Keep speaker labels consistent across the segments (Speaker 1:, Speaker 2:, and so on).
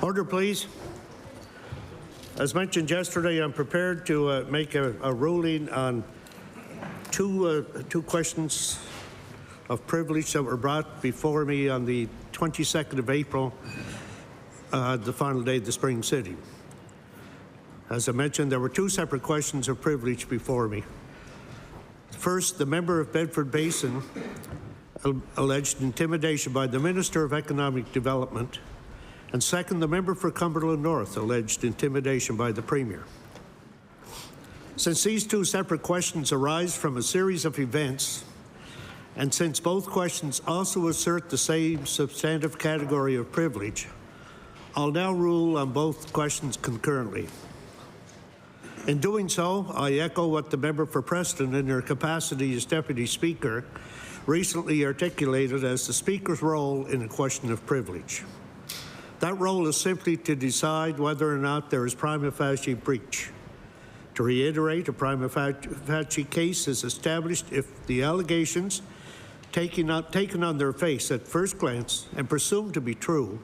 Speaker 1: Order, please. As mentioned yesterday, I'm prepared to make a ruling on two questions of privilege that were brought before me on the 22nd of April, the final day of the spring sitting. As I mentioned, there were two separate questions of privilege before me. First, the member of Bedford Basin alleged intimidation by the Minister of Economic Development, and second, the member for Cumberland North alleged intimidation by the Premier. Since these two separate questions arise from a series of events, and since both questions also assert the same substantive category of privilege, I'll now rule on both questions concurrently. In doing so, I echo what the member for Preston, in her capacity as Deputy Speaker, recently articulated as the Speaker's role in a question of privilege. That role is simply to decide whether or not there is prima facie breach. To reiterate, a prima facie case is established if the allegations taken on their face at first glance and presumed to be true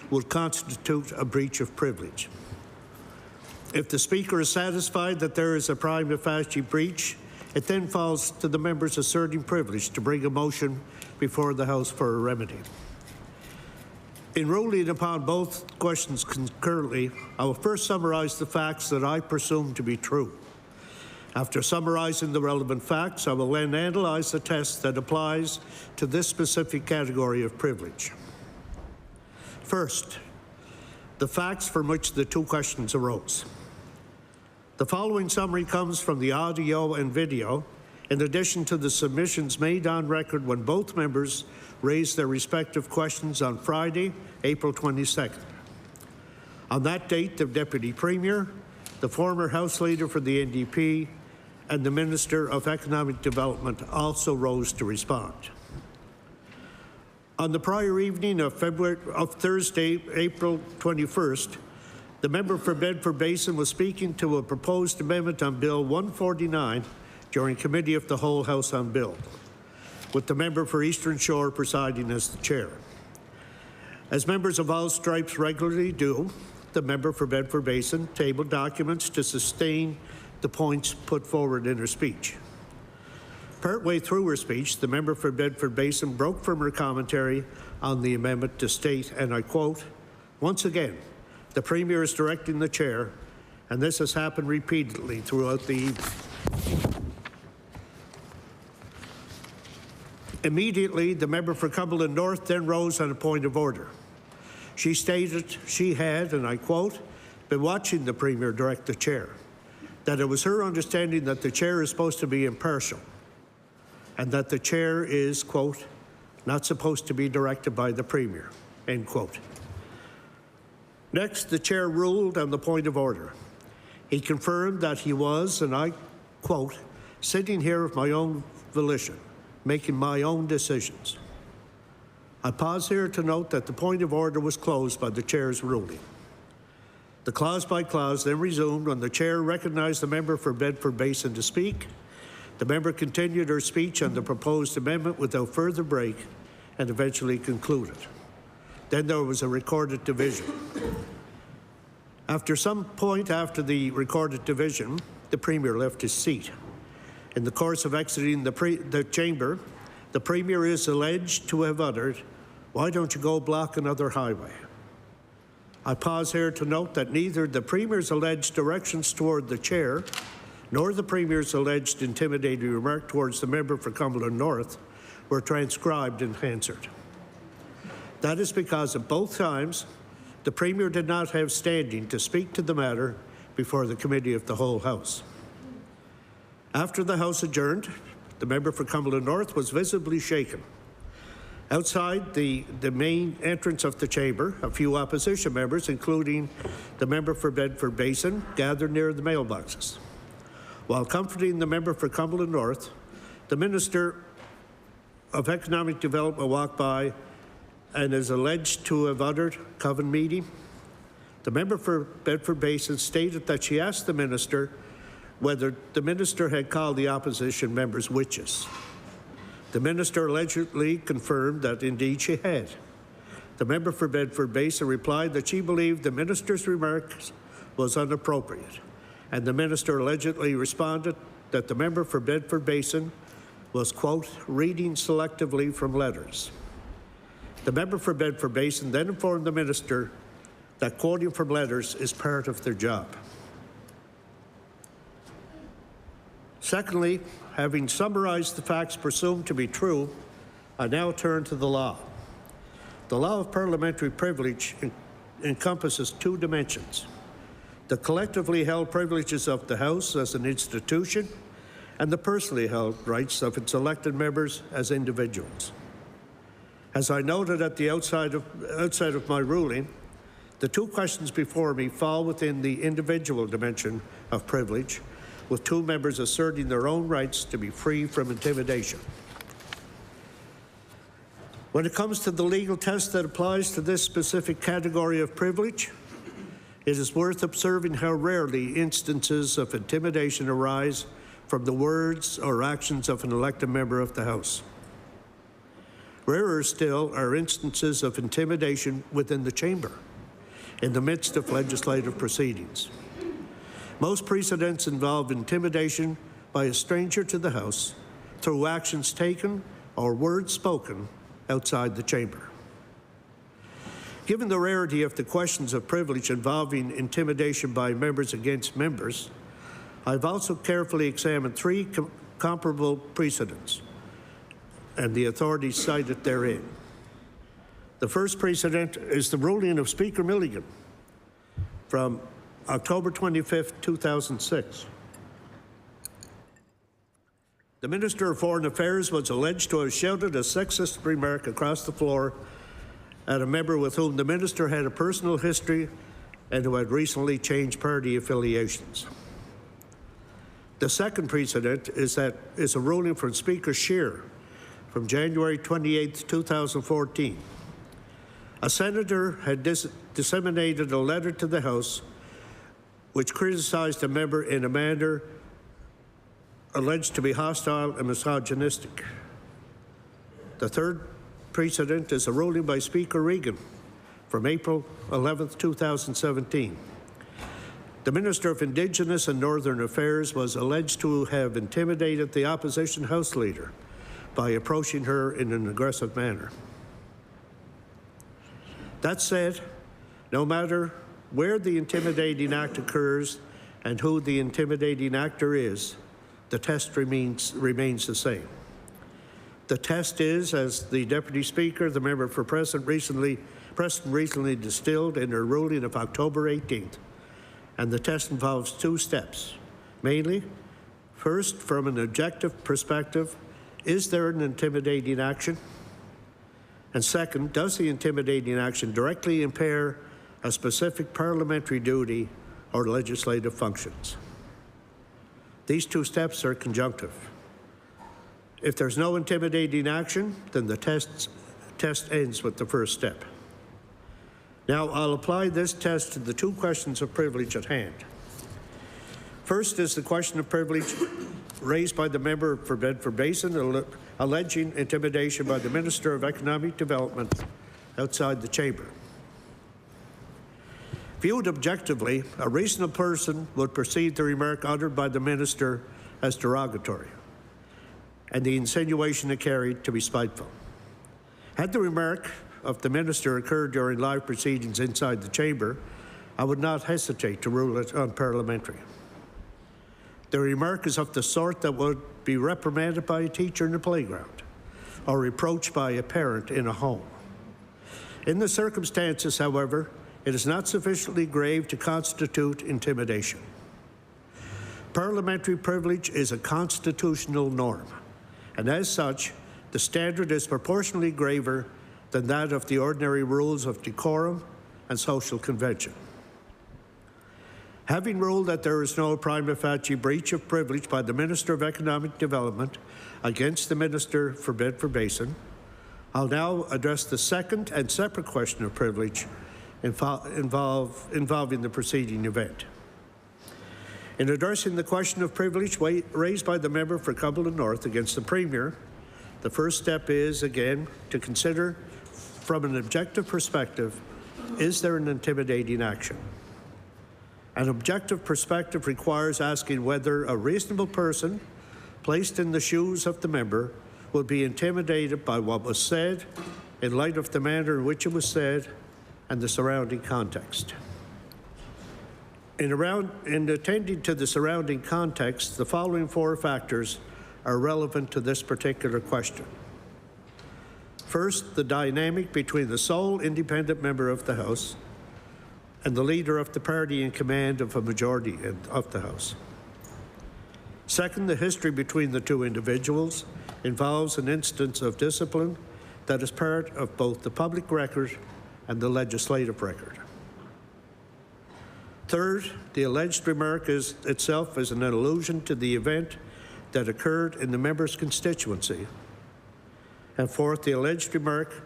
Speaker 1: would constitute a breach of privilege. If the Speaker is satisfied that there is a prima facie breach, it then falls to the members asserting privilege to bring a motion before the House for a remedy. In ruling upon both questions concurrently, I will first summarize the facts that I presume to be true. After summarizing the relevant facts, I will then analyze the test that applies to this specific category of privilege. First, the facts from which the two questions arose. The following summary comes from the audio and video, in addition to the submissions made on record when both members raised their respective questions on Friday, April 22nd. On that date, the Deputy Premier, the former House Leader for the NDP, and the Minister of Economic Development also rose to respond. On the prior evening of Thursday, April 21st, the member for Bedford Basin was speaking to a proposed amendment on Bill 149 during Committee of the Whole House on Bill, with the member for Eastern Shore presiding as the chair. As members of all stripes regularly do, the member for Bedford Basin tabled documents to sustain the points put forward in her speech. Partway through her speech, the member for Bedford Basin broke from her commentary on the amendment to state, and I quote, "Once again, the Premier is directing the chair, and this has happened repeatedly throughout the evening." Immediately, the member for Cumberland North then rose on a point of order. She stated she had, and I quote, "been watching the Premier direct the chair, that it was her understanding that the chair is supposed to be impartial, and that the chair is, quote, not supposed to be directed by the Premier," end quote. Next, the chair ruled on the point of order. He confirmed that he was, and I quote, "sitting here of my own volition, making my own decisions." I pause here to note that the point of order was closed by the chair's ruling. The clause by clause then resumed when the chair recognized the member for Bedford Basin to speak. The member continued her speech on the proposed amendment without further break and eventually concluded. Then there was a recorded division. After some point after the recorded division, the Premier left his seat. In the course of exiting the chamber, the Premier is alleged to have uttered, "Why don't you go block another highway?" I pause here to note that neither the Premier's alleged directions toward the chair nor the Premier's alleged intimidating remark towards the member for Cumberland North were transcribed and answered. That is because at both times, the Premier did not have standing to speak to the matter before the Committee of the Whole House. After the House adjourned, the member for Cumberland North was visibly shaken. Outside the main entrance of the chamber, a few opposition members, including the member for Bedford Basin, gathered near the mailboxes. While comforting the member for Cumberland North, the Minister of Economic Development walked by and is alleged to have uttered Coven meeting. The member for Bedford Basin stated that she asked the minister whether the minister had called the opposition members witches. The minister allegedly confirmed that indeed she had. The member for Bedford Basin replied that she believed the minister's remarks was inappropriate, and the minister allegedly responded that the member for Bedford Basin was, quote, reading selectively from letters. The member for Bedford Basin then informed the minister that quoting from letters is part of their job. Secondly, having summarized the facts presumed to be true, I now turn to the law. The law of parliamentary privilege encompasses two dimensions: the collectively held privileges of the House as an institution and the personally held rights of its elected members as individuals. As I noted at the outset of my ruling, the two questions before me fall within the individual dimension of privilege, with two members asserting their own rights to be free from intimidation. When it comes to the legal test that applies to this specific category of privilege, it is worth observing how rarely instances of intimidation arise from the words or actions of an elected member of the House. Rarer still are instances of intimidation within the chamber, in the midst of legislative proceedings. Most precedents involve intimidation by a stranger to the House through actions taken or words spoken outside the chamber. Given the rarity of the questions of privilege involving intimidation by members against members, I've also carefully examined three comparable precedents and the authorities cited therein. The first precedent is the ruling of Speaker Milligan from October 25, 2006. The Minister of Foreign Affairs was alleged to have shouted a sexist remark across the floor at a member with whom the minister had a personal history and who had recently changed party affiliations. The second precedent is a ruling from Speaker Scheer from January 28, 2014. A senator had disseminated a letter to the House which criticized a member in a manner alleged to be hostile and misogynistic. The third precedent is a ruling by Speaker Regan from April 11, 2017. The Minister of Indigenous and Northern Affairs was alleged to have intimidated the opposition House leader by approaching her in an aggressive manner. That said, no matter where the intimidating act occurs and who the intimidating actor is, the test remains the same. The test is, as the Deputy Speaker, the member for Preston recently distilled in her ruling of October 18th, and the test involves two steps. Mainly, first, from an objective perspective, is there an intimidating action? And second, does the intimidating action directly impair a specific parliamentary duty or legislative functions? These two steps are conjunctive. If there's no intimidating action, then the test ends with the first step. Now, I'll apply this test to the two questions of privilege at hand. First is the question of privilege raised by the member for Bedford Basin, alleging intimidation by the Minister of Economic Development outside the chamber. Viewed objectively, a reasonable person would perceive the remark uttered by the minister as derogatory, and the insinuation it carried to be spiteful. Had the remark of the minister occurred during live proceedings inside the chamber, I would not hesitate to rule it unparliamentary. The remark is of the sort that would be reprimanded by a teacher in the playground or reproached by a parent in a home. In the circumstances, however, it is not sufficiently grave to constitute intimidation. Parliamentary privilege is a constitutional norm, and as such, the standard is proportionally graver than that of the ordinary rules of decorum and social convention. Having ruled that there is no prima facie breach of privilege by the Minister of Economic Development against the Minister for Bedford Basin, I'll now address the second and separate question of privilege involving the preceding event. In addressing the question of privilege raised by the member for Cumberland North against the Premier, the first step is, again, to consider from an objective perspective, is there an intimidating action? An objective perspective requires asking whether a reasonable person placed in the shoes of the member would be intimidated by what was said in light of the manner in which it was said and the surrounding context. In attending to the surrounding context, the following 4 factors are relevant to this particular question. First, the dynamic between the sole independent member of the House and the leader of the party in command of a majority of the House. Second, the history between the 2 individuals involves an instance of discipline that is part of both the public record and the legislative record. Third, the alleged remark itself is an allusion to the event that occurred in the member's constituency. And fourth, the alleged remark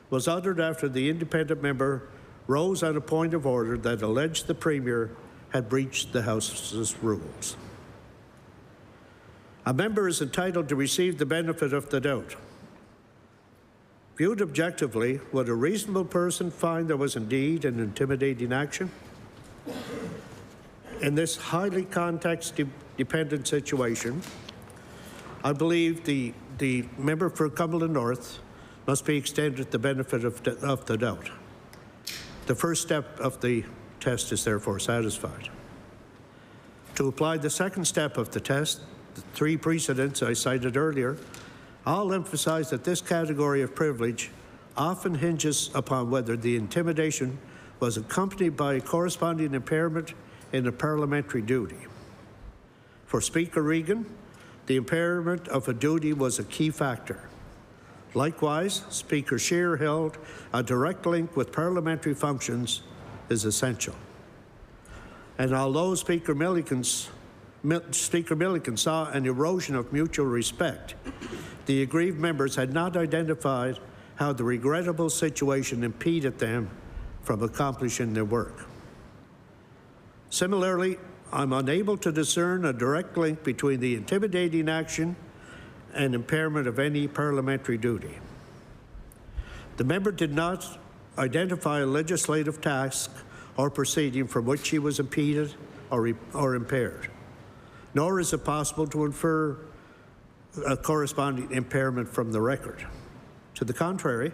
Speaker 1: was uttered after the independent member rose on a point of order that alleged the Premier had breached the House's rules. A member is entitled to receive the benefit of the doubt. Viewed objectively, would a reasonable person find there was indeed an intimidating action? In this highly context-dependent situation, I believe the member for Cumberland North must be extended the benefit of the doubt. The first step of the test is therefore satisfied. To apply the second step of the test, the 3 precedents I cited earlier, I'll emphasize that this category of privilege often hinges upon whether the intimidation was accompanied by a corresponding impairment in a parliamentary duty. For Speaker Regan, the impairment of a duty was a key factor. Likewise, Speaker Scheer held a direct link with parliamentary functions is essential. And although Speaker Milliken saw an erosion of mutual respect, the aggrieved members had not identified how the regrettable situation impeded them from accomplishing their work. Similarly, I'm unable to discern a direct link between the intimidating action and impairment of any parliamentary duty. The member did not identify a legislative task or proceeding from which he was impeded or impaired, nor is it possible to infer a corresponding impairment from the record. To the contrary,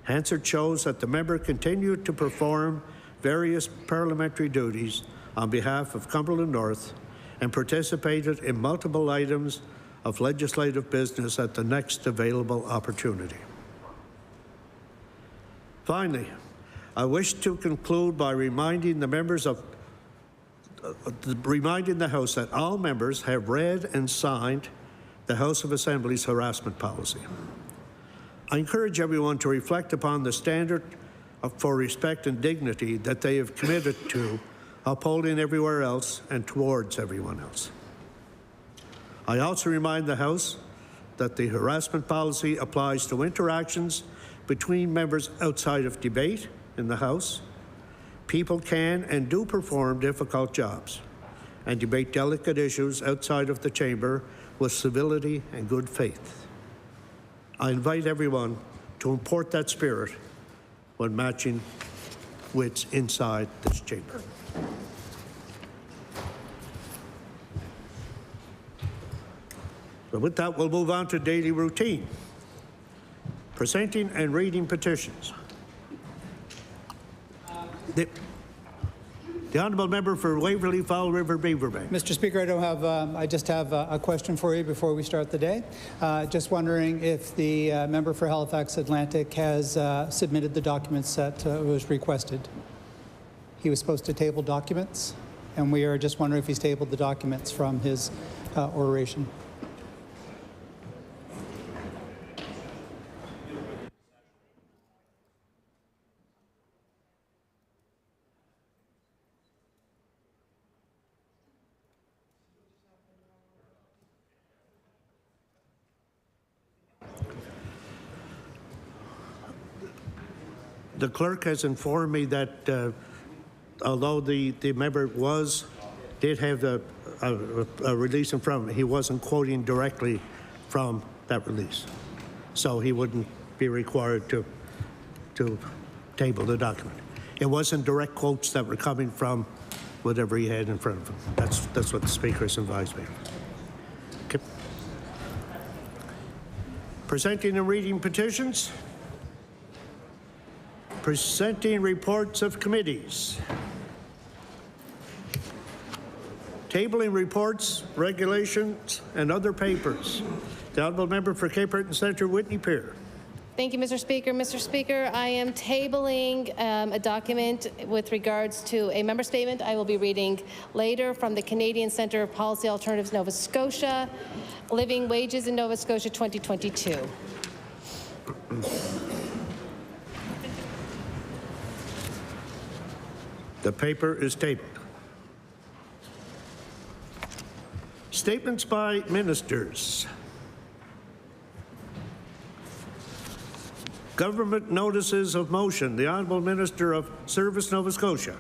Speaker 1: Hansard shows that the member continued to perform various parliamentary duties on behalf of Cumberland North and participated in multiple items of legislative business at the next available opportunity. Finally, I wish to conclude by reminding the House that all members have read and signed the House of Assembly's harassment policy. I encourage everyone to reflect upon the standard for respect and dignity that they have committed to upholding everywhere else and towards everyone else. I also remind the House that the harassment policy applies to interactions between members outside of debate in the House. People can and do perform difficult jobs and debate delicate issues outside of the chamber with civility and good faith. I invite everyone to import that spirit when matching wits inside this chamber. So with that, we'll move on to daily routine. Presenting and reading petitions. The honourable member for Waverley Foul River Beaverbank.
Speaker 2: Mr. Speaker, I just have a question for you before we start the day. Just wondering if the member for Halifax Atlantic has submitted the documents that was requested. He was supposed to table documents, and we are just wondering if he's tabled the documents from his oration.
Speaker 1: The clerk has informed me that although the member did have a release in front of him, he wasn't quoting directly from that release. So he wouldn't be required to to table the document. It wasn't direct quotes that were coming from whatever he had in front of him. That's what the Speaker has advised me. Okay. Presenting and reading petitions. Presenting reports of committees. Tabling reports, regulations, and other papers. The Honourable Member for Cape Breton Centre, Whitney Peer.
Speaker 3: Thank you, Mr. Speaker. Mr. Speaker, I am tabling a document with regards to a member statement I will be reading later from the Canadian Centre of Policy Alternatives, Nova Scotia, Living Wages in Nova Scotia 2022.
Speaker 1: The paper is tabled. Statements by ministers. Government notices of motion. The Honourable Minister of Service, Nova Scotia.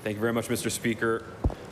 Speaker 4: Thank you very much, Mr. Speaker.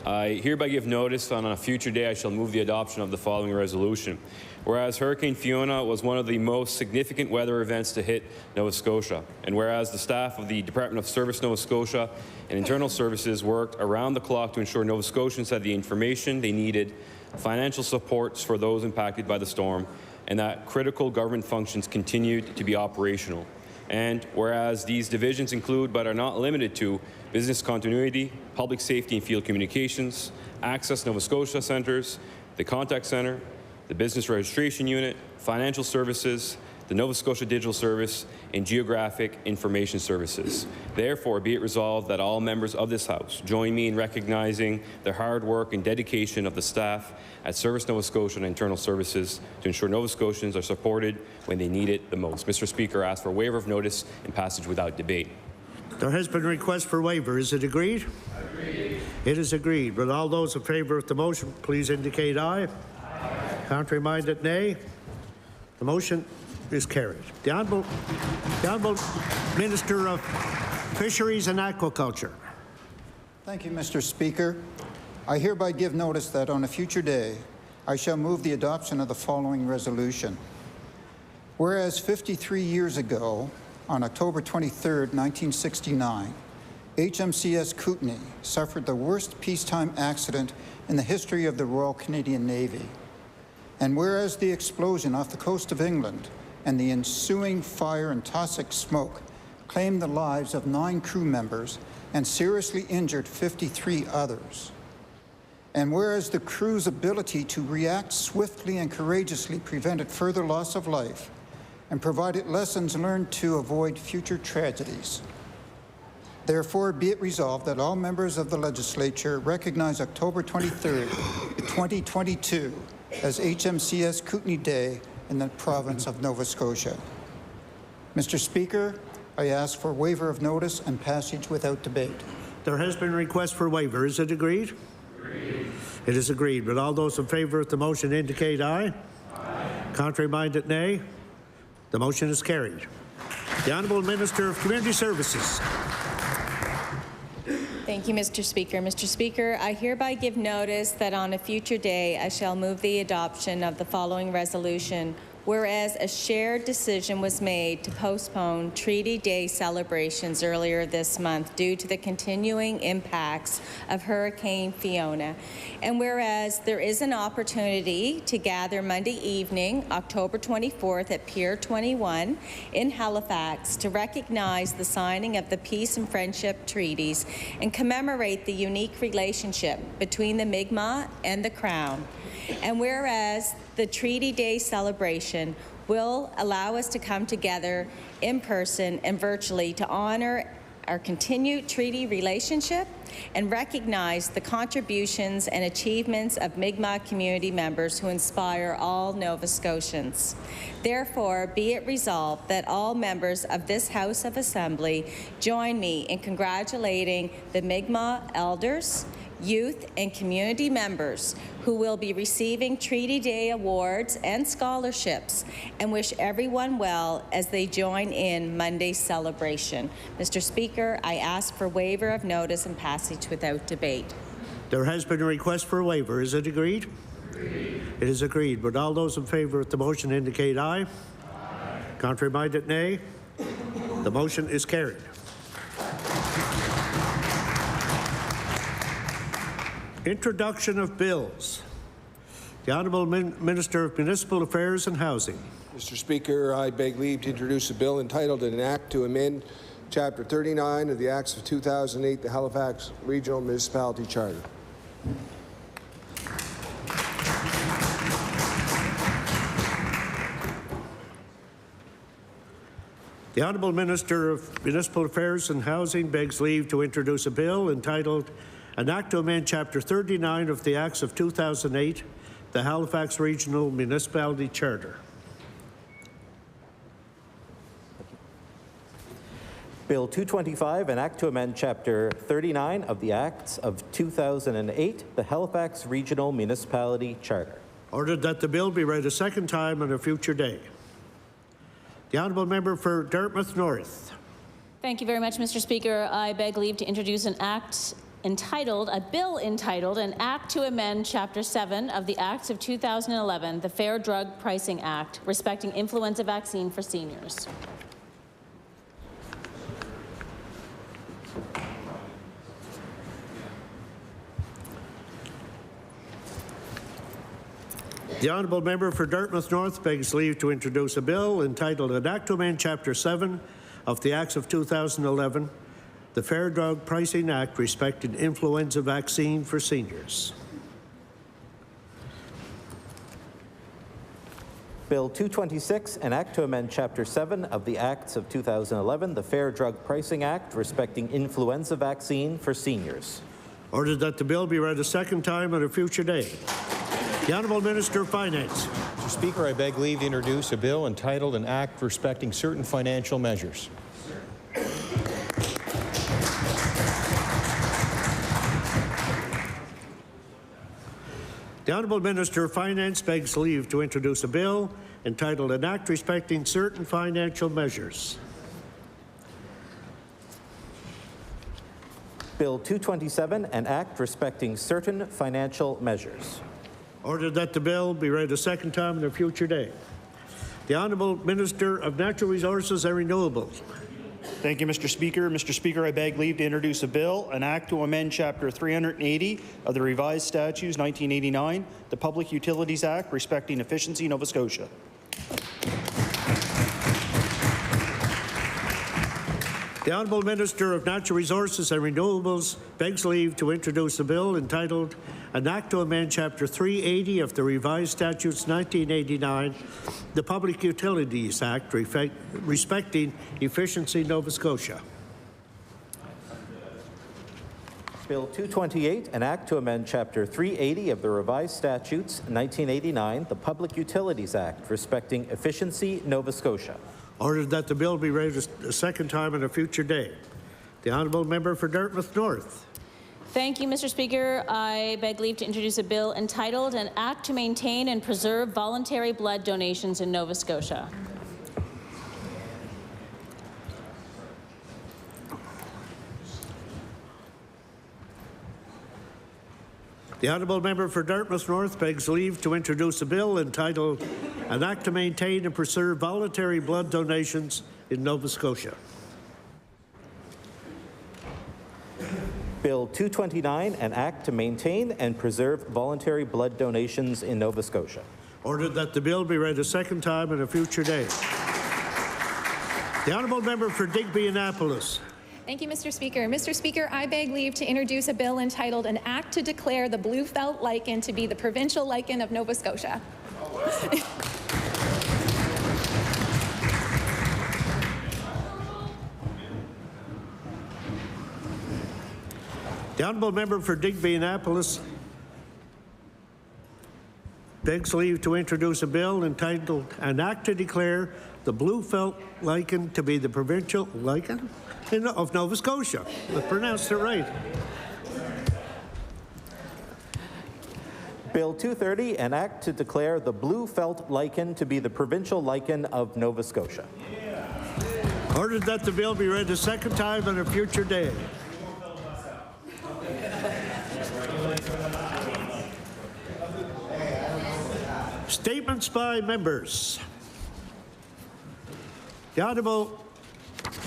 Speaker 4: I hereby give notice that on a future day I shall move the adoption of the following resolution. Whereas Hurricane Fiona was one of the most significant weather events to hit Nova Scotia, and whereas the staff of the Department of Service Nova Scotia and Internal Services worked around the clock to ensure Nova Scotians had the information they needed, financial supports for those impacted by the storm, and that critical government functions continued to be operational. And whereas these divisions include but are not limited to business continuity, public safety and field communications, Access Nova Scotia centres, the contact centre, the business registration unit, financial services, the Nova Scotia Digital Service, and Geographic Information Services. Therefore, be it resolved that all members of this House join me in recognizing the hard work and dedication of the staff at Service Nova Scotia and Internal Services to ensure Nova Scotians are supported when they need it the most. Mr. Speaker, I ask for waiver of notice and passage without debate.
Speaker 1: There has been a request for waiver. Is it agreed?
Speaker 5: Agreed.
Speaker 1: It is agreed. Will all those in favour of the motion please indicate aye. Aye. Contrary-minded, nay. The motion is carried. The Honourable Minister of Fisheries and Aquaculture.
Speaker 5: Thank you, Mr. Speaker. I hereby give notice that on a future day, I shall move the adoption of the following resolution. Whereas 53 years ago, on October 23, 1969, HMCS Kootenay suffered the worst peacetime accident in the history of the Royal Canadian Navy. And whereas the explosion off the coast of England and the ensuing fire and toxic smoke claimed the lives of 9 crew members and seriously injured 53 others. And whereas the crew's ability to react swiftly and courageously prevented further loss of life and provided lessons learned to avoid future tragedies. Therefore, be it resolved that all members of the legislature recognize October 23, 2022 as HMCS Kootenay Day in the province of Nova Scotia. Mr. Speaker, I ask for waiver of notice and passage without debate.
Speaker 1: There has been a request for waiver. Is it agreed?
Speaker 5: Agreed.
Speaker 1: It is agreed. Will all those in favour of the motion indicate aye. Aye. Contrary-minded, nay. The motion is carried. The Honourable Minister of Community Services.
Speaker 6: Thank you, Mr. Speaker. Mr. Speaker, I hereby give notice that on a future day I shall move the adoption of the following resolution. Whereas a shared decision was made to postpone Treaty Day celebrations earlier this month due to the continuing impacts of Hurricane Fiona. And whereas there is an opportunity to gather Monday evening, October 24th at Pier 21 in Halifax to recognize the signing of the Peace and Friendship Treaties and commemorate the unique relationship between the Mi'kmaq and the Crown. And whereas the Treaty Day celebration will allow us to come together in person and virtually to honor our continued treaty relationship and recognize the contributions and achievements of Mi'kmaq community members who inspire all Nova Scotians. Therefore, be it resolved that all members of this House of Assembly join me in congratulating the Mi'kmaq elders, youth and community members who will be receiving Treaty Day awards and scholarships and wish everyone well as they join in Monday's celebration. Mr. Speaker, I ask for waiver of notice and passage without debate.
Speaker 1: There has been a request for a waiver. Is it agreed?
Speaker 5: Agreed.
Speaker 1: It is agreed. Would all those in favour of the motion indicate aye?
Speaker 5: Aye.
Speaker 1: Contrary-minded, nay. The motion is carried. Introduction of bills. The Honourable Minister of Municipal Affairs and Housing.
Speaker 7: Mr. Speaker, I beg leave to introduce a bill entitled an Act to amend Chapter 39 of the Acts of 2008, the Halifax Regional Municipality Charter.
Speaker 1: The Honourable Minister of Municipal Affairs and Housing begs leave to introduce a bill entitled an Act to amend Chapter 39 of the Acts of 2008, the Halifax Regional Municipality Charter.
Speaker 8: Bill 225, an Act to amend Chapter 39 of the Acts of 2008, the Halifax Regional Municipality Charter.
Speaker 1: Ordered that the bill be read a second time on a future day. The Honourable Member for Dartmouth North.
Speaker 9: Thank you very much, Mr. Speaker. I beg leave to introduce a bill entitled an Act to amend Chapter 7 of the Acts of 2011, the Fair Drug Pricing Act, respecting influenza vaccine for seniors.
Speaker 1: The Honourable Member for Dartmouth North begs leave to introduce a bill entitled an Act to amend Chapter 7 of the Acts of 2011, the Fair Drug Pricing Act, respecting influenza vaccine for seniors.
Speaker 8: Bill 226, an Act to amend Chapter 7 of the Acts of 2011, the Fair Drug Pricing Act, respecting influenza vaccine for seniors.
Speaker 1: Ordered that the bill be read a second time on a future day. The Honourable Minister of Finance.
Speaker 10: Mr. Speaker, I beg leave to introduce a bill entitled an Act respecting certain financial measures.
Speaker 1: The Honourable Minister of Finance begs leave to introduce a bill entitled an Act respecting certain financial measures.
Speaker 8: Bill 227, an Act respecting certain financial measures.
Speaker 1: Ordered that the bill be read a second time on a future day. The Honourable Minister of Natural Resources and Renewables.
Speaker 11: Thank you, Mr. Speaker. Mr. Speaker, I beg leave to introduce a bill, an Act to amend Chapter 380 of the Revised Statutes 1989, the Public Utilities Act, respecting efficiency, Nova Scotia.
Speaker 1: The Honourable Minister of Natural Resources and Renewables begs leave to introduce a bill entitled an Act to amend Chapter 380 of the Revised Statutes 1989, the Public Utilities Act, respecting efficiency, Nova Scotia.
Speaker 8: Bill 228, an Act to amend Chapter 380 of the Revised Statutes 1989, the Public Utilities Act, respecting efficiency, Nova Scotia.
Speaker 1: Ordered that the bill be read a second time on a future day. The Honourable Member for Dartmouth North.
Speaker 9: Thank you, Mr. Speaker. I beg leave to introduce a bill entitled an Act to maintain and preserve voluntary blood donations in Nova Scotia.
Speaker 1: The Honourable Member for Dartmouth North begs leave to introduce a bill entitled an Act to maintain and preserve voluntary blood donations in Nova Scotia.
Speaker 8: Bill 229, an Act to maintain and preserve voluntary blood donations in Nova Scotia.
Speaker 1: Ordered that the bill be read a second time on a future day. The Honourable Member for Digby Annapolis.
Speaker 12: Thank you, Mr. Speaker. Mr. Speaker, I beg leave to introduce a bill entitled an Act to declare the blue felt lichen to be the provincial lichen of Nova Scotia.
Speaker 1: The Honourable Member for Digby Annapolis begs leave to introduce a bill entitled an Act to declare the blue felt lichen to be the provincial lichen of Nova Scotia. I pronounced it right.
Speaker 8: Bill 230, an Act to declare the blue felt lichen to be the provincial lichen of Nova Scotia.
Speaker 1: Ordered that the bill be read a second time on a future day. Statements by members. The Honourable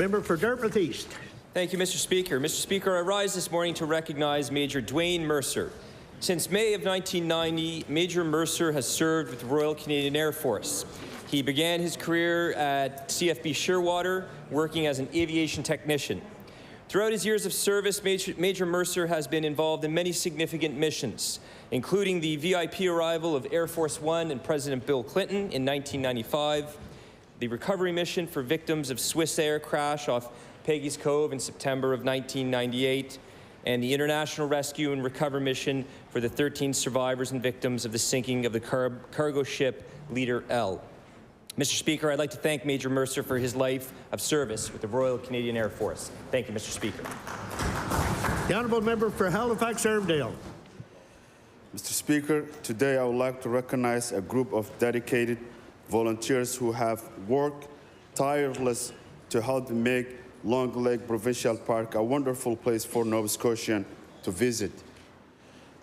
Speaker 1: Member for Dartmouth East.
Speaker 13: Thank you, Mr. Speaker. Mr. Speaker, I rise this morning to recognize Major Dwayne Mercer. Since May of 1990, Major Mercer has served with the Royal Canadian Air Force. He began his career at CFB Shearwater, working as an aviation technician. Throughout his years of service, Major Mercer has been involved in many significant missions, including the VIP arrival of Air Force One and President Bill Clinton in 1995, the recovery mission for victims of Swiss Air crash off Peggy's Cove in September of 1998, and the international rescue and recovery mission for the 13 survivors and victims of the sinking of the cargo ship Leader L. Mr. Speaker, I'd like to thank Major Mercer for his life of service with the Royal Canadian Air Force. Thank you, Mr. Speaker.
Speaker 1: The honourable member for Halifax-Armdale.
Speaker 14: Mr. Speaker, today I would like to recognize a group of dedicated volunteers who have worked tirelessly to help make Long Lake Provincial Park a wonderful place for Nova Scotians to visit.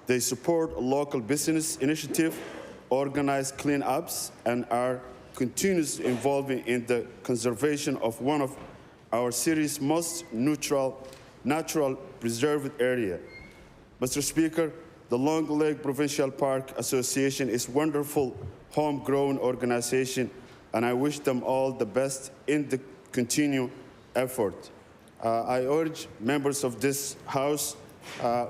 Speaker 14: They support a local business initiative, organize cleanups, and are continuously involving in the conservation of one of our city's most natural preserved area. Mr. Speaker, the Long Lake Provincial Park Association is a wonderful homegrown organization, and I wish them all the best in the continued effort. I urge members of this House,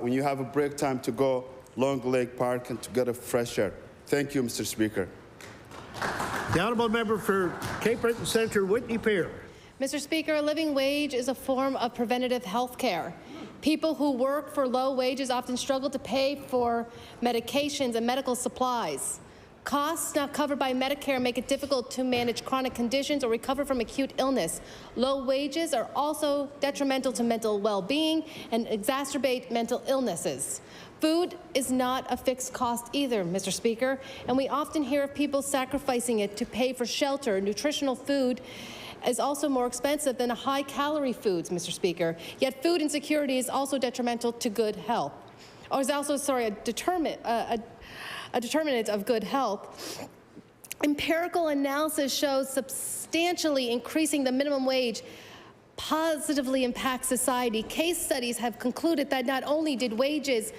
Speaker 14: when you have a break time, to go Long Lake Park and to get a fresh air. Thank you, Mr. Speaker.
Speaker 1: The honourable member for Cape Breton Centre, Whitney Pear.
Speaker 3: Mr. Speaker, a living wage is a form of preventative health care. People who work for low wages often struggle to pay for medications and medical supplies. Costs not covered by Medicare make it difficult to manage chronic conditions or recover from acute illness. Low wages are also detrimental to mental well-being and exacerbate mental illnesses. Food is not a fixed cost either, Mr. Speaker, and we often hear of people sacrificing it to pay for shelter. Nutritional food is also more expensive than high-calorie foods, Mr. Speaker. Yet food insecurity is also detrimental to good health, or is also, a determinant of good health. Empirical analysis shows substantially increasing the minimum wage positively impacts society. Case studies have concluded that not only did wages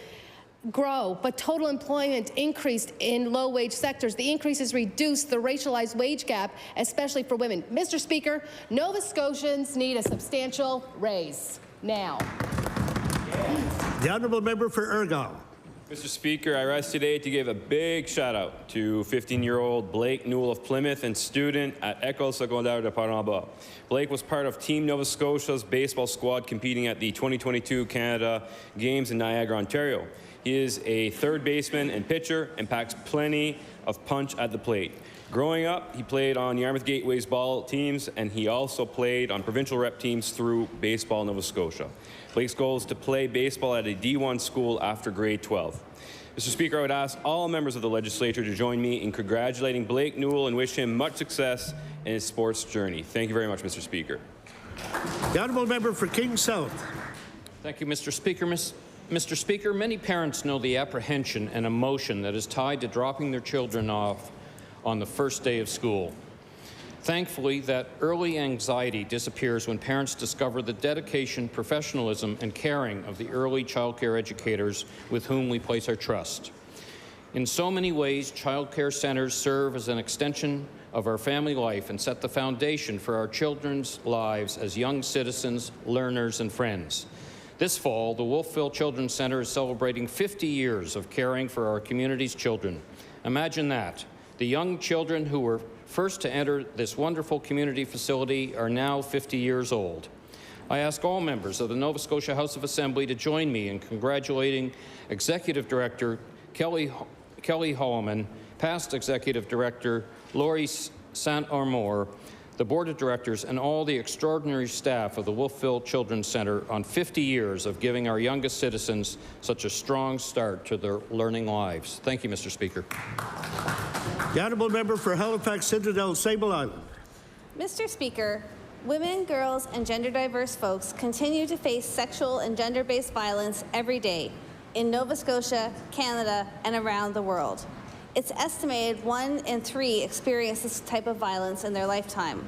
Speaker 3: grow, but total employment increased in low-wage sectors. The increases reduced the racialized wage gap, especially for women. Mr. Speaker, Nova Scotians need a substantial raise now.
Speaker 1: The honourable member for Argyll.
Speaker 4: Mr. Speaker, I rise today to give a big shout out to 15-year-old Blake Newell of Plymouth and student at École Secondaire de Paramba. Blake was part of Team Nova Scotia's baseball squad competing at the 2022 Canada Games in Niagara, Ontario. He is a third baseman and pitcher and packs plenty of punch at the plate. Growing up, he played on Yarmouth Gateway's ball teams, and he also played on provincial rep teams through Baseball Nova Scotia. Blake's goal is to play baseball at a D1 school after grade 12. Mr. Speaker, I would ask all members of the legislature to join me in congratulating Blake Newell and wish him much success in his sports journey. Thank you very much, Mr. Speaker.
Speaker 1: The honourable member for Kings South.
Speaker 15: Thank you, Mr. Speaker. Mr. Speaker, many parents know the apprehension and emotion that is tied to dropping their children off on the first day of school. Thankfully, that early anxiety disappears when parents discover the dedication, professionalism, and caring of the early child care educators with whom we place our trust. In so many ways, child care centers serve as an extension of our family life and set the foundation for our children's lives as young citizens, learners, and friends. This fall, the Wolfville Children's Center is celebrating 50 years of caring for our community's children. Imagine that. The young children who were first to enter this wonderful community facility are now 50 years old. I ask all members of the Nova Scotia House of Assembly to join me in congratulating Executive Director Kelly Holloman, past Executive Director Laurie Saint-Armour, the Board of Directors, and all the extraordinary staff of the Wolfville Children's Center on 50 years of giving our youngest citizens such a strong start to their learning lives. Thank you, Mr. Speaker.
Speaker 1: The honourable member for Halifax Citadel, Sable Island.
Speaker 16: Mr. Speaker, women, girls, and gender-diverse folks continue to face sexual and gender-based violence every day in Nova Scotia, Canada, and around the world. It's estimated 1 in 3 experience this type of violence in their lifetime.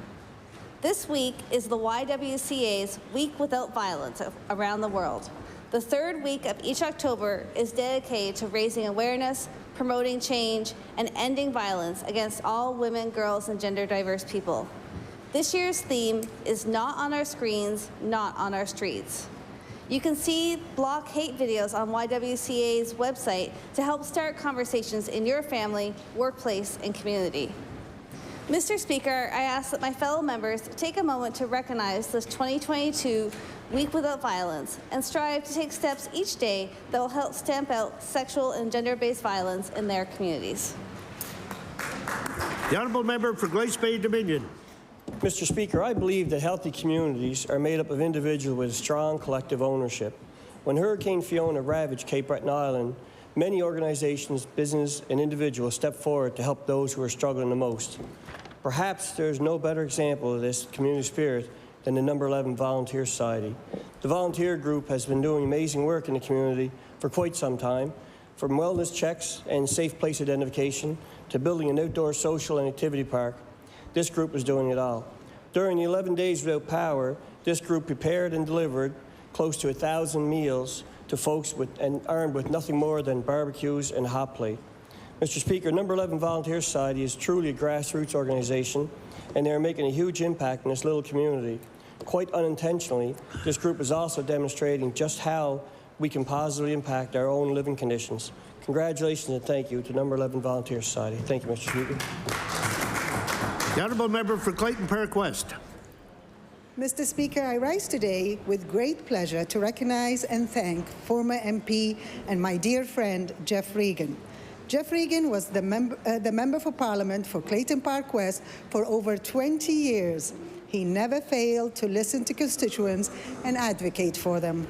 Speaker 16: This week is the YWCA's Week Without Violence around the world. The third week of each October is dedicated to raising awareness, promoting change, and ending violence against all women, girls, and gender diverse people. This year's theme is Not on Our Screens, Not on Our Streets. You can see block hate videos on YWCA's website to help start conversations in your family, workplace, and community. Mr. Speaker, I ask that my fellow members take a moment to recognize this 2022 Week Without Violence and strive to take steps each day that will help stamp out sexual and gender-based violence in their communities.
Speaker 1: The honourable member for Glace Bay Dominion.
Speaker 17: Mr. Speaker, I believe that healthy communities are made up of individuals with strong collective ownership. When Hurricane Fiona ravaged Cape Breton Island, many organizations, business, and individuals stepped forward to help those who are struggling the most. Perhaps there is no better example of this community spirit than the Number 11 Volunteer Society. The volunteer group has been doing amazing work in the community for quite some time, from wellness checks and safe place identification to building an outdoor social and activity park. This group is doing it all. During the 11 days without power, this group prepared and delivered close to 1,000 meals to folks armed with nothing more than barbecues and a hot plate. Mr. Speaker, Number 11 Volunteer Society is truly a grassroots organization, and they are making a huge impact in this little community. Quite unintentionally, this group is also demonstrating just how we can positively impact our own living conditions. Congratulations and thank you to Number 11 Volunteer Society. Thank you, Mr. Speaker.
Speaker 1: The honourable member for Clayton Park West.
Speaker 18: Mr. Speaker, I rise today with great pleasure to recognize and thank former MP and my dear friend, Jeff Regan. Jeff Regan was the member for Parliament for Clayton Park West for over 20 years. He never failed to listen to constituents and advocate for them.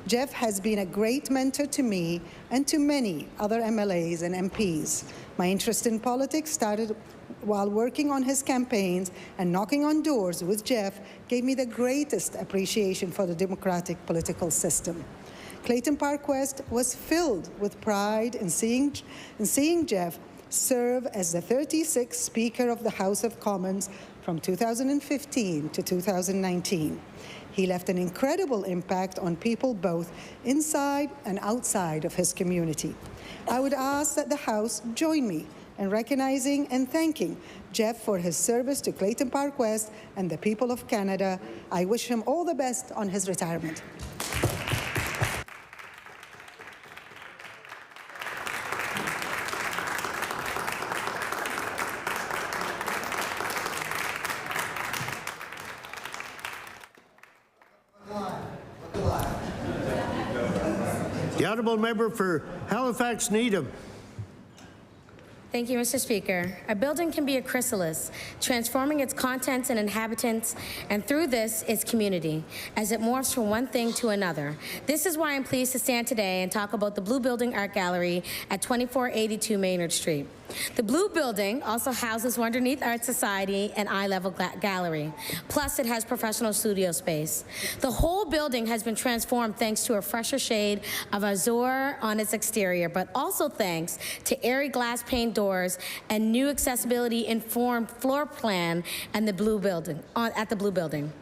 Speaker 18: Jeff has been a great mentor to me and to many other MLAs and MPs. My interest in politics started while working on his campaigns, and knocking on doors with Jeff gave me the greatest appreciation for the democratic political system. Clayton Park West was filled with pride in seeing Jeff serve as the 36th Speaker of the House of Commons from 2015 to 2019. He left an incredible impact on people both inside and outside of his community. I would ask that the House join me in recognizing and thanking Jeff for his service to Clayton Park West and the people of Canada. I wish him all the best on his retirement.
Speaker 1: The honourable member for Halifax Needham.
Speaker 19: Thank you, Mr. Speaker. A building can be a chrysalis, transforming its contents and inhabitants, and through this, its community, as it morphs from one thing to another. This is why I'm pleased to stand today and talk about the Blue Building Art Gallery at 2482 Maynard Street. The Blue Building also houses Wonderneath Art Society and Eye Level Gallery. Plus, it has professional studio space. The whole building has been transformed thanks to a fresher shade of azure on its exterior, but also thanks to airy glass pane doors and new accessibility-informed floor plan and the Blue Building, at the Blue Building.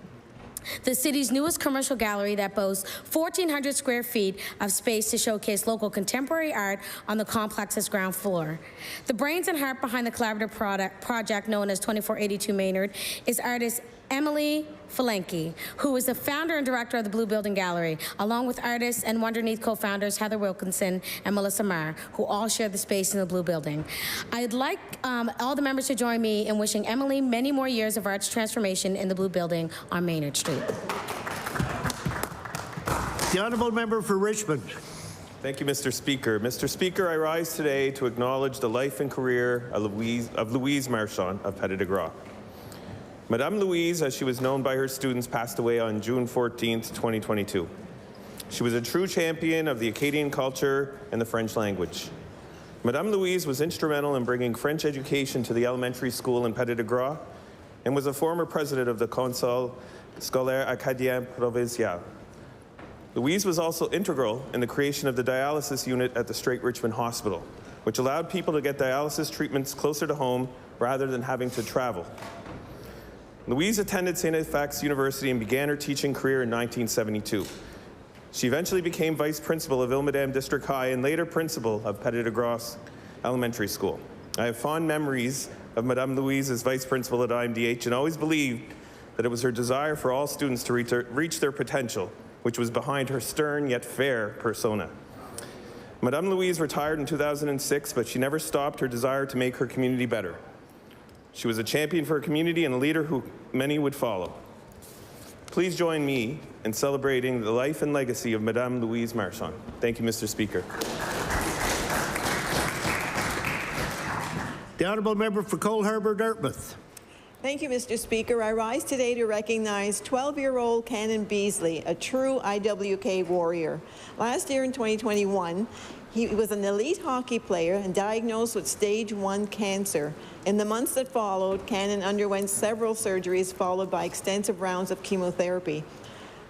Speaker 19: The city's newest commercial gallery that boasts 1,400 square feet of space to showcase local contemporary art on the complex's ground floor. The brains and heart behind the collaborative project known as 2482 Maynard is artist Emily Falenke, who is the founder and director of the Blue Building Gallery, along with artists and Wonderneath co-founders Heather Wilkinson and Melissa Marr, who all share the space in the Blue Building. I'd like all the members to join me in wishing Emily many more years of arts transformation in the Blue Building on Maynard Street.
Speaker 1: The honourable member for Richmond.
Speaker 20: Thank you, Mr. Speaker. Mr. Speaker, I rise today to acknowledge the life and career of Louise Marchand of Petit de Gras. Madame Louise, as she was known by her students, passed away on June 14th, 2022. She was a true champion of the Acadian culture and the French language. Madame Louise was instrumental in bringing French education to the elementary school in Petit de Gras and was a former president of the Conseil Scolaire Acadien Provincial. Louise was also integral in the creation of the dialysis unit at the Strait Richmond Hospital, which allowed people to get dialysis treatments closer to home rather than having to travel. Louise attended St. FX University and began her teaching career in 1972. She eventually became vice principal of Ilmadam District High and later principal of Petit de Grace Elementary School. I have fond memories of Madame Louise as vice principal at IMDH and always believed that it was her desire for all students to reach their potential, which was behind her stern yet fair persona. Madame Louise retired in 2006, but she never stopped her desire to make her community better. She was a champion for her community and a leader who many would follow. Please join me in celebrating the life and legacy of Madame Louise Marchand. Thank you, Mr. Speaker.
Speaker 1: The Honourable Member for Cole Harbour, Dartmouth.
Speaker 21: Thank you, Mr. Speaker. I rise today to recognize 12-year-old Cannon Beasley, a true IWK warrior. Last year in 2021, he was an elite hockey player and diagnosed with stage 1 cancer. In the months that followed, Cannon underwent several surgeries followed by extensive rounds of chemotherapy.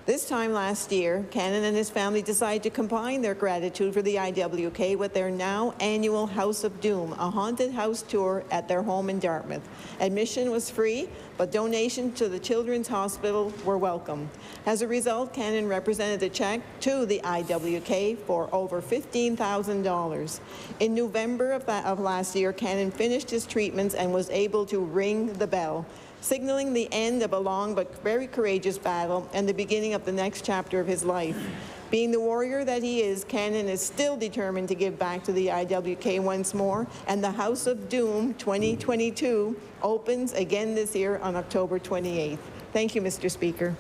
Speaker 21: This time last year, Cannon and his family decided to combine their gratitude for the IWK with their now annual House of Doom, a haunted house tour at their home in Dartmouth. Admission was free, but donations to the Children's Hospital were welcome. As a result, Cannon represented a check to the IWK for over $15,000. In November of last year, Cannon finished his treatments and was able to ring the bell, signaling the end of a long but very courageous battle and the beginning of the next chapter of his life. Being the warrior that he is, Cannon is still determined to give back to the IWK once more, and the House of Doom 2022 opens again this year on October 28th. Thank you, Mr. Speaker.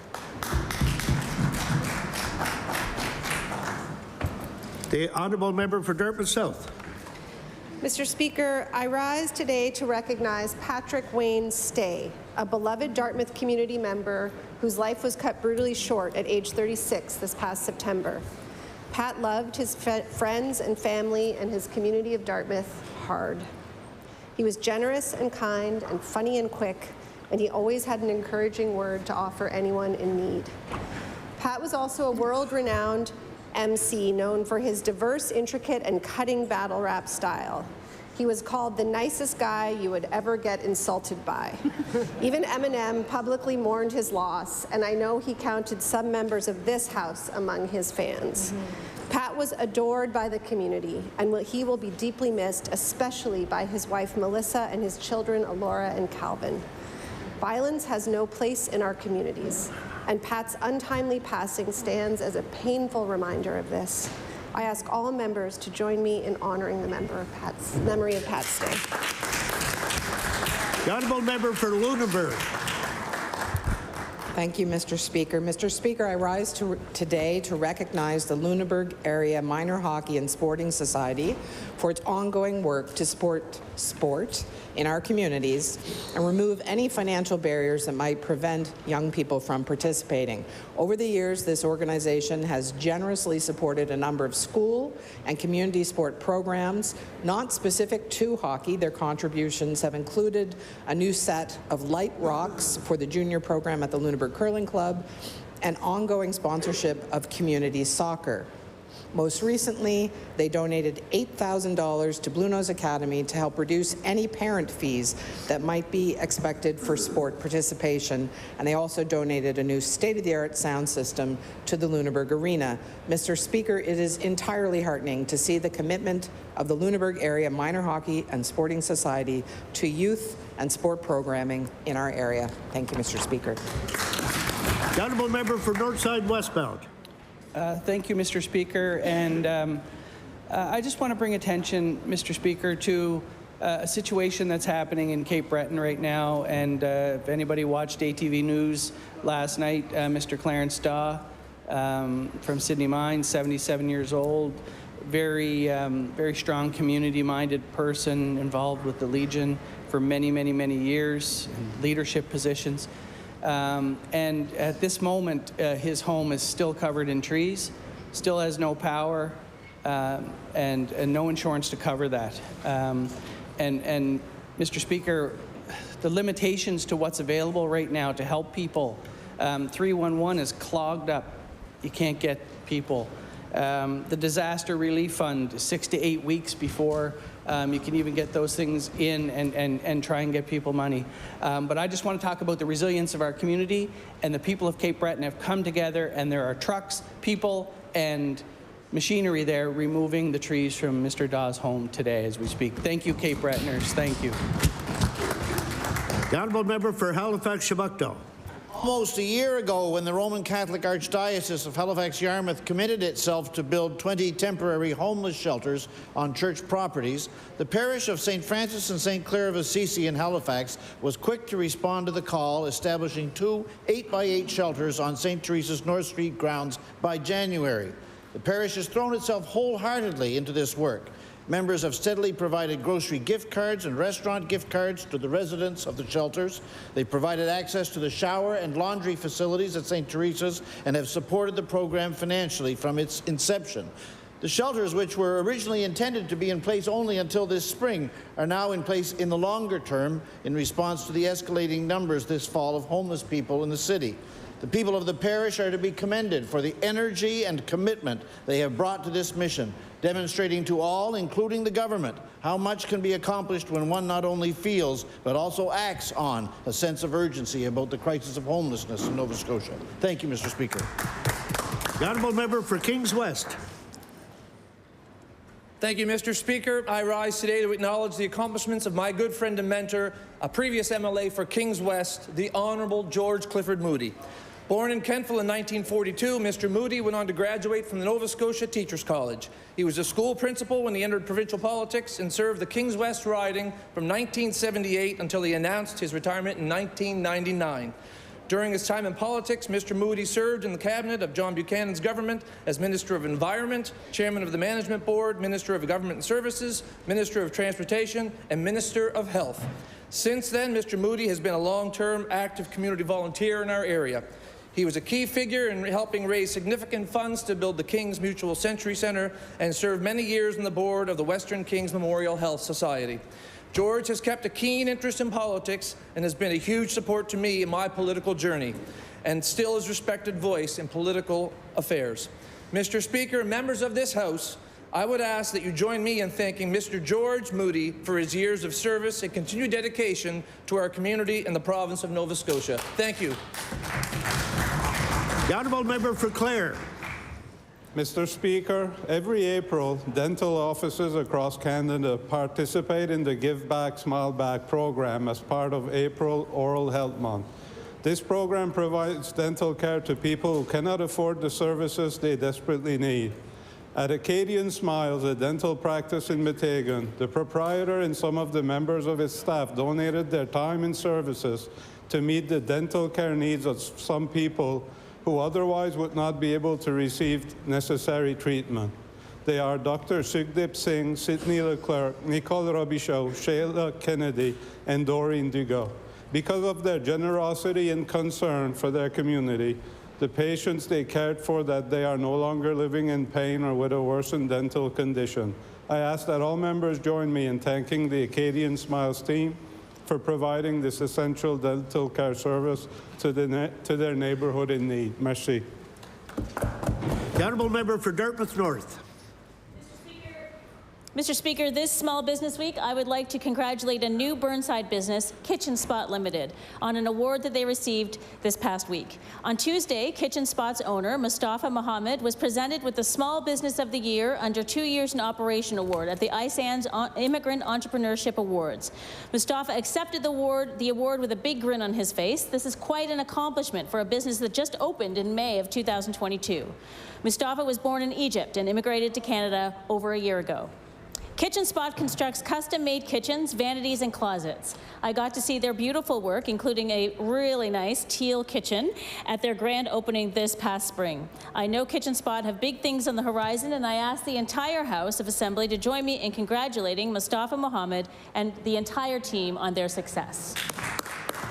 Speaker 1: The Honourable Member for Dartmouth South.
Speaker 22: Mr. Speaker, I rise today to recognize Patrick Wayne Stay, a beloved Dartmouth community member whose life was cut brutally short at age 36 this past September. Pat loved his friends and family and his community of Dartmouth hard. He was generous and kind and funny and quick, and he always had an encouraging word to offer anyone in need. Pat was also a world-renowned MC known for his diverse, intricate, and cutting battle rap style. He was called the nicest guy you would ever get insulted by. Even Eminem publicly mourned his loss, and I know he counted some members of this House among his fans. Pat was adored by the community, and he will be deeply missed, especially by his wife Melissa and his children Alora and Calvin. Violence has no place in our communities, and Pat's untimely passing stands as a painful reminder of this. I ask all members to join me in honoring the memory of Pat Stay.
Speaker 1: The Honourable Member for Lunenburg.
Speaker 23: Thank you, Mr. Speaker. Mr. Speaker, I rise today to recognize the Lunenburg Area Minor Hockey and Sporting Society for its ongoing work to support sport in our communities and remove any financial barriers that might prevent young people from participating. Over the years, this organization has generously supported a number of school and community sport programs, not specific to hockey. Their contributions have included a new set of light rocks for the junior program at the Lunenburg Curling Club and ongoing sponsorship of community soccer. Most recently, they donated $8,000 to Blue Nose Academy to help reduce any parent fees that might be expected for sport participation, and they also donated a new state-of-the-art sound system to the Lunenburg Arena. Mr. Speaker, it is entirely heartening to see the commitment of the Lunenburg Area Minor Hockey and Sporting Society to youth and sport programming in our area. Thank you, Mr. Speaker.
Speaker 1: The Honourable Member for Northside Westbound.
Speaker 24: Thank you, Mr. Speaker. And I just want to bring attention, Mr. Speaker, to a situation that's happening in Cape Breton right now. And if anybody watched ATV News last night, Mr. Clarence Daw from Sydney Mines, 77 years old, very strong community-minded person involved with the Legion for many, many, many years in leadership positions. And at this moment, his home is still covered in trees, still has no power, and no insurance to cover that. And Mr. Speaker, the limitations to what's available right now to help people, 311 is clogged up. You can't get people. The disaster relief fund, 6 to 8 weeks before you can even get those things in and try and get people money. But I just want to talk about the resilience of our community, and the people of Cape Breton have come together, and there are trucks, people, and machinery there removing the trees from Mr. Dawes' home today as we speak. Thank you, Cape Bretoners. Thank you.
Speaker 1: The honourable member for Halifax-Chiboucto.
Speaker 2: Almost a year ago, when the Roman Catholic Archdiocese of Halifax-Yarmouth committed itself to build 20 temporary homeless shelters on church properties, the parish of St. Francis and St. Clair of Assisi in Halifax was quick to respond to the call, establishing 2 8x8 shelters on St. Teresa's North Street grounds by January. The parish has thrown itself wholeheartedly into this work. Members have steadily provided grocery gift cards and restaurant gift cards to the residents of the shelters. They've provided access to the shower and laundry facilities at St. Teresa's and have supported the program financially from its inception. The shelters, which were originally intended to be in place only until this spring, are now in place in the longer term in response to the escalating numbers this fall of homeless people in the city. The people of the parish are to be commended for the energy and commitment they have brought to this mission, demonstrating to all, including the government, how much can be accomplished when one not only feels, but also acts on a sense of urgency about the crisis of homelessness in Nova Scotia. Thank you, Mr. Speaker.
Speaker 1: The honourable member for Kings West.
Speaker 5: Thank you, Mr. Speaker. I rise today to acknowledge the accomplishments of my good friend and mentor, a previous MLA for Kings West, the Honourable George Clifford Moody. Born in Kentville in 1942, Mr. Moody went on to graduate from the Nova Scotia Teachers College. He was a school principal when he entered provincial politics and served the Kings West riding from 1978 until he announced his retirement in 1999. During his time in politics, Mr. Moody served in the cabinet of John Buchanan's government as Minister of Environment, Chairman of the Management Board, Minister of Government and Services, Minister of Transportation, and Minister of Health. Since then, Mr. Moody has been a long-term active community volunteer in our area. He was a key figure in helping raise significant funds to build the King's Mutual Century Centre and served many years on the board of the Western Kings Memorial Health Society. George has kept a keen interest in politics and has been a huge support to me in my political journey, and still is a respected voice in political affairs. Mr. Speaker, members of this House, I would ask that you join me in thanking Mr. George Moody for his years of service and continued dedication to our community and the province of Nova Scotia. Thank you.
Speaker 1: The honourable member for Clare.
Speaker 6: Mr. Speaker, every April, dental offices across Canada participate in the Give Back, Smile Back program as part of April Oral Health Month. This program provides dental care to people who cannot afford the services they desperately need. At Acadian Smiles, a dental practice in Metegan, the proprietor and some of the members of his staff donated their time and services to meet the dental care needs of some people who otherwise would not be able to receive necessary treatment. They are Dr. Sugdip Singh, Sidney Leclerc, Nicole Robichaud, Shayla Kennedy, and Doreen Dugas. Because of their generosity and concern for their community, the patients they cared for, that they are no longer living in pain or with a worsened dental condition. I ask that all members join me in thanking the Acadian Smiles team for providing this essential dental care service to their neighbourhood in need. Merci.
Speaker 1: The honourable member for Dartmouth North.
Speaker 9: Mr. Speaker, this Small Business Week, I would like to congratulate a new Burnside business, Kitchen Spot Limited, on an award that they received this past week. On Tuesday, Kitchen Spot's owner, Mustafa Mohammed, was presented with the Small Business of the Year under 2 years in operation award at the ISANS Immigrant Entrepreneurship Awards. Mustafa accepted the award with a big grin on his face. This is quite an accomplishment for a business that just opened in May of 2022. Mustafa was born in Egypt and immigrated to Canada over a year ago. Kitchen Spot constructs custom-made kitchens, vanities, and closets. I got to see their beautiful work, including a really nice teal kitchen, at their grand opening this past spring. I know Kitchen Spot have big things on the horizon, and I ask the entire House of Assembly to join me in congratulating Mustafa Mohammed and the entire team on their success.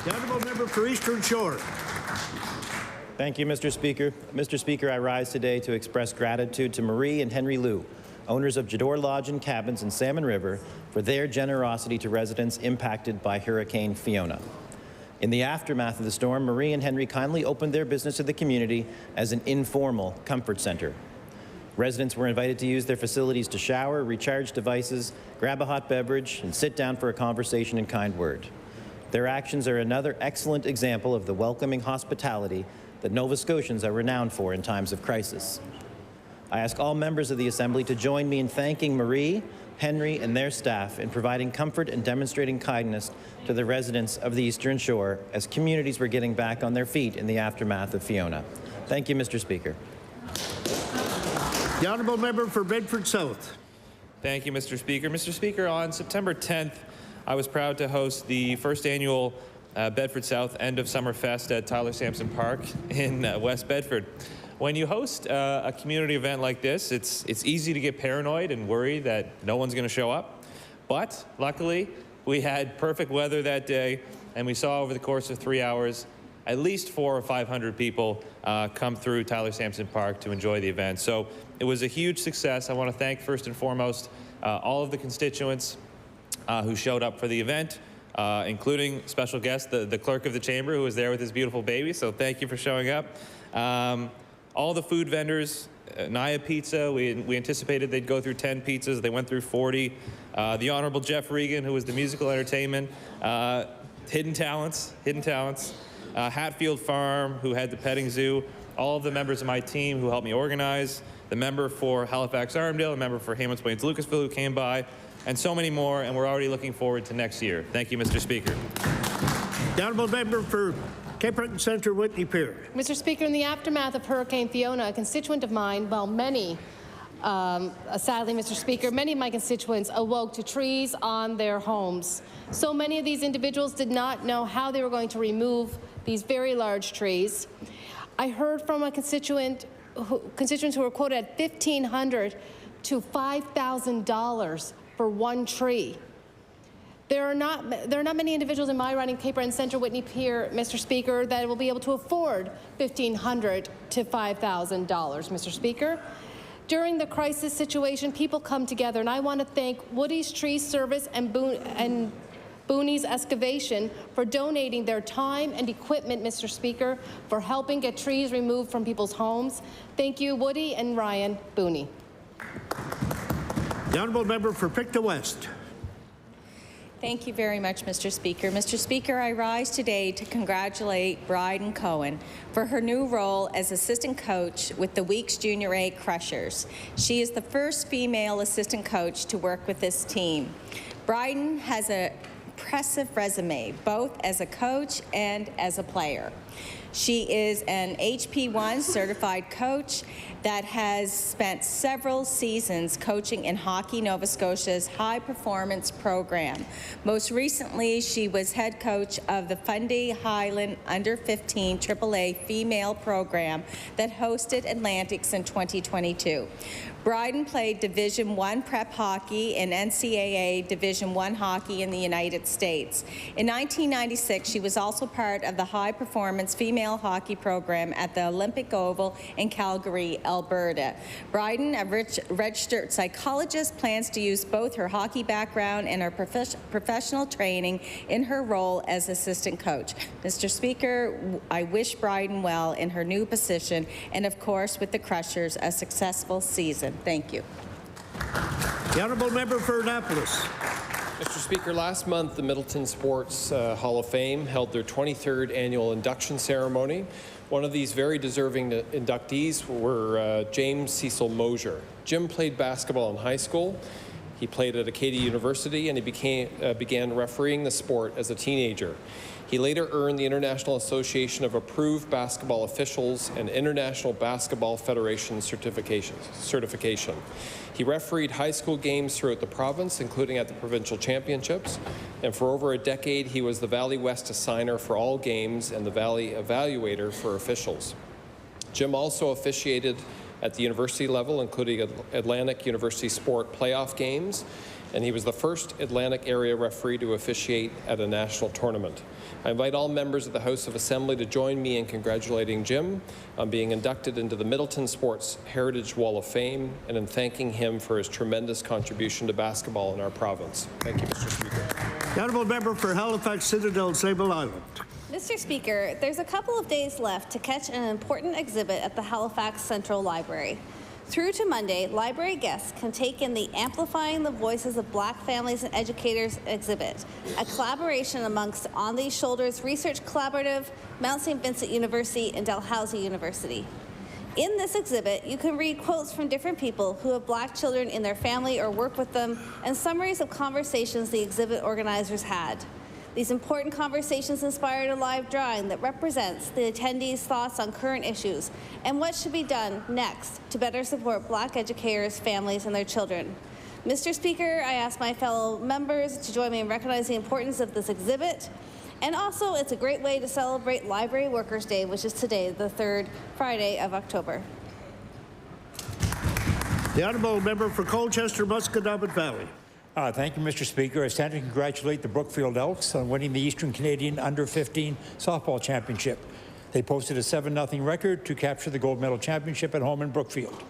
Speaker 1: The honourable member for Eastern Shore.
Speaker 7: Thank you, Mr. Speaker. Mr. Speaker, I rise today to express gratitude to Marie and Henry Liu, owners of Jador Lodge and Cabins in Salmon River, for their generosity to residents impacted by Hurricane Fiona. In the aftermath of the storm, Marie and Henry kindly opened their business to the community as an informal comfort center. Residents were invited to use their facilities to shower, recharge devices, grab a hot beverage, and sit down for a conversation and kind word. Their actions are another excellent example of the welcoming hospitality that Nova Scotians are renowned for in times of crisis. I ask all members of the Assembly to join me in thanking Marie, Henry, and their staff in providing comfort and demonstrating kindness to the residents of the Eastern Shore as communities were getting back on their feet in the aftermath of Fiona. Thank you, Mr. Speaker.
Speaker 1: The honourable member for Bedford South.
Speaker 8: Thank you, Mr. Speaker. Mr. Speaker, on September 10th, I was proud to host the first annual Bedford South End of Summer Fest at Tyler Sampson Park in West Bedford. When you host a community event like this, it's easy to get paranoid and worry that no one's going to show up. But luckily, we had perfect weather that day, and we saw over the course of 3 hours at least 400 or 500 people come through Tyler Sampson Park to enjoy the event. So it was a huge success. I want to thank first and foremost all of the constituents who showed up for the event, including special guest, the clerk of the chamber, who was there with his beautiful baby. So thank you for showing up. All the food vendors, Naya Pizza, we anticipated they'd go through 10 pizzas. They went through 40. The Honorable Jeff Regan, who was the musical entertainment. Hidden talents. Hatfield Farm, who had the petting zoo. All of the members of my team who helped me organize. The member for Halifax-Armdale, a member for Hammonds Plains-Lucasville who came by, and so many more, and we're already looking forward to next year. Thank you, Mr. Speaker.
Speaker 1: The honourable member for Cape Breton Centre, Whitney Pier.
Speaker 3: Mr. Speaker, in the aftermath of Hurricane Fiona, a constituent of mine, well, many, sadly, Mr. Speaker, many of my constituents awoke to trees on their homes. So many of these individuals did not know how they were going to remove these very large trees. I heard from a constituents who were quoted at $1,500 to $5,000 for one tree. There are not many individuals in my riding, Cape Breton Centre, Whitney Pier, Mr. Speaker, that will be able to afford $1,500 to $5,000, Mr. Speaker. During the crisis situation, people come together, and I want to thank Woody's Tree Service and Booney's Excavation for donating their time and equipment, Mr. Speaker, for helping get trees removed from people's homes. Thank you, Woody and Ryan Booney.
Speaker 1: The honourable member for Pictou West.
Speaker 10: Thank you very much, Mr. Speaker. Mr. Speaker, I rise today to congratulate Bryden Cohen for her new role as assistant coach with the Weeks Junior A Crushers. She is the first female assistant coach to work with this team. Bryden has an impressive resume, both as a coach and as a player. She is an HP1 certified coach that has spent several seasons coaching in Hockey Nova Scotia's high performance program. Most recently, she was head coach of the Fundy Highland Under 15 AAA female program that hosted Atlantics in 2022. Bryden played Division I prep hockey and NCAA Division I hockey in the United States. In 1996, she was also part of the high-performance female hockey program at the Olympic Oval in Calgary, Alberta. Bryden, a registered psychologist, plans to use both her hockey background and her professional training in her role as assistant coach. Mr. Speaker, I wish Bryden well in her new position and, of course, with the Crushers, a successful season. Thank you.
Speaker 1: The honourable member for Annapolis.
Speaker 11: Mr. Speaker, last month the Middleton Sports Hall of Fame held their 23rd annual induction ceremony. One of these very deserving inductees were James Cecil Mosier. Jim played basketball in high school. He played at Acadia University, and he began refereeing the sport as a teenager. He later earned the International Association of Approved Basketball Officials and International Basketball Federation certification. He refereed high school games throughout the province, including at the provincial championships, and for over a decade he was the Valley West assigner for all games and the Valley evaluator for officials. Jim also officiated at the university level, including Atlantic University Sport playoff games, and he was the first Atlantic area referee to officiate at a national tournament. I invite all members of the House of Assembly to join me in congratulating Jim on being inducted into the Middleton Sports Heritage Wall of Fame and in thanking him for his tremendous contribution to basketball in our province. Thank you, Mr. Speaker.
Speaker 1: The honourable member for Halifax Citadel, Sable Island.
Speaker 16: Mr. Speaker, there's a couple of days left to catch an important exhibit at the Halifax Central Library. Through to Monday, library guests can take in the Amplifying the Voices of Black Families and Educators exhibit, a collaboration amongst On These Shoulders Research Collaborative, Mount St. Vincent University, and Dalhousie University. In this exhibit, you can read quotes from different people who have Black children in their family or work with them, and summaries of conversations the exhibit organizers had. These important conversations inspired a live drawing that represents the attendees' thoughts on current issues and what should be done next to better support Black educators, families, and their children. Mr. Speaker, I ask my fellow members to join me in recognizing the importance of this exhibit. And also, it's a great way to celebrate Library Workers' Day, which is today, the 3rd Friday of October.
Speaker 1: The honourable member for Colchester, Musquedominant Valley.
Speaker 4: Thank you, Mr. Speaker. I stand to congratulate the Brookfield Elks on winning the Eastern Canadian Under-15 Softball Championship. They posted a 7-0 record to capture the gold medal championship at home in Brookfield.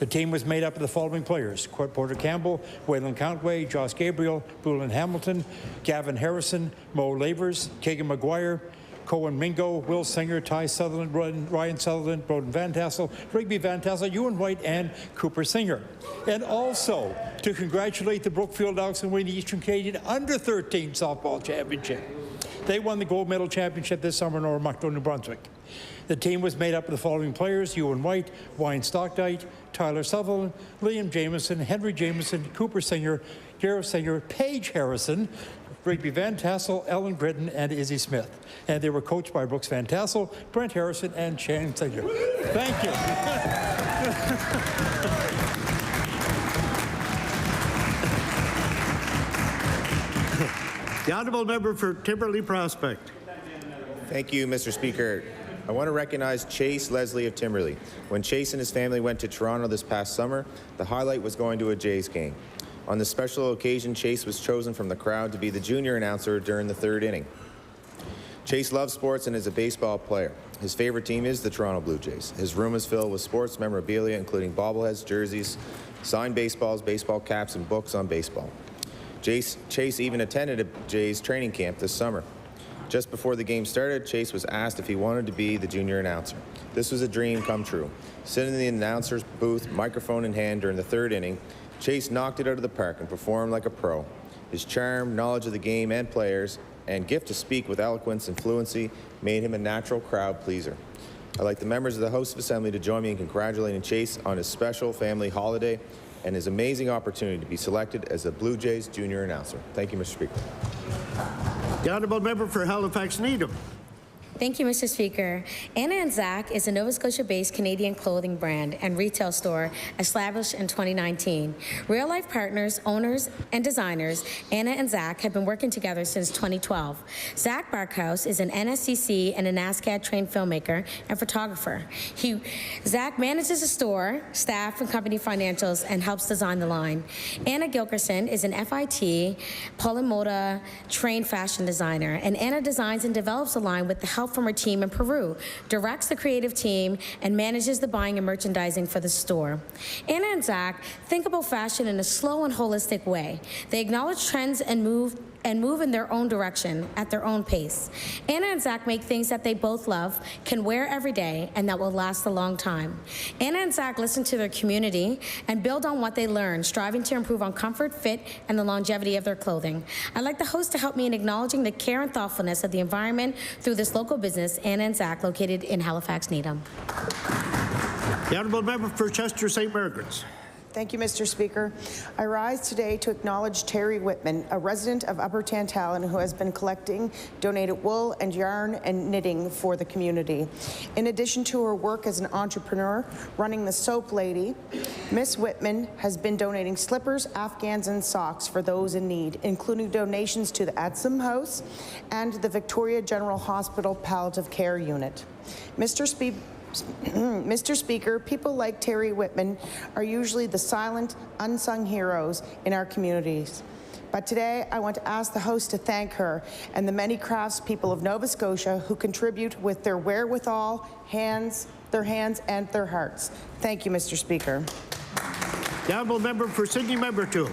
Speaker 4: The team was made up of the following players: Porter Campbell, Waylon Countway, Joss Gabriel, Bulin Hamilton, Gavin Harrison, Mo Lavers, Kagan McGuire, Cohen Mingo, Will Singer, Ty Sutherland, Ryan Sutherland, Broden Van Tassel, Rigby Van Tassel, Ewan White, and Cooper Singer. And also to congratulate the Brookfield Elks on winning the Eastern Canadian Under-13 Softball Championship. They won the gold medal championship this summer in Oromocto, New Brunswick. The team was made up of the following players: Ewan White, Wayne Stockdike, Tyler Sutherland, Liam Jameson, Henry Jameson, Cooper Singer, Gareth Singer, Paige Harrison, Rigby Van Tassel, Ellen Gridden, and Izzy Smith. And they were coached by Brooks Van Tassel, Brent Harrison, and Shane Singer. Thank you.
Speaker 1: The honourable member for Timberley Prospect.
Speaker 12: Thank you, Mr. Speaker. I want to recognize Chase Leslie of Timberley. When Chase and his family went to Toronto this past summer, the highlight was going to a Jays game. On this special occasion, Chase was chosen from the crowd to be the junior announcer during the 3rd inning. Chase loves sports and is a baseball player. His favorite team is the Toronto Blue Jays. His room is filled with sports memorabilia, including bobbleheads, jerseys, signed baseballs, baseball caps, and books on baseball. Chase even attended a Jays training camp this summer. Just before the game started, Chase was asked if he wanted to be the junior announcer. This was a dream come true. Sitting in the announcer's booth, microphone in hand during the 3rd inning, Chase knocked it out of the park and performed like a pro. His charm, knowledge of the game and players, and gift to speak with eloquence and fluency made him a natural crowd pleaser. I'd like the members of the House of Assembly to join me in congratulating Chase on his special family holiday and his amazing opportunity to be selected as a Blue Jays junior announcer. Thank you, Mr. Speaker.
Speaker 1: The honourable member for Halifax Needham.
Speaker 19: Thank you, Mr. Speaker. Anna and Zach is a Nova Scotia-based Canadian clothing brand and retail store established in 2019. Real-life partners, owners, and designers, Anna and Zach have been working together since 2012. Zach Barkhouse is an NSCC and a NASCAD-trained filmmaker and photographer. Zach manages the store, staff, and company financials, and helps design the line. Anna Gilkerson is an FIT, Polymoda-trained fashion designer, and Anna designs and develops the line with the help from her team in Peru, directs the creative team, and manages the buying and merchandising for the store. Anna and Zach think about fashion in a slow and holistic way. They acknowledge trends and move in their own direction at their own pace. Anna and Zach make things that they both love, can wear every day, and that will last a long time. Anna and Zach listen to their community and build on what they learn, striving to improve on comfort, fit, and the longevity of their clothing. I'd like the host to help me in acknowledging the care and thoughtfulness of the environment through this local business, Anna and Zach, located in Halifax, Needham.
Speaker 1: The honourable member for Chester St. Margaret's.
Speaker 23: Thank you, Mr. Speaker. I rise today to acknowledge Terry Whitman, a resident of Upper Tantallon who has been collecting donated wool and yarn and knitting for the community. In addition to her work as an entrepreneur running the Soap Lady, Miss Whitman has been donating slippers, afghans, and socks for those in need, including donations to the Adsum House and the Victoria General Hospital Palliative Care Unit. Mr. Speaker, people like Terry Whitman are usually the silent, unsung heroes in our communities. But today, I want to ask the host to thank her and the many craftspeople of Nova Scotia who contribute with their wherewithal, their hands, and their hearts. Thank you, Mr. Speaker.
Speaker 1: The honourable member for Sydney Member 2.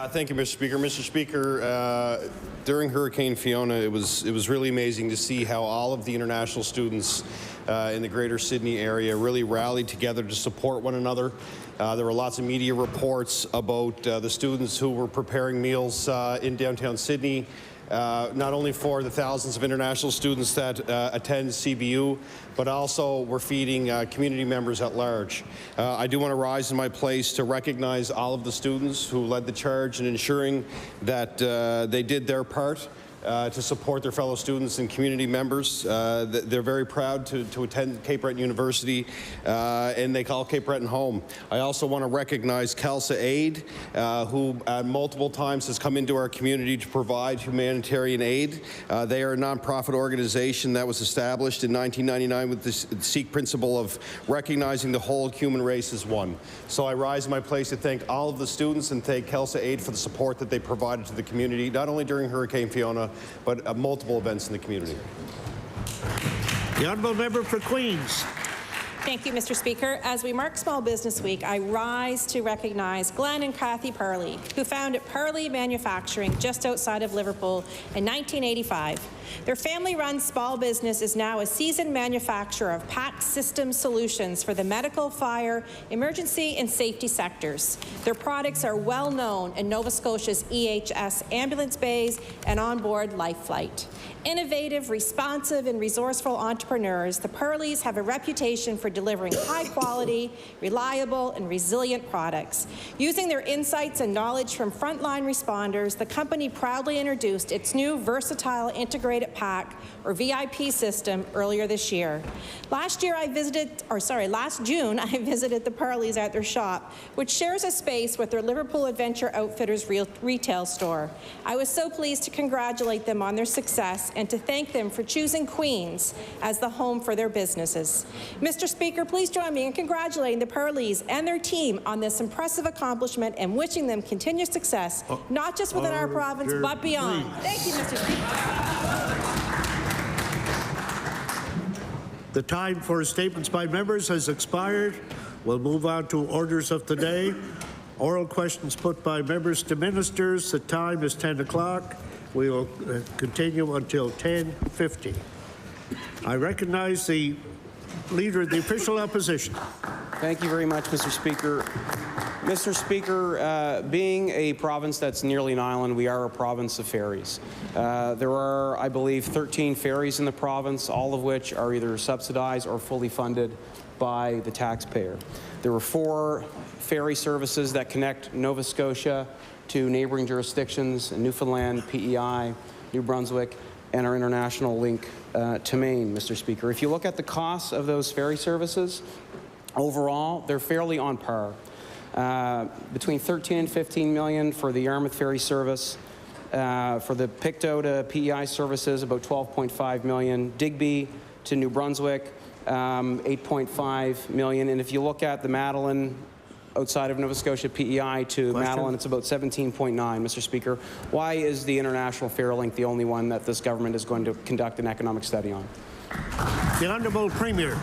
Speaker 13: Thank you, Mr. Speaker. Mr. Speaker, during Hurricane Fiona, it was really amazing to see how all of the international students in the Greater Sydney area really rallied together to support one another. There were lots of media reports about the students who were preparing meals in downtown Sydney, not only for the thousands of international students that attend CBU, but also we're feeding community members at large. I do want to rise in my place to recognize all of the students who led the charge in ensuring that they did their part to support their fellow students and community members. They're very proud to attend Cape Breton University, and they call Cape Breton home. I also want to recognize Kelsa Aid, who multiple times has come into our community to provide humanitarian aid. They are a nonprofit organization that was established in 1999 with the Sikh principle of recognizing the whole human race as one. So I rise in my place to thank all of the students and thank Kelsa Aid for the support that they provided to the community, not only during Hurricane Fiona, but multiple events in the community.
Speaker 1: The honourable member for Queens.
Speaker 14: Thank you, Mr. Speaker. As we mark Small Business Week, I rise to recognize Glenn and Kathy Parley, who founded Parley Manufacturing just outside of Liverpool in 1985. Their family-run small business is now a seasoned manufacturer of packed system solutions for the medical, fire, emergency, and safety sectors. Their products are well known in Nova Scotia's EHS ambulance bays and onboard life flight. Innovative, responsive, and resourceful entrepreneurs, the Parleys have a reputation for delivering high-quality, reliable, and resilient products. Using their insights and knowledge from frontline responders, the company proudly introduced its new versatile integrated pack, or VIP system, earlier this year. Last June, I visited the Parleys at their shop, which shares a space with their Liverpool Adventure Outfitters retail store. I was so pleased to congratulate them on their success and to thank them for choosing Queens as the home for their businesses. Mr. Speaker, please join me in congratulating the Parleys and their team on this impressive accomplishment and wishing them continued success, not just within our province, but beyond. Thank you, Mr. Speaker.
Speaker 1: The time for statements by members has expired. We'll move on to orders of the day. Oral questions put by members to ministers. The time is 10 o'clock. We will continue until 10:50. I recognize the Leader of the Official Opposition.
Speaker 15: Thank you very much, Mr. Speaker. Mr. Speaker, being a province that's nearly an island, we are a province of ferries. There are, I believe, 13 ferries in the province, all of which are either subsidized or fully funded by the taxpayer. There are 4 ferry services that connect Nova Scotia to neighboring jurisdictions, Newfoundland, PEI, New Brunswick, and our international link to Maine, Mr. Speaker. If you look at the costs of those ferry services, overall, they're fairly on par. Between 13 and 15 million for the Yarmouth ferry service. For the Pictou to PEI services, about 12.5 million. Digby to New Brunswick, 8.5 million. And if you look at the Madeline outside of Nova Scotia, PEI to Madeline, it's about 17.9, Mr. Speaker. Why is the international ferry link the only one that this government is going to conduct an economic study on?
Speaker 1: The Honourable Premier.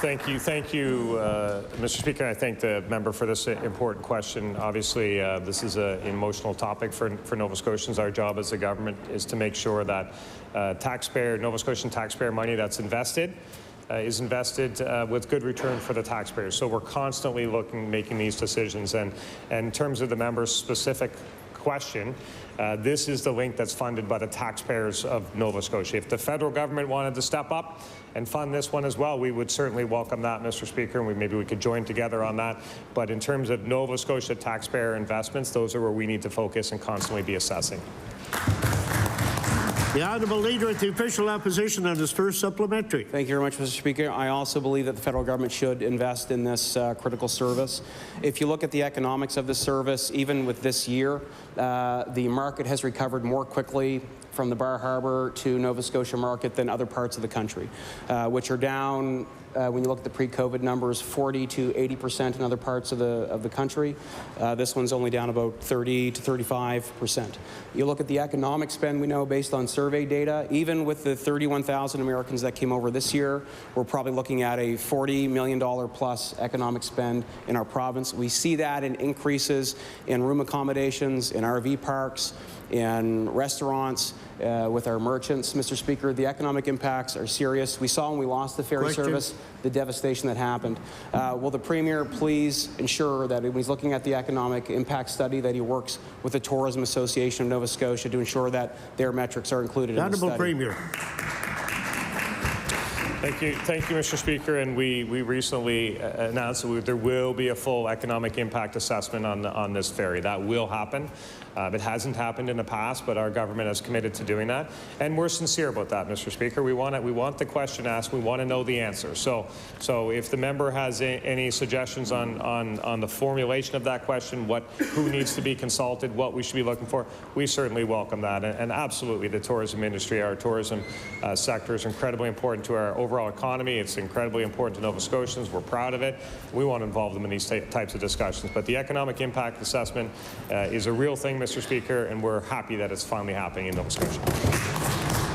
Speaker 17: Thank you, Mr. Speaker. I thank the member for this important question. Obviously, this is an emotional topic for Nova Scotians. Our job as a government is to make sure that Nova Scotian taxpayer money that's invested is invested with good return for the taxpayers. So we're constantly making these decisions. And in terms of the member's specific question, this is the link that's funded by the taxpayers of Nova Scotia. If the federal government wanted to step up and fund this one as well, we would certainly welcome that, Mr. Speaker, and maybe we could join together on that. But in terms of Nova Scotia taxpayer investments, those are where we need to focus and constantly be assessing.
Speaker 1: The Honourable Leader of the Official Opposition on his first supplementary.
Speaker 15: Thank you very much, Mr. Speaker. I also believe that the federal government should invest in this critical service. If you look at the economics of this service, even with this year, the market has recovered more quickly from the Bar Harbor to Nova Scotia market than other parts of the country, which are down, when you look at the pre-COVID numbers, 40 to 80% in other parts of the country. This one's only down about 30 to 35%. You look at the economic spend, we know based on survey data, even with the 31,000 Americans that came over this year, we're probably looking at a $40 million plus economic spend in our province. We see that in increases in room accommodations, in RV parks, in restaurants, with our merchants. Mr. Speaker, the economic impacts are serious. We saw when we lost the ferry service the devastation that happened. Will the Premier please ensure that when he's looking at the economic impact study that he works with the Tourism Association of Nova Scotia to ensure that their metrics are included in the study?
Speaker 1: Premier.
Speaker 17: Thank you, Mr. Speaker. And we recently announced that there will be a full economic impact assessment on this ferry. That will happen. It hasn't happened in the past, but our government is committed to doing that, and we're sincere about that, Mr. Speaker. We want the question asked. We want to know the answer. So if the member has any suggestions on the formulation of that question, who needs to be consulted, what we should be looking for, we certainly welcome that. And absolutely, the tourism industry, our tourism sector, is incredibly important to our overall economy. It's incredibly important to Nova Scotians. We're proud of it. We want to involve them in these types of discussions. But the economic impact assessment is a real thing, Mr. Speaker, and we're happy that it's finally happening in Nova Scotia.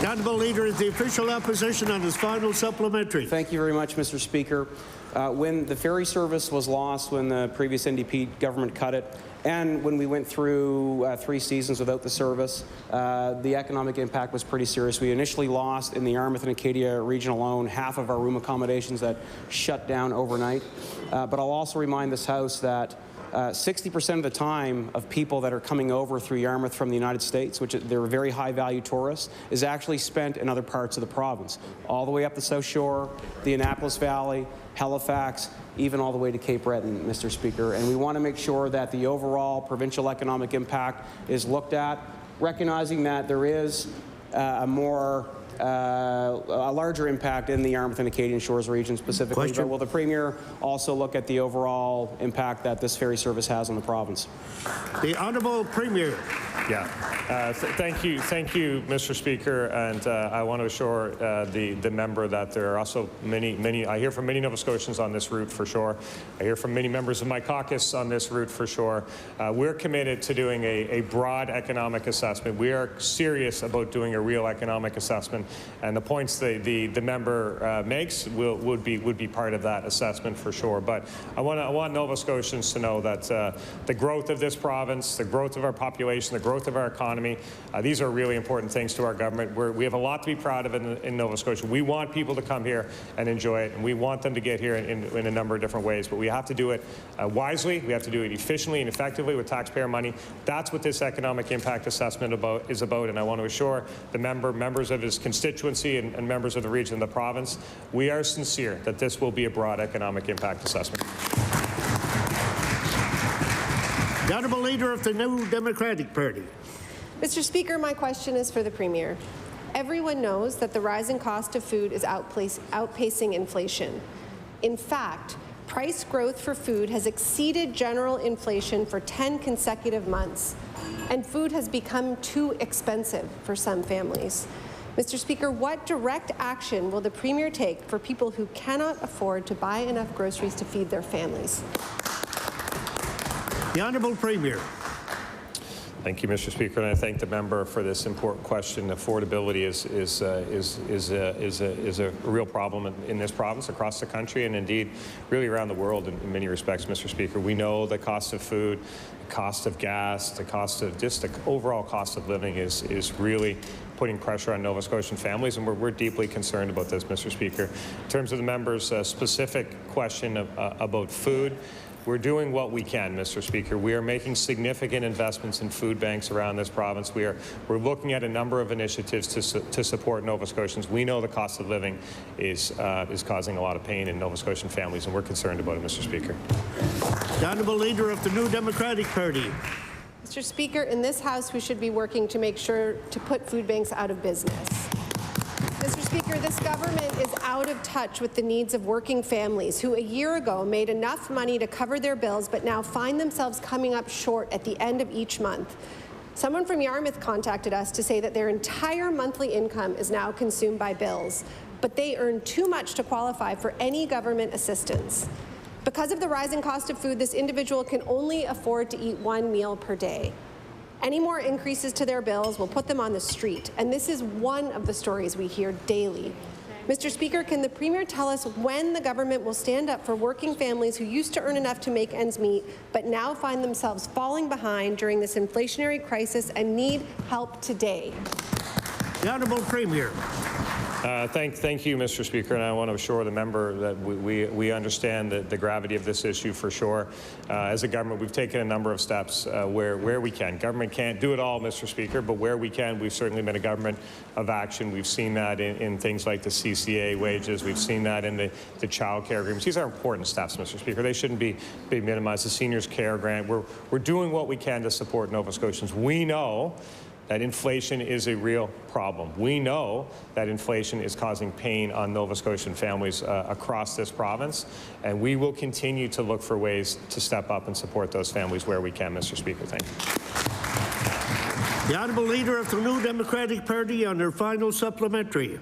Speaker 1: The Honourable Leader is the official opposition on his final supplementary.
Speaker 15: Thank you very much, Mr. Speaker. When the ferry service was lost, when the previous NDP government cut it, and when we went through 3 seasons without the service, the economic impact was pretty serious. We initially lost in the Yarmouth and Acadia region alone half of our room accommodations that shut down overnight. But I'll also remind this House that 60% of the time of people that are coming over through Yarmouth from the United States, which they're very high-value tourists, is actually spent in other parts of the province, all the way up the South Shore, the Annapolis Valley, Halifax, even all the way to Cape Breton, Mr. Speaker. And we want to make sure that the overall provincial economic impact is looked at, recognizing that there is a larger impact in the Yarmouth and Acadian Shores region specifically. But will the Premier also look at the overall impact that this ferry service has on the province?
Speaker 1: The Honourable Premier.
Speaker 17: Yeah. Thank you, Mr. Speaker. And I want to assure the member that there are also many. I hear from many Nova Scotians on this route for sure. I hear from many members of my caucus on this route for sure. We're committed to doing a broad economic assessment. We are serious about doing a real economic assessment, and the points the member makes would be part of that assessment for sure. But I want Nova Scotians to know that the growth of this province, the growth of our population, the growth of our economy, these are really important things to our government. We have a lot to be proud of in Nova Scotia. We want people to come here and enjoy it, and we want them to get here in a number of different ways. But we have to do it wisely. We have to do it efficiently and effectively with taxpayer money. That's what this economic impact assessment is about, and I want to assure the members of his constituency and members of the region and the province, we are sincere that this will be a broad economic impact assessment.
Speaker 1: The Honourable Leader of the New Democratic Party.
Speaker 18: Mr. Speaker, my question is for the Premier. Everyone knows that the rising cost of food is outpacing inflation. In fact, price growth for food has exceeded general inflation for 10 consecutive months, and food has become too expensive for some families. Mr. Speaker, what direct action will the Premier take for people who cannot afford to buy enough groceries to feed their families?
Speaker 1: The Honourable Premier.
Speaker 17: Thank you, Mr. Speaker, and I thank the member for this important question. Affordability is a real problem in this province, across the country, and indeed really around the world in many respects, Mr. Speaker. We know the cost of food, the cost of gas, the cost of just the overall cost of living is really putting pressure on Nova Scotian families, and we're deeply concerned about this, Mr. Speaker. In terms of the member's specific question about food, we're doing what we can, Mr. Speaker. We are making significant investments in food banks around this province. We're looking at a number of initiatives to support Nova Scotians. We know the cost of living is causing a lot of pain in Nova Scotian families, and we're concerned about it, Mr. Speaker.
Speaker 1: The Honourable Leader of the New Democratic Party.
Speaker 18: Mr. Speaker, in this House, we should be working to make sure to put food banks out of business. Mr. Speaker, this government is out of touch with the needs of working families who a year ago made enough money to cover their bills but now find themselves coming up short at the end of each month. Someone from Yarmouth contacted us to say that their entire monthly income is now consumed by bills, but they earn too much to qualify for any government assistance. Because of the rising cost of food, this individual can only afford to eat 1 meal per day. Any more increases to their bills will put them on the street, and this is one of the stories we hear daily. Mr. Speaker, can the Premier tell us when the government will stand up for working families who used to earn enough to make ends meet but now find themselves falling behind during this inflationary crisis and need help today?
Speaker 1: The Honourable Premier.
Speaker 17: Thank you, Mr. Speaker, and I want to assure the member that we understand the gravity of this issue for sure. As a government, we've taken a number of steps where we can. Government can't do it all, Mr. Speaker, but where we can, we've certainly been a government of action. We've seen that in things like the CCA wages. We've seen that in the child care agreements. These are important steps, Mr. Speaker. They shouldn't be minimized. The Seniors Care Grant, we're doing what we can to support Nova Scotians. We know that inflation is a real problem. We know that inflation is causing pain on Nova Scotian families across this province, and we will continue to look for ways to step up and support those families where we can, Mr. Speaker. Thank you.
Speaker 1: The Honourable Leader of the New Democratic Party on their final supplementary.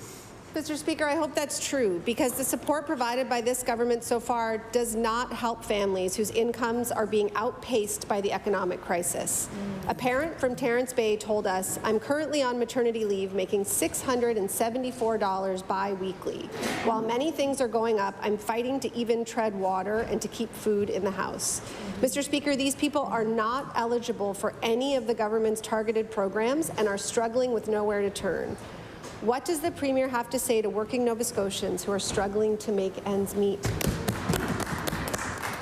Speaker 18: Mr. Speaker, I hope that's true, because the support provided by this government so far does not help families whose incomes are being outpaced by the economic crisis. A parent from Terrence Bay told us, "I'm currently on maternity leave making $674 bi-weekly. While many things are going up, I'm fighting to even tread water and to keep food in the house." Mr. Speaker, these people are not eligible for any of the government's targeted programs and are struggling with nowhere to turn. What does the Premier have to say to working Nova Scotians who are struggling to make ends meet?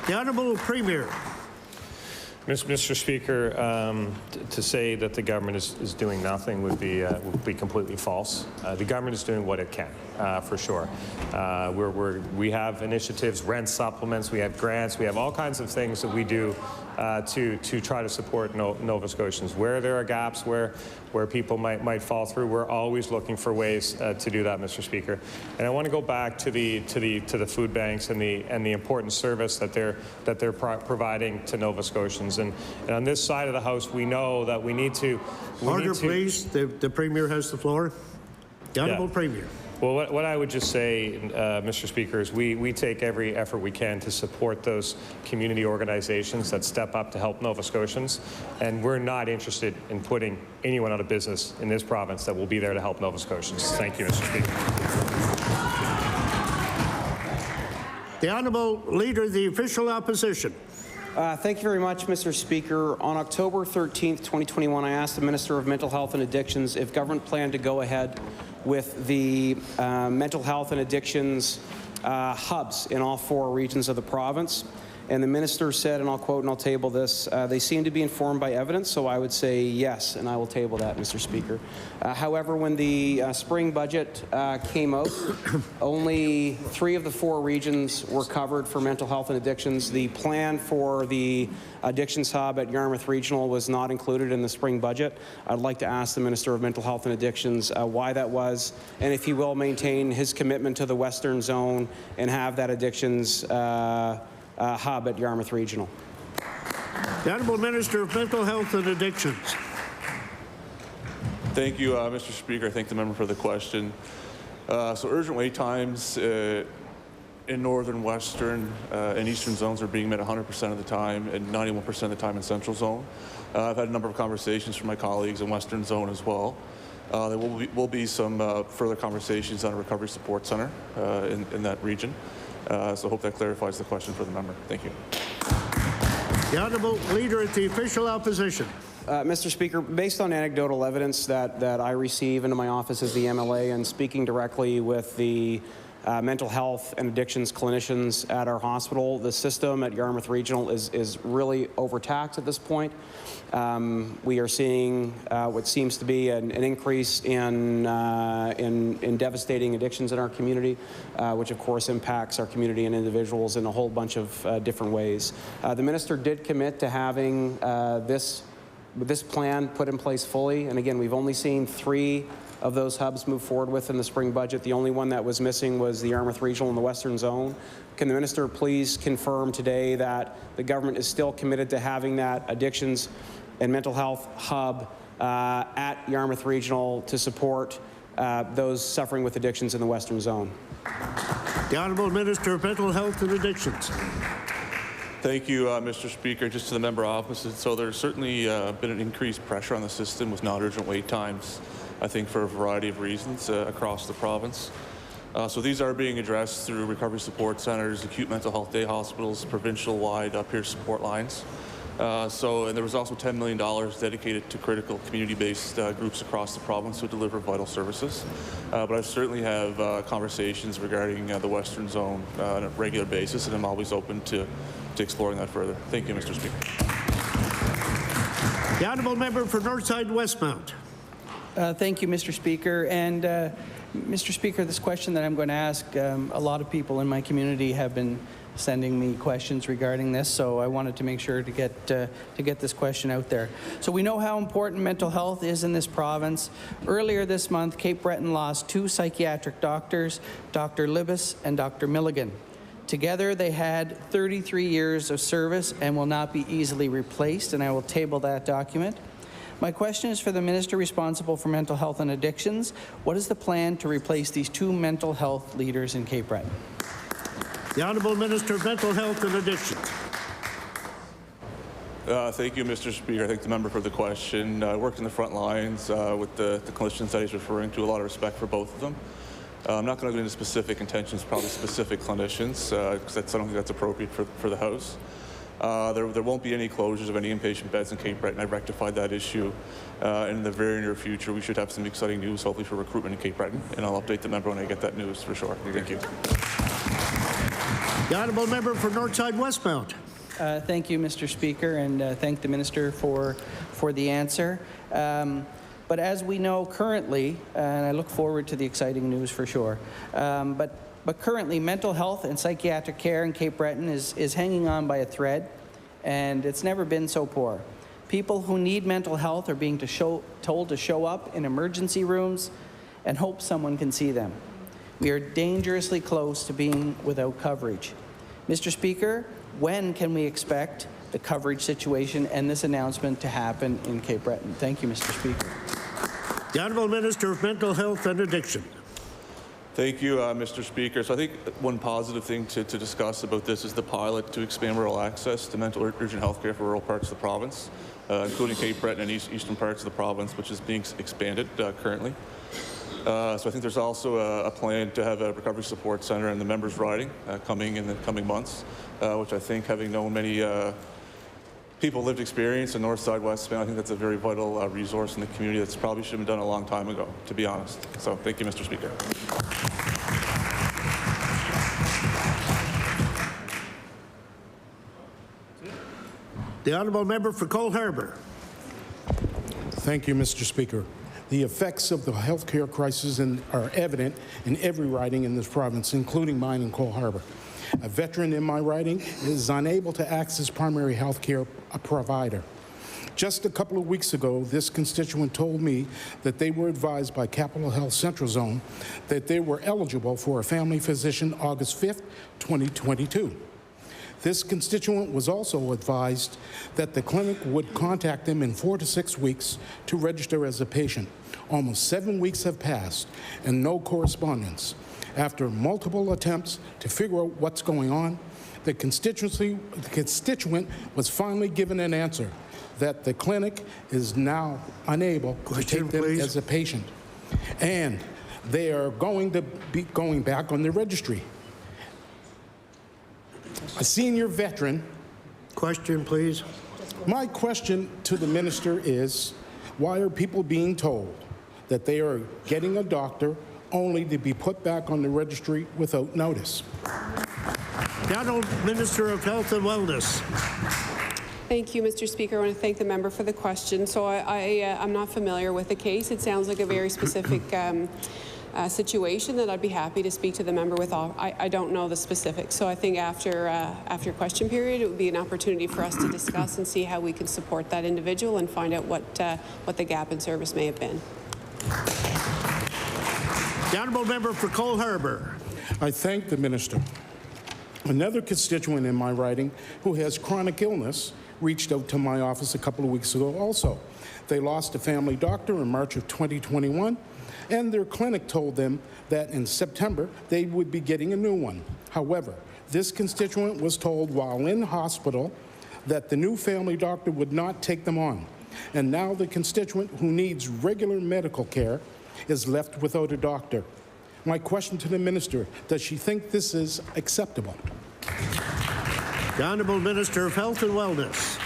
Speaker 1: The Honourable Premier.
Speaker 17: Mr. Speaker, to say that the government is doing nothing would be completely false. The government is doing what it can, for sure. We have initiatives, rent supplements, we have grants, we have all kinds of things that we do to try to support Nova Scotians. Where there are gaps, where people might fall through, we're always looking for ways to do that, Mr. Speaker. And I want to go back to the food banks and the important service that they're providing to Nova Scotians. And on this side of the House, we know that we need to.
Speaker 1: Order, please. The Premier has the floor. The Honourable Premier.
Speaker 17: Well, what I would just say, Mr. Speaker, is we take every effort we can to support those community organizations that step up to help Nova Scotians, and we're not interested in putting anyone out of business in this province that will be there to help Nova Scotians. Thank you, Mr. Speaker.
Speaker 1: The Honourable Leader of the Official Opposition.
Speaker 15: Thank you very much, Mr. Speaker. On October 13th, 2021, I asked the Minister of Mental Health and Addictions if government planned to go ahead with the mental health and addictions hubs in all 4 regions of the province. And the minister said, and I'll quote and I'll table this, they seem to be informed by evidence, so I would say yes, and I will table that, Mr. Speaker. However, when the spring budget came out, only 3 of the 4 regions were covered for mental health and addictions. The plan for the addictions hub at Yarmouth Regional was not included in the spring budget. I'd like to ask the Minister of Mental Health and Addictions why that was, and if he will maintain his commitment to the Western Zone and have that addictions hub at Yarmouth Regional.
Speaker 1: The Honourable Minister of Mental Health and Addictions.
Speaker 20: Thank you, Mr. Speaker. I thank the member for the question. So urgent wait times in northern, western, and eastern zones are being met 100% of the time and 91% of the time in central zone. I've had a number of conversations from my colleagues in western zone as well. There will be some further conversations on a recovery support center in that region. So I hope that clarifies the question for the member. Thank you.
Speaker 1: The Honourable Leader of the Official Opposition.
Speaker 15: Mr. Speaker, based on anecdotal evidence that I receive into my office as the MLA and speaking directly with the mental health and addictions clinicians at our hospital, the system at Yarmouth Regional is really overtaxed at this point. We are seeing what seems to be an increase in devastating addictions in our community, which of course impacts our community and individuals in a whole bunch of different ways. The minister did commit to having this plan put in place fully, and again, we've only seen 3 of those hubs move forward with in the spring budget. The only one that was missing was the Yarmouth Regional in the Western Zone. Can the minister please confirm today that the government is still committed to having that addictions and mental health hub at Yarmouth Regional to support those suffering with addictions in the Western Zone?
Speaker 1: The Honourable Minister of Mental Health and Addictions.
Speaker 20: Thank you, Mr. Speaker. Just to the member opposite, so there's certainly been an increased pressure on the system with non-urgent wait times, I think for a variety of reasons across the province. So these are being addressed through recovery support centers, acute mental health day hospitals, provincial-wide peer support lines. And there was also $10 million dedicated to critical community-based groups across the province who deliver vital services. But I certainly have conversations regarding the Western Zone on a regular basis, and I'm always open to exploring that further. Thank you, Mr. Speaker.
Speaker 1: The honourable member for Northside Westmount.
Speaker 2: Thank you, Mr. Speaker. And Mr. Speaker, this question that I'm going to ask, a lot of people in my community have been sending me questions regarding this, so I wanted to make sure to get this question out there. So we know how important mental health is in this province. Earlier this month, Cape Breton lost 2 psychiatric doctors, Dr. Libas and Dr. Milligan. Together, they had 33 years of service and will not be easily replaced, and I will table that document. My question is for the Minister responsible for mental health and addictions. What is the plan to replace these 2 mental health leaders in Cape Breton?
Speaker 1: The Honourable Minister of Mental Health and Addictions.
Speaker 20: Thank you, Mr. Speaker. I thank the member for the question. I worked in the front lines with the clinicians that he's referring to. A lot of respect for both of them. I'm not going to go into specific intentions, probably specific clinicians, because I don't think that's appropriate for the House. There won't be any closures of any inpatient beds in Cape Breton. I've rectified that issue. And in the very near future, we should have some exciting news, hopefully, for recruitment in Cape Breton. And I'll update the member when I get that news, for sure. Thank you.
Speaker 1: The honourable member for Northside Westmount.
Speaker 2: Thank you, Mr. Speaker, and thank the Minister for the answer. But as we know currently, and I look forward to the exciting news for sure, but currently mental health and psychiatric care in Cape Breton is hanging on by a thread, and it's never been so poor. People who need mental health are being told to show up in emergency rooms and hope someone can see them. We are dangerously close to being without coverage. Mr. Speaker, when can we expect the coverage situation and this announcement to happen in Cape Breton? Thank you, Mr. Speaker.
Speaker 1: The Honourable Minister of Mental Health and Addiction.
Speaker 20: Thank you, Mr. Speaker. So I think one positive thing to discuss about this is the pilot to expand rural access to mental urgent health care for rural parts of the province, including Cape Breton and eastern parts of the province, which is being expanded currently. So I think there's also a plan to have a recovery support centre in the members' riding coming in the coming months, which I think, having known many people lived experience in Northside Westmount, I think that's a very vital resource in the community that's probably should have been done a long time ago, to be honest. So thank you, Mr. Speaker.
Speaker 1: The honourable member for Cole Harbour.
Speaker 21: Thank you, Mr. Speaker. The effects of the healthcare crisis are evident in every riding in this province, including mine in Cole Harbour. A veteran in my riding is unable to access primary health care provider. Just a couple of weeks ago, this constituent told me that they were advised by Capital Health Central Zone that they were eligible for a family physician August 5th, 2022. This constituent was also advised that the clinic would contact them in 4 to 6 weeks to register as a patient. Almost 7 weeks have passed and no correspondence. After multiple attempts to figure out what's going on, the constituent was finally given an answer that the clinic is now unable to take them as a patient. And they are going to be going back on the registry. A senior veteran.
Speaker 1: Question, please.
Speaker 21: My question to the minister is, why are people being told that they are getting a doctor only to be put back on the registry without notice?
Speaker 1: The Honourable Minister of Health and Wellness.
Speaker 22: Thank you, Mr. Speaker. I want to thank the member for the question. So I'm not familiar with the case. It sounds like a very specific situation that I'd be happy to speak to the member with. I don't know the specifics. So I think after question period, it would be an opportunity for us to discuss and see how we can support that individual and find out what the gap in service may have been.
Speaker 1: The honourable member for Cole Harbour.
Speaker 21: I thank the minister. Another constituent in my riding who has chronic illness reached out to my office a couple of weeks ago also. They lost a family doctor in March of 2021, and their clinic told them that in September they would be getting a new one. However, this constituent was told while in hospital that the new family doctor would not take them on. And now the constituent who needs regular medical care is left without a doctor. My question to the minister, does she think this is acceptable?
Speaker 1: The Honourable Minister of Health and Wellness.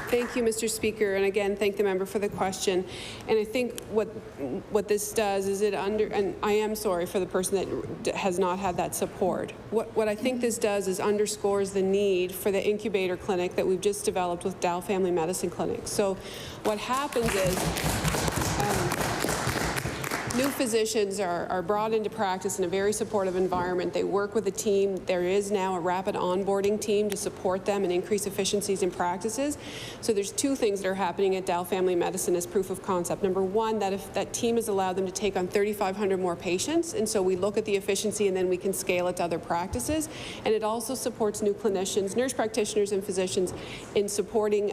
Speaker 22: Thank you, Mr. Speaker, and again, thank the member for the question. And I think what this does is and I am sorry for the person that has not had that support. What I think this does is underscores the need for the incubator clinic that we've just developed with Dow Family Medicine Clinic. So what happens is new physicians are brought into practice in a very supportive environment. They work with a team. There is now a rapid onboarding team to support them and increase efficiencies in practices. So there's two things that are happening at Dow Family Medicine as proof of concept. Number one, that if that team has allowed them to take on 3,500 more patients, and so we look at the efficiency and then we can scale it to other practices. And it also supports new clinicians, nurse practitioners and physicians in supporting,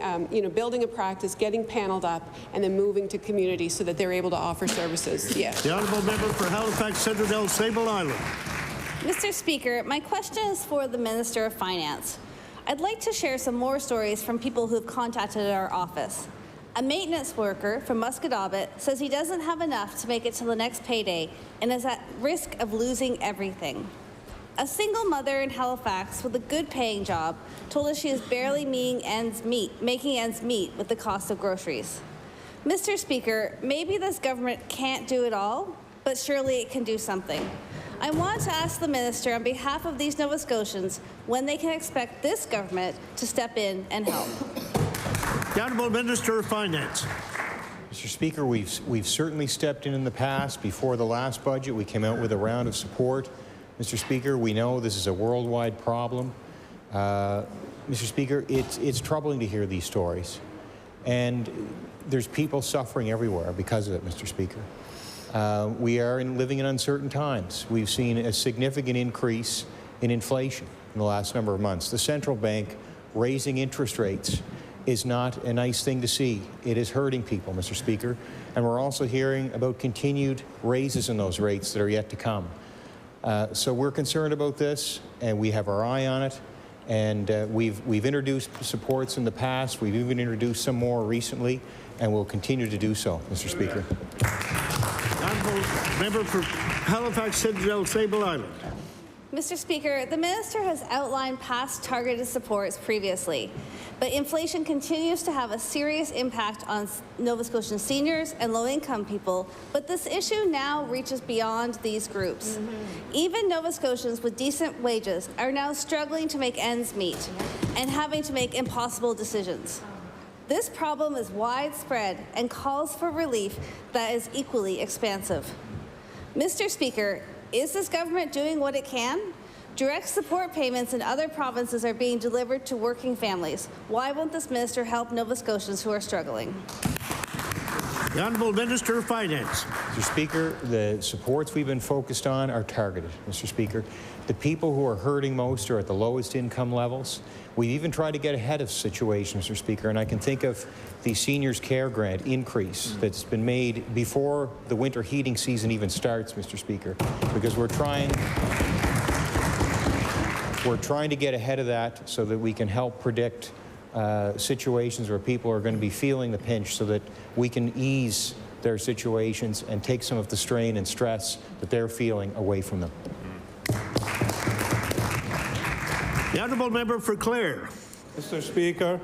Speaker 22: building a practice, getting paneled up, and then moving to community so that they're able to offer services. Yeah.
Speaker 1: The Honourable Member for Halifax Centredale Sable Island.
Speaker 16: Mr. Speaker, my question is for the Minister of Finance. I'd like to share some more stories from people who have contacted our office. A maintenance worker from Musquodoboit says he doesn't have enough to make it to the next payday and is at risk of losing everything. A single mother in Halifax with a good paying job told us she is barely making ends meet with the cost of groceries. Mr. Speaker, maybe this government can't do it all, but surely it can do something. I want to ask the minister on behalf of these Nova Scotians when they can expect this government to step in and help.
Speaker 1: The Honourable Minister of Finance.
Speaker 5: Mr. Speaker, we've certainly stepped in the past. Before the last budget, we came out with a round of support. Mr. Speaker, we know this is a worldwide problem. Mr. Speaker, it's troubling to hear these stories. And there's people suffering everywhere because of it, Mr. Speaker. We are living in uncertain times. We've seen a significant increase in inflation in the last number of months. The central bank raising interest rates is not a nice thing to see. It is hurting people, Mr. Speaker. And we're also hearing about continued raises in those rates that are yet to come. So we're concerned about this, and we have our eye on it. And we've introduced supports in the past. We've even introduced some more recently, and we'll continue to do so, Mr. Speaker.
Speaker 1: Honourable Member for Halifax Centredale Sable Island.
Speaker 16: Mr. Speaker, the minister has outlined past targeted supports previously, but inflation continues to have a serious impact on Nova Scotian seniors and low-income people, but this issue now reaches beyond these groups. Even Nova Scotians with decent wages are now struggling to make ends meet and having to make impossible decisions. This problem is widespread and calls for relief that is equally expansive. Mr. Speaker, is this government doing what it can? Direct support payments in other provinces are being delivered to working families. Why won't this minister help Nova Scotians who are struggling?
Speaker 1: The Honourable Minister of Finance.
Speaker 5: Mr. Speaker, the supports we've been focused on are targeted, Mr. Speaker. The people who are hurting most are at the lowest income levels. We've even tried to get ahead of situations, Mr. Speaker, and I can think of the Seniors Care Grant increase that's been made before the winter heating season even starts, Mr. Speaker, because we're trying to get ahead of that so that we can help predict situations where people are going to be feeling the pinch so that we can ease their situations and take some of the strain and stress that they're feeling away from them.
Speaker 1: The Honourable Member for Clare.
Speaker 6: Mr. Speaker,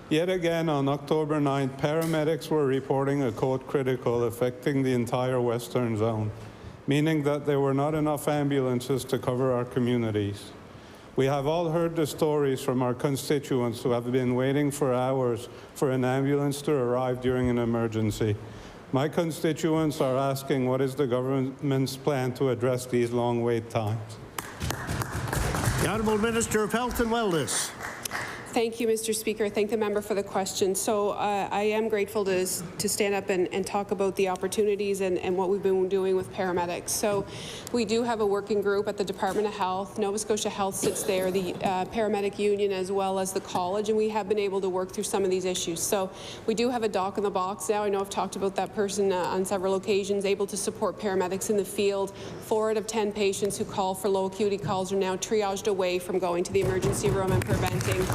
Speaker 6: yet again on October 9th, paramedics were reporting a code critical affecting the entire Western Zone, meaning that there were not enough ambulances to cover our communities. We have all heard the stories from our constituents who have been waiting for hours for an ambulance to arrive during an emergency. My constituents are asking what is the government's plan to address these long wait times.
Speaker 1: The Honourable Minister of Health and Wellness.
Speaker 22: Thank you, Mr. Speaker. I thank the member for the question. So I am grateful to stand up and talk about the opportunities and what we've been doing with paramedics. So we do have a working group at the Department of Health. Nova Scotia Health sits there, the paramedic union as well as the college, and we have been able to work through some of these issues. So we do have a doc in the box now. I know I've talked about that person on several occasions, able to support paramedics in the field. 4 out of 10 patients who call for low acuity calls are now triaged away from going to the emergency room and preventing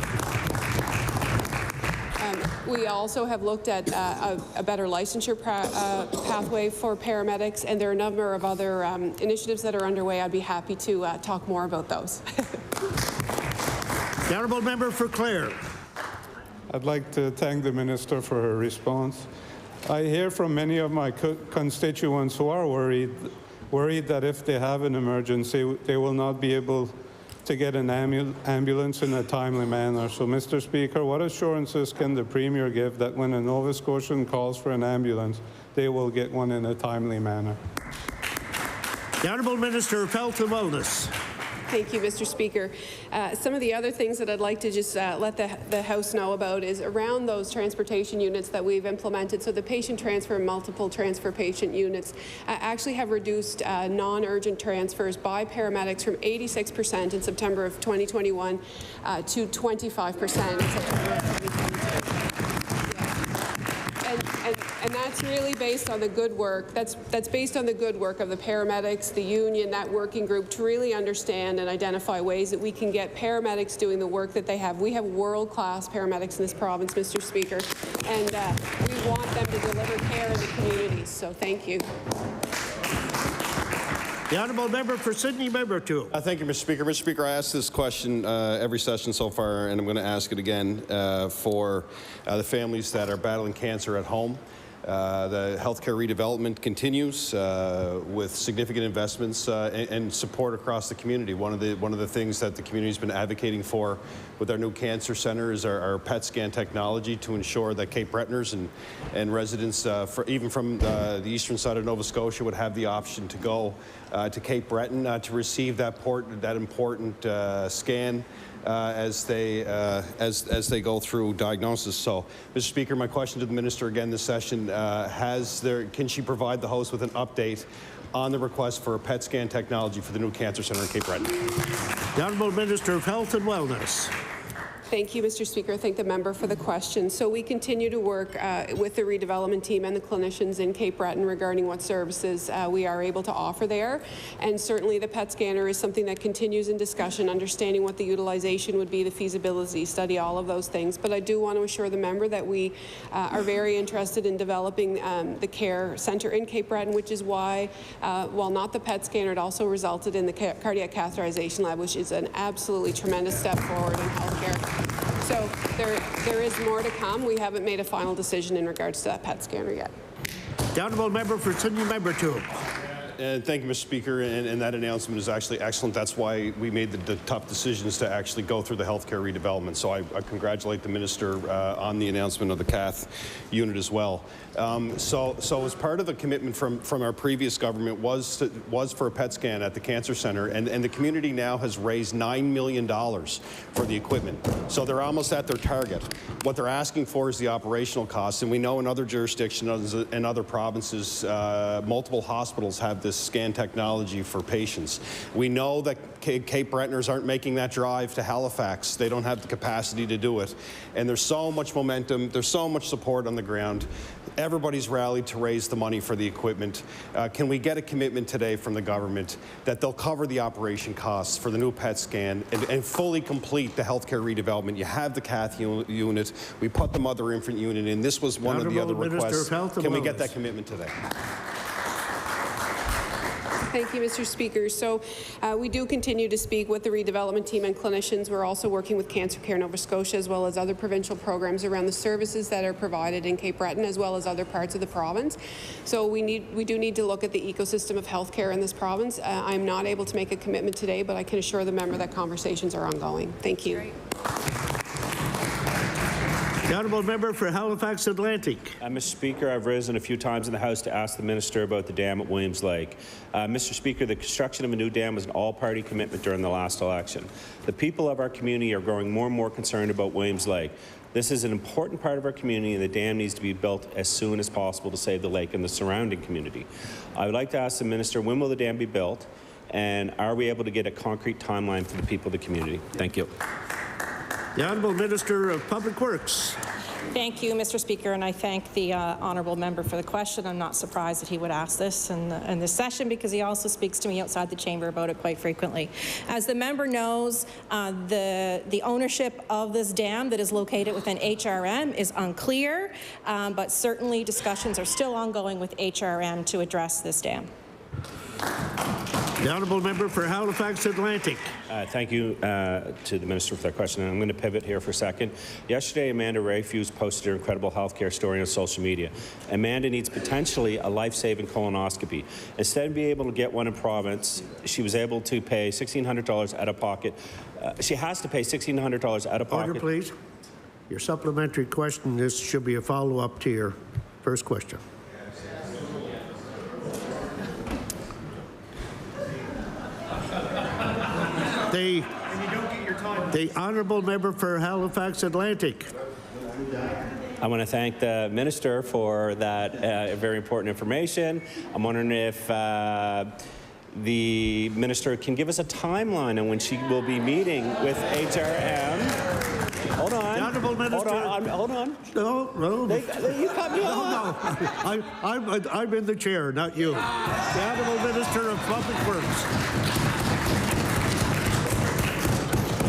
Speaker 22: We also have looked at a better licensure pathway for paramedics, and there are a number of other initiatives that are underway. I'd be happy to talk more about those.
Speaker 1: The honourable member for Clare.
Speaker 6: I'd like to thank the Minister for her response. I hear from many of my constituents who are worried that if they have an emergency, they will not be able to get an ambulance in a timely manner. So, Mr. Speaker, what assurances can the Premier give that when a Nova Scotian calls for an ambulance, they will get one in a timely manner?
Speaker 1: The Honourable Minister of Health and Wellness.
Speaker 22: Thank you, Mr. Speaker. Some of the other things that I'd like to just let the House know about is around those transportation units that we've implemented. So the patient transfer and multiple transfer patient units actually have reduced non-urgent transfers by paramedics from 86% in September of 2021 to 25% in September of 2022. And that's really based on the good work. That's based on the good work of the paramedics, the union, that working group, to really understand and identify ways that we can get paramedics doing the work that they have. We have world-class paramedics in this province, Mr. Speaker, and we want them to deliver care in the communities. So thank you.
Speaker 1: The honourable member for Sydney, member 2.
Speaker 13: Thank you, Mr. Speaker. Mr. Speaker, I asked this question every session so far, and I'm going to ask it again for the families that are battling cancer at home. The healthcare redevelopment continues with significant investments and support across the community. One of the things that the community has been advocating for with our new cancer center is our PET scan technology to ensure that Cape Bretoners and residents, even from the eastern side of Nova Scotia, would have the option to go to Cape Breton to receive that important scan as they go through diagnosis. So, Mr. Speaker, my question to the Minister again this session, can she provide the House with an update on the request for a PET scan technology for the new cancer center in Cape Breton?
Speaker 1: The Honourable Minister of Health and Wellness.
Speaker 22: Thank you, Mr. Speaker. I thank the member for the question. So we continue to work with the redevelopment team and the clinicians in Cape Breton regarding what services we are able to offer there. And certainly the PET scanner is something that continues in discussion, understanding what the utilization would be, the feasibility study, all of those things. But I do want to assure the member that we are very interested in developing the care centre in Cape Breton, which is why, while not the PET scanner, it also resulted in the cardiac catheterization lab, which is an absolutely tremendous step forward in healthcare. So there is more to come. We haven't made a final decision in regards to that PET scanner yet.
Speaker 1: The honourable member for Sydney, member 2.
Speaker 13: Thank you, Mr. Speaker, and that announcement is actually excellent. That's why we made the tough decisions to actually go through the healthcare redevelopment. So I congratulate the Minister on the announcement of the cath unit as well. So as part of the commitment from our previous government was for a PET scan at the cancer center, and the community now has raised $9 million for the equipment. So they're almost at their target. What they're asking for is the operational costs, and we know in other jurisdictions and other provinces, multiple hospitals have this scan technology for patients. We know that Cape Bretoners aren't making that drive to Halifax. They don't have the capacity to do it. And there's so much momentum, there's so much support on the ground. Everybody's rallied to raise the money for the equipment. Can we get a commitment today from the government that they'll cover the operation costs for the new PET scan and fully complete the healthcare redevelopment? You have the cath unit. We put the mother infant unit in. This was one of the other requests. Can we get that commitment today?
Speaker 22: Thank you, Mr. Speaker. So we do continue to speak with the redevelopment team and clinicians. We're also working with Cancer Care Nova Scotia as well as other provincial programs around the services that are provided in Cape Breton as well as other parts of the province. So we do need to look at the ecosystem of healthcare in this province. I'm not able to make a commitment today, but I can assure the member that conversations are ongoing. Thank you. Great.
Speaker 1: The honourable member for Halifax Atlantic.
Speaker 7: Mr. Speaker, I've risen a few times in the House to ask the Minister about the dam at Williams Lake. Mr. Speaker, the construction of a new dam was an all-party commitment during the last election. The people of our community are growing more and more concerned about Williams Lake. This is an important part of our community, and the dam needs to be built as soon as possible to save the lake and the surrounding community. I would like to ask the Minister, when will the dam be built, and are we able to get a concrete timeline for the people of the community? Thank you.
Speaker 1: The Honourable Minister of Public Works.
Speaker 14: Thank you, Mr. Speaker, and I thank the honourable member for the question. I'm not surprised that he would ask this in this session because he also speaks to me outside the chamber about it quite frequently. As the member knows, the ownership of this dam that is located within HRM is unclear, but certainly discussions are still ongoing with HRM to address this dam.
Speaker 1: The honourable member for Halifax Atlantic.
Speaker 7: Thank you to the Minister for that question. And I'm going to pivot here for a second. Yesterday, Amanda Rayfuse posted her incredible healthcare story on social media. Amanda needs potentially a life-saving colonoscopy. Instead of being able to get one in province, she was able to pay $1,600 out of pocket. She has to pay $1,600 out of pocket.
Speaker 1: Order, please. Your supplementary question, this should be a follow-up to your first question. The honourable member for Halifax Atlantic.
Speaker 7: I want to thank the Minister for that very important information. I'm wondering if the Minister can give us a timeline on when she will be meeting with HRM. Hold on.
Speaker 1: The honourable minister.
Speaker 7: Hold on.
Speaker 1: No.
Speaker 7: You cut me off.
Speaker 1: No. I'm in the chair, not you. The honourable Minister of Public Works.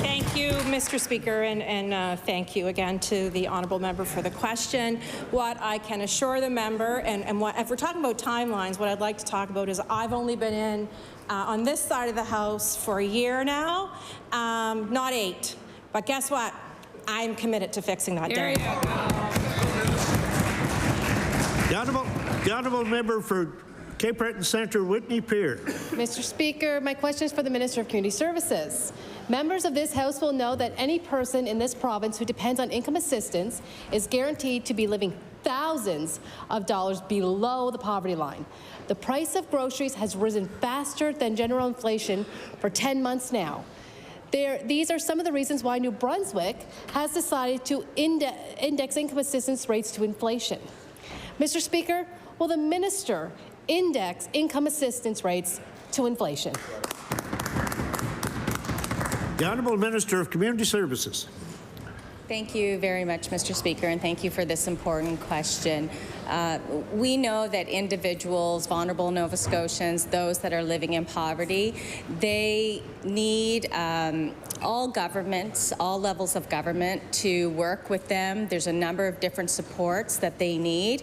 Speaker 14: Thank you, Mr. Speaker, and thank you again to the honourable member for the question. What I can assure the member, and what, if we're talking about timelines, what I'd like to talk about is I've only been in on this side of the House for a year now, not 8. But guess what? I'm committed to fixing that dam.
Speaker 1: The honourable member for Cape Breton Centre, Whitney Pier.
Speaker 18: Mr. Speaker, my question is for the Minister of Community Services. Members of this House will know that any person in this province who depends on income assistance is guaranteed to be living thousands of dollars below the poverty line. The price of groceries has risen faster than general inflation for 10 months now. These are some of the reasons why New Brunswick has decided to index income assistance rates to inflation. Mr. Speaker, will the Minister index income assistance rates to inflation?
Speaker 1: The Honourable Minister of Community Services.
Speaker 10: Thank you very much, Mr. Speaker, and thank you for this important question. We know that individuals, vulnerable Nova Scotians, those that are living in poverty, they need all governments, all levels of government to work with them. There's a number of different supports that they need.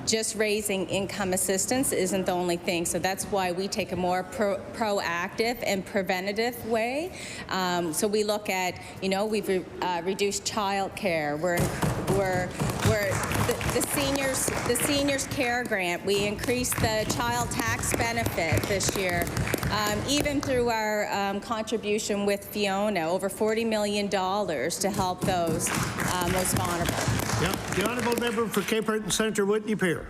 Speaker 10: Just raising income assistance isn't the only thing, so that's why we take a more proactive and preventative way. So we look at, we've reduced child care. We're the seniors care grant. We increased the child tax benefit this year. Even through our contribution with Fiona, over $40 million to help those most vulnerable.
Speaker 1: Yep. The honourable member for Cape Breton Centre, Whitney Pier.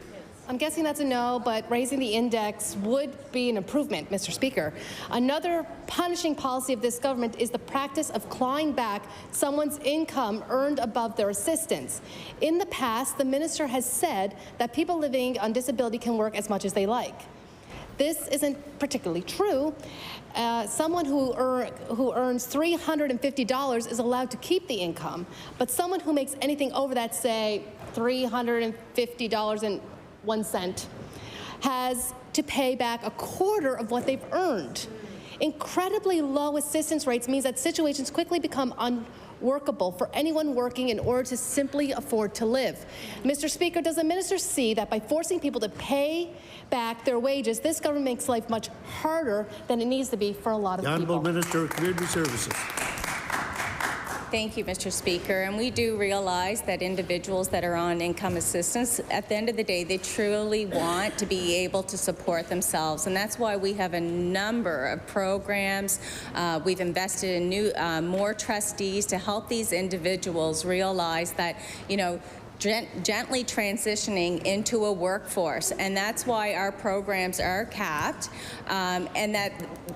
Speaker 18: I'm guessing that's a no, but raising the index would be an improvement, Mr. Speaker. Another punishing policy of this government is the practice of clawing back someone's income earned above their assistance. In the past, the minister has said that people living on disability can work as much as they like. This isn't particularly true. Someone who earns $350 is allowed to keep the income, but someone who makes anything over that, say, $350.01, has to pay back a quarter of what they've earned. Incredibly low assistance rates means that situations quickly become unworkable for anyone working in order to simply afford to live. Mr. Speaker, does the minister see that by forcing people to pay back their wages, this government makes life much harder than it needs to be for a lot of people?
Speaker 1: The Honourable Minister of Community Services.
Speaker 10: Thank you, Mr. Speaker. And we do realize that individuals that are on income assistance, at the end of the day, they truly want to be able to support themselves. And that's why we have a number of programs. We've invested in more trustees to help these individuals realize that, gently transitioning into a workforce, and that's why our programs are capped, and that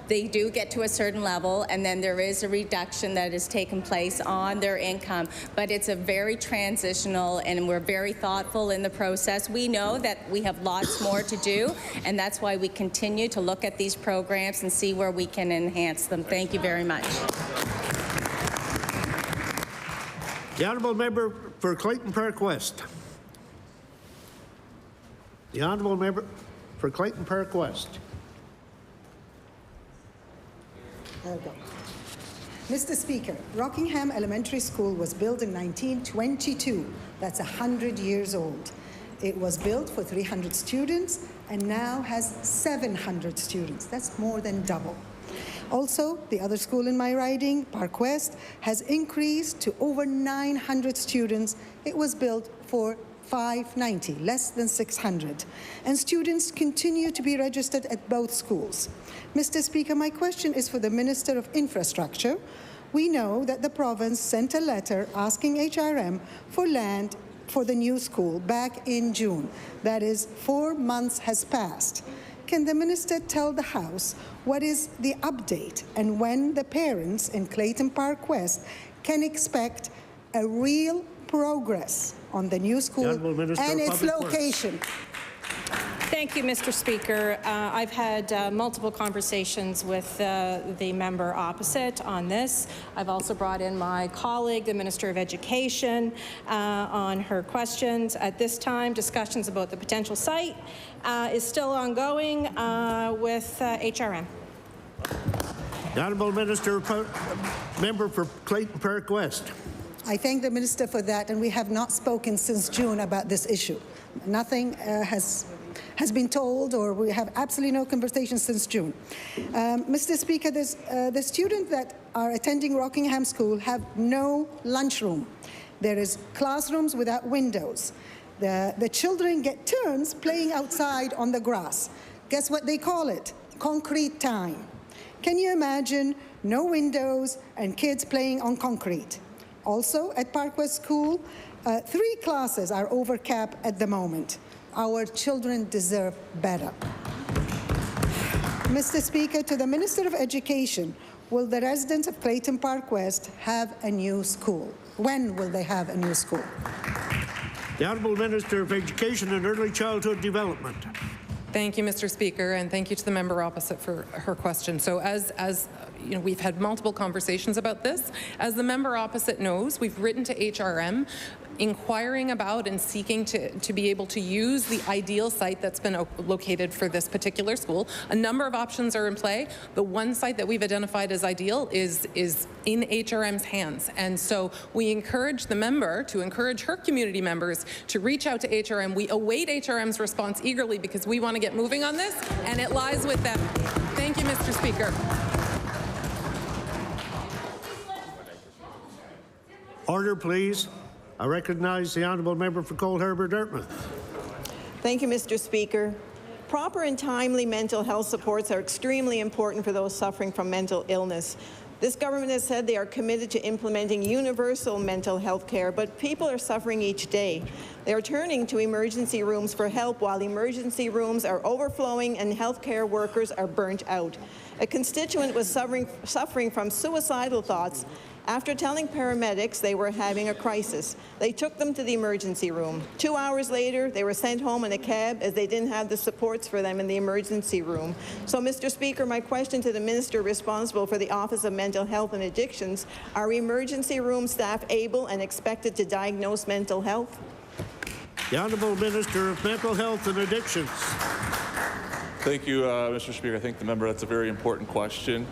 Speaker 10: they do get to a certain level, and then there is a reduction that has taken place on their income, but it's a very transitional, and we're very thoughtful in the process. We know that we have lots more to do, and that's why we continue to look at these programs and see where we can enhance them. Thank you very much.
Speaker 1: The Honourable Member for Clayton Park West. The honourable member for Clayton Park West.
Speaker 3: There we go. Mr. Speaker, Rockingham Elementary School was built in 1922. That's 100 years old. It was built for 300 students and now has 700 students. That's more than double. Also, the other school in my riding, Park West, has increased to over 900 students. It was built for 590, less than 600. And students continue to be registered at both schools. Mr. Speaker, my question is for the Minister of Infrastructure. We know that the province sent a letter asking HRM for land for the new school back in June. That is, 4 months has passed. Can the minister tell the House what is the update and when the parents in Clayton Park West can expect a real progress on the new school and its location?
Speaker 14: Thank you, Mr. Speaker. I've had multiple conversations with the member opposite on this. I've also brought in my colleague, the Minister of Education, on her questions. At this time, discussions about the potential site is still ongoing with HRM.
Speaker 1: The Honourable Member for Clayton Park West.
Speaker 3: I thank the minister for that, and we have not spoken since June about this issue. Nothing has been told, or we have absolutely no conversation since June. Mr. Speaker, the students that are attending Rockingham School have no lunchroom. There is classrooms without windows. The children get turns playing outside on the grass. Guess what they call it? Concrete time. Can you imagine no windows and kids playing on concrete? Also, at Park West School, 3 classes are over cap at the moment. Our children deserve better. Mr. Speaker, to the Minister of Education, will the residents of Clayton Park West have a new school? When will they have a new school?
Speaker 1: The Honourable Minister of Education and Early Childhood Development.
Speaker 8: Thank you, Mr. Speaker, and thank you to the member opposite for her question. So as you know, we've had multiple conversations about this. As the member opposite knows, we've written to HRM inquiring about and seeking to be able to use the ideal site that's been located for this particular school. A number of options are in play. The one site that we've identified as ideal is in HRM's hands. And so we encourage the member to encourage her community members to reach out to HRM. We await HRM's response eagerly because we want to get moving on this, and it lies with them. Thank you, Mr. Speaker.
Speaker 1: Order, please. I recognize the Honourable Member for Cold Harbour Dartmouth.
Speaker 9: Thank you, Mr. Speaker. Proper and timely mental health supports are extremely important for those suffering from mental illness. This government has said they are committed to implementing universal mental health care, but people are suffering each day. They are turning to emergency rooms for help while emergency rooms are overflowing and healthcare workers are burnt out. A constituent was suffering from suicidal thoughts. After telling paramedics they were having a crisis, they took them to the emergency room. 2 hours later, they were sent home in a cab as they didn't have the supports for them in the emergency room. So, Mr. Speaker, my question to the minister responsible for the Office of Mental Health and Addictions, are emergency room staff able and expected to diagnose mental health?
Speaker 1: The Honourable Minister of Mental Health and Addictions.
Speaker 20: Thank you, Mr. Speaker. I think the member, that's a very important question.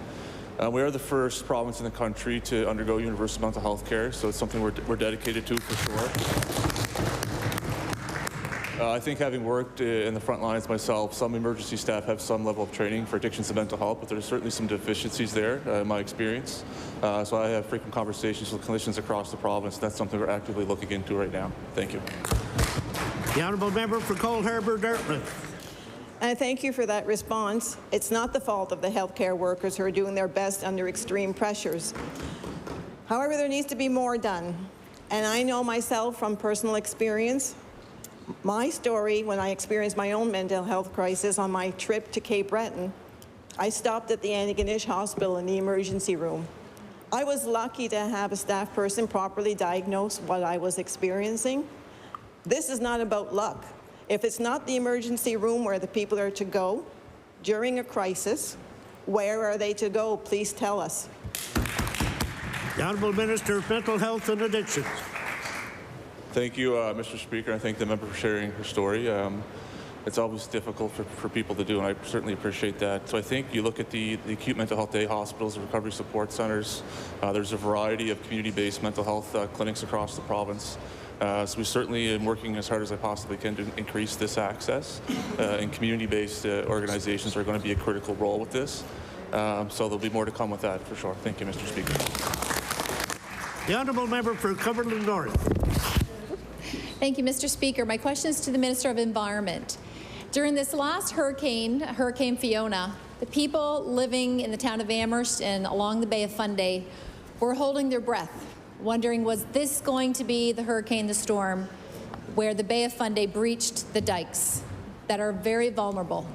Speaker 20: We are the first province in the country to undergo universal mental health care, so it's something we're dedicated to for sure. I think having worked in the front lines myself, some emergency staff have some level of training for addictions and mental health, but there's certainly some deficiencies there in my experience. So I have frequent conversations with clinicians across the province. That's something we're actively looking into right now. Thank you.
Speaker 1: The Honourable Member for Cold Harbour Dartmouth.
Speaker 9: And thank you for that response. It's not the fault of the healthcare workers who are doing their best under extreme pressures. However, there needs to be more done. And I know myself from personal experience, my story when I experienced my own mental health crisis on my trip to Cape Breton, I stopped at the Antigonish Hospital in the emergency room. I was lucky to have a staff person properly diagnose what I was experiencing. This is not about luck. If it's not the emergency room where the people are to go during a crisis, where are they to go? Please tell us.
Speaker 1: The Honourable Minister of Mental Health and Addictions.
Speaker 20: Thank you, Mr. Speaker. I thank the member for sharing her story. It's always difficult for people to do, and I certainly appreciate that. So I think you look at the acute mental health day hospitals, the recovery support centers. There's a variety of community-based mental health clinics across the province. So we certainly am working as hard as I possibly can to increase this access, and community-based organizations are going to be a critical role with this. So there'll be more to come with that for sure. Thank you, Mr. Speaker.
Speaker 1: The honourable member for Cumberland North.
Speaker 4: Thank you, Mr. Speaker. My question is to the Minister of Environment. During this last hurricane, Hurricane Fiona, the people living in the town of Amherst and along the Bay of Fundy were holding their breath, wondering, was this going to be the hurricane, the storm, where the Bay of Fundy breached the dikes that are very vulnerable?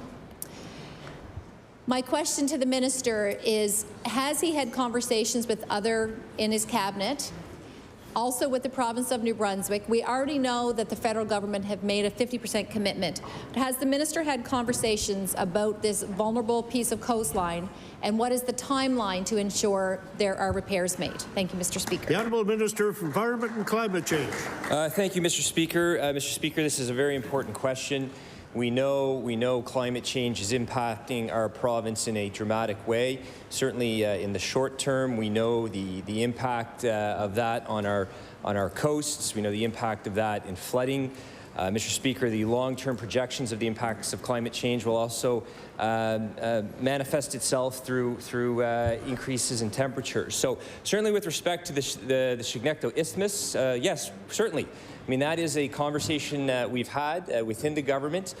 Speaker 4: My question to the minister is, has he had conversations with other in his cabinet, also with the province of New Brunswick? We already know that the federal government have made a 50% commitment. But has the minister had conversations about this vulnerable piece of coastline, and what is the timeline to ensure there are repairs made? Thank you, Mr. Speaker.
Speaker 1: The Honourable Minister for Environment and Climate Change.
Speaker 11: Thank you, Mr. Speaker. Mr. Speaker, this is a very important question. We know climate change is impacting our province in a dramatic way. Certainly in the short term, we know the impact of that on our coasts. We know the impact of that in flooding. Mr. Speaker, the long-term projections of the impacts of climate change will also manifest itself through increases in temperatures. So certainly with respect to the Chignecto Isthmus, yes, certainly. I mean, that is a conversation that we've had within the government.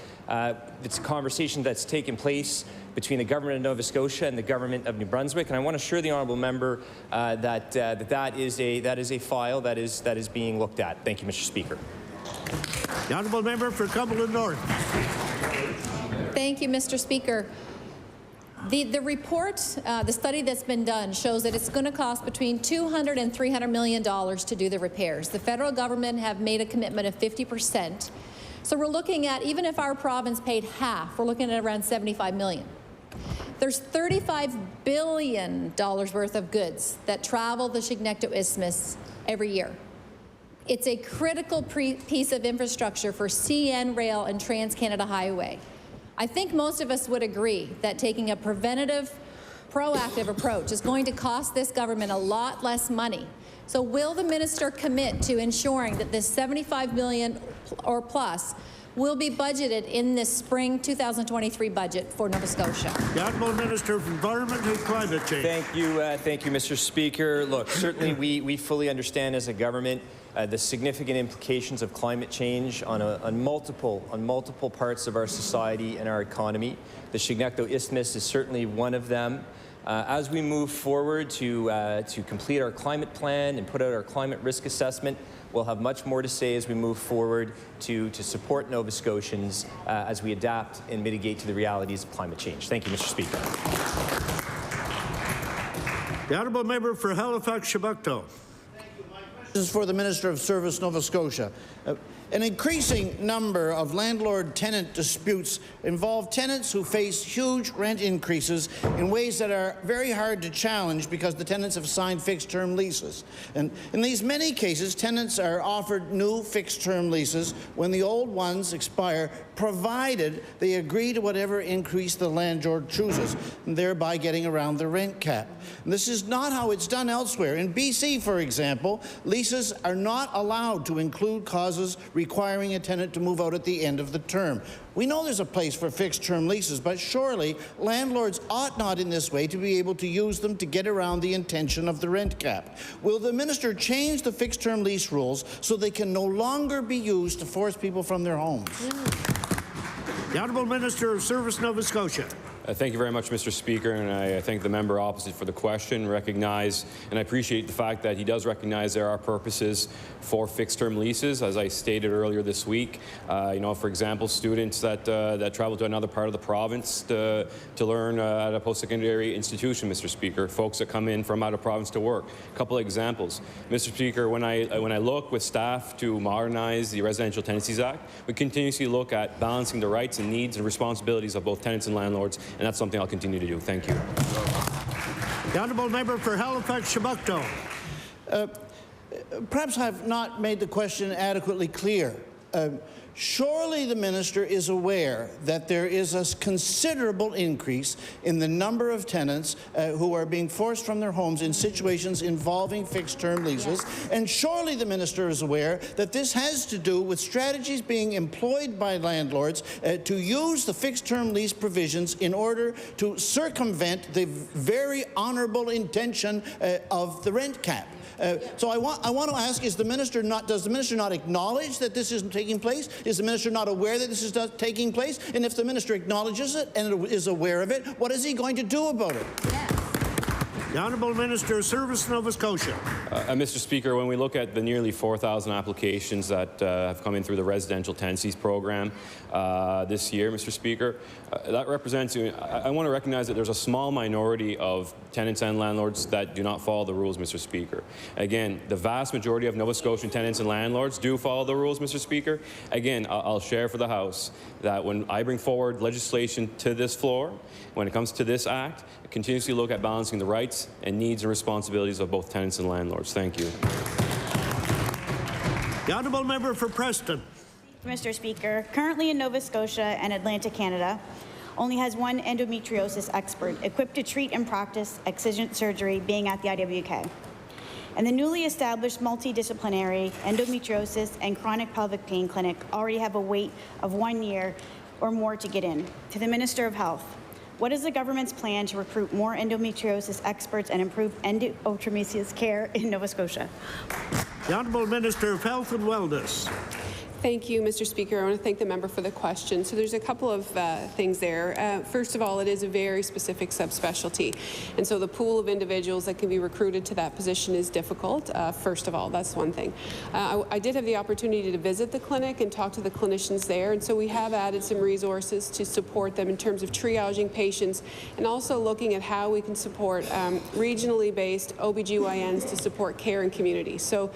Speaker 11: It's a conversation that's taken place between the government of Nova Scotia and the government of New Brunswick, and I want to assure the honourable member that is a file that is being looked at. Thank you, Mr. Speaker.
Speaker 1: The honourable member for Cumberland North.
Speaker 4: Thank you, Mr. Speaker. The report, the study that's been done, shows that it's going to cost between $200 and $300 million to do the repairs. The federal government have made a commitment of 50%. So we're looking at, even if our province paid half, we're looking at around $75 million. There's $35 billion worth of goods that travel the Chignecto Isthmus every year. It's a critical piece of infrastructure for CN Rail and Trans-Canada Highway. I think most of us would agree that taking a preventative, proactive approach is going to cost this government a lot less money. So will the minister commit to ensuring that this $75 million or plus will be budgeted in this spring 2023 budget for Nova Scotia?
Speaker 1: The Honourable Minister of Environment and Climate Change.
Speaker 11: Thank you, Mr. Speaker. Look, certainly we fully understand as a government the significant implications of climate change on multiple parts of our society and our economy. The Chignecto Isthmus is certainly one of them. As we move forward to complete our climate plan and put out our climate risk assessment, we'll have much more to say as we move forward to support Nova Scotians as we adapt and mitigate to the realities of climate change. Thank you, Mr. Speaker.
Speaker 1: The honourable member for Halifax-Chebucto.
Speaker 12: This is for the Minister of Service, Nova Scotia. An increasing number of landlord-tenant disputes involve tenants who face huge rent increases in ways that are very hard to challenge because the tenants have signed fixed-term leases. And in these many cases, tenants are offered new fixed-term leases when the old ones expire, provided they agree to whatever increase the landlord chooses, and thereby getting around the rent cap. And this is not how it's done elsewhere. In BC, for example, leases are not allowed to include clauses requiring a tenant to move out at the end of the term. We know there's a place for fixed-term leases, but surely landlords ought not in this way to be able to use them to get around the intention of the rent cap. Will the minister change the fixed-term lease rules so they can no longer be used to force people from their homes?
Speaker 1: The Honourable Minister of Service, Nova Scotia.
Speaker 24: Thank you very much, Mr. Speaker, and I thank the member opposite for the question. Recognize, and I appreciate the fact that he does recognize there are purposes for fixed-term leases. As I stated earlier this week, for example, students that travel to another part of the province to learn at a post-secondary institution, Mr. Speaker. Folks that come in from out of province to work. A couple of examples, Mr. Speaker. When I look with staff to modernize the Residential Tenancies Act, we continuously look at balancing the rights and needs and responsibilities of both tenants and landlords. And that's something I'll continue to do. Thank you.
Speaker 1: The honourable member for Halifax-Chebucto.
Speaker 12: perhaps I've not made the question adequately clear. Surely the minister is aware that there is a considerable increase in the number of tenants who are being forced from their homes in situations involving fixed-term leases. Yes. And surely the minister is aware that this has to do with strategies being employed by landlords to use the fixed-term lease provisions in order to circumvent the very honourable intention of the rent cap. So I want to ask, does the minister not acknowledge that this is taking place? Is the minister not aware that this is taking place? And if the minister acknowledges it and is aware of it, what is he going to do about it?
Speaker 1: The Honourable Minister of Service, Nova Scotia.
Speaker 24: Mr. Speaker, when we look at the nearly 4,000 applications that have come in through the residential tenancies program this year, Mr. Speaker, that represents, I want to recognize that there's a small minority of tenants and landlords that do not follow the rules, Mr. Speaker. Again, the vast majority of Nova Scotian tenants and landlords do follow the rules, Mr. Speaker. Again, I'll share for the House that when I bring forward legislation to this floor, when it comes to this act, I continuously look at balancing the rights and needs and responsibilities of both tenants and landlords. Thank you.
Speaker 1: The Honourable Member for Preston.
Speaker 15: Mr. Speaker, currently in Nova Scotia and Atlantic Canada, only has one endometriosis expert equipped to treat and practice excision surgery, being at the IWK. And the newly established multidisciplinary endometriosis and chronic pelvic pain clinic already have a wait of 1 year or more to get in. To the Minister of Health, what is the government's plan to recruit more endometriosis experts and improve endometriosis care in Nova Scotia?
Speaker 1: The Honourable Minister of Health and Wellness.
Speaker 22: Thank you, Mr. Speaker. I want to thank the member for the question. So there's a couple of things there. First of all, it is a very specific subspecialty. And so the pool of individuals that can be recruited to that position is difficult. First of all, that's one thing. I did have the opportunity to visit the clinic and talk to the clinicians there. And so we have added some resources to support them in terms of triaging patients and also looking at how we can support regionally based OBGYNs to support care in communities. So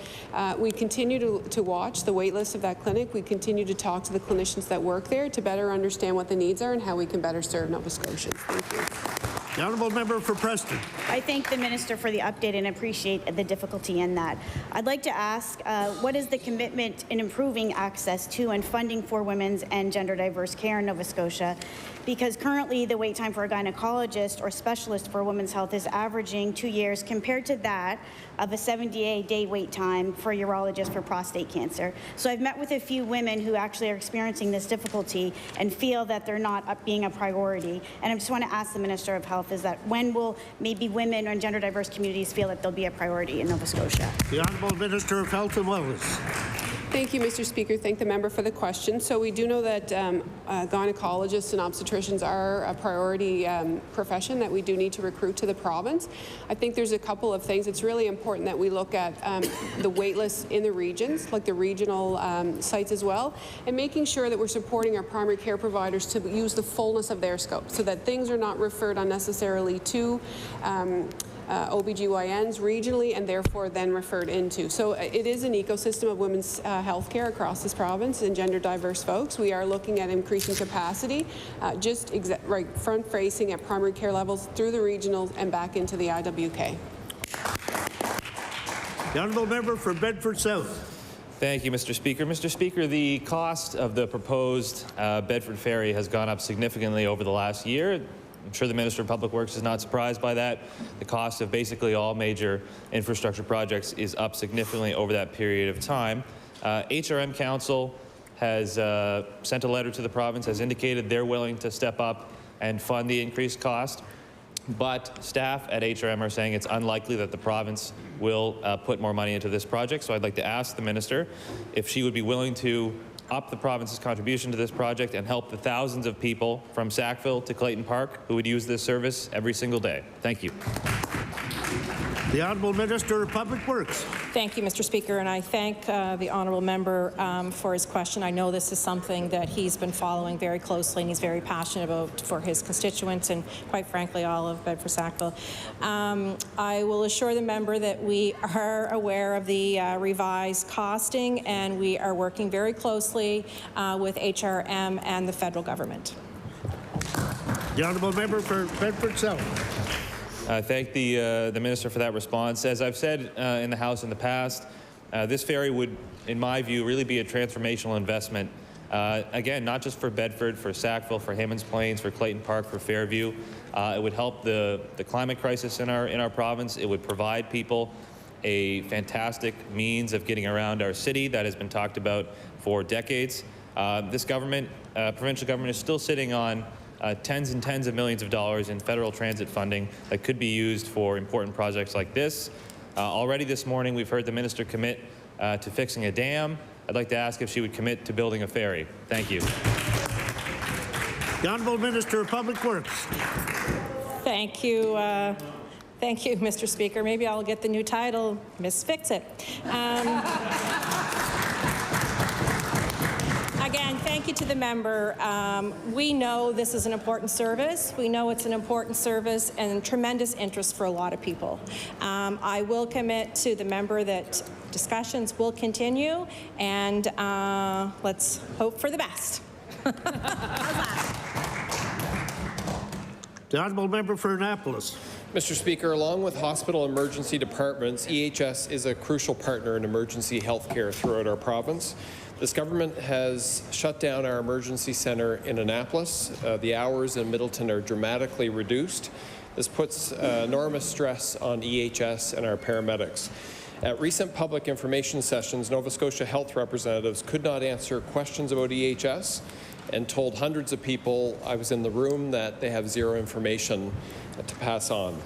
Speaker 22: we continue to watch the wait list of that clinic. We continue to talk to the clinicians that work there to better understand what the needs are and how we can better serve Nova Scotians. Thank you.
Speaker 1: The Honourable Member for Preston.
Speaker 15: I thank the Minister for the update and appreciate the difficulty in that. I'd like to ask, what is the commitment in improving access to and funding for women's and gender diverse care in Nova Scotia? Because currently the wait time for a gynecologist or specialist for women's health is averaging 2 years compared to that of a 78-day wait time for a urologist for prostate cancer. So I've met with a few women who actually are experiencing this difficulty and feel that they're not being a priority. And I just want to ask the Minister of Health is that when will maybe women and gender diverse communities feel that they'll be a priority in Nova Scotia?
Speaker 1: The Honourable Minister of Health and Wellness.
Speaker 22: Thank you, Mr. Speaker. Thank the member for the question. So we do know that gynecologists and obstetricians are a priority profession that we do need to recruit to the province. I think there's a couple of things. It's really important that we look at the wait lists in the regions, like the regional sites as well, and making sure that we're supporting our primary care providers to use the fullness of their scope so that things are not referred unnecessarily to OBGYNs regionally and therefore then referred into. So it is an ecosystem of women's health care across this province and gender diverse folks. We are looking at increasing capacity, front-facing at primary care levels through the regionals and back into the IWK.
Speaker 1: The Honourable Member for Bedford South.
Speaker 17: Thank you, Mr. Speaker. Mr. Speaker, the cost of the proposed Bedford ferry has gone up significantly over the last year. I'm sure the Minister of Public Works is not surprised by that. The cost of basically all major infrastructure projects is up significantly over that period of time. HRM Council has sent a letter to the province, has indicated they're willing to step up and fund the increased cost. But staff at HRM are saying it's unlikely that the province will put more money into this project. So I'd like to ask the Minister if she would be willing to up the province's contribution to this project and help the thousands of people from Sackville to Clayton Park who would use this service every single day. Thank you.
Speaker 1: The Honourable Minister of Public Works.
Speaker 14: Thank you, Mr. Speaker, and I thank the honourable member for his question. I know this is something that he's been following very closely and he's very passionate about for his constituents and, quite frankly, all of Bedford Sackville. I will assure the member that we are aware of the revised costing and we are working very closely with HRM and the federal government.
Speaker 1: The honourable member for Bedford South.
Speaker 17: Thank the Minister for that response. As I've said in the House in the past, This ferry would, in my view, really be a transformational investment. Again, not just for Bedford, for Sackville, for Hammonds Plains, for Clayton Park, for Fairview. It would help the climate crisis in our province. It would provide people a fantastic means of getting around our city that has been talked about for decades. This government, provincial government, is still sitting on tens and tens of millions of dollars in federal transit funding that could be used for important projects like this. Already this morning, we've heard the minister commit to fixing a dam. I'd like to ask if she would commit to building a ferry. Thank you.
Speaker 1: The Honourable Minister of Public Works.
Speaker 14: Thank you. Thank you, Mr. Speaker. Maybe I'll get the new title, Miss Fix It. Again, thank you to the member. We know this is an important service. We know it's an important service and tremendous interest for a lot of people. I will commit to the member that discussions will continue, and let's hope for the best.
Speaker 1: The Honourable Member for Annapolis.
Speaker 2: Mr. Speaker, along with hospital emergency departments, EHS is a crucial partner in emergency health care throughout our province. This government has shut down our emergency centre in Annapolis. The hours in Middleton are dramatically reduced. This puts enormous stress on EHS and our paramedics. At recent public information sessions, Nova Scotia health representatives could not answer questions about EHS and told hundreds of people I was in the room that they have zero information to pass on.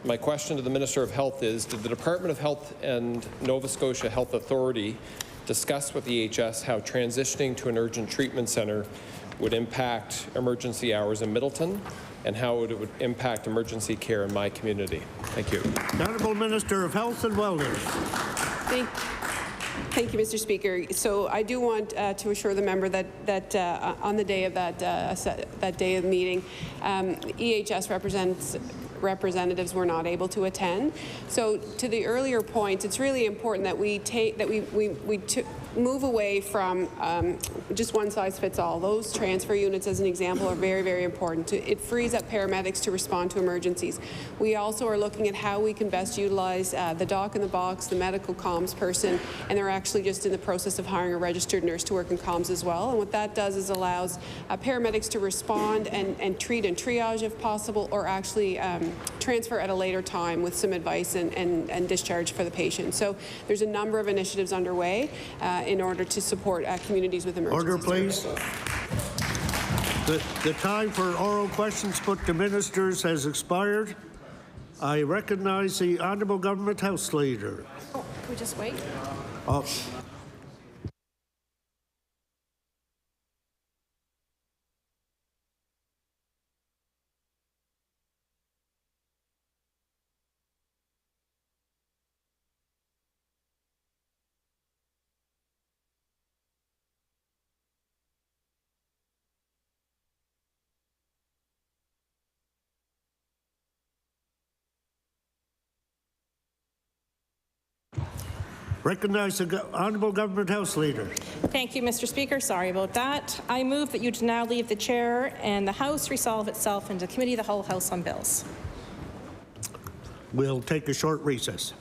Speaker 2: My question to the Minister of Health is, did the Department of Health and Nova Scotia Health Authority discuss with EHS how transitioning to an urgent treatment centre would impact emergency hours in Middleton and how it would impact emergency care in my community? Thank you.
Speaker 1: The Honourable Minister of Health and Wellness.
Speaker 22: Thank you, Mr. Speaker. So I do want to assure the member that on the day of that day of the meeting, EHS representatives were not able to attend. So to the earlier point, it's really important that we move away from just one size fits all. Those transfer units, as an example, are very, very important. It frees up paramedics to respond to emergencies. We also are looking at how we can best utilize the doc in the box, the medical comms person, and they're actually just in the process of hiring a registered nurse to work in comms as well. And what that does is allows paramedics to respond and treat and triage if possible, or actually transfer at a later time with some advice and discharge for the patient. So there's a number of initiatives underway in order to support communities with emergency
Speaker 1: Order, please.
Speaker 22: services.
Speaker 1: The time for oral questions put to ministers has expired. I recognize the Honourable Government House Leader.
Speaker 14: Oh, can we just wait?
Speaker 1: Recognize the Honourable Government House Leader.
Speaker 14: Thank you, Mr. Speaker. Sorry about that. I move that you now leave the chair and the House resolve itself into Committee of the Whole House on Bills.
Speaker 1: We'll take a short recess.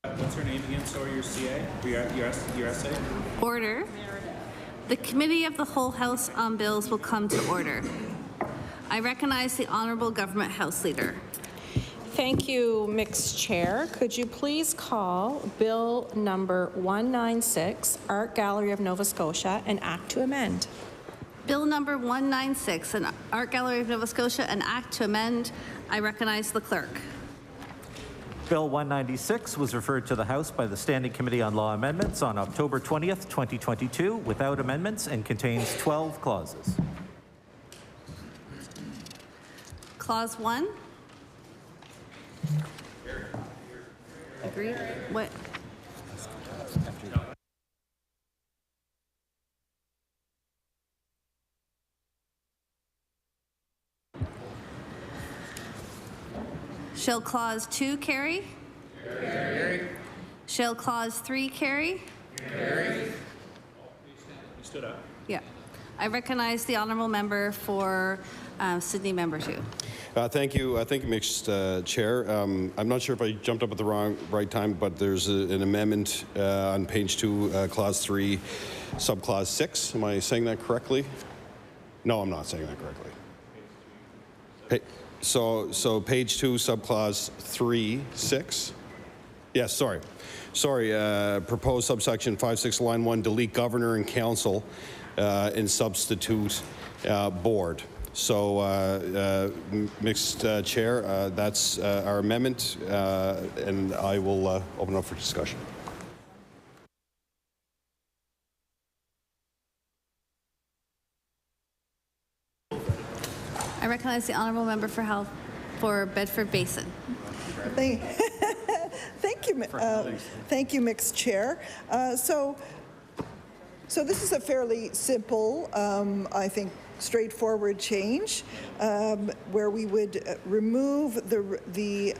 Speaker 16: What's her name again? Sorry, your CA? Your essay?
Speaker 19: Order. The Committee of the Whole House on Bills will come to order. I recognize the Honourable Government House Leader.
Speaker 14: Thank you, Mixed Chair. Could you please call Bill number 196, Art Gallery of Nova Scotia, an Act to amend?
Speaker 19: Bill number 196, an Art Gallery of Nova Scotia, an Act to amend. I recognize the Clerk.
Speaker 21: Bill 196 was referred to the House by the Standing Committee on Law Amendments on October 20th, 2022, without amendments, and contains 12 clauses.
Speaker 19: Clause 1. Agreed. What? Shall Clause 2 carry? Carry. Shall Clause 3 carry?
Speaker 16: Carry. You stood up.
Speaker 19: Yeah. I recognize the Honourable Member for Sydney Member 2.
Speaker 13: Thank you, Mixed Chair. I'm not sure if I jumped up at the right time, but there's an amendment on page 2, clause 3, subclause 6. Am I saying that correctly? No, I'm not saying that correctly. So page 2, subclause 3, 6. Yes, sorry. Proposed subsection 5.6, line 1, delete governor and council and substitute board. So, Mixed Chair, that's our amendment, and I will open up for discussion.
Speaker 19: I recognize the Honourable Member for Health for Bedford Basin.
Speaker 23: Thank you, Mixed Chair. So this is a fairly simple, I think, straightforward change where we would remove the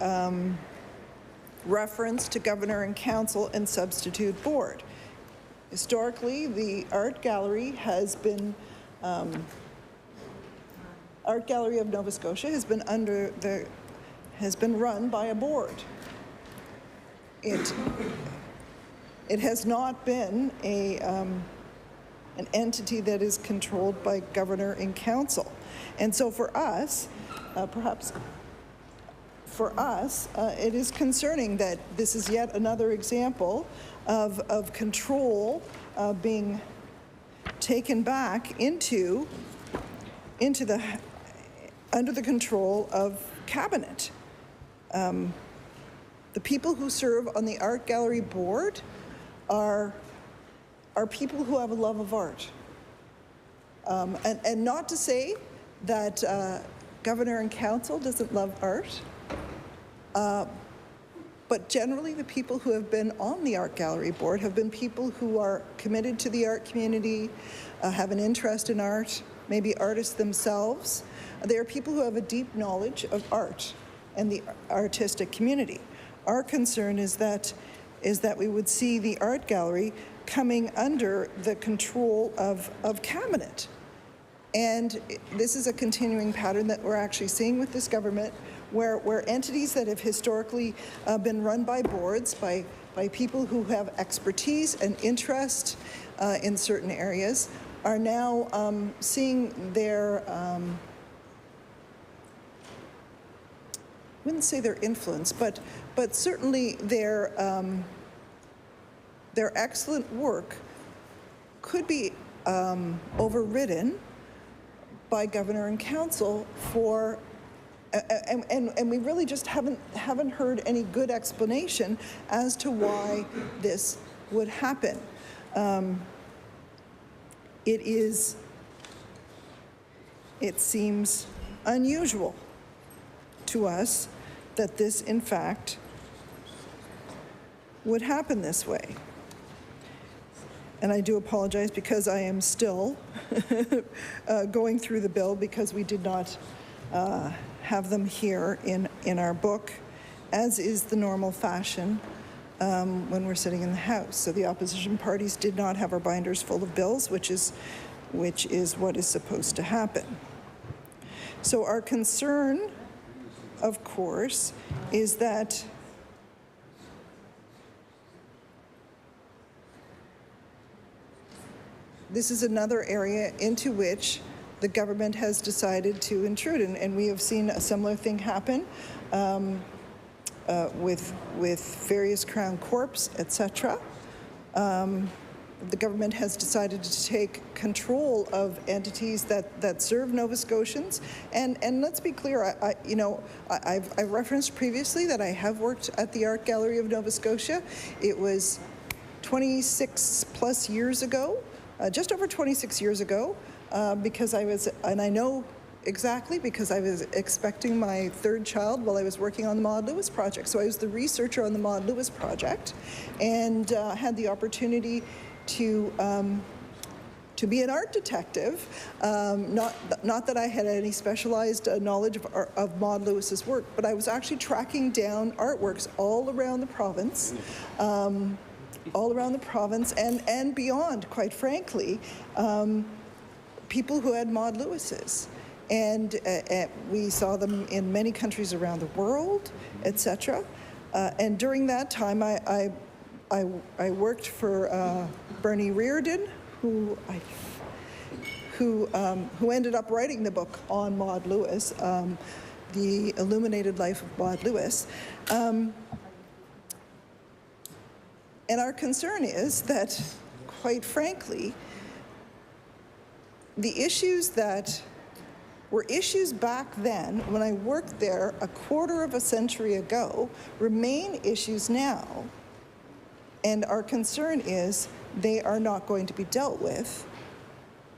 Speaker 23: reference to governor and council and substitute board. Historically, the art gallery has been Art Gallery of Nova Scotia has been run by a board. It has not been an entity that is controlled by governor and council. And so for us, it is concerning that this is yet another example of control being taken back under the control of cabinet. The people who serve on the art gallery board are people who have a love of art. And not to say that governor and council doesn't love art, but generally the people who have been on the art gallery board have been people who are committed to the art community, have an interest in art, maybe artists themselves. They are people who have a deep knowledge of art and the artistic community. Our concern is that we would see the art gallery coming under the control of cabinet. And this is a continuing pattern that we're actually seeing with this government, where entities that have historically been run by boards, by people who have expertise and interest in certain areas, are now seeing their, I wouldn't say their influence, but certainly their excellent work could be overridden by governor and council for, and we really just haven't heard any good explanation as to why this would happen. It seems unusual to us that this, in fact, would happen this way. And I do apologize because I am still going through the bill because we did not have them here in our book, as is the normal fashion when we're sitting in the House. So the opposition parties did not have our binders full of bills, which is what is supposed to happen. So our concern, of course, is that this is another area into which the government has decided to intrude, and we have seen a similar thing happen with various Crown Corps, etc. The government has decided to take control of entities that serve Nova Scotians, and let's be clear. I've referenced previously that I have worked at the Art Gallery of Nova Scotia. It was 26 plus years ago, just over 26 years ago, because I was, and I know exactly because I was expecting my third child while I was working on the Maud Lewis project. So I was the researcher on the Maud Lewis project, and had the opportunity to be an art detective. Not that I had any specialized knowledge of Maud Lewis's work, but I was actually tracking down artworks all around the province, and beyond, quite frankly, people who had Maud Lewis's. And we saw them in many countries around the world, etc. And during that time, I worked for Bernie Reardon, who ended up writing the book on Maud Lewis, The Illuminated Life of Maud Lewis. And our concern is that, quite frankly, the issues that were issues back then, when I worked there a quarter of a century ago, remain issues now. And our concern is they are not going to be dealt with.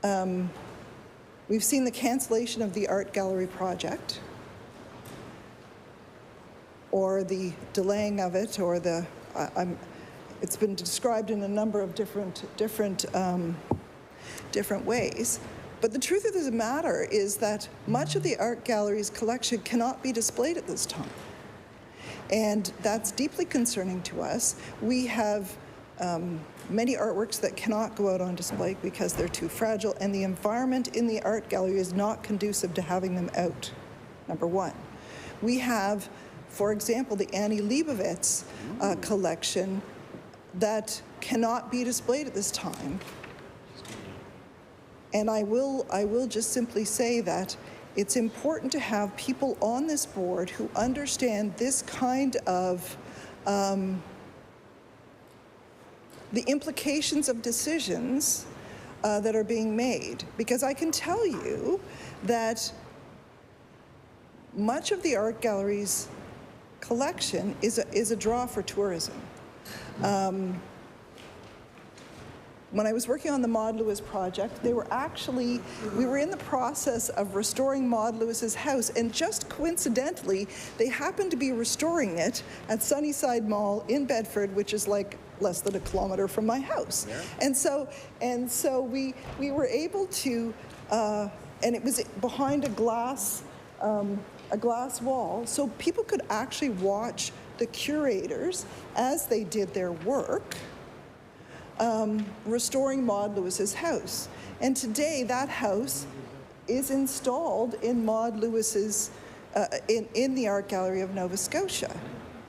Speaker 23: We've seen the cancellation of the Art Gallery project, or the delaying of it, or the, it's been described in a number of different ways. But the truth of the matter is that much of the art gallery's collection cannot be displayed at this time. And that's deeply concerning to us. We have many artworks that cannot go out on display because they're too fragile, and the environment in the art gallery is not conducive to having them out, number one. We have, for example, the Annie Leibovitz collection that cannot be displayed at this time. And I will just simply say that it's important to have people on this board who understand this kind of the implications of decisions that are being made. Because I can tell you that much of the art gallery's collection is a draw for tourism. When I was working on the Maud Lewis project, we were in the process of restoring Maud Lewis's house, and just coincidentally, they happened to be restoring it at Sunnyside Mall in Bedford, which is like less than a kilometer from my house. Yeah. And so we were able to, and it was behind a glass wall, so people could actually watch the curators as they did their work. Restoring Maud Lewis's house. And today that house is installed in Maud Lewis's, in the Art Gallery of Nova Scotia.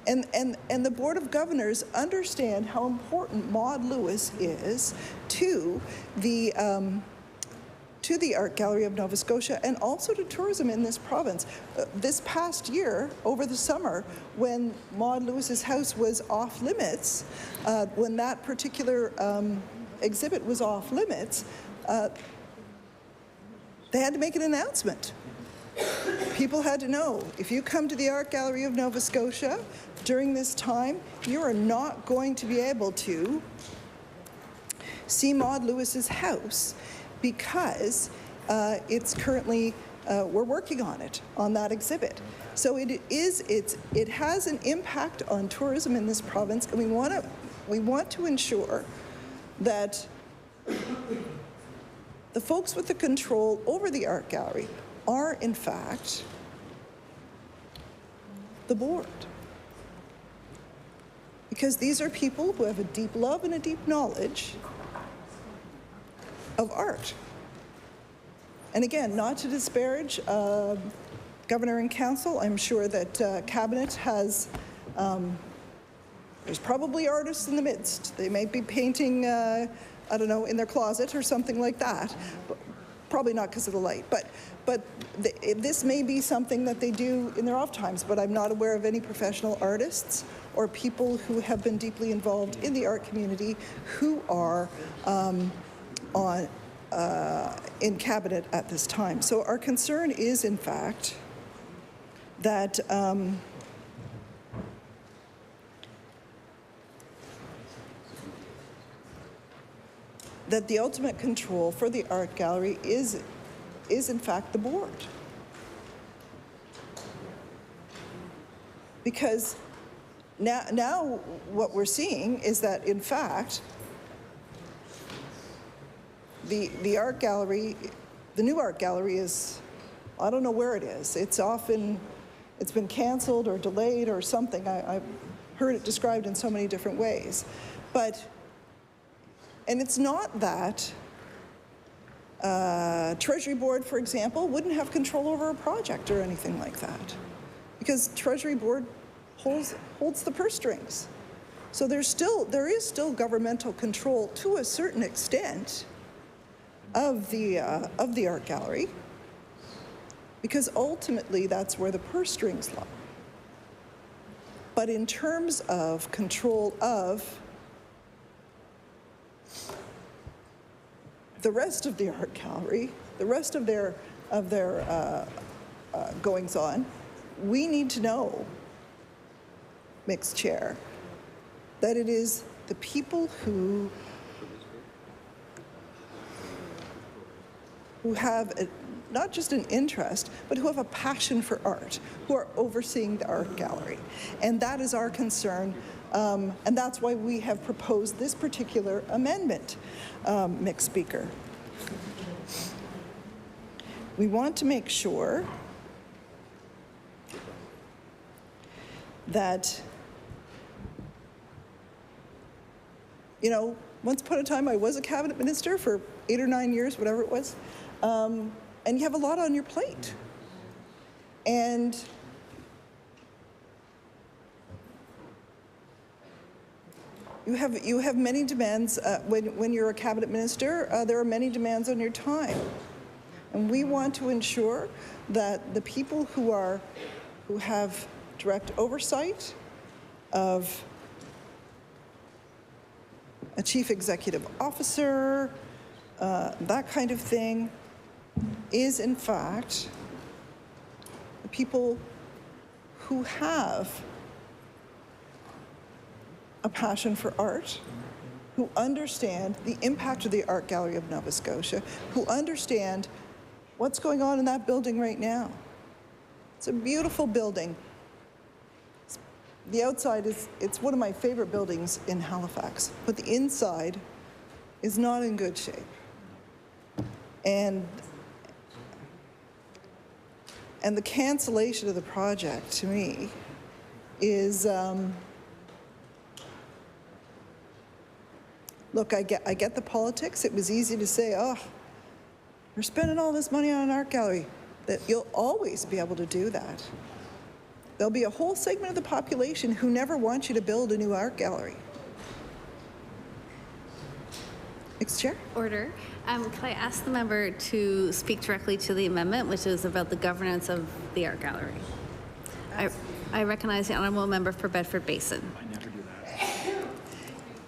Speaker 23: And the Board of Governors understand how important Maud Lewis is to the Art Gallery of Nova Scotia and also to tourism in this province. This past year, over the summer, when Maud Lewis's house was off limits, when that particular exhibit was off limits, they had to make an announcement. People had to know, if you come to the Art Gallery of Nova Scotia during this time, you are not going to be able to see Maud Lewis's house, because it's currently, we're working on that exhibit. So it has an impact on tourism in this province, and we want to ensure that the folks with the control over the art gallery are, in fact, the board. Because these are people who have a deep love and a deep knowledge of art. And again, not to disparage Governor and Council, I'm sure that Cabinet has, there's probably artists in the midst. They may be painting I don't know, in their closet or something like that. But probably not because of the light, but this may be something that they do in their off times, but I'm not aware of any professional artists or people who have been deeply involved in the art community who are in cabinet at this time. So our concern is, in fact, that that the ultimate control for the art gallery is in fact the board. Because now what we're seeing is that, in fact, the art gallery, the new art gallery is, I don't know where it is. It's been canceled or delayed or something. I've heard it described in so many different ways. And it's not that Treasury Board, for example, wouldn't have control over a project or anything like that, because Treasury Board holds the purse strings. So there is still governmental control to a certain extent of the art gallery, because ultimately that's where the purse strings lie. But in terms of control of the rest of the art gallery, the rest of their goings on, we need to know, Mixed Chair, that it is the people who have not just an interest, but who have a passion for art, who are overseeing the art gallery. And that is our concern, and that's why we have proposed this particular amendment, Mixed Speaker. We want to make sure that, you know, once upon a time I was a cabinet minister for 8 or 9 years, whatever it was, and you have a lot on your plate. And you have many demands when you're a cabinet minister. There are many demands on your time, and we want to ensure that the people who have direct oversight of a chief executive officer, that kind of thing, is in fact the people who have a passion for art, who understand the impact of the Art Gallery of Nova Scotia, who understand what's going on in that building right now. It's a beautiful building. The outside it's one of my favorite buildings in Halifax, but the inside is not in good shape. And the cancellation of the project, to me, is, look, I get the politics. It was easy to say, oh, we're spending all this money on an art gallery. That you'll always be able to do that. There'll be a whole segment of the population who never want you to build a new art gallery. Mixed Chair?
Speaker 19: Order. Can I ask the member to speak directly to the amendment, which is about the governance of the art gallery? I recognize the honourable member for Bedford Basin.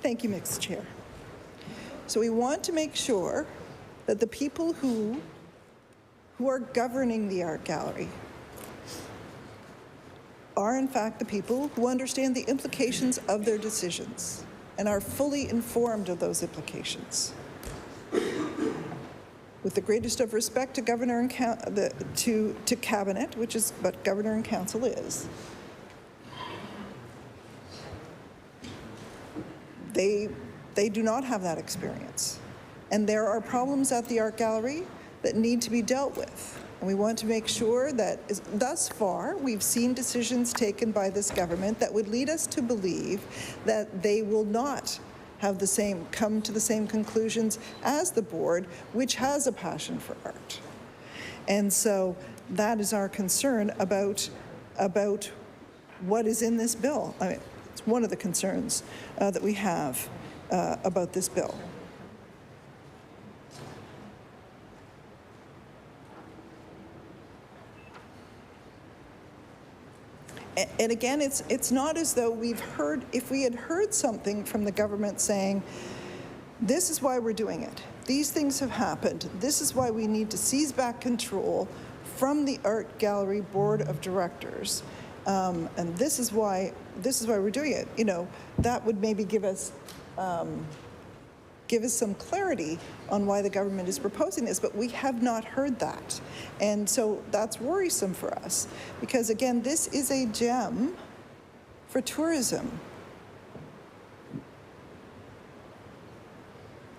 Speaker 23: Thank you, Mixed Chair. So we want to make sure that the people who are governing the art gallery are in fact the people who understand the implications of their decisions and are fully informed of those implications. With the greatest of respect to Governor and to Cabinet, which is what Governor and Council is, they do not have that experience. And there are problems at the art gallery that need to be dealt with. And we want to make sure that, thus far, we've seen decisions taken by this government that would lead us to believe that they will not have come to the same conclusions as the board, which has a passion for art. And so that is our concern about what is in this bill. I mean, it's one of the concerns that we have about this bill. And again, it's not as though we've heard, if we had heard something from the government saying, this is why we're doing it, these things have happened, this is why we need to seize back control from the Art Gallery Board of Directors, and this is why we're doing it, you know, that would maybe give us some clarity on why the government is proposing this, but we have not heard that. And so that's worrisome for us, because again, this is a gem for tourism.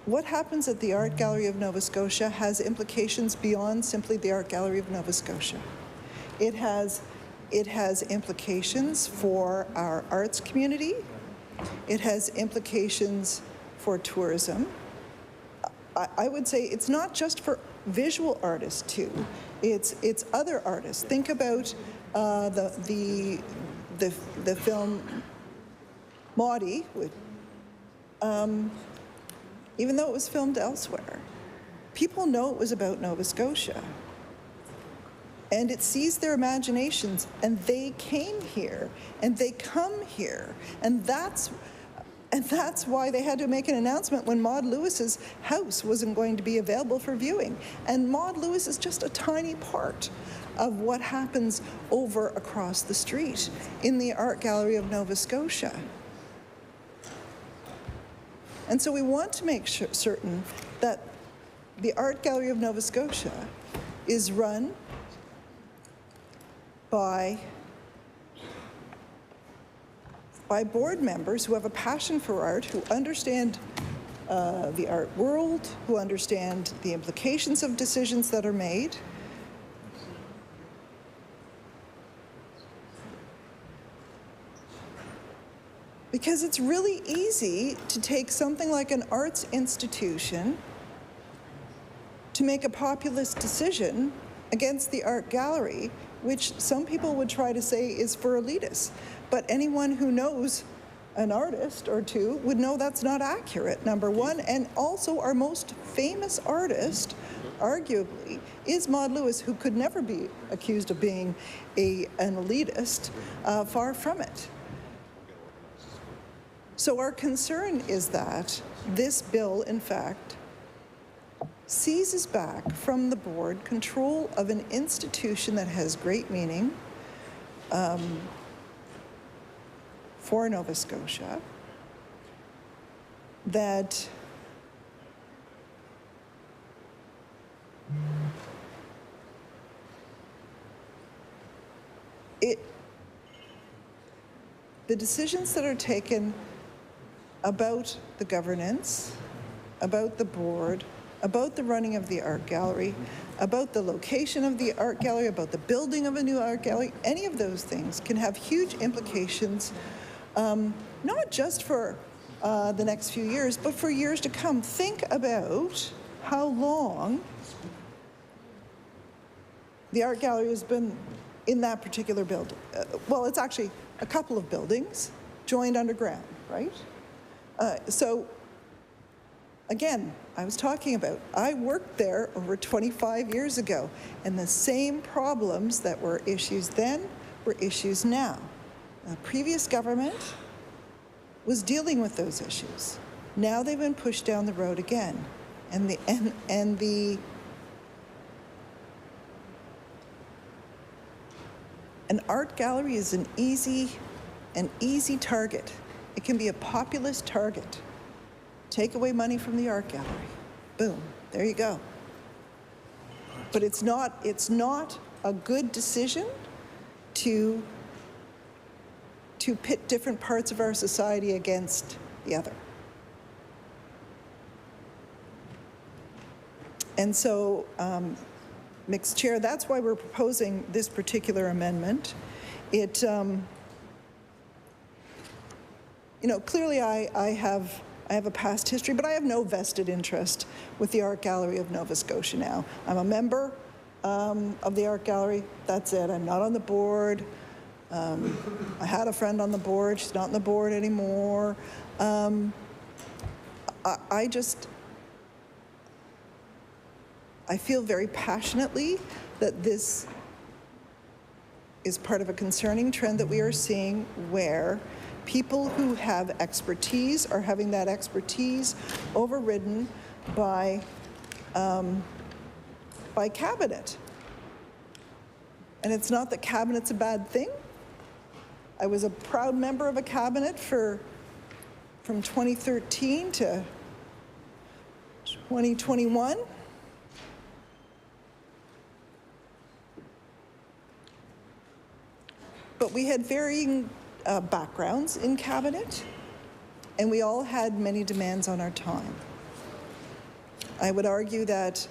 Speaker 23: What happens at the Art Gallery of Nova Scotia has implications beyond simply the Art Gallery of Nova Scotia. It has implications for our arts community. It has implications for tourism. I would say it's not just for visual artists too. It's other artists. Think about the film Maudie, even though it was filmed elsewhere. People know it was about Nova Scotia. And it seized their imaginations, and they came here, and they come here, and that's why they had to make an announcement when Maud Lewis's house wasn't going to be available for viewing. And Maud Lewis is just a tiny part of what happens over across the street in the Art Gallery of Nova Scotia. And so we want to make certain that the Art Gallery of Nova Scotia is run by board members who have a passion for art, who understand the art world, who understand the implications of decisions that are made. Because it's really easy to take something like an arts institution to make a populist decision against the art gallery, which some people would try to say is for elitists. But anyone who knows an artist or two would know that's not accurate, number one. And also our most famous artist, arguably, is Maud Lewis, who could never be accused of being an elitist, far from it. So our concern is that this bill, in fact, seizes back from the board control of an institution that has great meaning for Nova Scotia, that the decisions that are taken about the governance, about the board, about the running of the art gallery, about the location of the art gallery, about the building of a new art gallery, any of those things can have huge implications, not just for the next few years, but for years to come. Think about how long the art gallery has been in that particular building. Well, it's actually a couple of buildings joined underground, right? So again, I was talking about, I worked there over 25 years ago, and the same problems that were issues then were issues now. The previous government was dealing with those issues. Now they've been pushed down the road again. An art gallery is an easy target. It can be a populist target. Take away money from the art gallery. Boom, there you go. But it's not a good decision to pit different parts of our society against the other. And so, Mixed Chair, that's why we're proposing this particular amendment. It, clearly I have a past history, but I have no vested interest with the Art Gallery of Nova Scotia now. I'm a member of the Art Gallery. That's it. I'm not on the board. I had a friend on the board. She's not on the board anymore. I feel very passionately that this is part of a concerning trend that we are seeing where people who have expertise are having that expertise overridden by cabinet. And it's not that cabinet's a bad thing. I was a proud member of a cabinet from 2013 to 2021. But we had varying backgrounds in cabinet, and we all had many demands on our time. I would argue that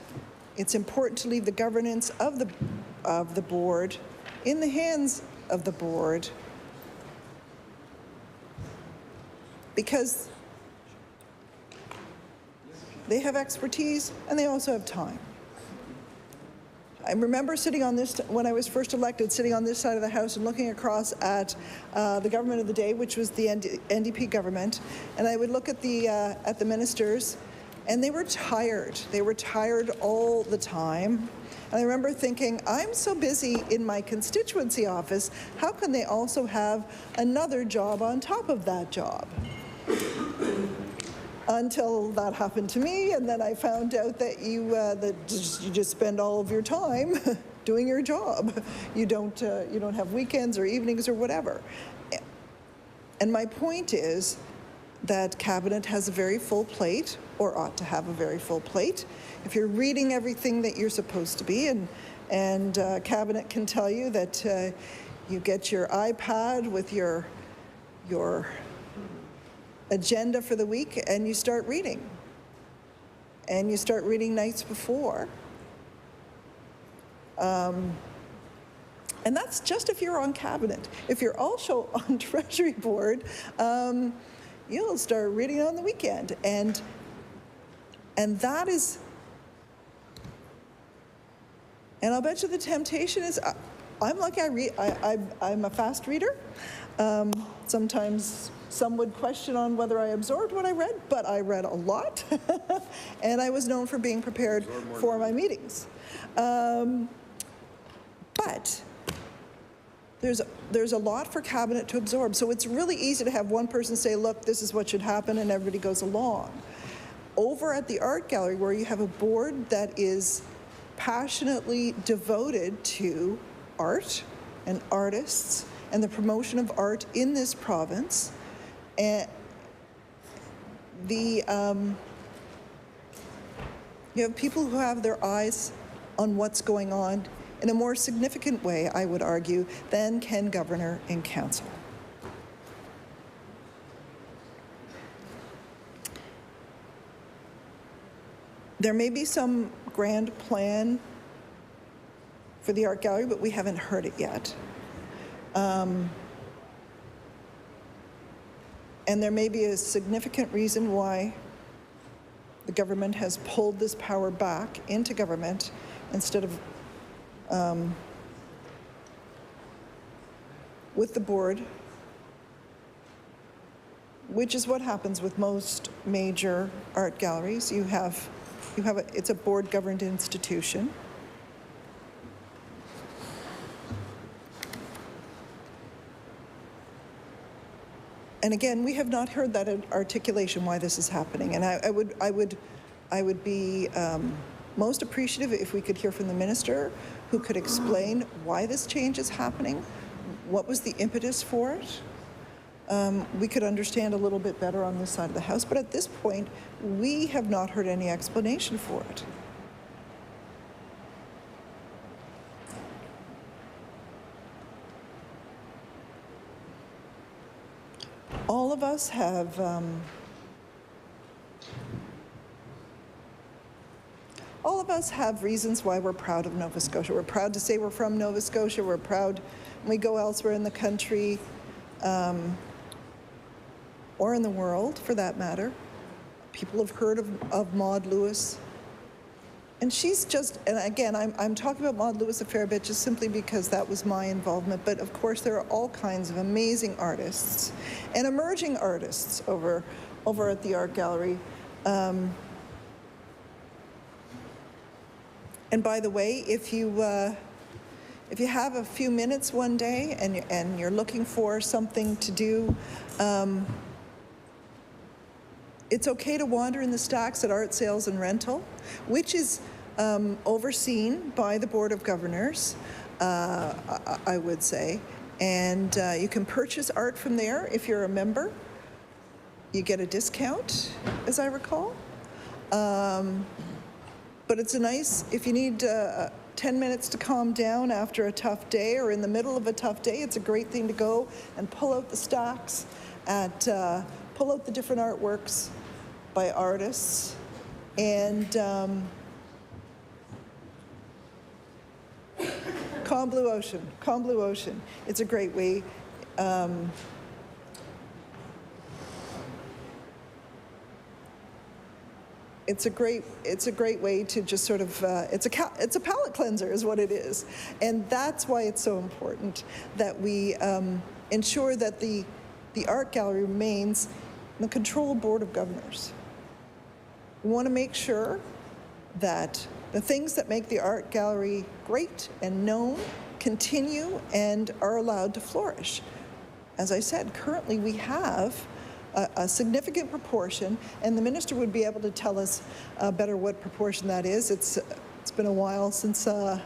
Speaker 23: it's important to leave the governance of the board in the hands of the board, because they have expertise and they also have time. I remember sitting on this, when I was first elected, sitting on this side of the House and looking across at the government of the day, which was the NDP government, and I would look at the ministers, and they were tired. They were tired all the time. And I remember thinking, I'm so busy in my constituency office, how can they also have another job on top of that job? Until that happened to me, and then I found out that you just spend all of your time doing your job. You don't have weekends or evenings or whatever. And my point is that cabinet has a very full plate, or ought to have a very full plate. If you're reading everything that you're supposed to be, and cabinet can tell you that you get your iPad with your agenda for the week, and you start reading. And you start reading nights before. And that's just if you're on cabinet. If you're also on Treasury Board, you'll start reading on the weekend. And that is, and I'll bet you the temptation is, I'm lucky I'm a fast reader. Sometimes some would question on whether I absorbed what I read, but I read a lot. And I was known for being prepared for my meetings. But there's a lot for cabinet to absorb. So it's really easy to have one person say, look, this is what should happen, and everybody goes along. Over at the art gallery, where you have a board that is passionately devoted to art and artists and the promotion of art in this province, and you have people who have their eyes on what's going on in a more significant way, I would argue, than can governor and council. There may be some grand plan for the art gallery, but we haven't heard it yet. And there may be a significant reason why the government has pulled this power back into government instead of with the board, which is what happens with most major art galleries. It's a board-governed institution. And again, we have not heard that articulation why this is happening. And I would be most appreciative if we could hear from the minister, who could explain why this change is happening, what was the impetus for it. We could understand a little bit better on this side of the House, but at this point, we have not heard any explanation for it. All of us have reasons why we're proud of Nova Scotia. We're proud to say we're from Nova Scotia. We're proud when we go elsewhere in the country, or in the world, for that matter. People have heard of Maud Lewis. And she's just, and again, I'm talking about Maud Lewis a fair bit just simply because that was my involvement, but of course there are all kinds of amazing artists and emerging artists over at the art gallery. And by the way, if you if you have a few minutes one day and you're looking for something to do, it's okay to wander in the stacks at Art Sales and Rental, which is overseen by the Board of Governors, I would say. And you can purchase art from there if you're a member. You get a discount, as I recall. But it's a nice, if you need 10 minutes to calm down after a tough day or in the middle of a tough day, it's a great thing to go and pull out the stacks, pull out the different artworks by artists. And Calm Blue Ocean. It's a great way. It's a great way to just sort of, it's a palate cleanser is what it is. And that's why it's so important that we ensure that the art gallery remains in the control of Board of Governors. We want to make sure that the things that make the art gallery great and known continue and are allowed to flourish. As I said, currently we have a significant proportion, and the minister would be able to tell us better what proportion that is. It's been a while since I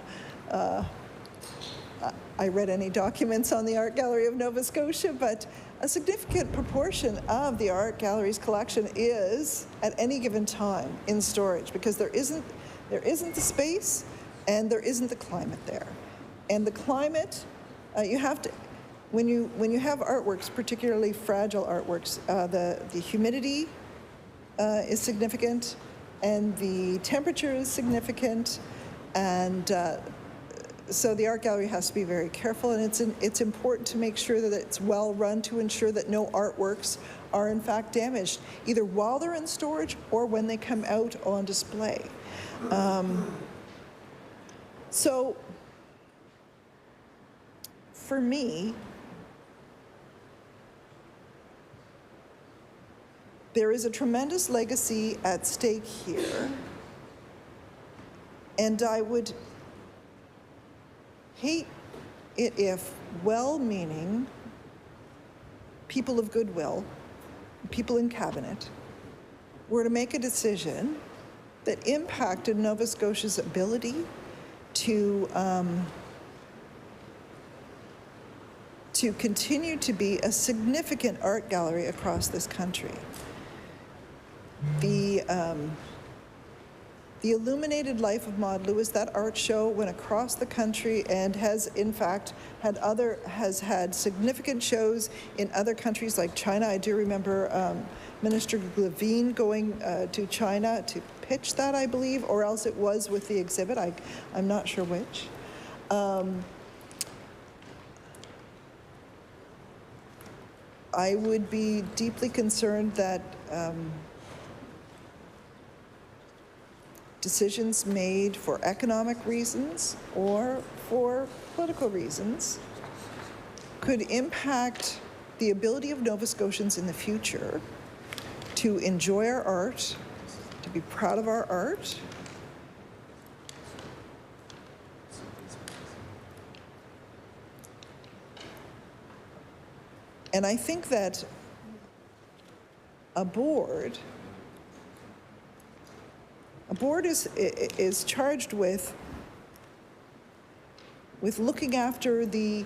Speaker 23: read any documents on the Art Gallery of Nova Scotia, but a significant proportion of the art gallery's collection is at any given time in storage because there isn't the space and there isn't the climate there. And the climate, you have to, when you have artworks, particularly fragile artworks, the humidity is significant and the temperature is significant, and so the art gallery has to be very careful, and it's important to make sure that it's well run to ensure that no artworks are in fact damaged, either while they're in storage or when they come out on display. So for me, there is a tremendous legacy at stake here, and I would hate it if well-meaning people of goodwill, people in cabinet, were to make a decision that impacted Nova Scotia's ability to continue to be a significant art gallery across this country. The Illuminated Life of Maud Lewis, that art show went across the country and has in fact has had significant shows in other countries like China. I do remember Minister Levine going to China to pitch that, I believe, or else it was with the exhibit. I'm not sure which. I would be deeply concerned that decisions made for economic reasons or for political reasons could impact the ability of Nova Scotians in the future to enjoy our art, to be proud of our art, and I think that a board is charged with looking after the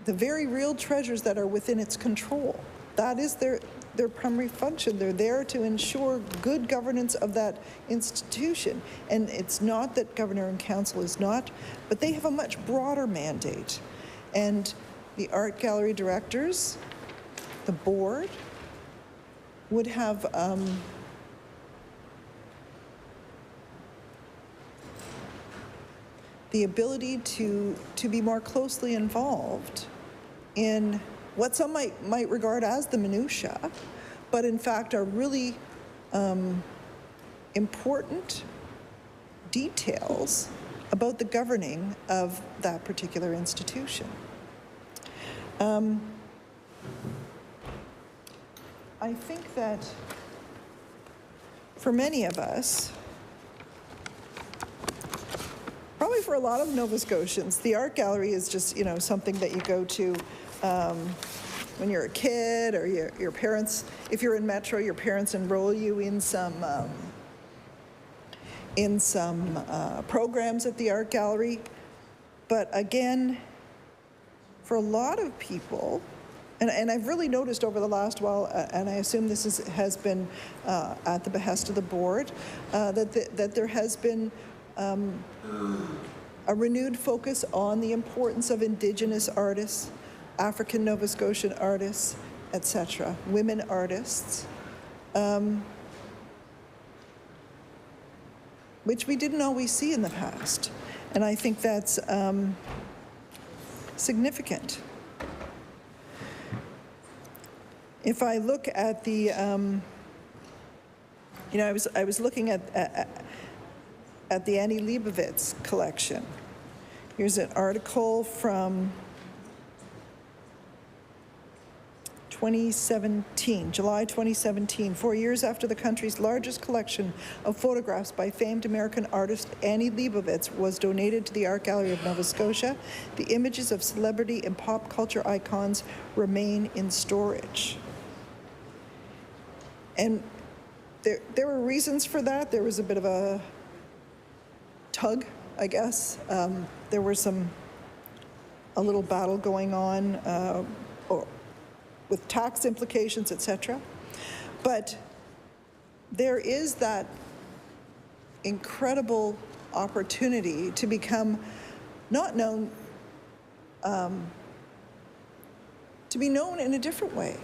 Speaker 23: very real treasures that are within its control. That is their primary function. They're there to ensure good governance of that institution. And it's not that Governor and Council is not, but they have a much broader mandate. And the art gallery directors, the board, would have the ability to be more closely involved in what some might regard as the minutiae, but in fact are really important details about the governing of that particular institution. I think that for many of us, probably for a lot of Nova Scotians, the art gallery is just, something that you go to when you're a kid, or your parents, if you're in Metro, your parents enroll you in some programs at the art gallery. But again, for a lot of people, and I've really noticed over the last while, and I assume this has been at the behest of the board, that there has been a renewed focus on the importance of Indigenous artists, African Nova Scotian artists, etc., women artists, which we didn't always see in the past. And I think that's significant. If I look at the, I was looking at the Annie Leibovitz collection. Here's an article from 2017, July 2017, 4 years after the country's largest collection of photographs by famed American artist Annie Leibovitz was donated to the Art Gallery of Nova Scotia, the images of celebrity and pop culture icons remain in storage. And there were reasons for that. There was a bit of a tug, I guess. There were a little battle going on with tax implications, etc. But there is that incredible opportunity to become not known, to be known in a different way.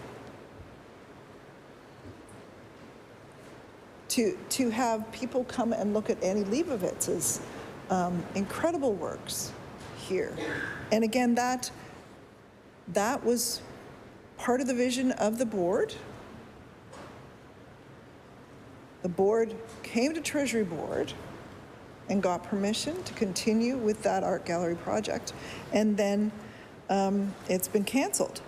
Speaker 23: To have people come and look at Annie Leibovitz's incredible works here. And again, that was part of the vision of the board. The board came to Treasury Board and got permission to continue with that art gallery project, and then it's been canceled.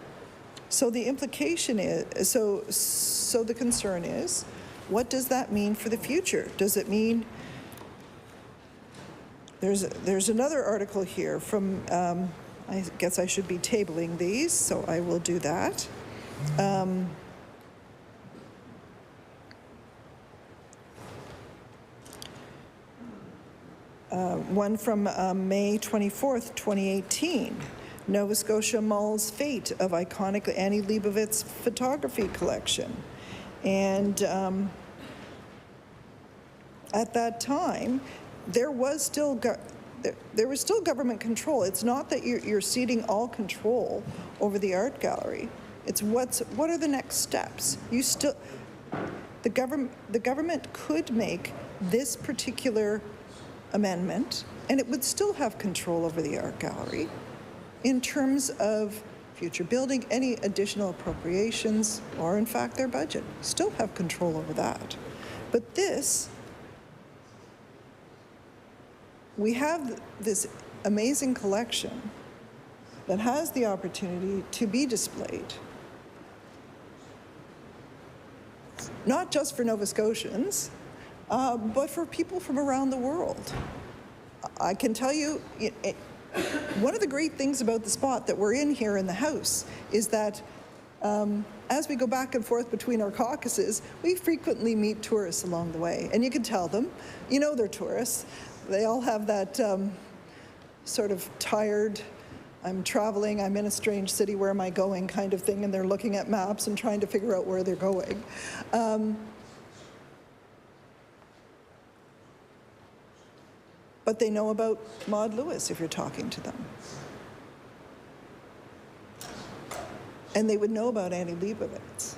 Speaker 23: So the implication is, so the concern is, what does that mean for the future? Does it mean, there's another article here from, I guess I should be tabling these, so I will do that. One from May 24th, 2018. Nova Scotia mulls fate of iconic Annie Leibovitz photography collection. And at that time, there was still government control. It's not that you're ceding all control over the art gallery. It's what are the next steps? The government could make this particular amendment, and it would still have control over the art gallery in terms of future building, any additional appropriations, or in fact their budget. Still have control over that. But this, we have this amazing collection that has the opportunity to be displayed, not just for Nova Scotians, but for people from around the world. I can tell you, one of the great things about the spot that we're in here in the House is that as we go back and forth between our caucuses, we frequently meet tourists along the way. And you can tell them, they're tourists. They all have that sort of tired, I'm traveling, I'm in a strange city, where am I going kind of thing, and they're looking at maps and trying to figure out where they're going. But they know about Maud Lewis if you're talking to them. And they would know about Annie Leibovitz.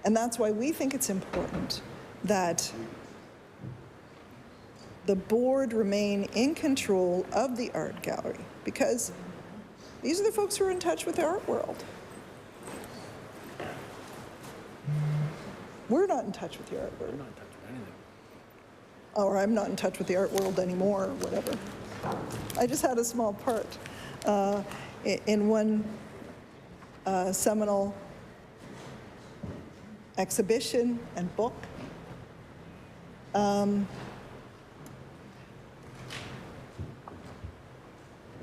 Speaker 23: And that's why we think it's important that the board remain in control of the art gallery, because these are the folks who are in touch with the art world. We're not in touch with the art world. We're not in touch with anything. Or I'm not in touch with the art world anymore, or whatever. I just had a small part in one seminal exhibition and book.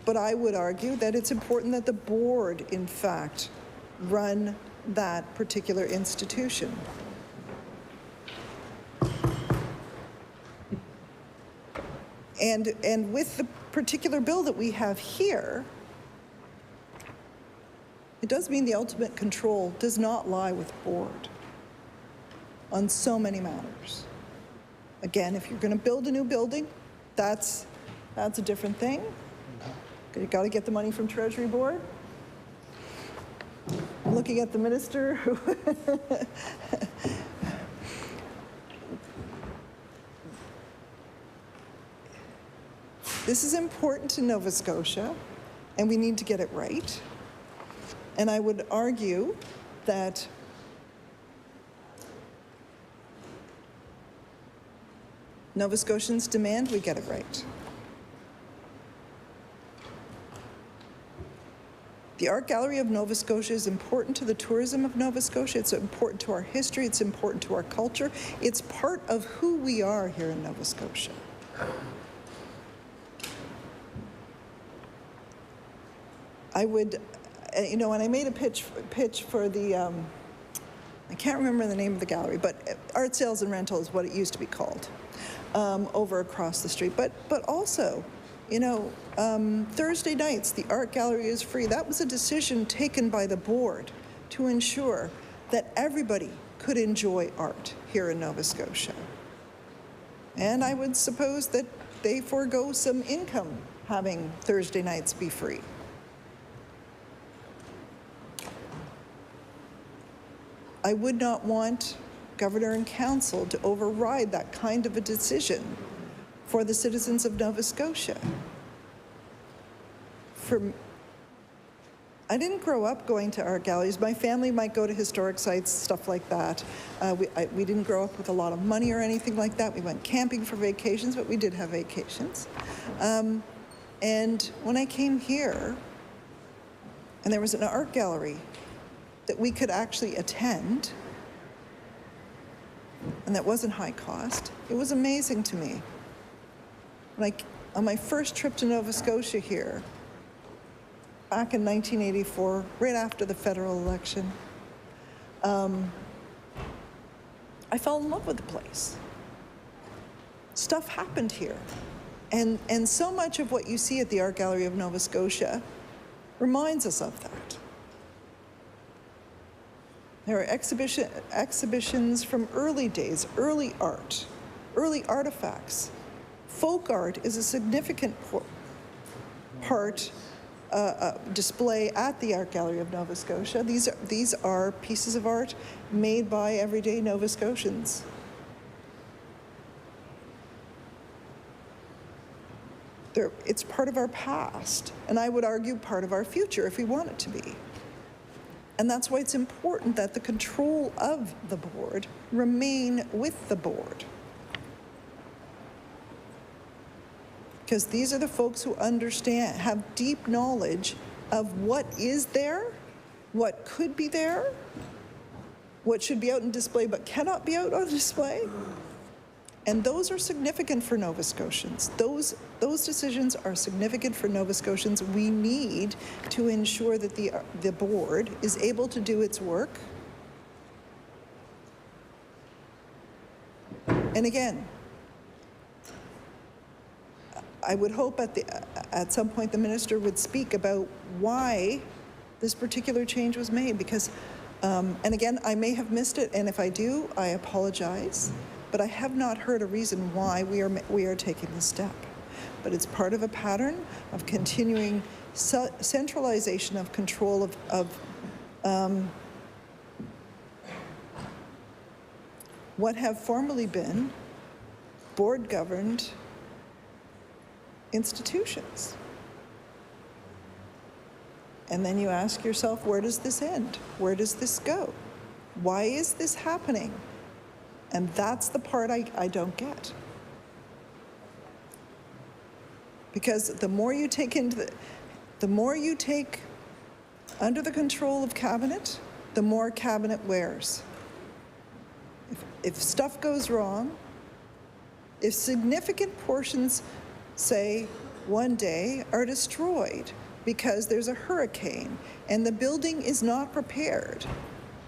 Speaker 23: But I would argue that it's important that the board, in fact, run that particular institution. And with the particular bill that we have here, it does mean the ultimate control does not lie with the board on so many matters. Again, if you're going to build a new building, that's a different thing. You've got to get the money from Treasury Board. I'm looking at the minister. This is important to Nova Scotia, and we need to get it right. And I would argue that Nova Scotians demand we get it right. The Art Gallery of Nova Scotia is important to the tourism of Nova Scotia. It's important to our history. It's important to our culture. It's part of who we are here in Nova Scotia. I would, you know, and I made a pitch for the, I can't remember the name of the gallery, but Art Sales and Rental is what it used to be called, over across the street. But also, you know, Thursday nights, the art gallery is free. That was a decision taken by the board to ensure that everybody could enjoy art here in Nova Scotia. And I would suppose that they forego some income having Thursday nights be free. I would not want Governor and Council to override that kind of a decision for the citizens of Nova Scotia. I didn't grow up going to art galleries. My family might go to historic sites, stuff like that. We didn't grow up with a lot of money or anything like that. We went camping for vacations, but we did have vacations. And when I came here, and there was an art gallery that we could actually attend, and that wasn't high cost, it was amazing to me. Like on my first trip to Nova Scotia here, back in 1984, right after the federal election, I fell in love with the place. Stuff happened here. And so much of what you see at the Art Gallery of Nova Scotia reminds us of that. There are exhibitions from early days, early art, early artifacts. Folk art is a significant display at the Art Gallery of Nova Scotia. These are pieces of art made by everyday Nova Scotians. It's part of our past, and I would argue part of our future if we want it to be. And that's why it's important that the control of the board remain with the board. Because these are the folks who understand, have deep knowledge of what is there, what could be there, what should be out on display but cannot be out on display. And those are significant for Nova Scotians. Those decisions are significant for Nova Scotians. We need to ensure that the board is able to do its work. And again, I would hope at some point the minister would speak about why this particular change was made, because, and again, I may have missed it, and if I do, I apologize. But I have not heard a reason why we are taking this step. But it's part of a pattern of continuing centralization of control of what have formerly been board-governed institutions. And then you ask yourself, where does this end? Where does this go? Why is this happening? And that's the part I don't get. Because the more you take under the control of cabinet, the more cabinet wears. If stuff goes wrong, if significant portions, say, one day are destroyed because there's a hurricane and the building is not prepared,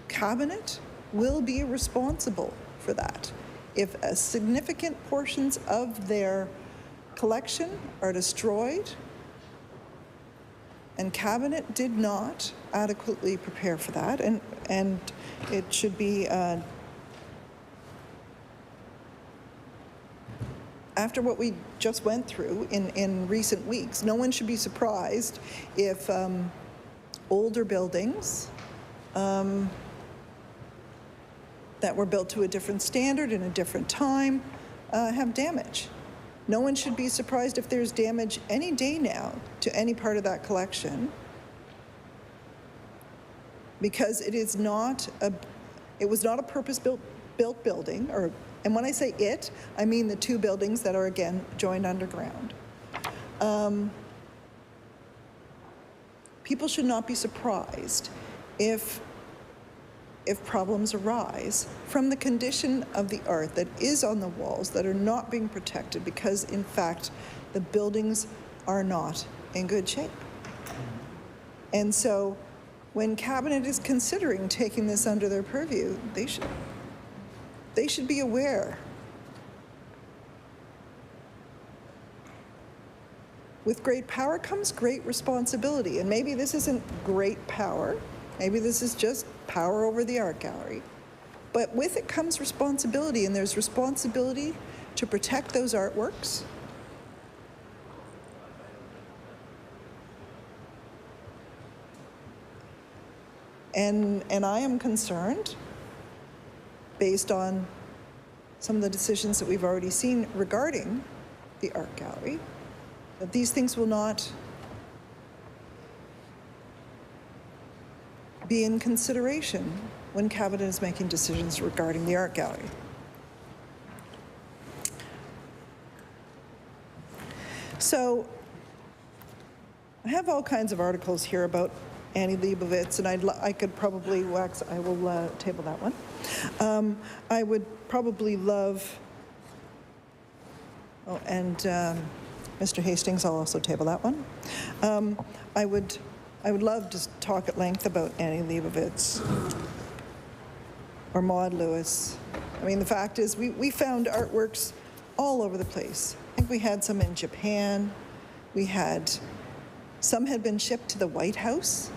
Speaker 23: Cabinet will be responsible for that. If significant portions of their collection are destroyed and Cabinet did not adequately prepare for that, and it should be after what we just went through in recent weeks, no one should be surprised if older buildings that were built to a different standard in a different time have damage. No one should be surprised if there's damage any day now to any part of that collection, because it was not a purpose-built building, and when I say it, I mean the two buildings that are again joined underground. People should not be surprised if problems arise from the condition of the art that is on the walls that are not being protected, because in fact the buildings are not in good shape. And so when Cabinet is considering taking this under their purview, they should be aware. With great power comes great responsibility, and maybe this isn't great power, maybe this is just power over the art gallery. But with it comes responsibility, and there's responsibility to protect those artworks. And I am concerned, based on some of the decisions that we've already seen regarding the art gallery, that these things will not be in consideration when Cabinet is making decisions regarding the art gallery. So I have all kinds of articles here about Annie Leibovitz, and I could probably I will table that one. I would probably love, and Mr. Hastings, I'll also table that one. I would love to talk at length about Annie Leibovitz or Maud Lewis. I mean, the fact is we found artworks all over the place. I think we had some in Japan. Some had been shipped to the White House.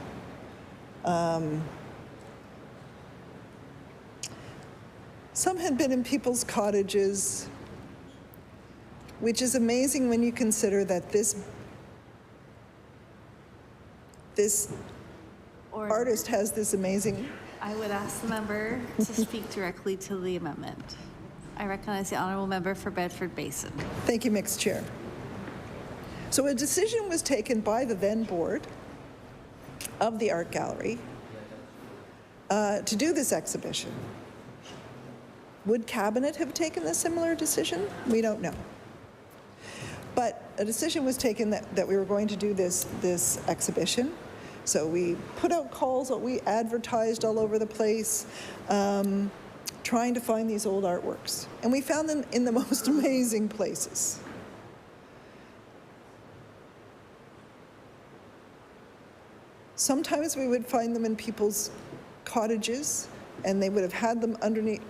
Speaker 23: Some had been in people's cottages, which is amazing when you consider that this artist has this amazing...
Speaker 19: I would ask the member to speak directly to the amendment. I recognize the honourable member for Bedford Basin.
Speaker 23: Thank you, Mixed Chair. So a decision was taken by the then board of the art gallery to do this exhibition. Would Cabinet have taken a similar decision? We don't know. But a decision was taken that we were going to do this exhibition. So we put out calls, we advertised all over the place, trying to find these old artworks. And we found them in the most amazing places. Sometimes we would find them in people's cottages, and they would have had them underneath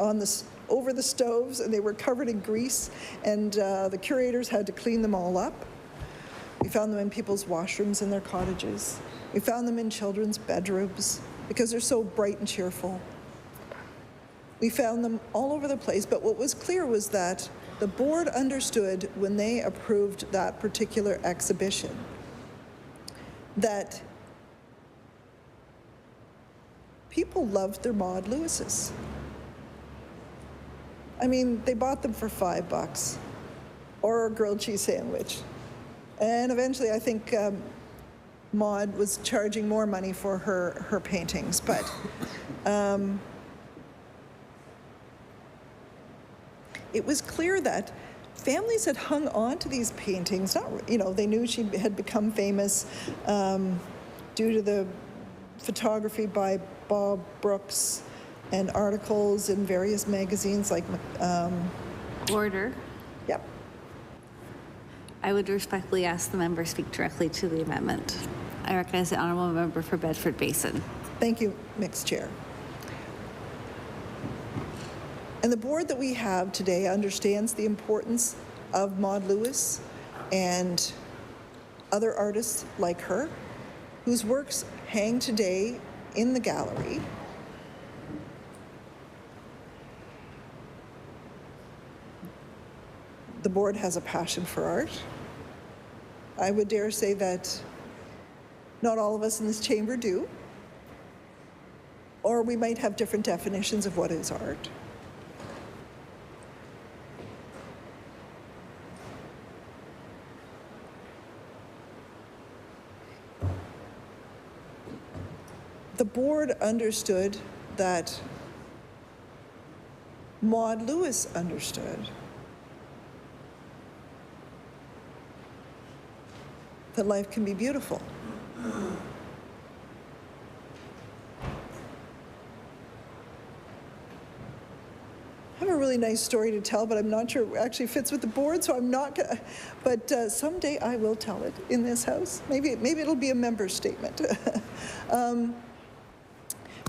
Speaker 23: over the stoves, and they were covered in grease, and the curators had to clean them all up. We found them in people's washrooms in their cottages. We found them in children's bedrooms because they're so bright and cheerful. We found them all over the place, but what was clear was that the board understood when they approved that particular exhibition that people loved their Maud Lewises. I mean, they bought them for $5 or a grilled cheese sandwich. And eventually, I think Maud was charging more money for her paintings, but it was clear that families had hung on to these paintings. They knew she had become famous due to the photography by Bob Brooks and articles in various magazines like
Speaker 19: Order.
Speaker 23: Yep.
Speaker 19: I would respectfully ask the member to speak directly to the amendment. I recognize the honourable member for Bedford Basin.
Speaker 23: Thank you, Mixed Chair. And the board that we have today understands the importance of Maud Lewis and other artists like her, whose works hang today in the gallery. The board has a passion for art. I would dare say that not all of us in this chamber do, or we might have different definitions of what is art. The board understood that Maud Lewis understood that life can be beautiful. I have a really nice story to tell, but I'm not sure it actually fits with the board, so I'm not gonna, but someday I will tell it in this house. Maybe it'll be a member statement.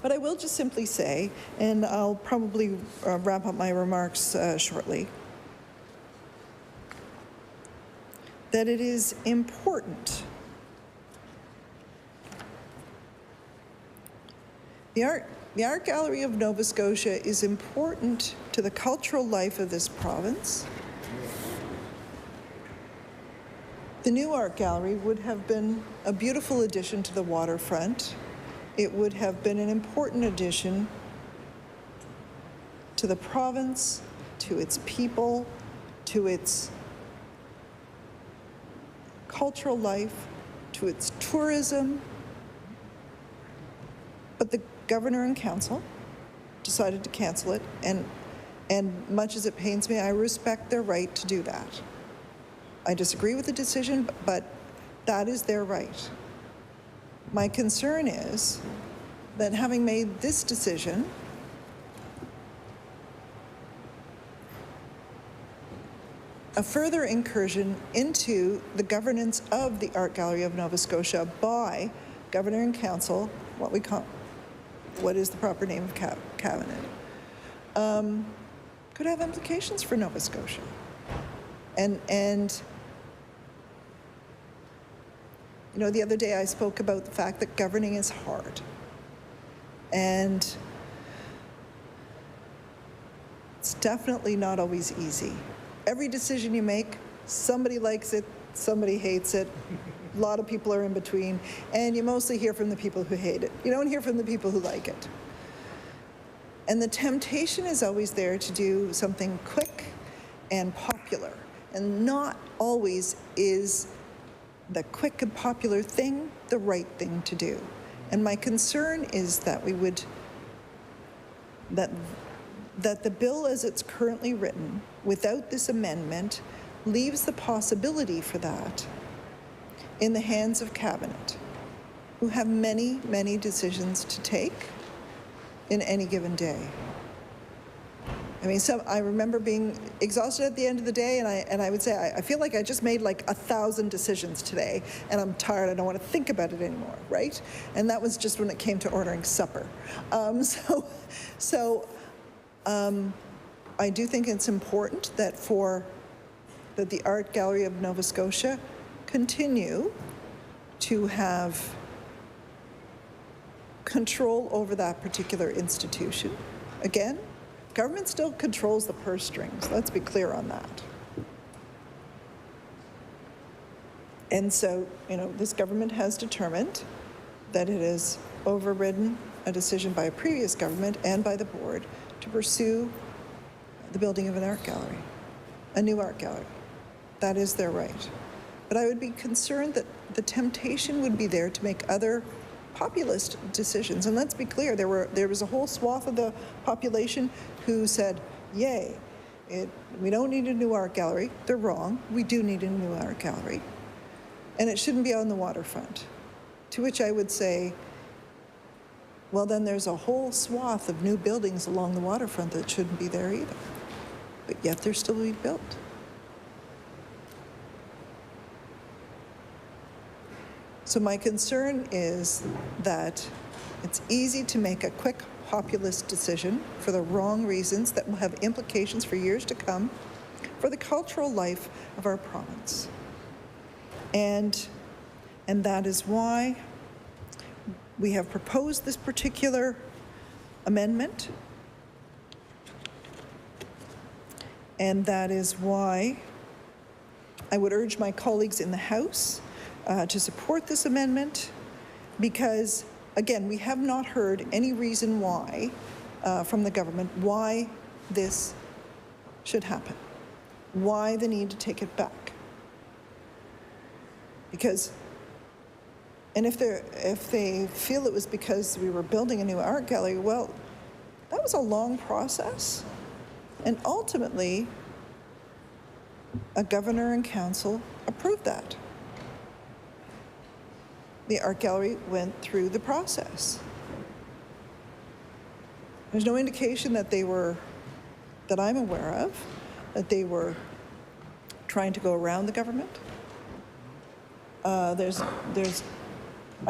Speaker 23: But I will just simply say, and I'll probably wrap up my remarks shortly, that it is important. The Art Gallery of Nova Scotia is important to the cultural life of this province. The new art gallery would have been a beautiful addition to the waterfront. It would have been an important addition to the province, to its people, to its cultural life, to its tourism. But the governor and council decided to cancel it, and much as it pains me, I respect their right to do that. I disagree with the decision, but that is their right. My concern is that having made this decision, a further incursion into the governance of the Art Gallery of Nova Scotia by Governor and Council, what is the proper name of cabinet, could have implications for Nova Scotia. And you know, the other day I spoke about the fact that governing is hard. And it's definitely not always easy. Every decision you make, somebody likes it, somebody hates it. A lot of people are in between, and you mostly hear from the people who hate it. You don't hear from the people who like it. And the temptation is always there to do something quick and popular, and not always is the quick and popular thing the right thing to do. And my concern is that we would, that the bill as it's currently written, without this amendment, leaves the possibility for that in the hands of cabinet, who have many, many decisions to take in any given day. I mean, I remember being exhausted at the end of the day, and I would say, I feel like I just made like 1,000 decisions today, and I'm tired, I don't want to think about it anymore, right? And that was just when it came to ordering supper. I do think it's important that that the Art Gallery of Nova Scotia continue to have control over that particular institution. Again, government still controls the purse strings. Let's be clear on that. And so, you know, this government has determined that it has overridden a decision by a previous government and by the board to pursue the building of an art gallery, a new art gallery. That is their right. But I would be concerned that the temptation would be there to make other populist decisions. And let's be clear, there was a whole swath of the population who said, yay, we don't need a new art gallery. They're wrong. We do need a new art gallery. And it shouldn't be on the waterfront. To which I would say, well, then there's a whole swath of new buildings along the waterfront that shouldn't be there either. But yet they're still being built. So my concern is that it's easy to make a quick populist decision for the wrong reasons that will have implications for years to come for the cultural life of our province. And that is why we have proposed this particular amendment. And that is why I would urge my colleagues in the House to support this amendment, because, again, we have not heard any reason why, from the government, why this should happen, why the need to take it back. Because, and if they feel it was because we were building a new art gallery, well, that was a long process. And ultimately, a governor and council approved that. The art gallery went through the process. There's no indication that they were, that I'm aware of, that they were trying to go around the government. I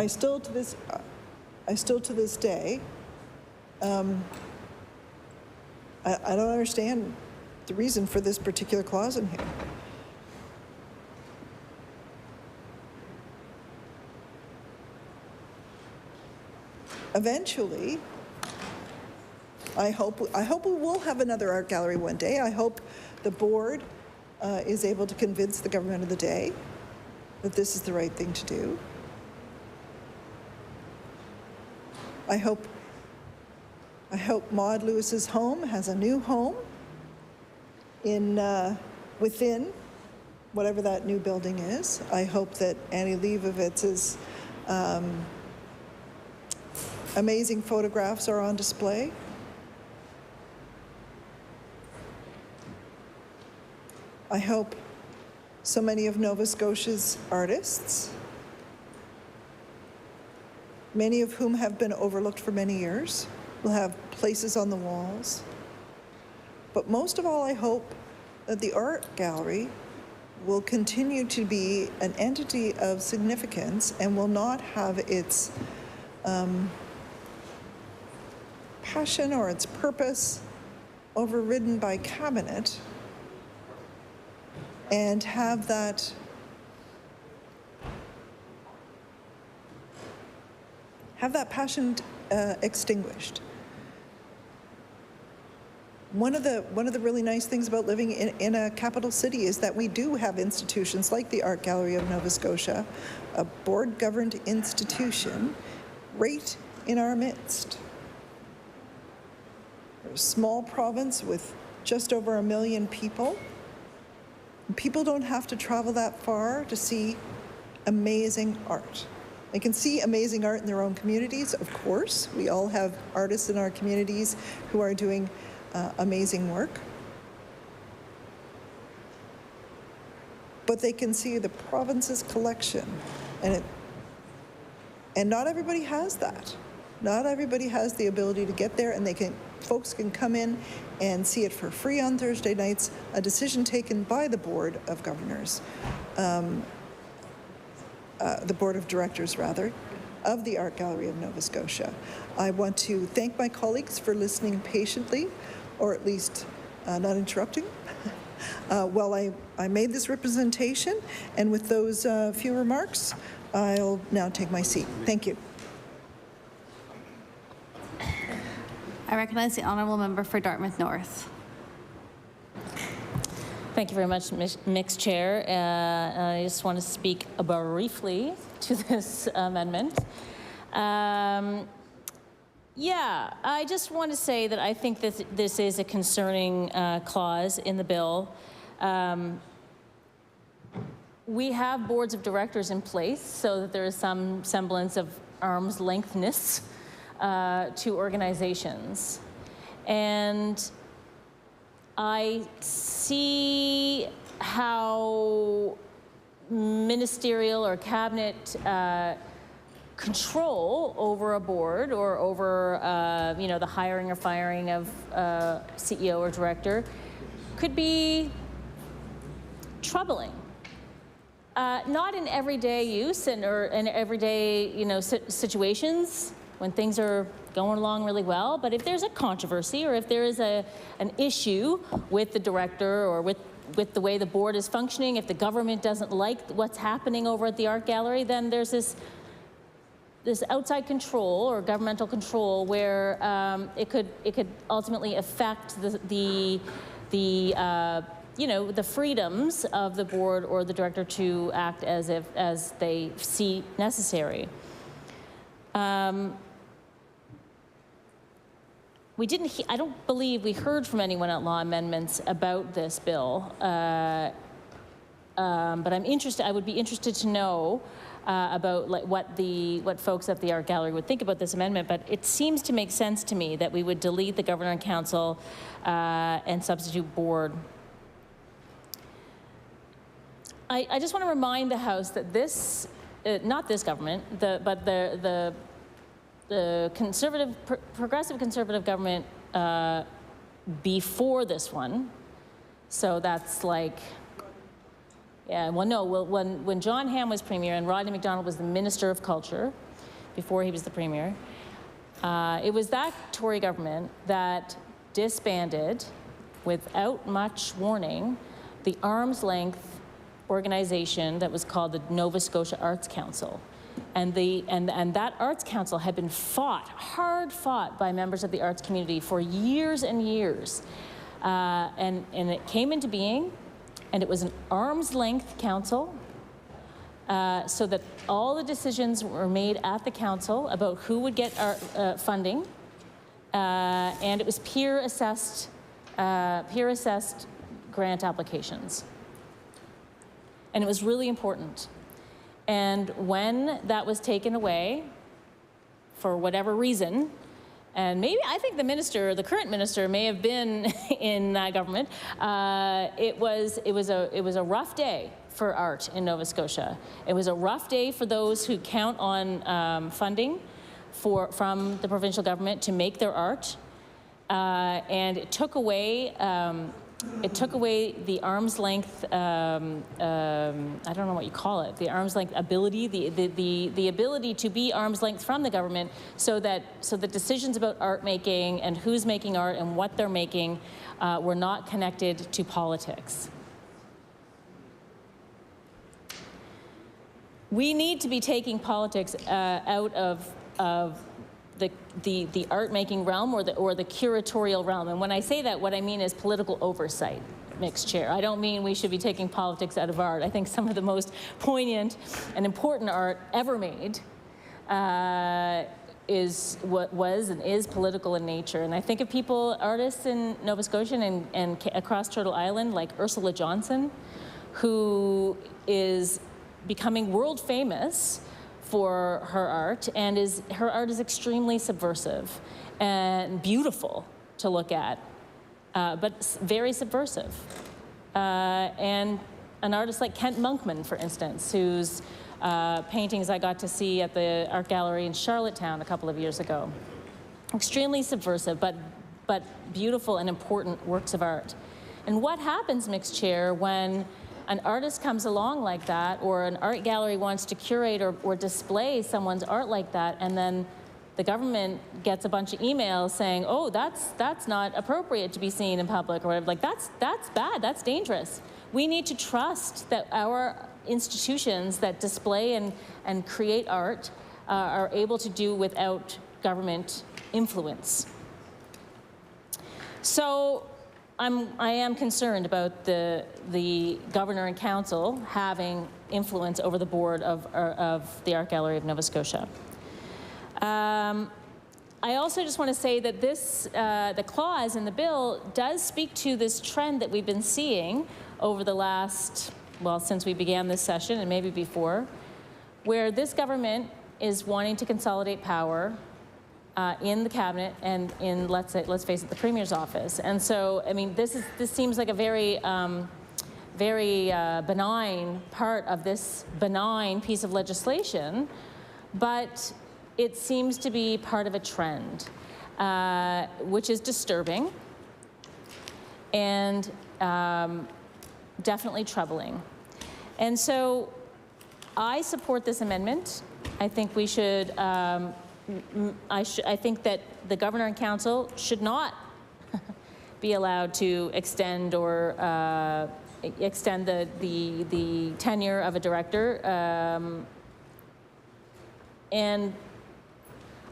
Speaker 23: still to this day, I don't understand the reason for this particular clause in here. Eventually, I hope we will have another art gallery one day. I hope the board is able to convince the government of the day that this is the right thing to do. I hope Maude Lewis's home has a new home within whatever that new building is. I hope that Annie Leibovitz's amazing photographs are on display. I hope so many of Nova Scotia's artists, many of whom have been overlooked for many years, will have places on the walls. But most of all, I hope that the art gallery will continue to be an entity of significance and will not have its passion or its purpose overridden by cabinet, and have that passion extinguished. One of the really nice things about living in a capital city is that we do have institutions like the Art Gallery of Nova Scotia, a board-governed institution right in our midst. We're a small province with just over 1 million people. People don't have to travel that far to see amazing art. They can see amazing art in their own communities, of course. We all have artists in our communities who are doing amazing work. But they can see the province's collection, and not everybody has that. Not everybody has the ability to get there, and folks can come in and see it for free on Thursday nights, a decision taken by the Board of Governors, the Board of Directors, rather, of the Art Gallery of Nova Scotia. I want to thank my colleagues for listening patiently, or at least not interrupting, while I made this representation. And with those few remarks, I'll now take my seat. Thank you.
Speaker 19: I recognize the honourable member for Dartmouth North.
Speaker 5: Thank you very much, Mixed Chair. I just want to speak briefly to this amendment. Yeah, I just want to say that I think that this is a concerning clause in the bill. We have boards of directors in place so that there is some semblance of arm's lengthness to organizations. And I see how ministerial or cabinet control over a board or over the hiring or firing of CEO or director could be troubling. Not in everyday use or in everyday, situations when things are going along really well. But if there's a controversy or if there is an issue with the director or with the way the board is functioning, if the government doesn't like what's happening over at the art gallery, then there's this outside control or governmental control where it could ultimately affect the freedoms of the board or the director to act as they see necessary. I don't believe we heard from anyone at Law Amendments about this bill, but I would be interested to know about what folks at the art gallery would think about this amendment. But it seems to make sense to me that we would delete the governor and council and substitute board. I just want to remind the House that this, not this government, but the progressive conservative government before this one, so that's like, when John Hamm was Premier and Rodney MacDonald was the Minister of Culture, before he was the Premier, it was that Tory government that disbanded, without much warning, the arm's length organization that was called the Nova Scotia Arts Council. And that Arts Council had been hard fought by members of the arts community for years and years. And it came into being, and it was an arm's length council, so that all the decisions were made at the council about who would get art funding, and it was peer assessed grant applications. And it was really important. And when that was taken away, for whatever reason, and maybe I think the current minister may have been in that government, it was a rough day for art in Nova Scotia. It was a rough day for those who count on funding from the provincial government to make their art, and it took away the arm's length, I don't know what you call it, the arm's length ability, the ability to be arm's length from the government, so that decisions about art making and who's making art and what they're making were not connected to politics. We need to be taking politics out of the art-making realm or the curatorial realm. And when I say that, what I mean is political oversight, mixed chair. I don't mean we should be taking politics out of art. I think some of the most poignant and important art ever made is what was and is political in nature. And I think of artists in Nova Scotia and across Turtle Island, like Ursula Johnson, who is becoming world famous for her art, and her art is extremely subversive and beautiful to look at, but very subversive. And an artist like Kent Monkman, for instance, whose paintings I got to see at the art gallery in Charlottetown a couple of years ago. Extremely subversive, but beautiful and important works of art. And what happens, mixed chair, when an artist comes along like that, or an art gallery wants to curate or display someone's art like that, and then the government gets a bunch of emails saying, oh, that's not appropriate to be seen in public, or whatever. Like, that's bad, that's dangerous. We need to trust that our institutions that display and create art are able to do without government influence. So I am concerned about the governor and council having influence over the board of the Art Gallery of Nova Scotia. I also just want to say that the clause in the bill does speak to this trend that we've been seeing over the last, since we began this session and maybe before, where this government is wanting to consolidate power in the cabinet and in, let's face it, the Premier's office. And so, I mean, this seems like a very benign part of this benign piece of legislation, but it seems to be part of a trend, which is disturbing and definitely troubling. And so I support this amendment. I think we should, I think that the Governor and Council should not be allowed to extend or extend the tenure of a director. And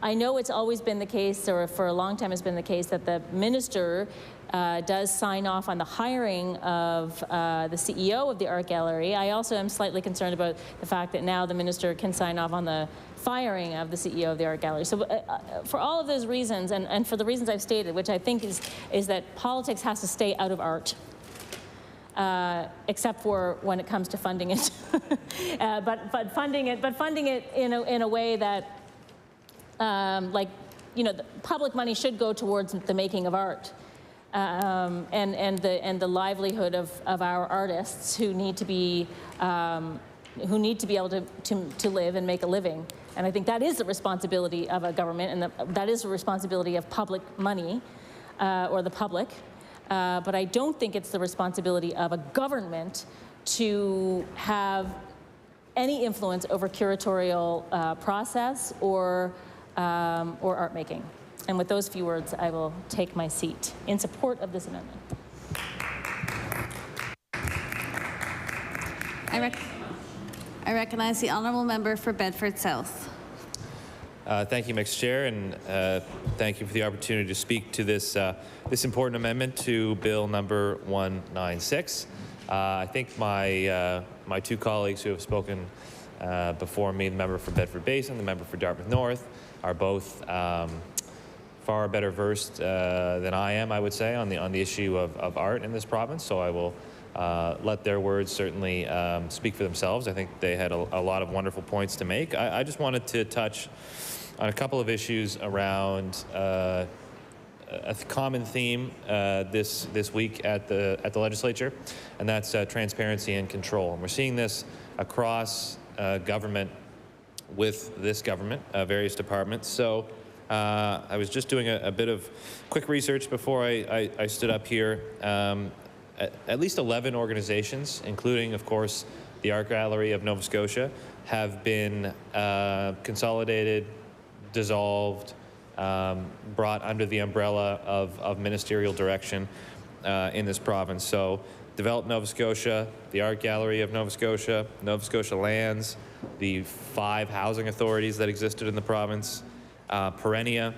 Speaker 5: I know it's always been the case, or for a long time has been the case, that the minister does sign off on the hiring of the CEO of the art gallery. I also am slightly concerned about the fact that now the minister can sign off on the firing of the CEO of the art gallery. So for all of those reasons, and for the reasons I've stated, which I think is that politics has to stay out of art, except for when it comes to funding it. but funding it in a way that, like, you know, the public money should go towards the making of art, and the livelihood of our artists who need to be able to live and make a living. And I think that is the responsibility of a government, and that is the responsibility of public money, or the public. But I don't think it's the responsibility of a government to have any influence over curatorial process or art making. And with those few words, I will take my seat in support of this amendment.
Speaker 19: I recognize the honourable member for Bedford South.
Speaker 17: Thank you, Mr. Chair, and thank you for the opportunity to speak to this this important amendment to Bill number 196. I think my my two colleagues who have spoken before me, the member for Bedford Basin, the member for Dartmouth North, are both far better versed than I am, I would say, on the issue of art in this province. So I will let their words certainly speak for themselves. I think they had a lot of wonderful points to make. I just wanted to touch on a couple of issues around a common theme this week at the legislature, and that's transparency and control. And we're seeing this across government with this government, various departments. So I was just doing a bit of quick research before I stood up here. At least 11 organizations, including, of course, the Art Gallery of Nova Scotia, have been consolidated, dissolved, brought under the umbrella of ministerial direction in this province. So Develop Nova Scotia, the Art Gallery of Nova Scotia Lands, the 5 housing authorities that existed in the province, Perennia,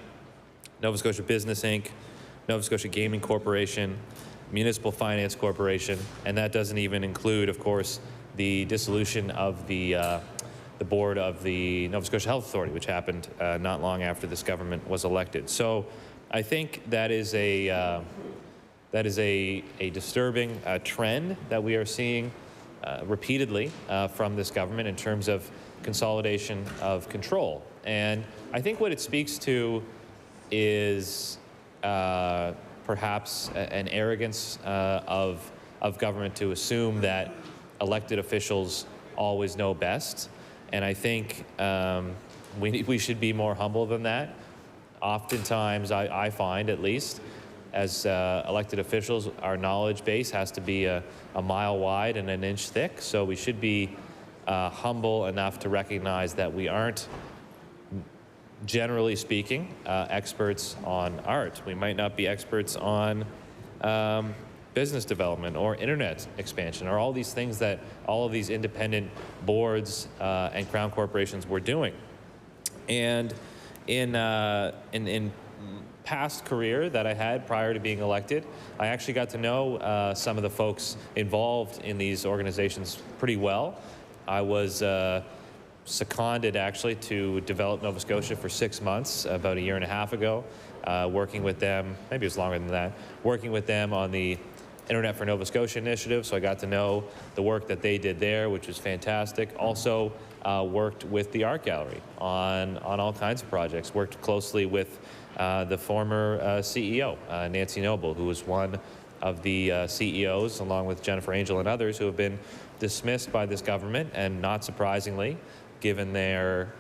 Speaker 17: Nova Scotia Business Inc., Nova Scotia Gaming Corporation, Municipal Finance Corporation, and that doesn't even include, of course, the dissolution of the board of the Nova Scotia Health Authority, which happened not long after this government was elected. So I think that is a disturbing trend that we are seeing repeatedly from this government in terms of consolidation of control. And I think what it speaks to is perhaps an arrogance of government to assume that elected officials always know best. And I think we should be more humble than that. Oftentimes, I find, at least, as elected officials, our knowledge base has to be a mile wide and an inch thick. So we should be humble enough to recognize that we aren't, generally speaking, experts on art. We might not be experts on business development or internet expansion or all these things that all of these independent boards and crown corporations were doing. And in past career that I had prior to being elected, I actually got to know some of the folks involved in these organizations pretty well. I was seconded actually to Develop Nova Scotia for 6 months about 1.5 years ago, working with them, maybe it was longer than that, working with them on the Internet for Nova Scotia initiative. So I got to know the work that they did there, which was fantastic. Also worked with the Art Gallery on all kinds of projects, worked closely with the former CEO, Nancy Noble, who was one of the CEOs, along with Jennifer Angel and others, who have been dismissed by this government, and not surprisingly, given their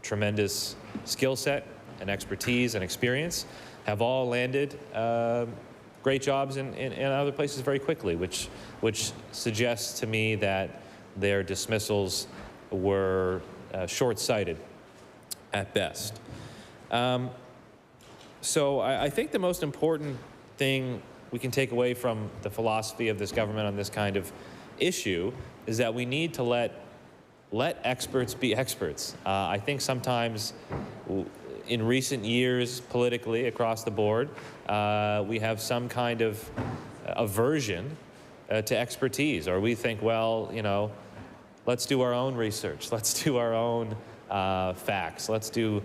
Speaker 17: tremendous skill set and expertise and experience, have all landed great jobs in other places very quickly, which suggests to me that their dismissals were short-sighted at best. So I think the most important thing we can take away from the philosophy of this government on this kind of issue is that we need to let experts be experts. I think sometimes in recent years politically across the board, we have some kind of aversion to expertise, or we think, well, you know, let's do our own research, let's do our own facts, let's do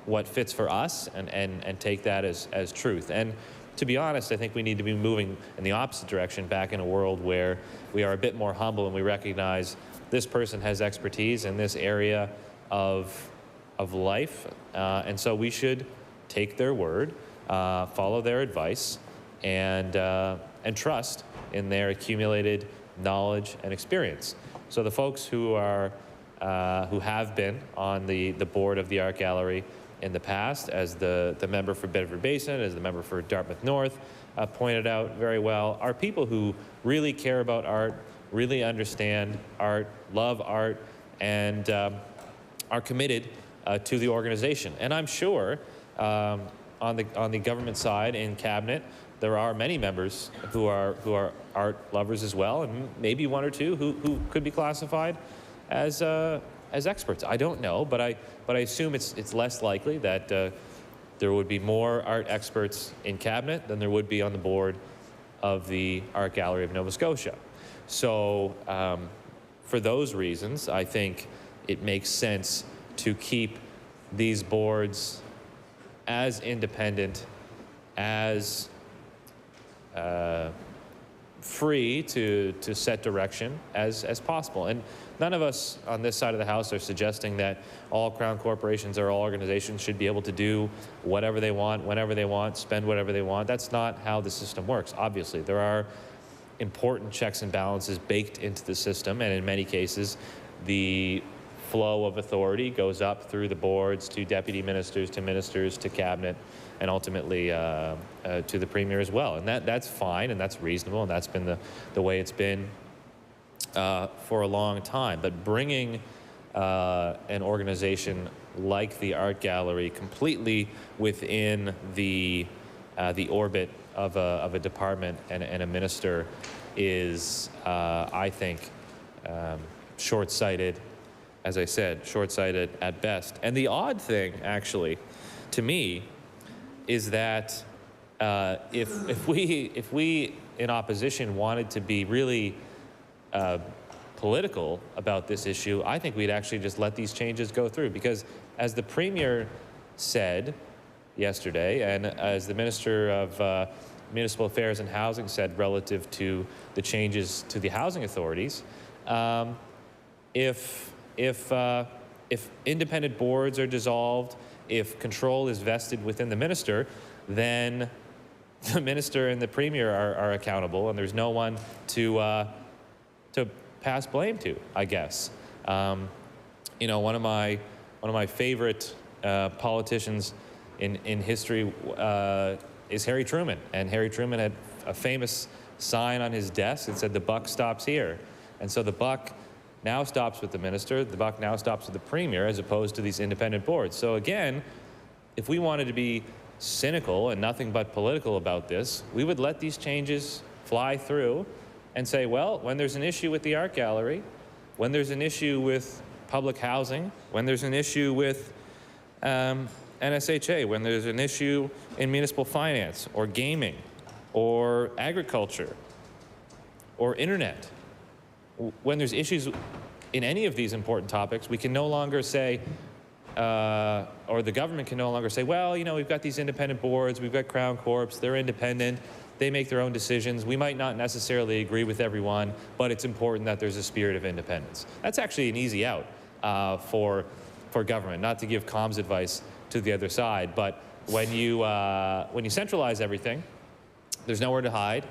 Speaker 17: what fits for us and take that as truth. And to be honest, I think we need to be moving in the opposite direction, back in a world where we are a bit more humble and we recognize this person has expertise in this area of life, and so we should take their word, follow their advice, and trust in their accumulated knowledge and experience. So the folks who have been on the board of the Art Gallery in the past, as the member for Bedford Basin, as the member for Dartmouth North pointed out very well, are people who really care about art, really understand art, love art, and are committed to the organization. And I'm sure on the government side in cabinet, there are many members who are art lovers as well, and maybe one or two who could be classified as experts. I don't know, but I assume it's less likely that there would be more art experts in cabinet than there would be on the board of the Art Gallery of Nova Scotia. So for those reasons, I think it makes sense to keep these boards as independent, as free to set direction as possible. And none of us on this side of the House are suggesting that all Crown corporations or all organizations should be able to do whatever they want, whenever they want, spend whatever they want. That's not how the system works. Obviously, there are important checks and balances baked into the system, and in many cases, the flow of authority goes up through the boards to deputy ministers, to cabinet, and ultimately to the Premier as well. And that's fine, and that's reasonable, and that's been the way it's been for a long time. But bringing an organization like the Art Gallery completely within the orbit of a department and a minister is, I think, short-sighted. As I said, short-sighted at best. And the odd thing, actually, to me, is that if we in opposition wanted to be really political about this issue, I think we'd actually just let these changes go through. Because as the Premier said yesterday, and as the Minister of Municipal Affairs and Housing said relative to the changes to the housing authorities, if independent boards are dissolved, if control is vested within the minister, then the minister and the Premier are accountable, and there's no one to pass blame to, I guess. You know, one of my favorite politicians in history is Harry Truman, and Harry Truman had a famous sign on his desk that said, "The buck stops here," and so the buck now stops with the minister, the buck now stops with the Premier, as opposed to these independent boards. So again, if we wanted to be cynical and nothing but political about this, we would let these changes fly through and say, well, when there's an issue with the Art Gallery, when there's an issue with public housing, when there's an issue with NSHA, when there's an issue in municipal finance or gaming or agriculture or internet, when there's issues in any of these important topics, we can no longer say, or the government can no longer say, well, you know, we've got these independent boards, we've got Crown Corps, they're independent, they make their own decisions, we might not necessarily agree with everyone, but it's important that there's a spirit of independence. That's actually an easy out for government, not to give comms advice to the other side, but when you centralize everything, there's nowhere to hide,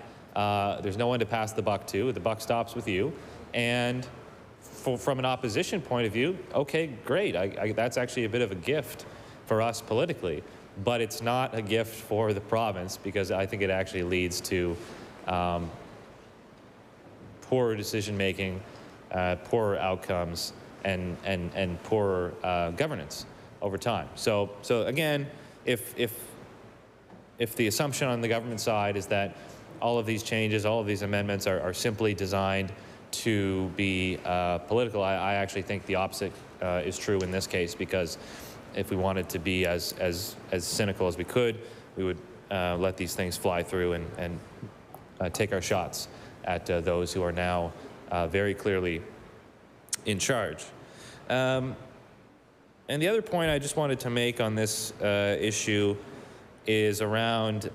Speaker 17: there's no one to pass the buck to, the buck stops with you. And from an opposition point of view, okay, great. That's actually a bit of a gift for us politically, but it's not a gift for the province, because I think it actually leads to poorer decision-making, poorer outcomes and poorer governance over time. So again, if the assumption on the government side is that all of these changes, all of these amendments are simply designed to be political, I actually think the opposite is true in this case, because if we wanted to be as cynical as we could, we would let these things fly through and take our shots at those who are now very clearly in charge. And the other point I just wanted to make on this issue is around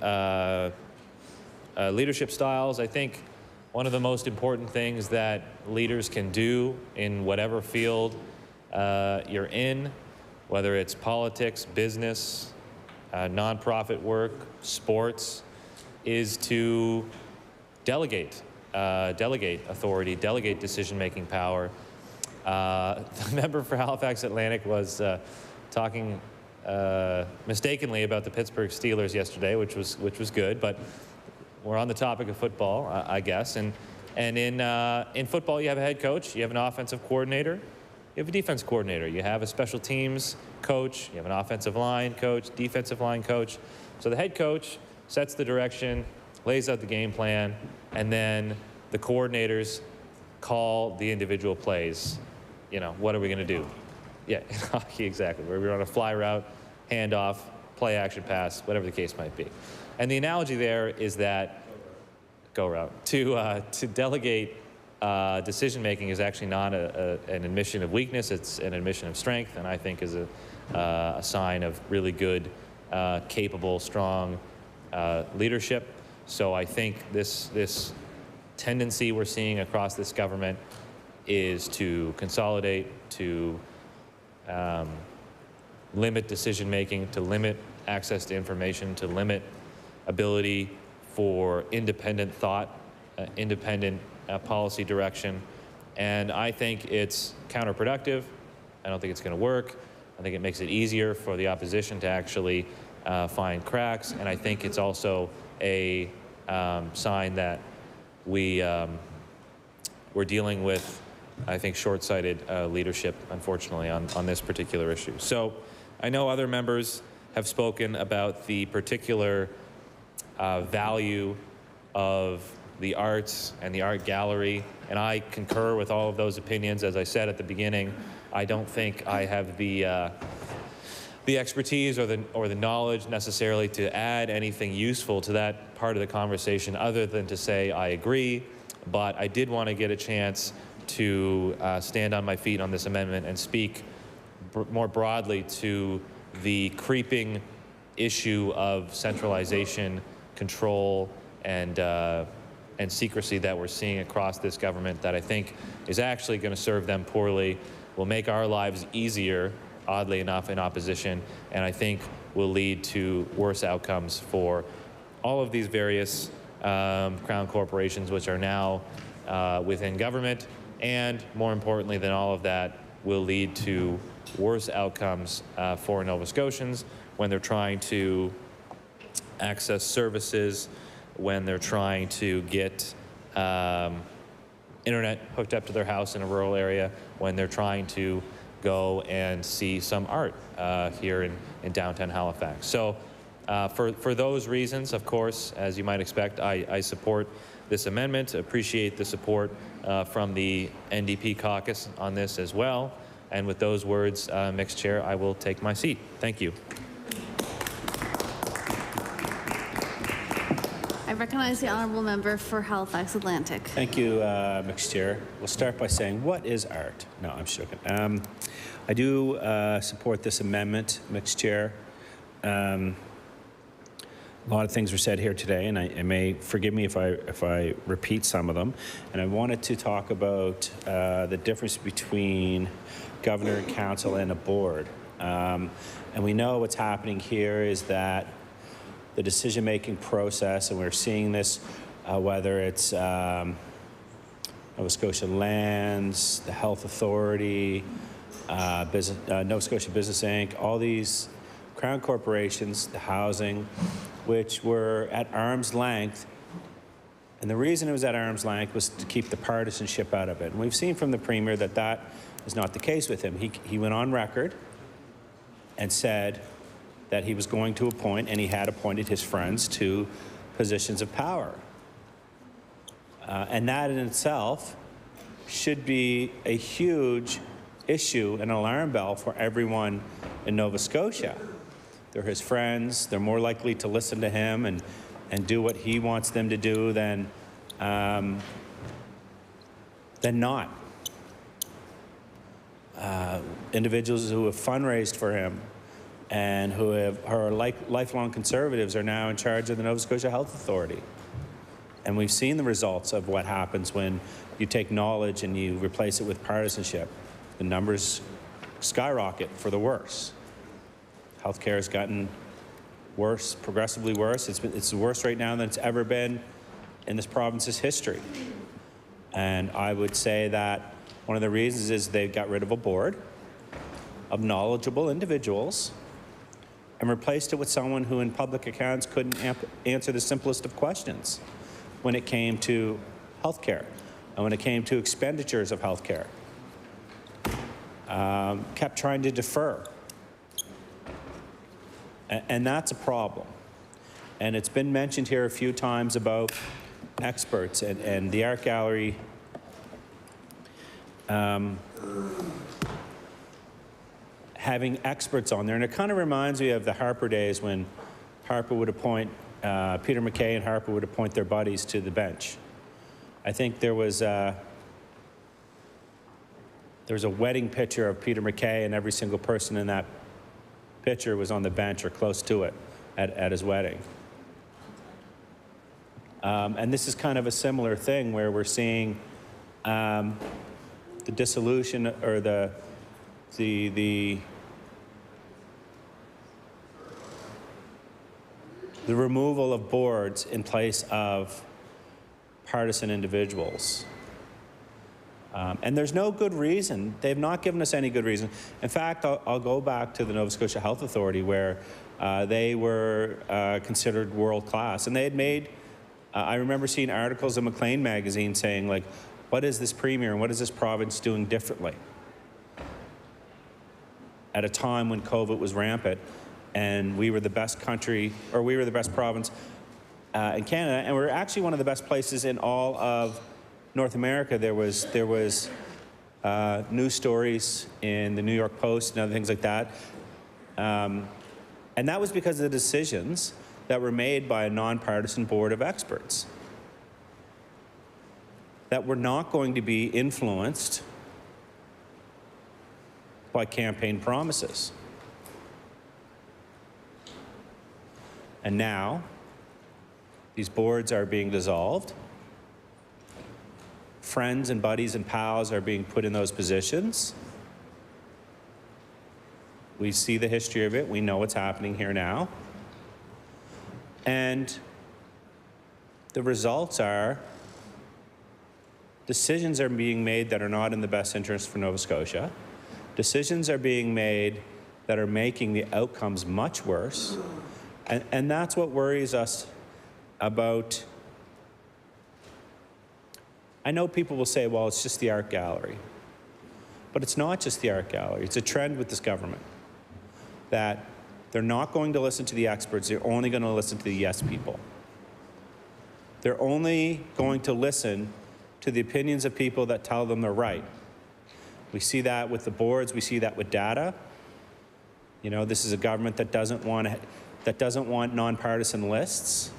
Speaker 17: leadership styles. I think one of the most important things that leaders can do in whatever field you're in, whether it's politics, business, nonprofit work, sports, is to delegate authority, delegate decision-making power. The member for Halifax Atlantic was talking mistakenly about the Pittsburgh Steelers yesterday, which was good, but we're on the topic of football, I guess. And in football, you have a head coach, you have an offensive coordinator, you have a defense coordinator, you have a special teams coach, you have an offensive line coach, defensive line coach. So the head coach sets the direction, lays out the game plan, and then the coordinators call the individual plays. You know, what are we going to do? Yeah, in hockey, exactly. We're on a fly route, handoff, play action pass, whatever the case might be. And the analogy there is that, go route, to delegate decision-making is actually not an admission of weakness, it's an admission of strength, and I think is a sign of really good, capable, strong leadership. So I think this tendency we're seeing across this government is to consolidate, to limit decision-making, to limit access to information, to limit ability for independent thought, independent policy direction. And I think it's counterproductive. I don't think it's going to work. I think it makes it easier for the opposition to actually find cracks. And I think it's also a sign that we're dealing with, I think, short-sighted leadership, unfortunately, on this particular issue. So I know other members have spoken about the particular value of the arts and the art gallery, and I concur with all of those opinions. As I said at the beginning, I don't think I have the expertise or the knowledge necessarily to add anything useful to that part of the conversation other than to say I agree, but I did want to get a chance to stand on my feet on this amendment and speak more broadly to the creeping issue of centralization, control, and secrecy that we're seeing across this government that I think is actually going to serve them poorly, will make our lives easier, oddly enough, in opposition, and I think will lead to worse outcomes for all of these various crown corporations which are now within government, and more importantly than all of that, will lead to worse outcomes for Nova Scotians when they're trying to access services, when they're trying to get internet hooked up to their house in a rural area, when they're trying to go and see some art here in downtown Halifax. So for those reasons, of course, as you might expect, I support this amendment, appreciate the support from the NDP caucus on this as well. And with those words, Mixed Chair, I will take my seat. Thank you.
Speaker 19: I recognize the honourable member for Halifax Atlantic.
Speaker 6: Thank you, Mixed Chair. We'll start by saying, what is art? No, I'm just joking. I do support this amendment, Mixed Chair. A lot of things were said here today, and I may forgive me if I repeat some of them. And I wanted to talk about the difference between governor and council and a board. And we know what's happening here is that the decision-making process, and we're seeing this, whether it's Nova Scotia Lands, the Health Authority, Nova Scotia Business Inc., all these crown corporations, the housing, which were at arm's length And the reason it was at arm's length was to keep the partisanship out of it. And we've seen from the Premier that that is not the case with him. He went on record and said that he was going to appoint, and he had appointed his friends to positions of power. And that in itself should be a huge issue, an alarm bell for everyone in Nova Scotia. They're his friends. They're more likely to listen to him and do what he wants them to do than not. Individuals who have fundraised for him and who are lifelong conservatives are now in charge of the Nova Scotia Health Authority. And we've seen the results of what happens when you take knowledge and you replace it with partisanship. The numbers skyrocket for the worse. Healthcare has gotten worse, progressively worse. It's worse right now than it's ever been in this province's history. And I would say that one of the reasons is they got rid of a board of knowledgeable individuals and replaced it with someone who in public accounts couldn't answer the simplest of questions when it came to healthcare and when it came to expenditures of healthcare. Kept trying to defer. And that's a problem. And it's been mentioned here a few times about experts and the art gallery having experts on there. And it kind of reminds me of the Harper days when Harper would appoint, Peter MacKay and Harper would appoint their buddies to the bench. I think there was a wedding picture of Peter MacKay, and every single person in that picture was on the bench or close to it at his wedding. And this is kind of a similar thing where we're seeing the dissolution or the removal of boards in place of partisan individuals. And there's no good reason. They've not given us any good reason. In fact, I'll go back to the Nova Scotia Health Authority where they were considered world class. And they had made, I remember seeing articles in Maclean magazine saying, like, what is this Premier and what is this province doing differently? At a time when COVID was rampant and we were the best country, or we were the best province in Canada, and we're actually one of the best places in all of North America. There was news stories in the New York Post and other things like that. And that was because of the decisions that were made by a nonpartisan board of experts that were not going to be influenced by campaign promises. And now, these boards are being dissolved. Friends and buddies and pals are being put in those positions. We see the history of it. We know what's happening here now. And the results are decisions are being made that are not in the best interest for Nova Scotia. Decisions are being made that are making the outcomes much worse. And that's what worries us about. I know people will say, well, it's just the art gallery. But it's not just the art gallery. It's a trend with this government that they're not going to listen to the experts. They're only going to listen to the yes people. They're only going to listen to the opinions of people that tell them they're right. We see that with the boards. We see that with data. You know, this is a government that doesn't want nonpartisan lists,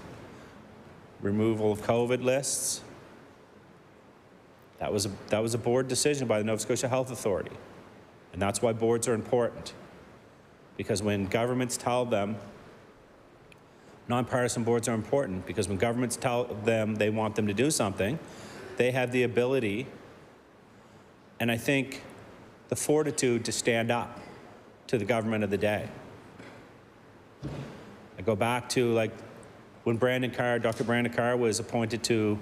Speaker 6: removal of COVID lists. That was a board decision by the Nova Scotia Health Authority. And that's why boards are important. Because when governments tell them, nonpartisan boards are important, because when governments tell them they want them to do something, they have the ability, and I think the fortitude to stand up to the government of the day. I go back to like when Dr. Brandon Carr was appointed to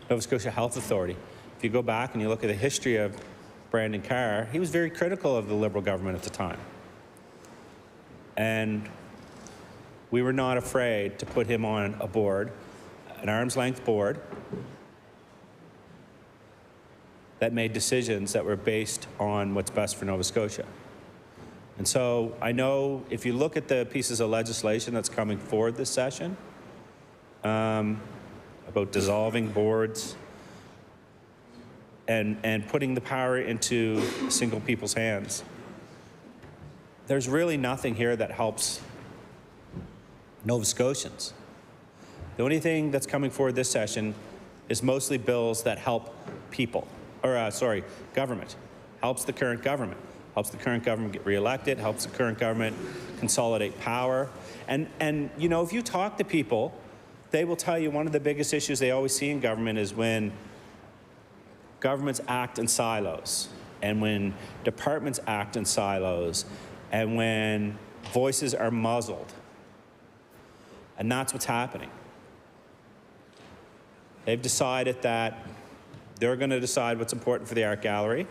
Speaker 6: Nova Scotia Health Authority. If you go back and you look at the history of Brandon Carr, he was very critical of the Liberal government at the time. And we were not afraid to put him on a board an arm's length board that made decisions that were based on what's best for Nova Scotia. And so I know if you look at the pieces of legislation that's coming forward this session, about dissolving boards and putting the power into single people's hands, there's really nothing here that helps Nova Scotians. The only thing that's coming forward this session is mostly bills that help people, or government. Helps the current government. Helps the current government get reelected, helps the current government consolidate power. And you know, if you talk to people, they will tell you one of the biggest issues they always see in government is when governments act in silos, and when departments act in silos, and when voices are muzzled. And that's what's happening. They've decided that they're going to decide what's important for the Art Gallery.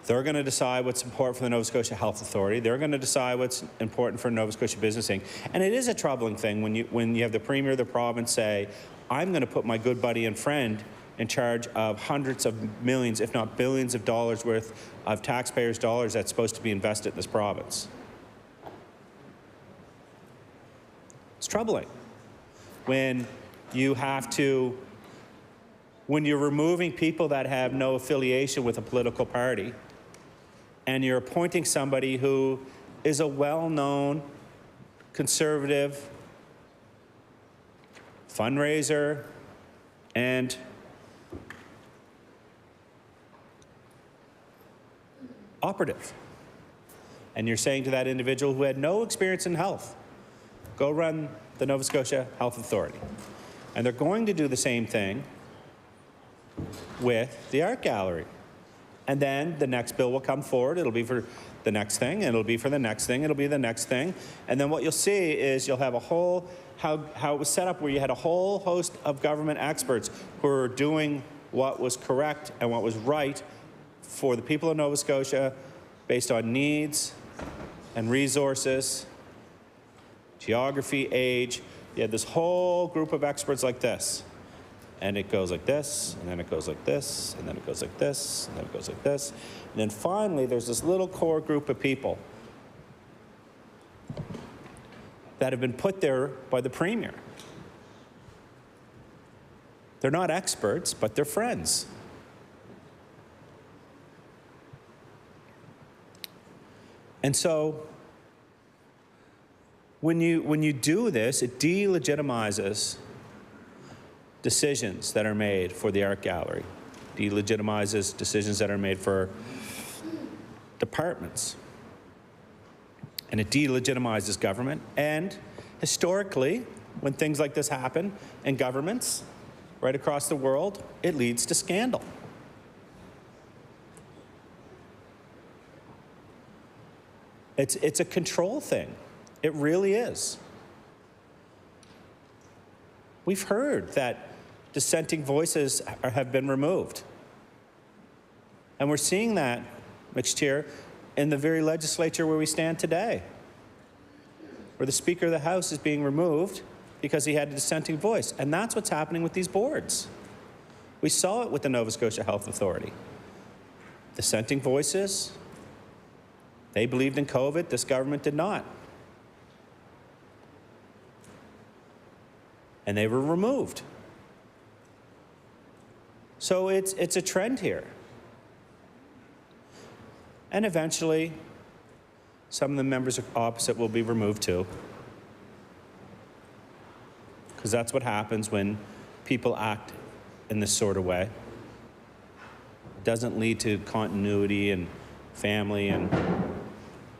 Speaker 6: They're going to decide what's important for the Nova Scotia Health Authority. They're going to decide what's important for Nova Scotia Business Inc. And it is a troubling thing when you have the Premier of the province say, I'm going to put my good buddy and friend in charge of hundreds of millions, if not billions of dollars worth of taxpayers' dollars that's supposed to be invested in this province. It's troubling when you have to, when you're removing people that have no affiliation with a political party, and you're appointing somebody who is a well-known conservative fundraiser and operative. And you're saying to that individual who had no experience in health, go run the Nova Scotia Health Authority. And they're going to do the same thing with the Art Gallery. And then the next bill will come forward. It'll be for the next thing, and it'll be for the next thing, it'll be the next thing. And then what you'll see is you'll have a whole, how it was set up where you had a whole host of government experts who were doing what was correct and what was right for the people of Nova Scotia based on needs and resources, geography, age. You had this whole group of experts like this. And it goes like this, and then it goes like this, and then it goes like this, and then it goes like this. And then finally, there's this little core group of people that have been put there by the Premier. They're not experts, but they're friends. And so when you do this, it delegitimizes decisions that are made for the Art Gallery, delegitimizes decisions that are made for departments, and it delegitimizes government. And historically, when things like this happen in governments right across the world, it leads to scandal. It's a control thing. It really is. We've heard that dissenting voices have been removed. And we're seeing that, Mr. Chair, in the very legislature where we stand today, where the Speaker of the House is being removed because he had a dissenting voice. And that's what's happening with these boards. We saw it with the Nova Scotia Health Authority. Dissenting voices, they believed in COVID, this government did not. And they were removed. So it's a trend here. And eventually, some of the members opposite will be removed too. Because that's what happens when people act in this sort of way. It doesn't lead to continuity and family, and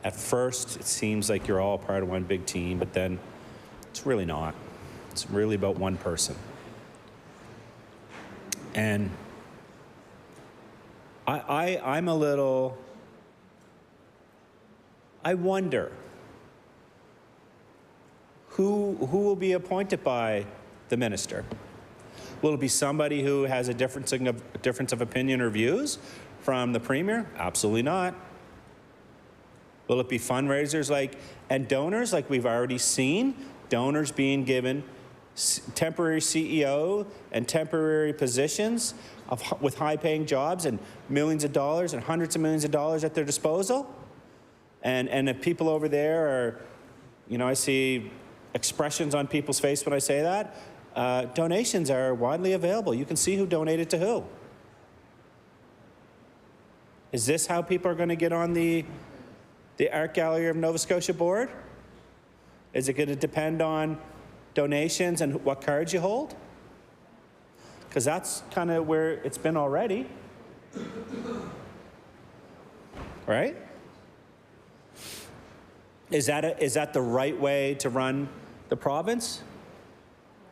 Speaker 6: at first it seems like you're all part of one big team, but then it's really not. It's really about one person. And I'm a little, I wonder who will be appointed by the minister. Will it be somebody who has a difference of opinion or views from the Premier? Absolutely not. Will it be fundraisers and donors like we've already seen? Donors being given temporary CEO and temporary positions with high-paying jobs and millions of dollars and hundreds of millions of dollars at their disposal. And if people over there are, you know, I see expressions on people's face when I say that, donations are widely available. You can see who donated to who. Is this how people are going to get on the Art Gallery of Nova Scotia board? Is it going to depend on donations and what cards you hold? Because that's kind of where it's been already. Right? Is that the right way to run the province?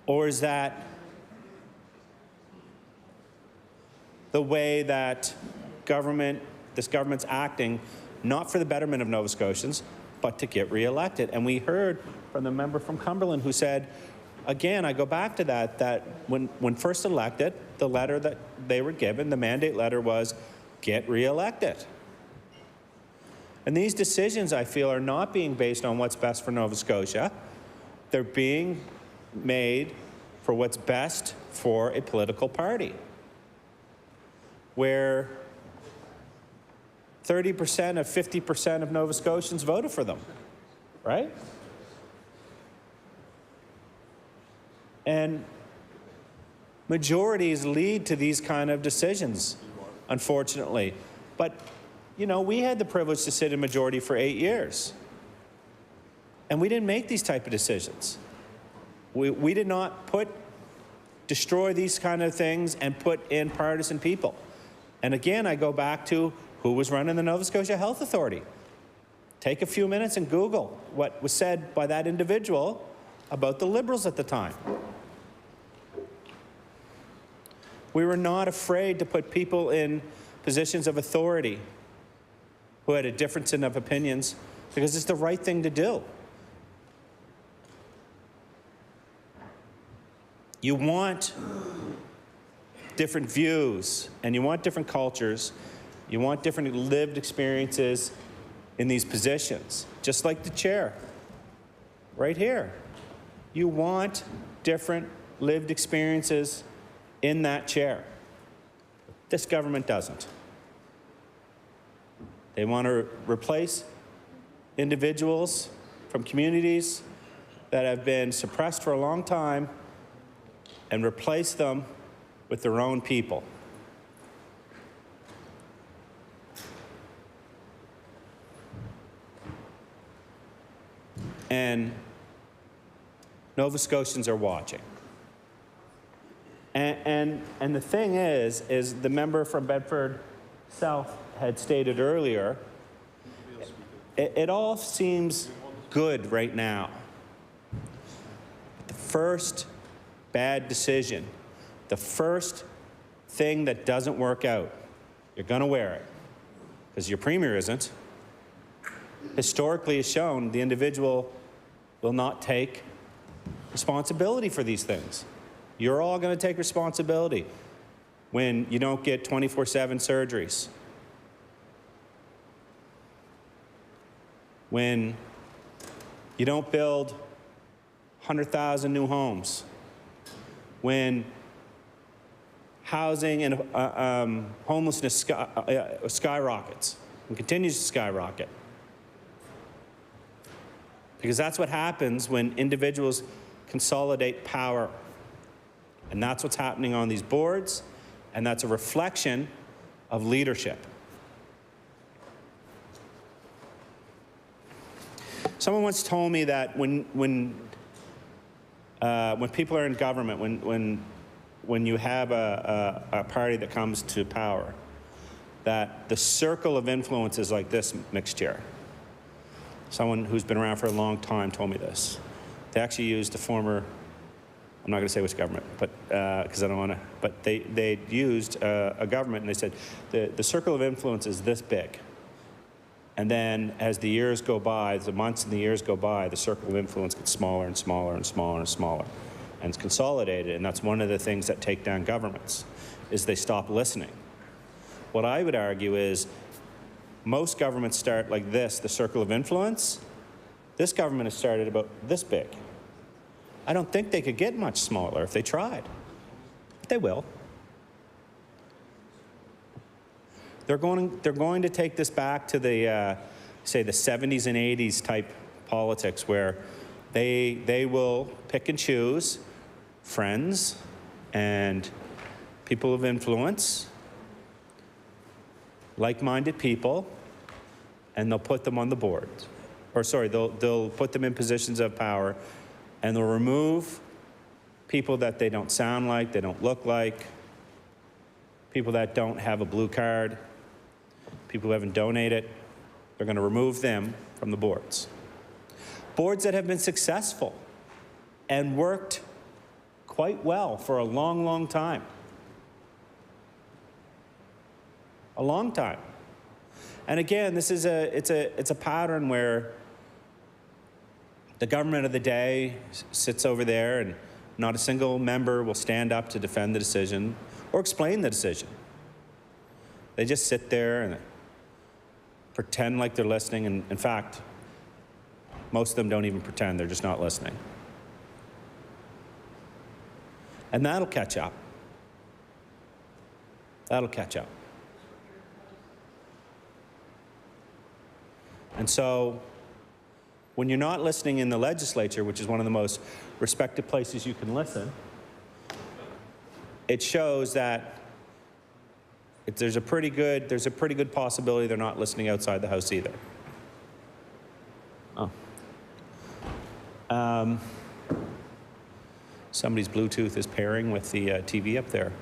Speaker 6: Or is that the way that this government's acting, not for the betterment of Nova Scotians, but to get re-elected? And we heard from the member from Cumberland who said, again, I go back to that when first elected, the letter that they were given, the mandate letter was, get re-elected. And these decisions, I feel, are not being based on what's best for Nova Scotia. They're being made for what's best for a political party, where 30% of 50% of Nova Scotians voted for them, right? And majorities lead to these kind of decisions, unfortunately. But, you know, we had the privilege to sit in majority for 8 years. And we didn't make these type of decisions. We did not destroy these kind of things and put in partisan people. And again, I go back to who was running the Nova Scotia Health Authority. Take a few minutes and Google what was said by that individual about the Liberals at the time. We were not afraid to put people in positions of authority who had a difference of opinions, because it's the right thing to do. You want different views, and you want different cultures. You want different lived experiences in these positions, just like the chair right here. You want different lived experiences in that chair. This government doesn't. They want to replace individuals from communities that have been suppressed for a long time and replace them with their own people. And Nova Scotians are watching. And the thing is the member from Bedford South had stated earlier, it all seems good right now. The first bad decision, the first thing that doesn't work out, you're going to wear it, because your premier isn't. Historically has shown the individual will not take responsibility for these things. You're all going to take responsibility when you don't get 24/7 surgeries, when you don't build 100,000 new homes, when housing and homelessness skyrockets and continues to skyrocket. Because that's what happens when individuals consolidate power. And that's what's happening on these boards, and that's a reflection of leadership. Someone once told me that when people are in government, when you have a party that comes to power, that the circle of influence is like this mixture. Someone who's been around for a long time told me this. They actually used a former, I'm not going to say which government, but because I don't want to, but they used a government, and they said the circle of influence is this big. And then as the years go by, the months and the years go by, the circle of influence gets smaller and smaller and smaller and smaller. And it's consolidated, and that's one of the things that take down governments, is they stop listening. What I would argue is most governments start like this, the circle of influence. This government has started about this big. I don't think they could get much smaller if they tried. But they will. They're going to take this back to the, say, the 70s and 80s type politics where they will pick and choose friends and people of influence, like-minded people, and they'll put them on the board. Or sorry, they'll put them in positions of power, and they'll remove people that they don't sound like, they don't look like, people that don't have a blue card, people who haven't donated. They're going to remove them from the boards. Boards that have been successful and worked quite well for a long, long time. A long time. And again, this is it's a pattern where the government of the day sits over there and not a single member will stand up to defend the decision or explain the decision. They just sit there and pretend like they're listening, and in fact, most of them don't even pretend, they're just not listening. And that'll catch up. That'll catch up. And so, when you're not listening in the legislature, which is one of the most respected places you can listen, it shows that there's a pretty good possibility they're not listening outside the House either. Oh. Somebody's Bluetooth is pairing with the TV up there.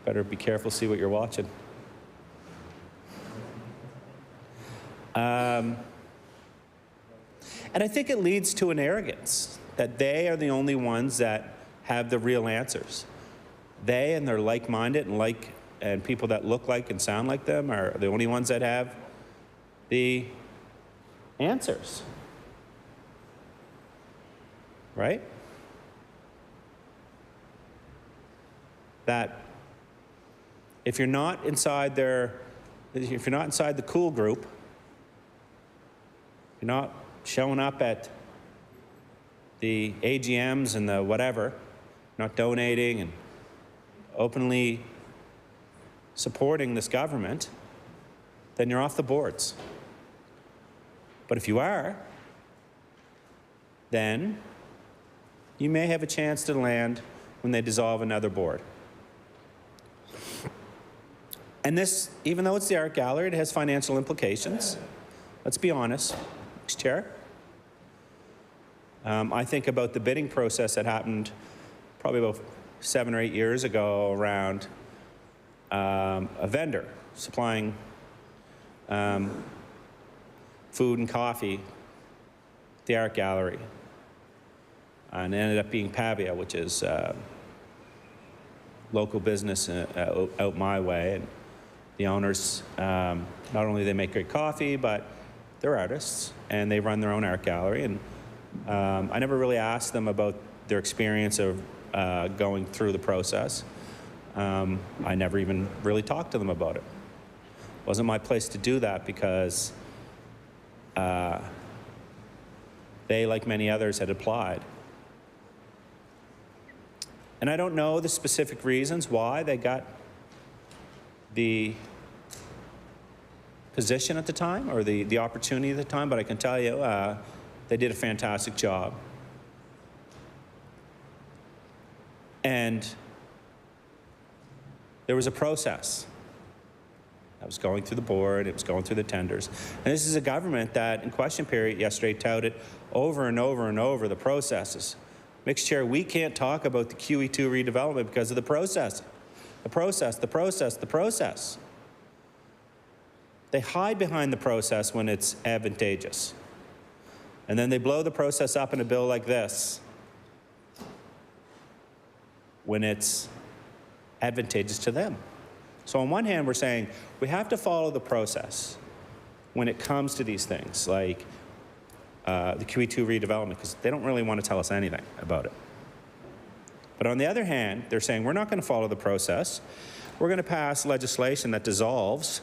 Speaker 6: Better be careful, see what you're watching. And I think it leads to an arrogance that they are the only ones that have the real answers. They and their like-minded and people that look like and sound like them are the only ones that have the answers. Right? That if you're not inside the cool group, you're not showing up at the AGMs and the whatever, not donating and openly supporting this government, then you're off the boards. But if you are, then you may have a chance to land when they dissolve another board. And this, even though it's the art gallery, it has financial implications. Let's be honest. Next chair. I think about the bidding process that happened probably about 7 or 8 years ago around a vendor supplying food and coffee at the art gallery. And it ended up being Pavia, which is local business out my way. And the owners, not only they make great coffee, but they're artists, and they run their own art gallery. And I never really asked them about their experience of going through the process. I never even really talked to them about it. It wasn't my place to do that because they, like many others, had applied. And I don't know the specific reasons why they got the position at the time or the opportunity at the time, but I can tell you they did a fantastic job. And there was a process that was going through the board, it was going through the tenders. And this is a government that, in question period yesterday, touted over and over and over the processes. Mixed Chair, we can't talk about the QE2 redevelopment because of the process. The process, the process, the process. They hide behind the process when it's advantageous. And then they blow the process up in a bill like this when it's advantageous to them. So on one hand, we're saying we have to follow the process when it comes to these things, like the QE2 redevelopment, because they don't really want to tell us anything about it. But on the other hand, they're saying we're not going to follow the process. We're going to pass legislation that dissolves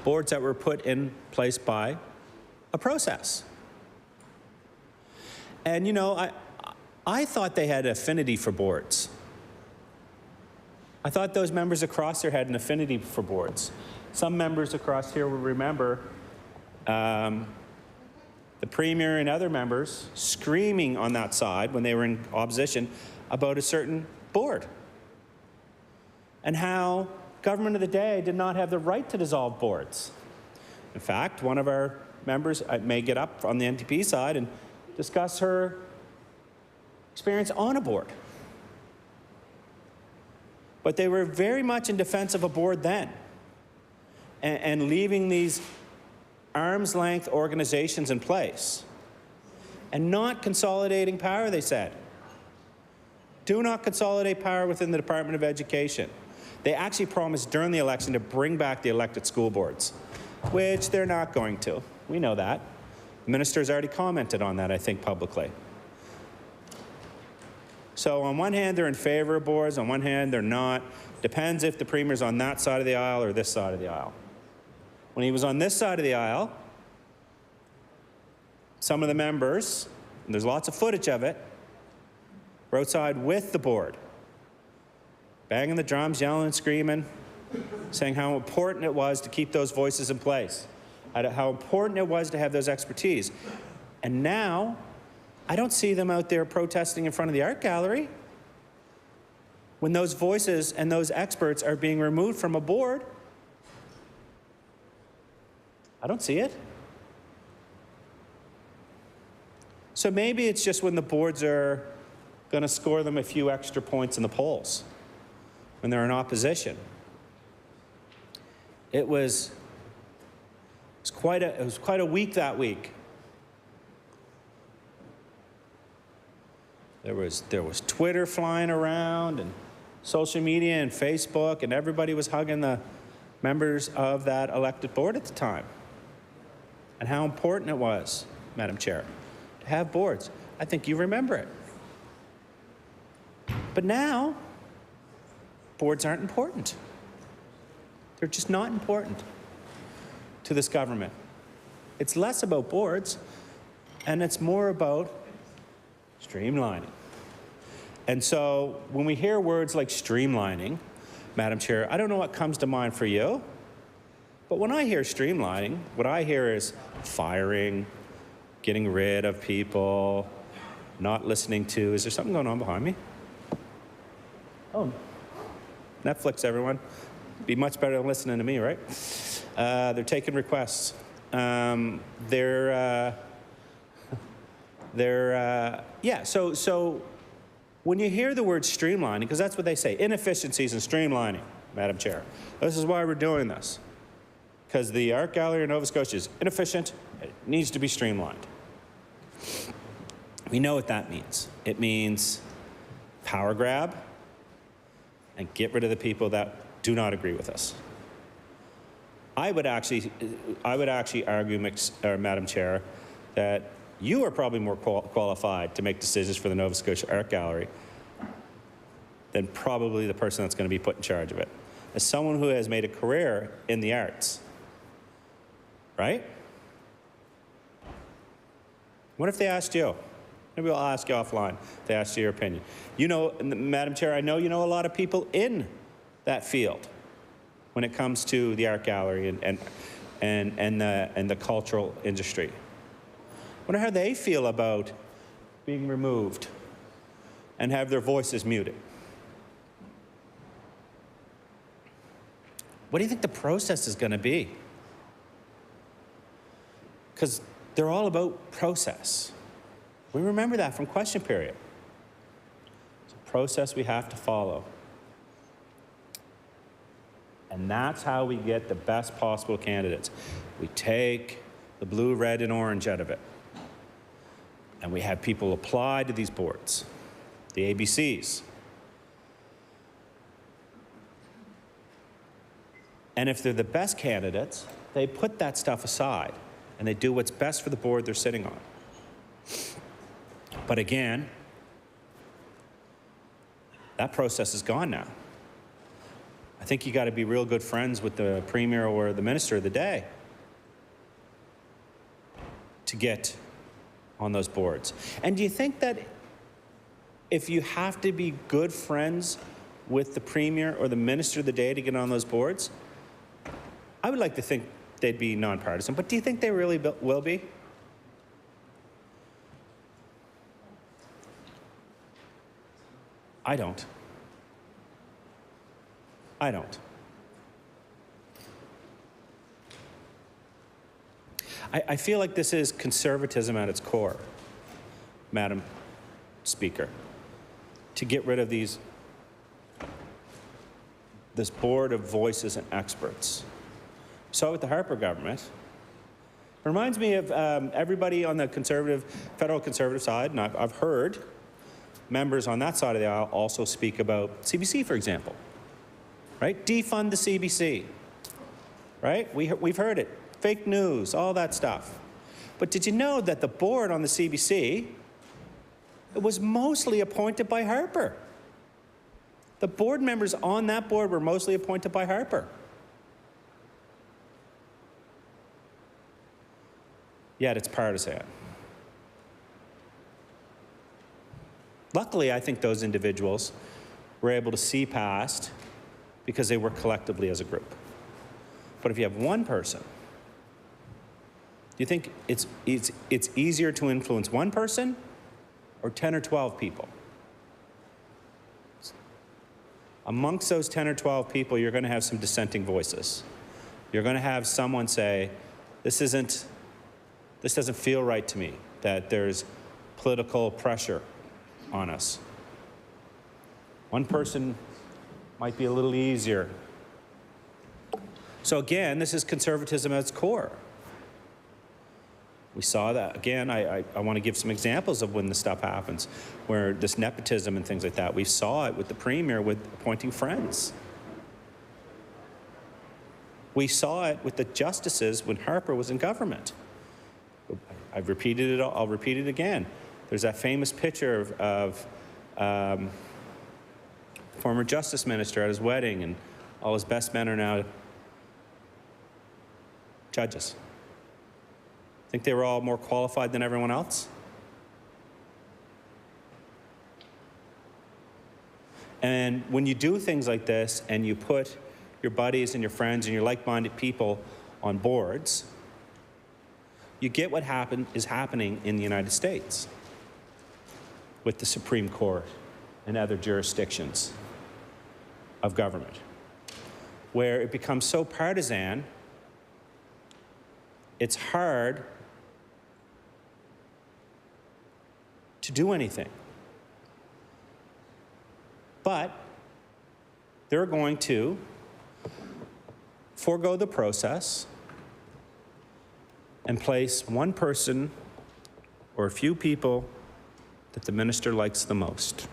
Speaker 6: boards that were put in place by a process. And, you know, I thought they had affinity for boards. I thought those members across there had an affinity for boards. Some members across here will remember the Premier and other members screaming on that side when they were in opposition about a certain board and how government of the day did not have the right to dissolve boards. In fact, one of our members may get up on the NDP side and discuss her experience on a board. But they were very much in defense of a board then and leaving these arm's length organizations in place and not consolidating power, they said. Do not consolidate power within the Department of Education. They actually promised during the election to bring back the elected school boards, which they're not going to. We know that. The minister's already commented on that, I think, publicly. So on one hand, they're in favor of boards. On one hand, they're not. Depends if the Premier's on that side of the aisle or this side of the aisle. When he was on this side of the aisle, some of the members, and there's lots of footage of it, were outside with the board, banging the drums, yelling and screaming, saying how important it was to keep those voices in place, how important it was to have those expertise. And now, I don't see them out there protesting in front of the art gallery when those voices and those experts are being removed from a board. I don't see it. So maybe it's just when the boards are going to score them a few extra points in the polls, when they're in opposition. It was quite a week that week. There was Twitter flying around and social media and Facebook, and everybody was hugging the members of that elected board at the time. And how important it was, Madam Chair, to have boards. I think you remember it. But now, boards aren't important. They're just not important to this government. It's less about boards, and it's more about streamlining. And so when we hear words like streamlining, Madam Chair, I don't know what comes to mind for you, but when I hear streamlining, what I hear is firing, getting rid of people, not listening to. Is there something going on behind me? Oh, Netflix, everyone. Be much better than listening to me, right? They're taking requests. So when you hear the word streamlining, because that's what they say, inefficiencies and streamlining, Madam Chair. This is why we're doing this. Because the Art Gallery in Nova Scotia is inefficient, it needs to be streamlined. We know what that means. It means power grab and get rid of the people that do not agree with us. I would actually argue, Madam Chair, that you are probably more qualified to make decisions for the Nova Scotia Art Gallery than probably the person that's going to be put in charge of it. As someone who has made a career in the arts, right? What if they asked you? Maybe I'll ask you offline if they asked you your opinion. You know, Madam Chair, I know you know a lot of people in that field when it comes to the art gallery and the cultural industry. I wonder how they feel about being removed and have their voices muted. What do you think the process is going to be? Because they're all about process. We remember that from question period. It's a process we have to follow. And that's how we get the best possible candidates. We take the blue, red, and orange out of it. And we have people apply to these boards, the ABCs. And if they're the best candidates, they put that stuff aside and they do what's best for the board they're sitting on. But again, that process is gone now. I think you got to be real good friends with the Premier or the Minister of the day to get on those boards. And do you think that if you have to be good friends with the Premier or the Minister of the day to get on those boards, I would like to think they'd be nonpartisan, but do you think they really will be? I don't. I don't. I feel like this is conservatism at its core, Madam Speaker, to get rid of this board of voices and experts. So with the Harper government, it reminds me of everybody on the federal conservative side, and I've heard members on that side of the aisle also speak about CBC, for example, right? Defund the CBC, right? We've heard it. Fake news, all that stuff. But did you know that the board on the CBC, it was mostly appointed by Harper? The board members on that board were mostly appointed by Harper. Yet it's partisan. Luckily, I think those individuals were able to see past because they work collectively as a group. But if you have one person, do you think it's easier to influence one person or 10 or 12 people? Amongst those 10 or 12 people, you're going to have some dissenting voices. You're going to have someone say, this doesn't feel right to me, that there's political pressure on us. One person might be a little easier. So again, this is conservatism at its core. We saw that. Again, I want to give some examples of when this stuff happens, where this nepotism and things like that. We saw it with the Premier with appointing friends. We saw it with the justices when Harper was in government. I've repeated it. I'll repeat it again. There's that famous picture of former Justice Minister at his wedding, and all his best men are now judges. Think they were all more qualified than everyone else? And when you do things like this and you put your buddies and your friends and your like-minded people on boards, you get what is happening in the United States with the Supreme Court and other jurisdictions of government, where it becomes so partisan, it's hard to do anything. But they're going to forego the process and place one person or a few people that the minister likes the most.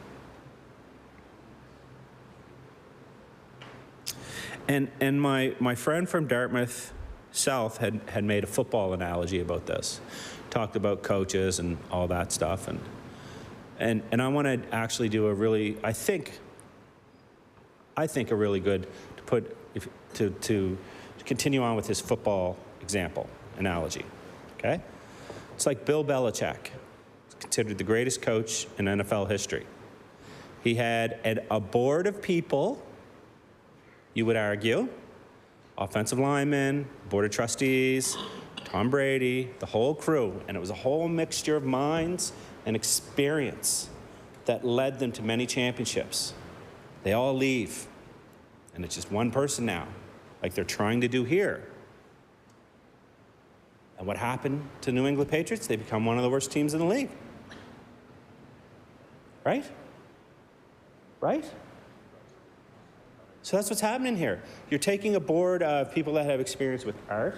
Speaker 6: And my friend from Dartmouth South had made a football analogy about this, talked about coaches and all that stuff, and I want to actually do a really, I think a really good to continue on with his football example analogy. Okay, it's like Bill Belichick, considered the greatest coach in NFL history. He had a board of people, you would argue, offensive linemen, board of trustees, Tom Brady, the whole crew, and it was a whole mixture of minds and experience that led them to many championships. They all leave, and it's just one person now, like they're trying to do here. And what happened to New England Patriots? They become one of the worst teams in the league. Right? Right? So that's what's happening here. You're taking a board of people that have experience with art.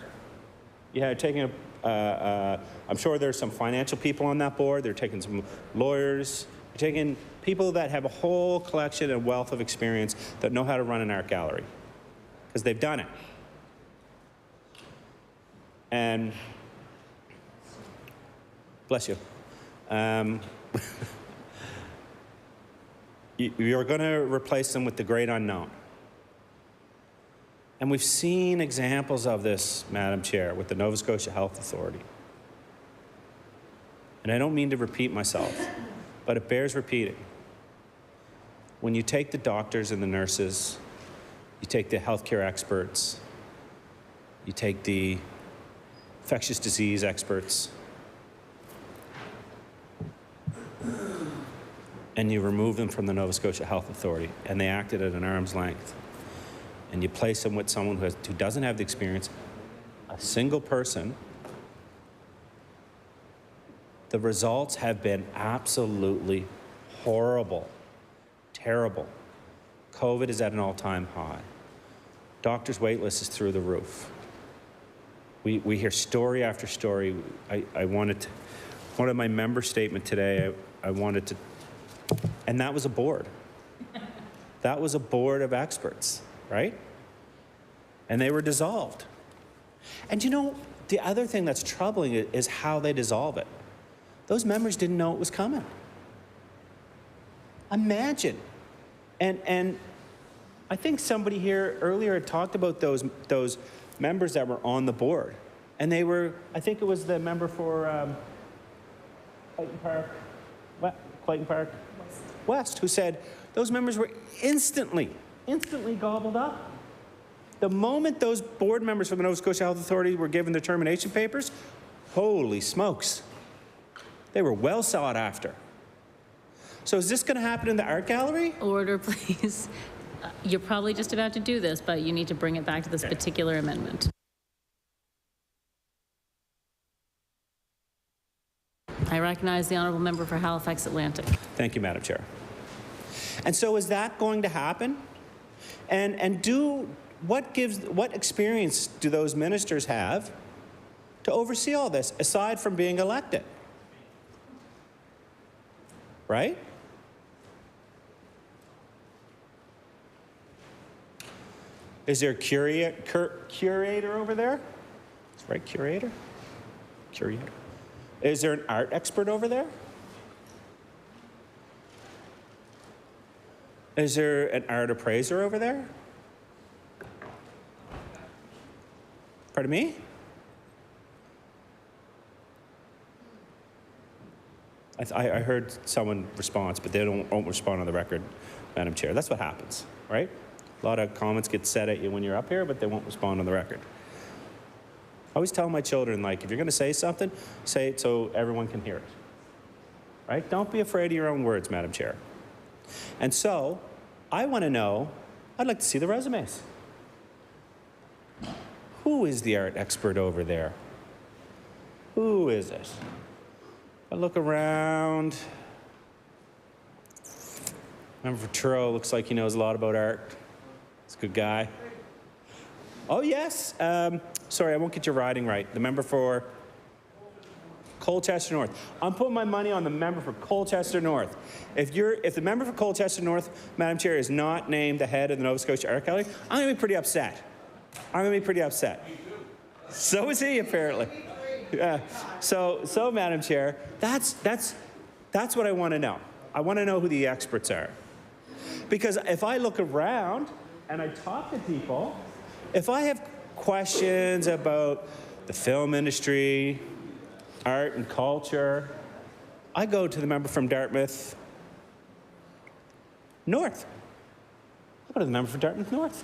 Speaker 6: You're taking I'm sure there's some financial people on that board. They're taking some lawyers. You're taking people that have a whole collection and wealth of experience that know how to run an art gallery because they've done it. And bless you. You're going to replace them with the great unknown. And we've seen examples of this, Madam Chair, with the Nova Scotia Health Authority. and I don't mean to repeat myself, but it bears repeating. When you take the doctors and the nurses, you take the healthcare experts, you take the infectious disease experts, and you remove them from the Nova Scotia Health Authority, and they acted at an arm's length, and you place them with someone who doesn't have the experience, a single person, the results have been absolutely horrible, terrible. COVID is at an all-time high. Doctors' wait list is through the roof. We hear story after story. I wanted to, one of my member statement today, I wanted to, and that was a board. That was a board of experts, right? And they were dissolved. And you know, the other thing that's troubling is how they dissolve it. Those members didn't know it was coming. Imagine. And I think somebody here earlier had talked about those members that were on the board. And they were, I think it was the member for Clayton Park West, who said those members were instantly gobbled up. The moment those board members from the Nova Scotia Health Authority were given their termination papers, holy smokes, they were well sought after. So is this going to happen in the art gallery?
Speaker 5: Order, please. You're probably just about to do this, but you need to bring it back to this particular amendment. I recognize the honourable member for Halifax Atlantic.
Speaker 6: Thank you, Madam Chair. And so is that going to happen? And what experience do those ministers have to oversee all this, aside from being elected? Right? Is there a curator over there? That's right, curator? Curator. Is there an art expert over there? Is there an art appraiser over there? Pardon me? I heard someone respond, but they won't respond on the record, Madam Chair. That's what happens, right? A lot of comments get said at you when you're up here, but they won't respond on the record. I always tell my children, like, if you're going to say something, say it so everyone can hear it, right? Don't be afraid of your own words, Madam Chair. And so, I want to know, I'd like to see the resumes. Who is the art expert over there? Who is it? I look around. Member for Truro looks like he knows a lot about art. He's a good guy. Oh, yes. Sorry, I won't get your riding right. The member for Colchester North. I'm putting my money on the member for Colchester North. If the member for Colchester North, Madam Chair, is not named the head of the Nova Scotia Art Gallery, I'm going to be pretty upset. I'm going to be pretty upset. So is he, apparently. So, Madam Chair, that's what I want to know. I want to know who the experts are. Because if I look around and I talk to people, if I have questions about the film industry, art and culture, I go to the member from Dartmouth North. I go to the member from Dartmouth North.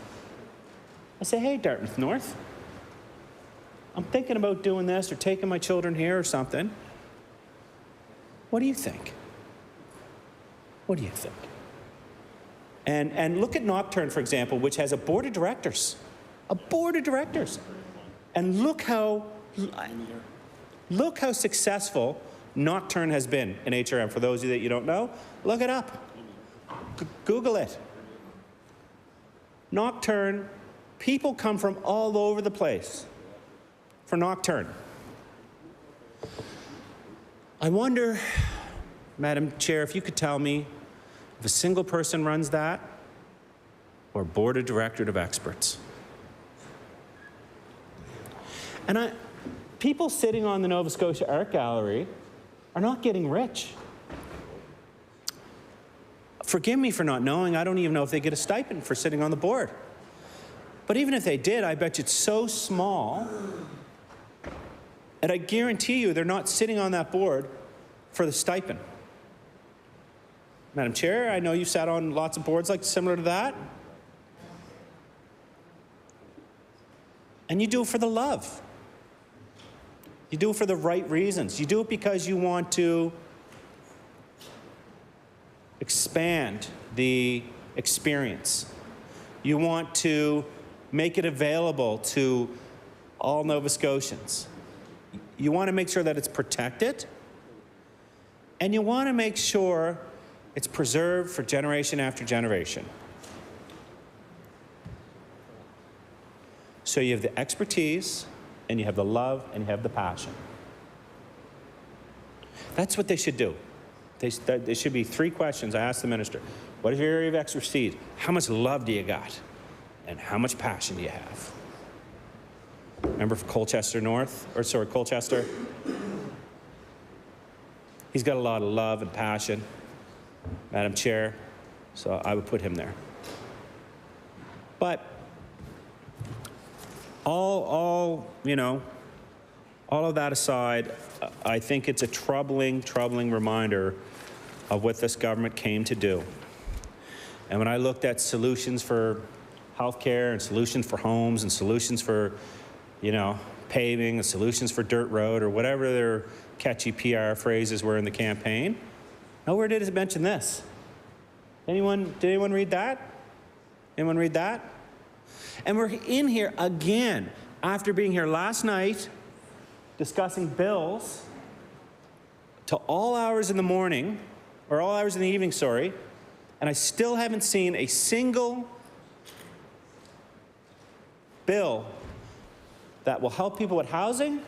Speaker 6: I say, hey, Dartmouth North, I'm thinking about doing this or taking my children here or something. What do you think? What do you think? And look at Nocturne, for example, which has a board of directors. A board of directors. And look how successful Nocturne has been in HRM. For those of you that you don't know, look it up. Google it. Nocturne, people come from all over the place for Nocturne. I wonder, Madam Chair, if you could tell me if a single person runs that or a board of directors of experts. And people sitting on the Nova Scotia Art Gallery are not getting rich. Forgive me for not knowing. I don't even know if they get a stipend for sitting on the board. But even if they did, I bet you it's so small. And I guarantee you they're not sitting on that board for the stipend. Madam Chair, I know you sat on lots of boards like similar to that. And you do it for the love. You do it for the right reasons. You do it because you want to expand the experience. You want to make it available to all Nova Scotians. You want to make sure that it's protected, and you want to make sure it's preserved for generation after generation. So you have the expertise, and you have the love, and you have the passion. That's what they should do. There should be 3 questions I ask the minister. What is your area of expertise? How much love do you got? And how much passion do you have? Member for Colchester North, or sorry, Colchester. He's got a lot of love and passion, Madam Chair, so I would put him there. But all of that aside, I think it's a troubling reminder of what this government came to do. And when I looked at solutions for healthcare and solutions for homes and solutions for, paving and solutions for dirt road or whatever their catchy PR phrases were in the campaign, nowhere did it mention this. Did anyone read that? Anyone read that? And we're in here again after being here last night discussing bills to all hours in the morning, or all hours in the evening, sorry, and I still haven't seen a single bill that will help people with housing,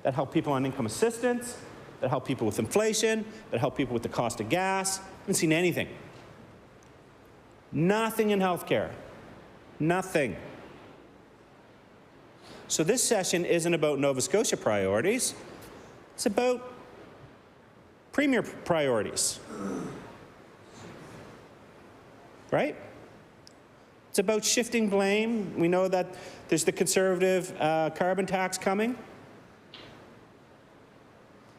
Speaker 6: that help people on income assistance, that help people with inflation, that help people with the cost of gas. I haven't seen anything. Nothing in healthcare. Nothing. So this session isn't about Nova Scotia priorities. It's about Premier priorities. Right? It's about shifting blame. We know that there's the Conservative carbon tax coming.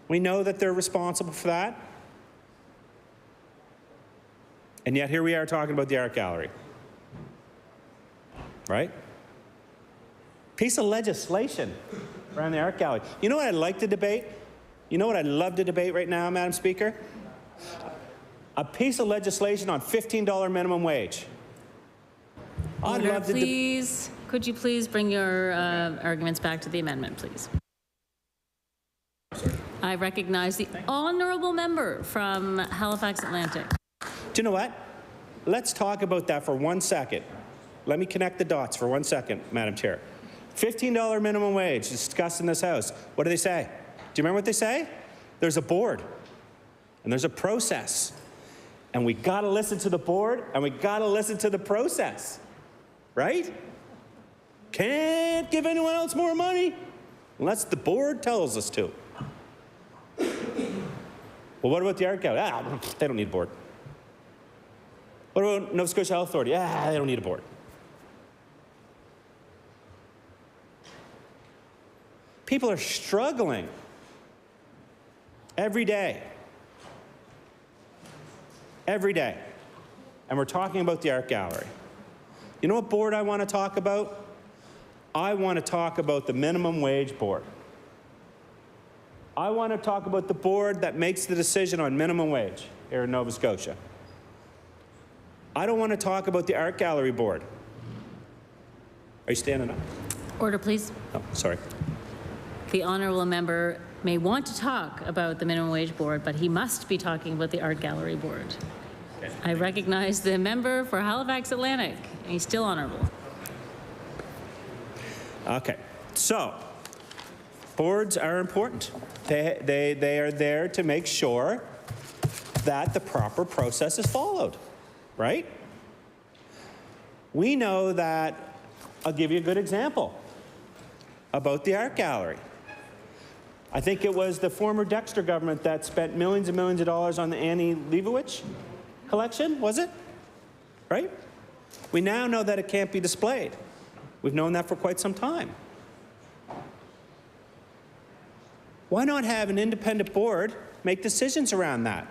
Speaker 6: We know that they're responsible for that. And yet here we are talking about the art gallery. Right? Piece of legislation around the art gallery. You know what I'd like to debate? You know what I'd love to debate right now, Madam Speaker? A piece of legislation on $15 minimum wage. I'd
Speaker 5: Order,
Speaker 6: love to
Speaker 5: please. Could you please bring your arguments back to the amendment, please? I recognize the honourable member from Halifax Atlantic.
Speaker 6: Do you know what? Let's talk about that for 1 second. Let me connect the dots for 1 second, Madam Chair. $15 minimum wage is discussed in this House. What do they say? Do you remember what they say? There's a board, and there's a process. And we got to listen to the board, and we got to listen to the process. Right? Can't give anyone else more money unless the board tells us to. Well, what about the art gallery? They don't need a board. What about Nova Scotia Health Authority? They don't need a board. People are struggling every day. Every day. And we're talking about the art gallery. You know what board I want to talk about? I want to talk about the minimum wage board. I want to talk about the board that makes the decision on minimum wage here in Nova Scotia. I don't want to talk about the art gallery board. Are you standing up?
Speaker 5: Order, please.
Speaker 6: Oh, sorry.
Speaker 5: The honourable member may want to talk about the minimum wage board, but he must be talking about the art gallery board. Okay. I recognize the member for Halifax Atlantic. He's still honourable.
Speaker 6: Okay, so boards are important. They are there to make sure that the proper process is followed, right? We know that, I'll give you a good example about the art gallery. I think it was the former Dexter government that spent millions and millions of dollars on the Annie Leibovitz collection, was it? Right? We now know that it can't be displayed. We've known that for quite some time. Why not have an independent board make decisions around that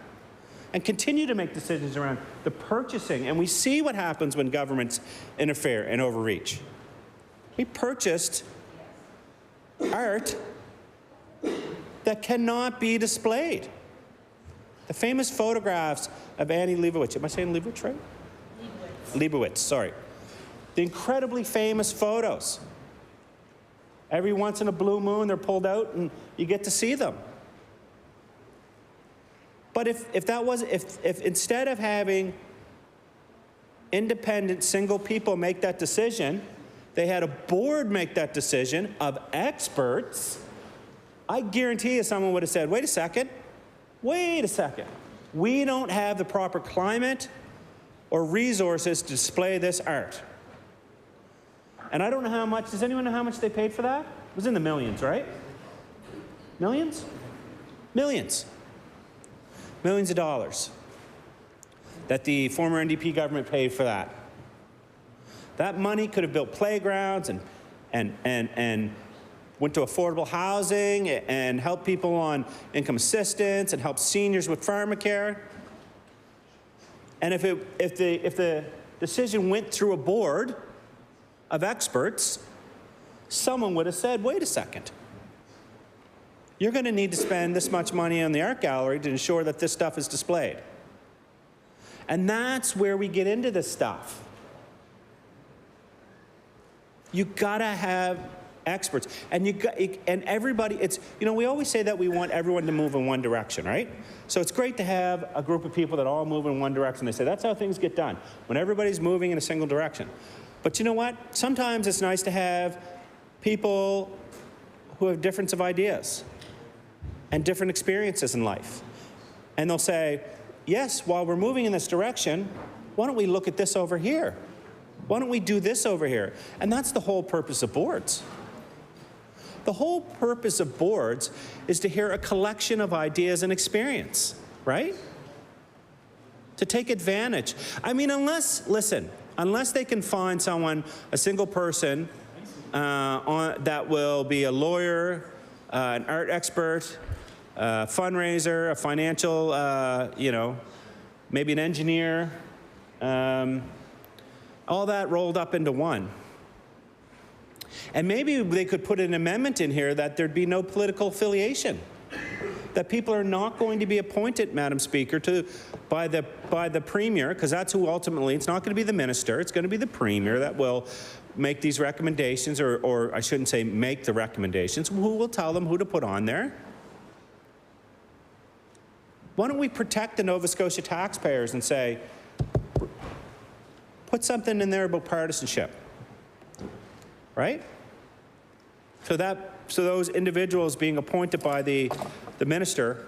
Speaker 6: and continue to make decisions around the purchasing. And we see what happens when governments interfere and overreach. We purchased art that cannot be displayed. The famous photographs of Annie Leibovitz. Am I saying Leibovitz right? Leibovitz, sorry. The incredibly famous photos. Every once in a blue moon, they're pulled out and you get to see them. But if instead of having independent single people make that decision, they had a board make that decision of experts, I guarantee you someone would have said, wait a second, we don't have the proper climate or resources to display this art. And I don't know how much, does anyone know how much they paid for that? It was in the millions, right? Millions? Millions. Millions of dollars that the former NDP government paid for that. That money could have built playgrounds and went to affordable housing and helped people on income assistance and helped seniors with pharmacare. And if the decision went through a board of experts, someone would have said, wait a second. You're going to need to spend this much money on the art gallery to ensure that this stuff is displayed. And that's where we get into this stuff. You gotta have experts, and everybody. It's, you know, we always say that we want everyone to move in one direction, right? So it's great to have a group of people that all move in one direction. They say that's how things get done, when everybody's moving in a single direction. But you know what? Sometimes it's nice to have people who have difference of ideas and different experiences in life. And they'll say, yes, while we're moving in this direction, why don't we look at this over here? Why don't we do this over here? And that's the whole purpose of boards. The whole purpose of boards is to hear a collection of ideas and experience, right? To take advantage. I mean, unless they can find someone, a single person, that will be a lawyer, an art expert, a fundraiser, a financial, maybe an engineer, all that rolled up into one. And maybe they could put an amendment in here that there'd be no political affiliation, that people are not going to be appointed, Madam Speaker, by the Premier, because that's who ultimately, it's not going to be the minister, it's going to be the Premier that will make these recommendations, or I shouldn't say make the recommendations, who will tell them who to put on there. Why don't we protect the Nova Scotia taxpayers and say, put something in there about partisanship, right? So those individuals being appointed by the minister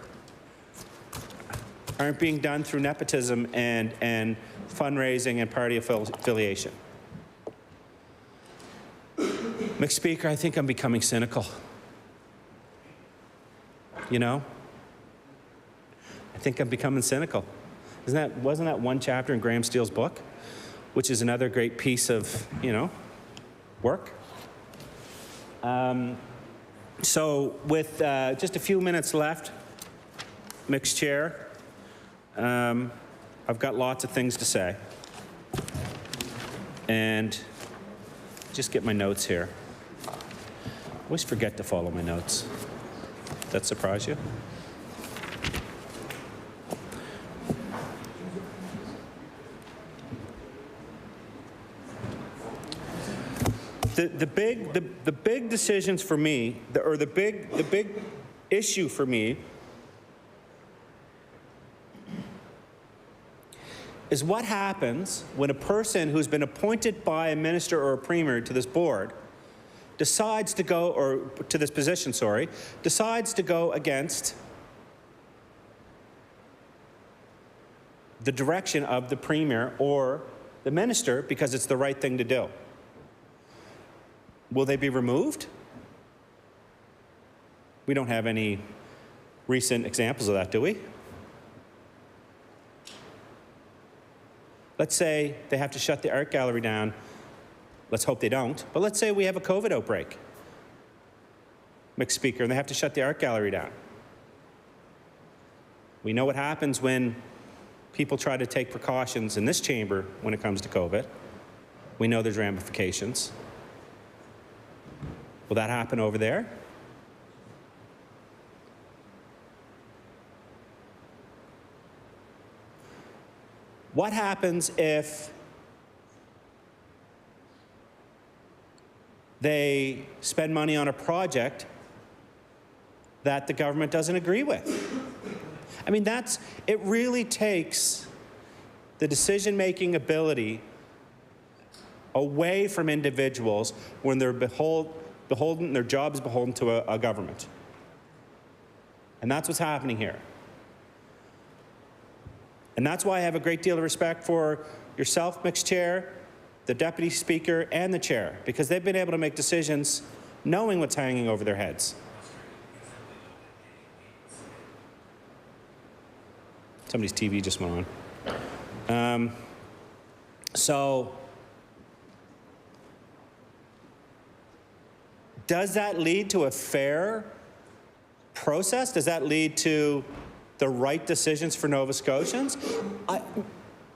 Speaker 6: aren't being done through nepotism and fundraising and party affiliation. Mr. Speaker, I think I'm becoming cynical. You know? I think I'm becoming cynical. Wasn't that one chapter in Graham Steele's book, which is another great piece of, work? So with just a few minutes left, Mixed Chair, I've got lots of things to say. And just get my notes here. I always forget to follow my notes. Does that surprise you? The big decisions for me, the big issue for me is what happens when a person who's been appointed by a minister or a premier to this board decides to go, or to this position, sorry, decides to go against the direction of the premier or the minister because it's the right thing to do. Will they be removed? We don't have any recent examples of that, do we? Let's say they have to shut the art gallery down. Let's hope they don't. But let's say we have a COVID outbreak, Mr. Speaker, and they have to shut the art gallery down. We know what happens when people try to take precautions in this chamber when it comes to COVID. We know there's ramifications. Will that happen over there? What happens if they spend money on a project that the government doesn't agree with? I mean, it really takes the decision-making ability away from individuals when they're beholden, their job is beholden to a government. And that's what's happening here. And that's why I have a great deal of respect for yourself, Mixed Chair, the Deputy Speaker, and the Chair, because they've been able to make decisions knowing what's hanging over their heads. Somebody's TV just went on. So, does that lead to a fair process? Does that lead to the right decisions for Nova Scotians?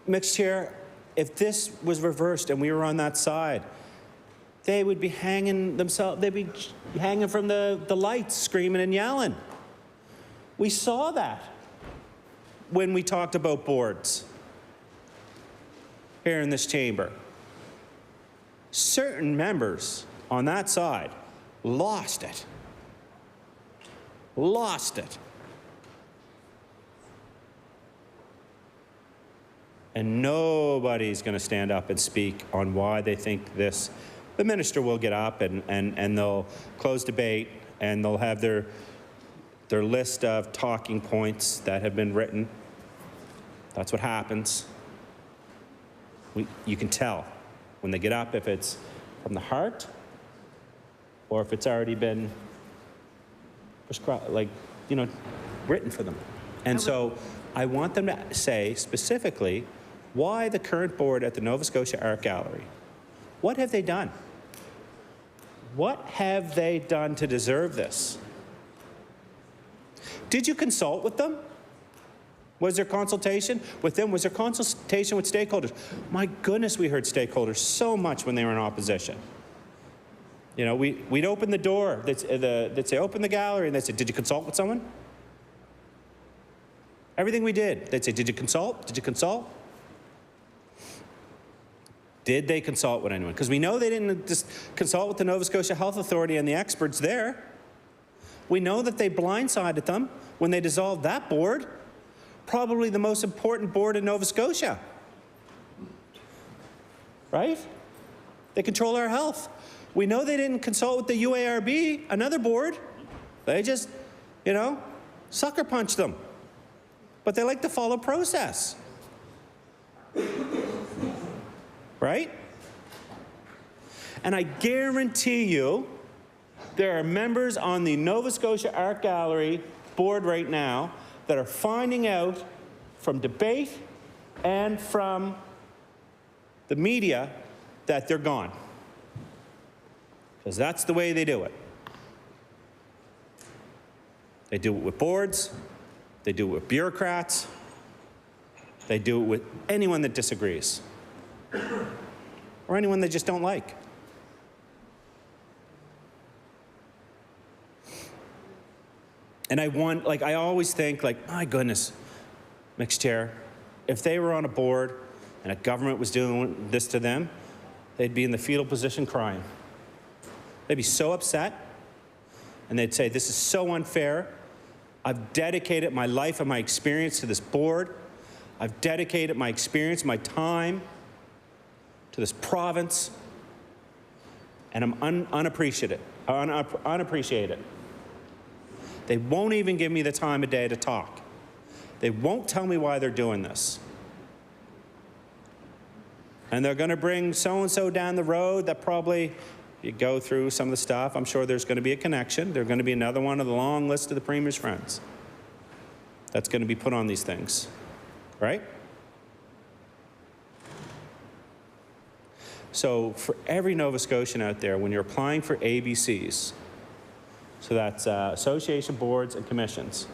Speaker 6: Mixed Chair, if this was reversed and we were on that side, they would be hanging themselves, they'd be hanging from the lights, screaming and yelling. We saw that when we talked about boards here in this chamber. Certain members on that side lost it. Lost it. And nobody's going to stand up and speak on why they think this. The minister will get up and they'll close debate and they'll have their list of talking points that have been written. That's what happens. You can tell when they get up if it's from the heart or if it's already been prescribed, written for them. And so I want them to say specifically why the current board at the Nova Scotia Art Gallery. What have they done? What have they done to deserve this? Did you consult with them? Was there consultation with them? Was there consultation with stakeholders? My goodness, we heard stakeholders so much when they were in opposition. You know, we'd open the door, they'd say, open the gallery, and they'd say, did you consult with someone? Everything we did, they'd say, did you consult? Did you consult? Did they consult with anyone? Because we know they didn't just consult with the Nova Scotia Health Authority and the experts there. We know that they blindsided them when they dissolved that board, probably the most important board in Nova Scotia. Right? They control our health. We know they didn't consult with the UARB, another board. They just, sucker punched them. But they like to follow process. Right? And I guarantee you, there are members on the Nova Scotia Art Gallery board right now that are finding out from debate and from the media that they're gone. Because that's the way they do it. They do it with boards, they do it with bureaucrats, they do it with anyone that disagrees, or anyone they just don't like. And I always think, my goodness, Mixed Chair, if they were on a board and a government was doing this to them, they'd be in the fetal position crying. They'd be so upset, and they'd say, this is so unfair. I've dedicated my life and my experience to this board. I've dedicated my experience, my time to this province, and I'm unappreciated. They won't even give me the time of day to talk. They won't tell me why they're doing this. And they're going to bring so-and-so down the road that probably, you go through some of the stuff, I'm sure there's going to be a connection. There's going to be another one of the long list of the Premier's friends that's going to be put on these things, right? So for every Nova Scotian out there, when you're applying for ABCs, so that's association boards and commissions,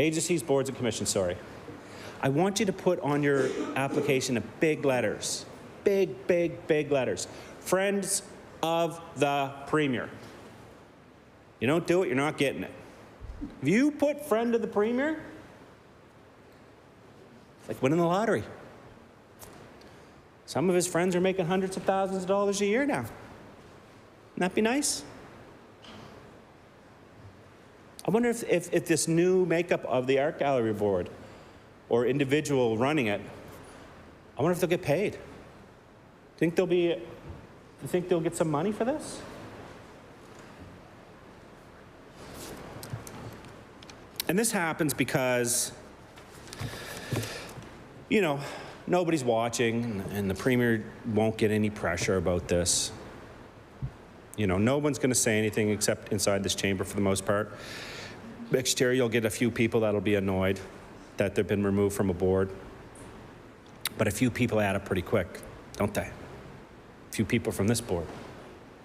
Speaker 6: Agencies, boards, and commissions, sorry. I want you to put on your application in big letters, big letters, friends of the Premier. You don't do it, you're not getting it. If you put friend of the Premier, it's like winning the lottery. Some of his friends are making hundreds of thousands of dollars a year now. Wouldn't that be nice? I wonder if this new makeup of the Art Gallery Board or individual running it, I wonder if they'll get paid. You think they'll get some money for this? And this happens because, you know, nobody's watching and the Premier won't get any pressure about this. You know, no one's going to say anything except inside this chamber for the most part. Next year, you'll get a few people that'll be annoyed that they've been removed from a board. But a few people add up pretty quick, don't they? A few people from this board,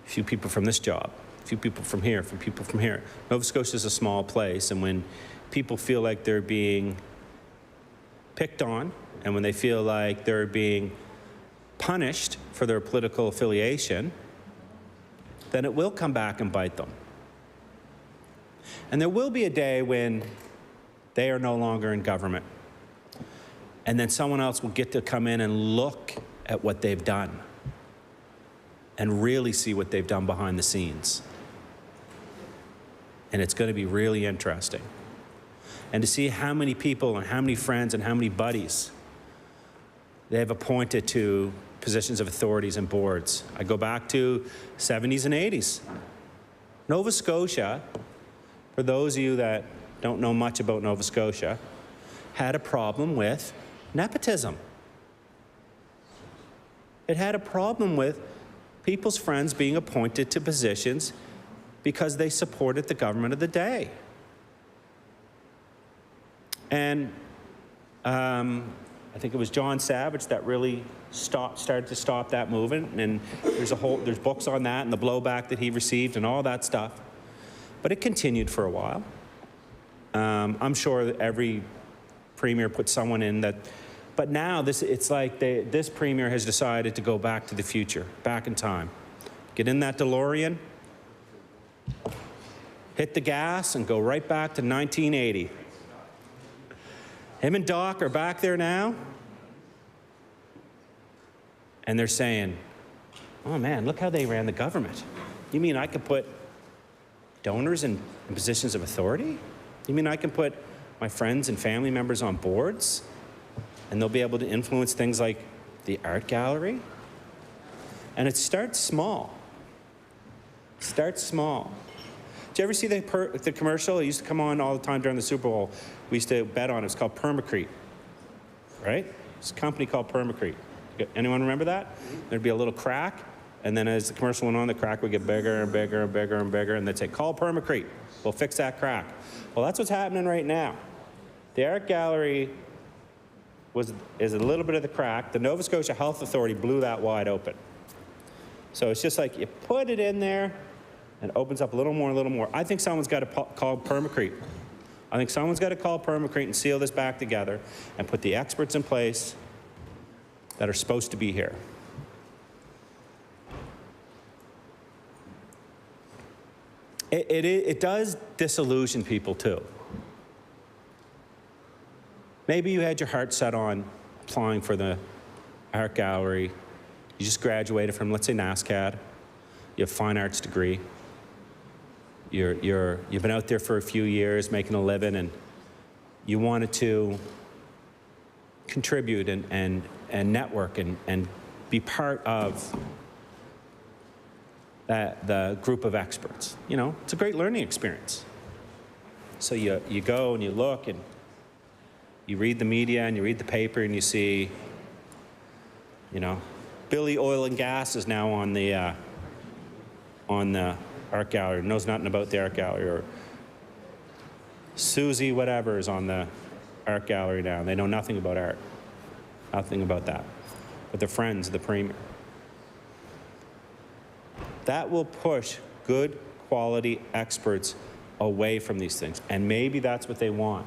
Speaker 6: a few people from this job, a few people from here, a few people from here. Nova Scotia is a small place, and when people feel like they're being picked on, and when they feel like they're being punished for their political affiliation, then it will come back and bite them. And there will be a day when they are no longer in government. And then someone else will get to come in and look at what they've done and really see what they've done behind the scenes. And it's going to be really interesting. And to see how many people and how many friends and how many buddies they've appointed to positions of authorities and boards. I go back to 70s and 80s. Nova Scotia, for those of you that don't know much about Nova Scotia, had a problem with nepotism. It had a problem with people's friends being appointed to positions because they supported the government of the day. And I think it was John Savage that really started to stop that movement, and there's books on that and the blowback that he received and all that stuff. But it continued for a while. I'm sure that every Premier put someone in that, but now it's like this Premier has decided to go back to the future, back in time. Get in that DeLorean, hit the gas, and go right back to 1980. Him and Doc are back there now, and they're saying, oh man, look how they ran the government. You mean I could put donors in positions of authority? You mean I can put my friends and family members on boards, and they'll be able to influence things like the art gallery? And it starts small. Start small. Did you ever see the commercial? It used to come on all the time during the Super Bowl. We used to bet on it. It's called Permacrete, right? It's a company called Permacrete. Anyone remember that? There'd be a little crack, and then as the commercial went on, the crack would get bigger and bigger and bigger and bigger, and they'd say, call Permacrete. We'll fix that crack. Well, that's what's happening right now. The art gallery is a little bit of the crack. The Nova Scotia Health Authority blew that wide open. So it's just like you put it in there, and it opens up a little more, a little more. I think someone's got to call Permacrete. I think someone's got to call Permacrete and seal this back together and put the experts in place that are supposed to be here. It does disillusion people too. Maybe you had your heart set on applying for the art gallery. You just graduated from, let's say, NASCAD. You have a fine arts degree. You've been out there for a few years making a living, and you wanted to contribute and network and be part of the group of experts. You know, it's a great learning experience. So you go and you look and you read the media and you read the paper and you see, you know, Billy Oil and Gas is now on the art gallery, knows nothing about the art gallery, or Susie whatever is on the art gallery now. They know nothing about art, nothing about that. But they're friends of the Premier. That will push good quality experts away from these things. And maybe that's what they want.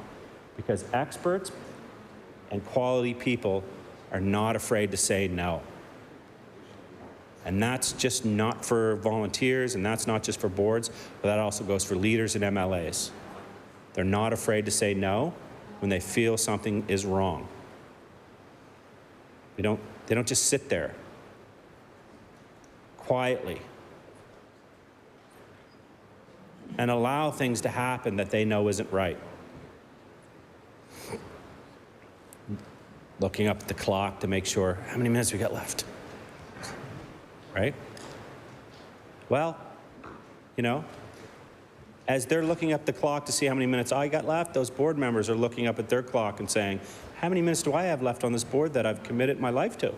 Speaker 6: because experts and quality people are not afraid to say no. And that's just not for volunteers, and that's not just for boards, but that also goes for leaders and MLAs. They're not afraid to say no when they feel something is wrong. They don't just sit there quietly and allow things to happen that they know isn't right. Looking up at the clock to make sure how many minutes we got left. Right? Well, you know, as they're looking up the clock to see how many minutes I got left, those board members are looking up at their clock and saying, how many minutes do I have left on this board that I've committed my life to?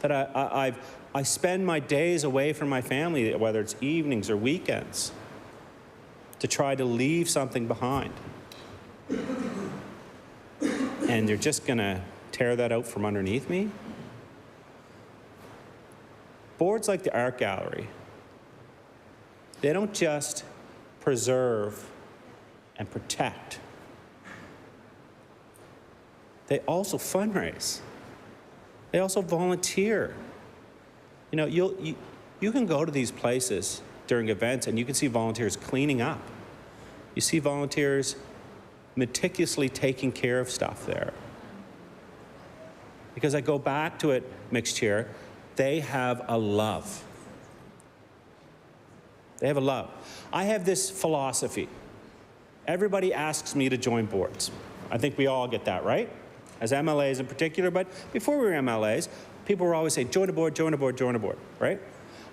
Speaker 6: That I spend my days away from my family, whether it's evenings or weekends, to try to leave something behind. And they're just gonna tear that out from underneath me? Boards like the Art Gallery, they don't just preserve and protect. They also fundraise. They also volunteer. You know, you can go to these places during events and you can see volunteers cleaning up. You see volunteers meticulously taking care of stuff there. Because I go back to it, Mixed Chair, they have a love. They have a love. I have this philosophy. Everybody asks me to join boards. I think we all get that, right? As MLAs in particular, but before we were MLAs, people were always saying, join a board, join a board, join a board, right?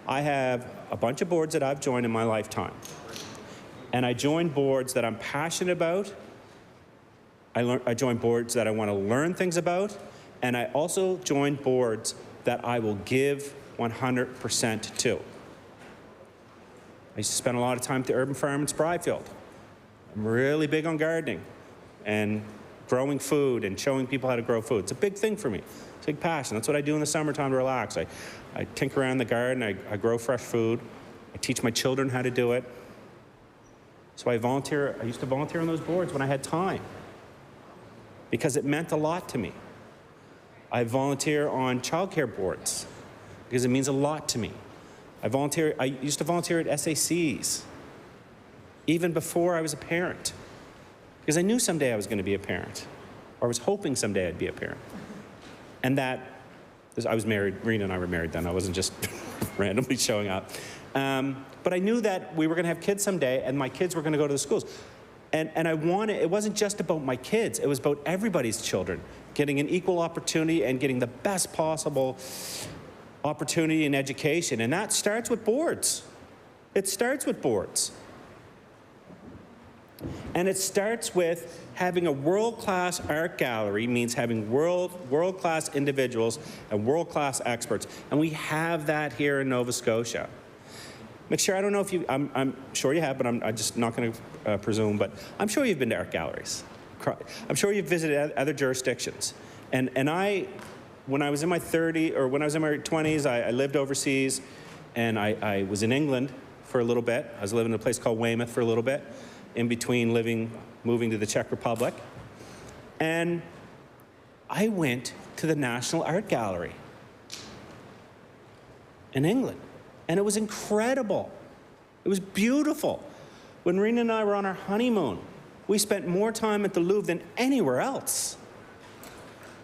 Speaker 6: I have a bunch of boards that I've joined in my lifetime. And I join boards that I'm passionate about. I join boards that I want to learn things about. And I also join boards that I will give 100% to. I used to spend a lot of time at the Urban Farm in Spryfield. I'm really big on gardening and growing food and showing people how to grow food. It's a big thing for me. It's a big passion. That's what I do in the summertime to relax. I tinker around the garden, I grow fresh food. I teach my children how to do it. So I volunteer, I used to volunteer on those boards when I had time because it meant a lot to me. I volunteer on childcare boards because it means a lot to me. I used to volunteer at SACs, even before I was a parent, because I knew someday I was going to be a parent, or I was hoping someday I'd be a parent. And that, I was married, Rena and I were married then, I wasn't just randomly showing up. But I knew that we were going to have kids someday, and my kids were going to go to the schools. And it wasn't just about my kids, it was about everybody's children, getting an equal opportunity and getting the best possible opportunity in education. And that starts with boards. It starts with boards. And it starts with having a world-class art gallery means having world-class individuals and world-class experts. And we have that here in Nova Scotia. McShair, I don't know if you, I'm sure you have, but I'm just not going to presume, but I'm sure you've been to art galleries. I'm sure you've visited other jurisdictions. And when I was in my 20s, I lived overseas, and I was in England for a little bit. I was living in a place called Weymouth for a little bit, in between moving to the Czech Republic. And I went to the National Art Gallery in England. And it was incredible. It was beautiful. When Rena and I were on our honeymoon, we spent more time at the Louvre than anywhere else.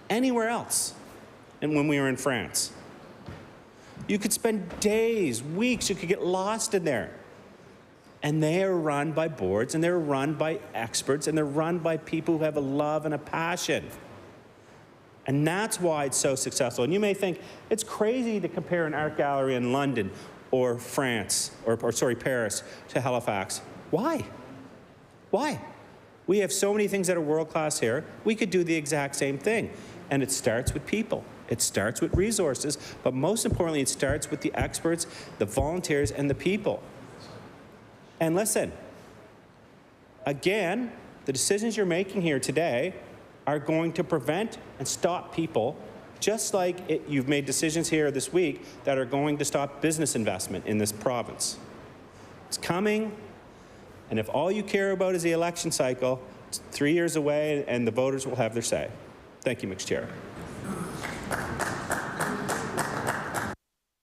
Speaker 6: Anywhere else. And when we were in France. You could spend days, weeks, you could get lost in there. And they are run by boards, and they're run by experts, and they're run by people who have a love and a passion. And that's why it's so successful. And you may think, it's crazy to compare an art gallery in London or France, or Paris to Halifax. Why? Why? We have so many things that are world-class here. We could do the exact same thing. And it starts with people. It starts with resources, but most importantly, it starts with the experts, the volunteers, and the people. And listen, again, the decisions you're making here today are going to prevent and stop people, just like you've made decisions here this week that are going to stop business investment in this province. It's coming, and if all you care about is the election cycle, It's 3 years away, and the voters will have their say. Thank you, Mr. Chair.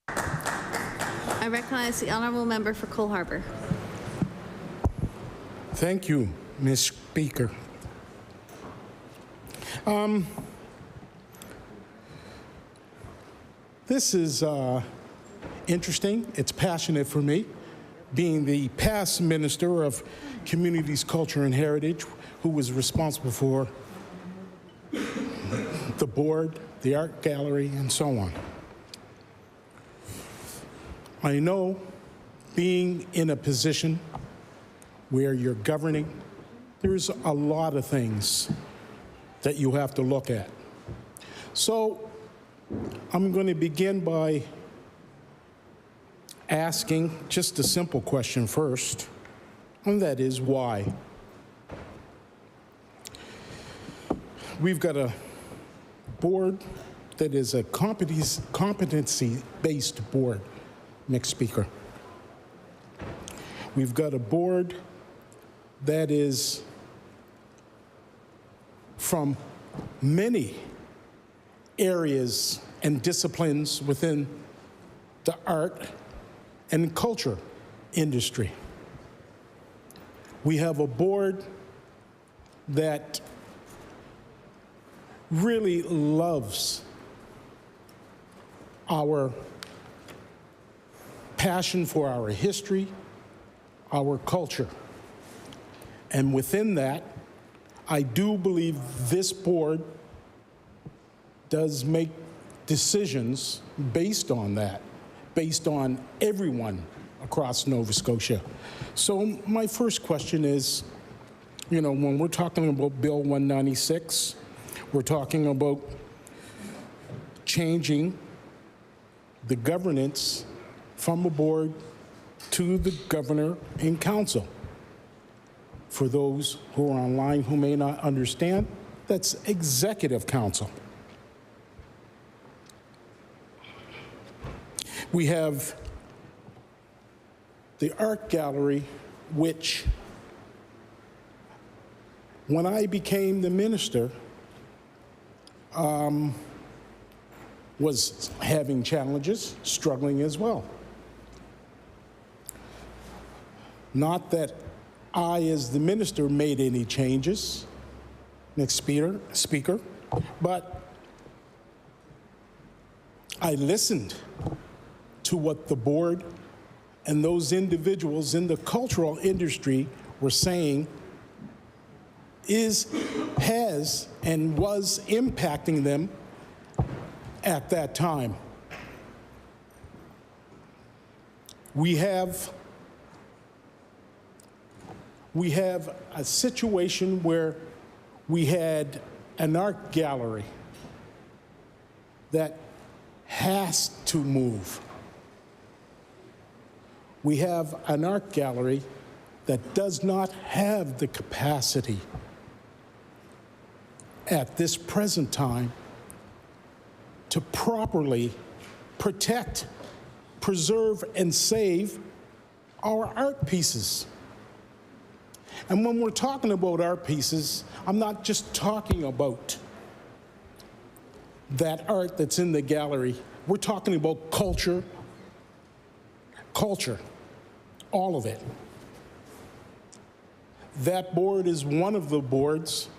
Speaker 19: I recognize the honourable member for Cole Harbour.
Speaker 3: Thank you, Ms. Speaker. This is interesting. It's passionate for me, being the past Minister of Communities, Culture and Heritage, who was responsible for the board, the art gallery, and so on. I know being in a position where you're governing, there's a lot of things that you have to look at. So I'm going to begin by asking just a simple question first, and that is why? We've got a board that is a competency-based board, Mr. Speaker. We've got a board that is from many areas and disciplines within the art and culture industry. We have a board that really loves our passion for our history, our culture. And within that, I do believe this board does make decisions based on that, based on everyone across Nova Scotia. So my first question is, you know, when we're talking about Bill 196, we're talking about changing the governance from a board to the governor and council. For those who are online who may not understand, that's executive council. We have the art gallery, which when I became the minister, was having challenges, struggling as well. Not that I, as the minister, made any changes, next speaker, but I listened to what the board and those individuals in the cultural industry were saying has and was impacting them at that time. We have a situation where we had an art gallery that has to move. We have an art gallery that does not have the capacity at this present time to properly protect, preserve, and save our art pieces. And when we're talking about art pieces, I'm not just talking about that art that's in the gallery. We're talking about culture, all of it. That board is one of the boards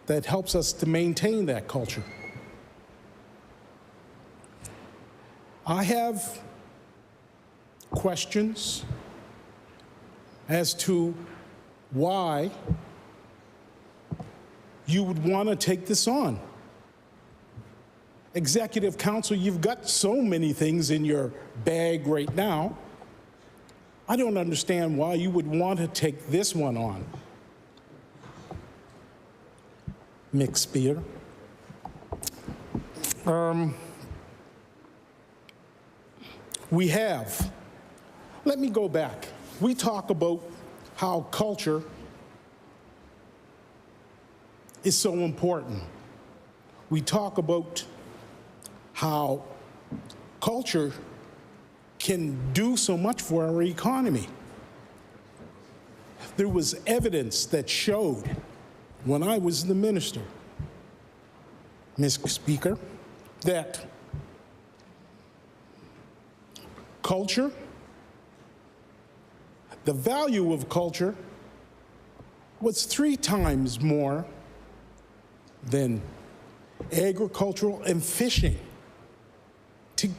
Speaker 3: that helps us to maintain that culture. I have questions as to why you would want to take this on. Executive Council, you've got so many things in your bag right now. I don't understand why you would want to take this one on. Mixed Spear. Let me go back. We talk about how culture is so important. We talk about how culture can do so much for our economy. There was evidence that showed when I was the minister, Mr. Speaker, that culture, the value of culture was 3 times more than agricultural and fishing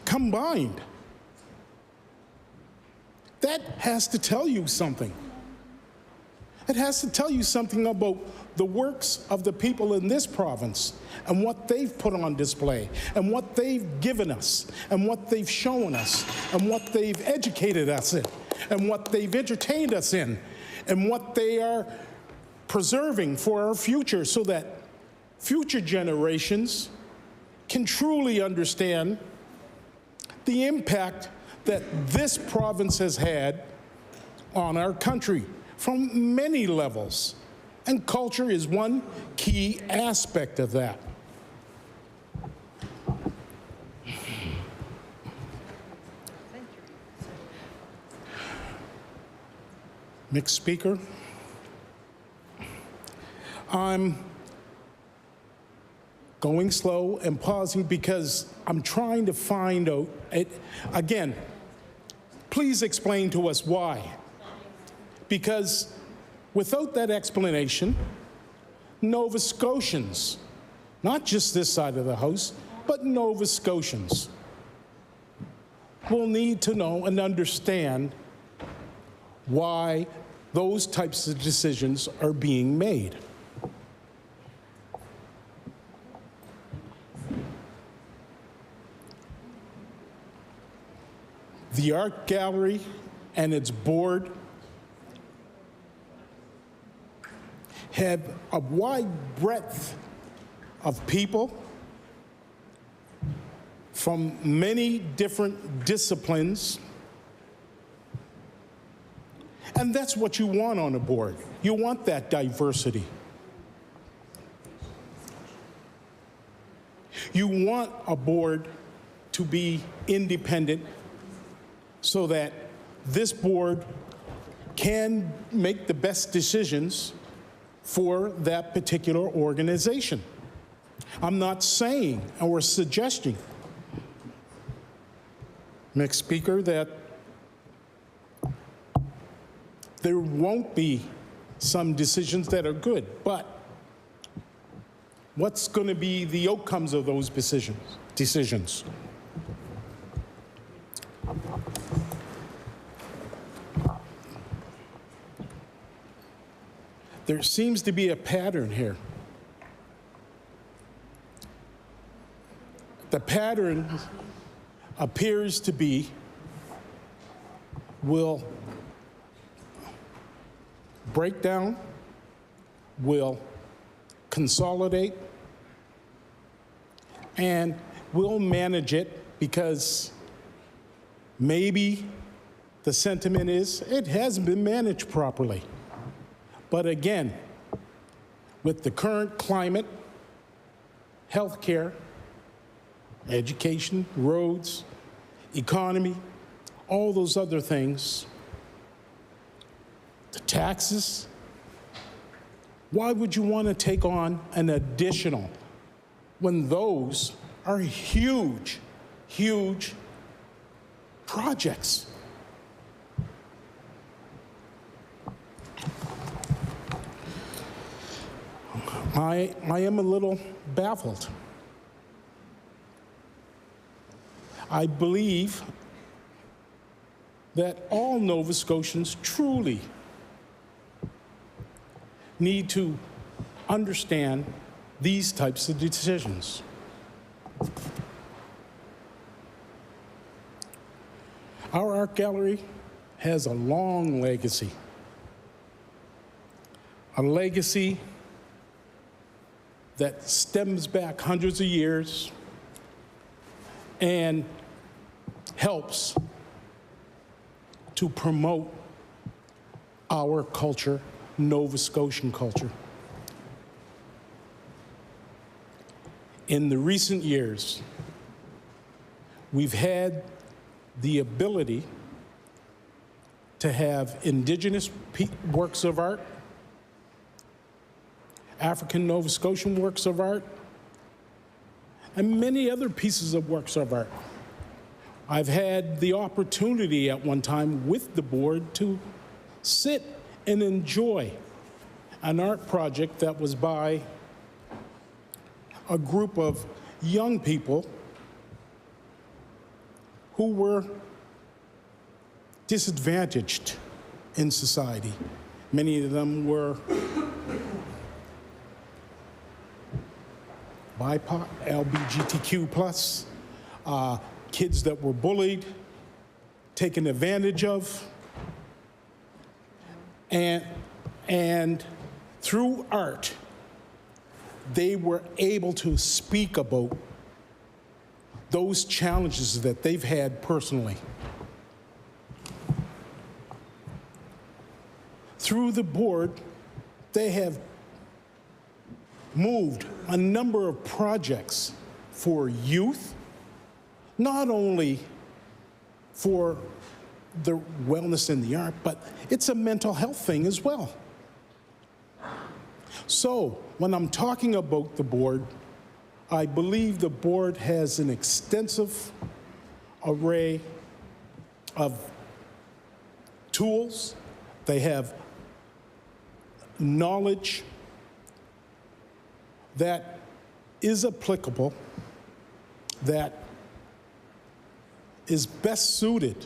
Speaker 3: combined. That has to tell you something. It has to tell you something about the works of the people in this province and what they've put on display and what they've given us and what they've shown us and what they've educated us in and what they've entertained us in and what they are preserving for our future so that future generations can truly understand the impact that this province has had on our country from many levels. And culture is one key aspect of that. Mr. Speaker, I'm going slow and pausing because I'm trying to find out, again, please explain to us why. Because without that explanation, Nova Scotians, not just this side of the House, but Nova Scotians, will need to know and understand why those types of decisions are being made. The art gallery and its board have a wide breadth of people from many different disciplines. And that's what you want on a board. You want that diversity. You want a board to be independent so that this board can make the best decisions for that particular organization. I'm not saying or suggesting, Mr. Speaker, that there won't be some decisions that are good, but what's going to be the outcomes of those decisions? There seems to be a pattern here. The pattern appears to be will break down, will consolidate, and we'll manage it because maybe the sentiment is it hasn't been managed properly. But again, with the current climate, healthcare, education, roads, economy, all those other things, the taxes, why would you want to take on an additional when those are huge, huge projects? I am a little baffled. I believe that all Nova Scotians truly need to understand these types of decisions. Our art gallery has a long legacy. A legacy that stems back hundreds of years and helps to promote our culture, Nova Scotian culture. In the recent years, we've had the ability to have Indigenous works of art African Nova Scotian works of art, and many other pieces of works of art. I've had the opportunity at one time with the board to sit and enjoy an art project that was by a group of young people who were disadvantaged in society. Many of them were BIPOC, LGBTQ+, kids that were bullied, taken advantage of, and through art, they were able to speak about those challenges that they've had personally. Through the board, they have moved a number of projects for youth, not only for the wellness in the art, but it's a mental health thing as well. So when I'm talking about the board, I believe the board has an extensive array of tools. They have knowledge that is applicable, that is best suited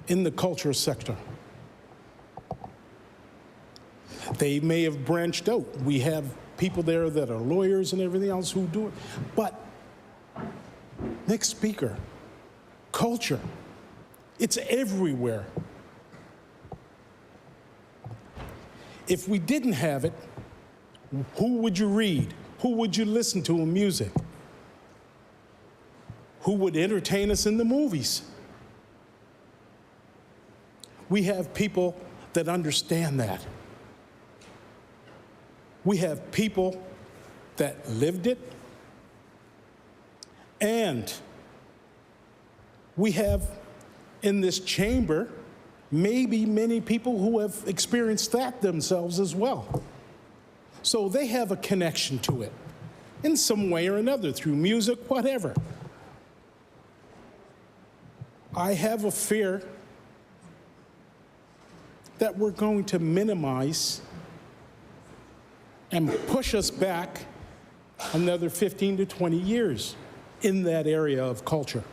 Speaker 3: in the culture sector. They may have branched out. We have people there that are lawyers and everything else who do it. But, next speaker, culture, it's everywhere. If we didn't have it, who would you read? Who would you listen to in music? Who would entertain us in the movies? We have people that understand that. We have people that lived it, and we have in this chamber maybe many people who have experienced that themselves as well. So they have a connection to it in some way or another, through music, whatever. I have a fear that we're going to minimize and push us back another 15 to 20 years in that area of culture.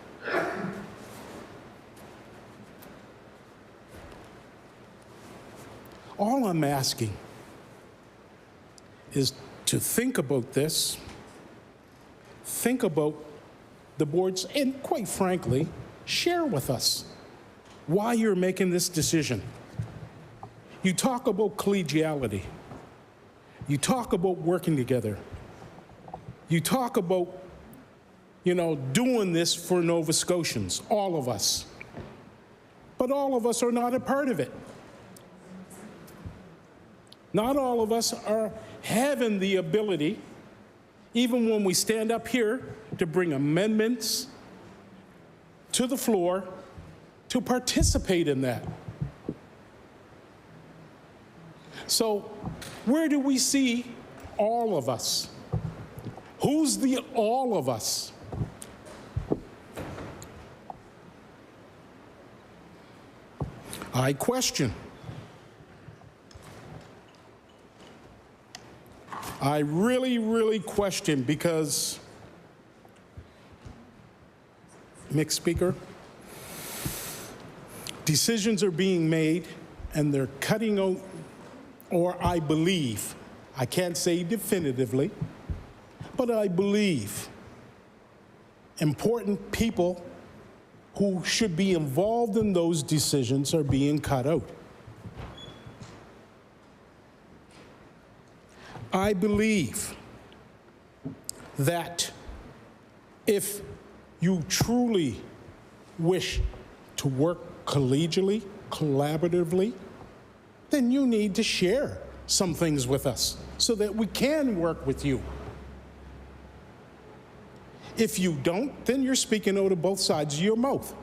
Speaker 3: All I'm asking is to think about this, think about the boards, and quite frankly, share with us why you're making this decision. You talk about collegiality. You talk about working together. You talk about, doing this for Nova Scotians, all of us. But all of us are not a part of it. Not all of us are having the ability, even when we stand up here, to bring amendments to the floor to participate in that. So where do we see all of us? Who's the all of us? I question. I really, really question, because, mixed speaker, decisions are being made and they're cutting out, or I believe, I can't say definitively, but I believe important people who should be involved in those decisions are being cut out. I believe that if you truly wish to work collegially, collaboratively, then you need to share some things with us so that we can work with you. If you don't, then you're speaking out of both sides of your mouth.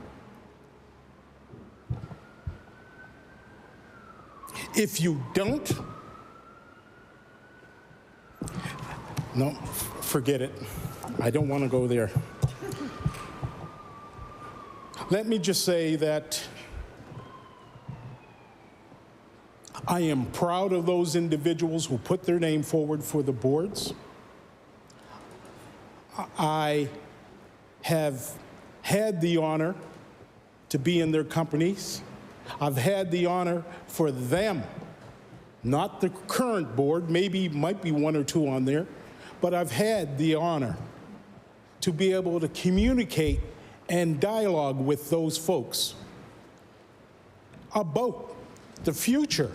Speaker 3: If you don't, No, forget it. I don't want to go there. Let me just say that I am proud of those individuals who put their name forward for the boards. I have had the honor to be in their companies. I've had the honor for them, not the current board, might be one or two on there, but I've had the honor to be able to communicate and dialogue with those folks about the future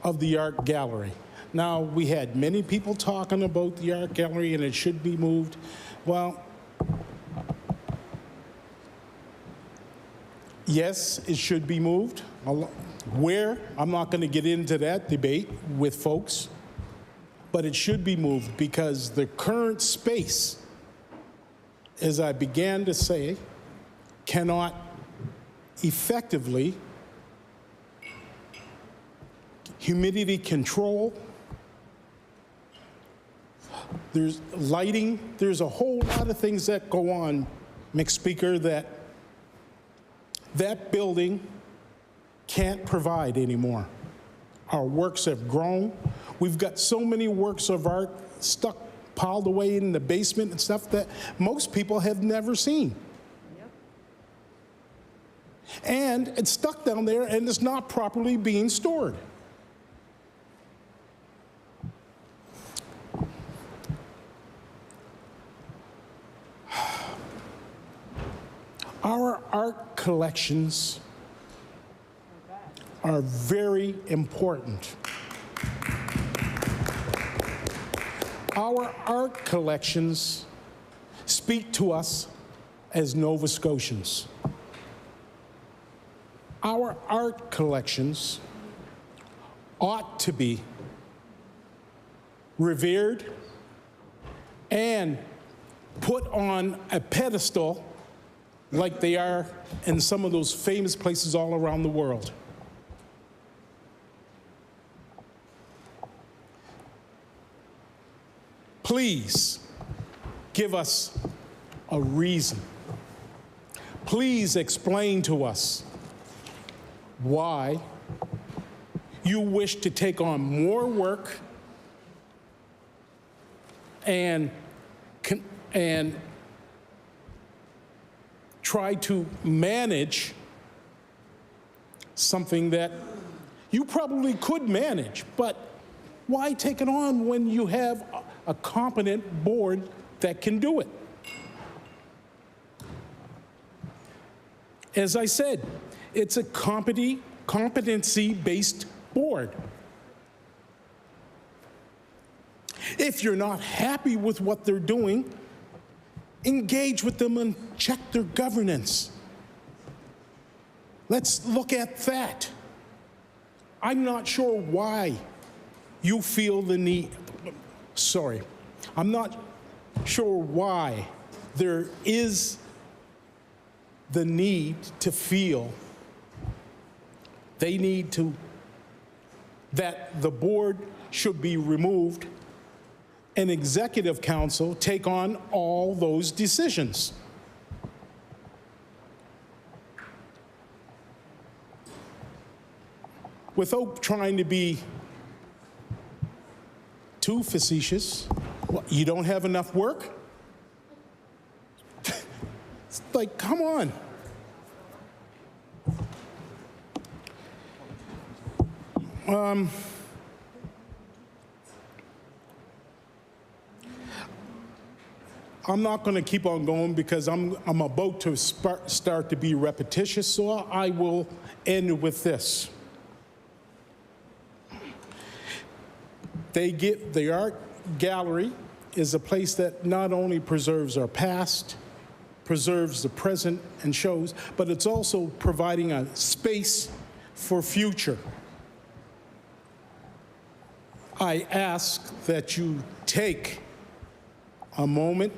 Speaker 3: of the art gallery. Now, we had many people talking about the art gallery and it should be moved. Well, yes, it should be moved. Where? I'm not going to get into that debate with folks, but it should be moved because the current space, as I began to say, cannot effectively humidity control. There's lighting. There's a whole lot of things that go on, Mr. Speaker, that building can't provide anymore. Our works have grown. We've got so many works of art stuck, piled away in the basement and stuff that most people have never seen. And it's stuck down there and it's not properly being stored. Our art collections are very important. Our art collections speak to us as Nova Scotians. Our art collections ought to be revered and put on a pedestal like they are in some of those famous places all around the world. Please give us a reason. Please explain to us why you wish to take on more work and try to manage something that you probably could manage, but why take it on when you have a competent board that can do it? As I said, it's a competency-based board. If you're not happy with what they're doing, engage with them and check their governance. Let's look at that. I'm not sure why you feel the need. Sorry, I'm not sure why there is the need to feel that the board should be removed and executive council take on all those decisions. Without trying to be too facetious, you don't have enough work? It's like, come on. I'm not going to keep on going because I'm about to start to be repetitious, so I will end with this. The art gallery is a place that not only preserves our past, preserves the present and shows, but it's also providing a space for future. I ask that you take a moment,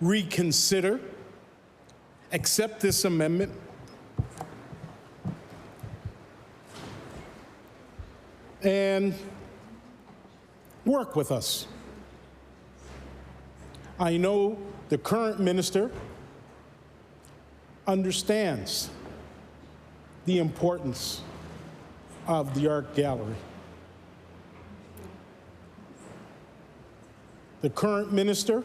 Speaker 3: reconsider, accept this amendment, and work with us. I know the current minister understands the importance of the art gallery. The current minister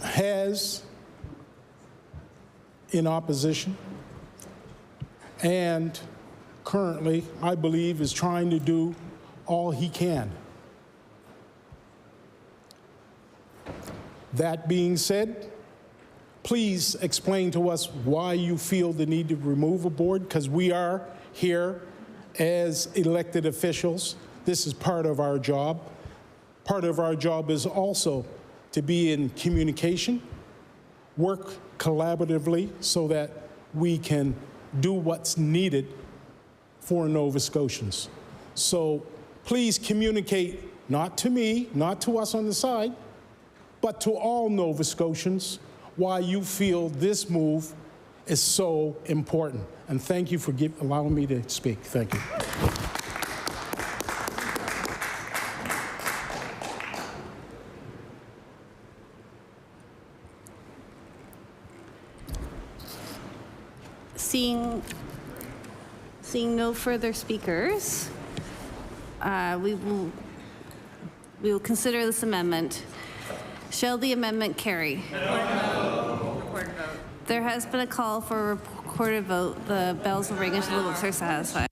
Speaker 3: has in opposition and currently, I believe, is trying to do all he can. That being said, please explain to us why you feel the need to remove a board, because we are here as elected officials. This is part of our job. Part of our job is also to be in communication, work collaboratively so that we can do what's needed for Nova Scotians. So please communicate, not to me, not to us on the side, but to all Nova Scotians, why you feel this move is so important. And thank you for allowing me to speak. Thank you.
Speaker 19: Seeing no further speakers, we will consider this amendment. Shall the amendment carry? No. Recorded vote. There has been a call for a recorded vote. The bells will ring until the votes are satisfied.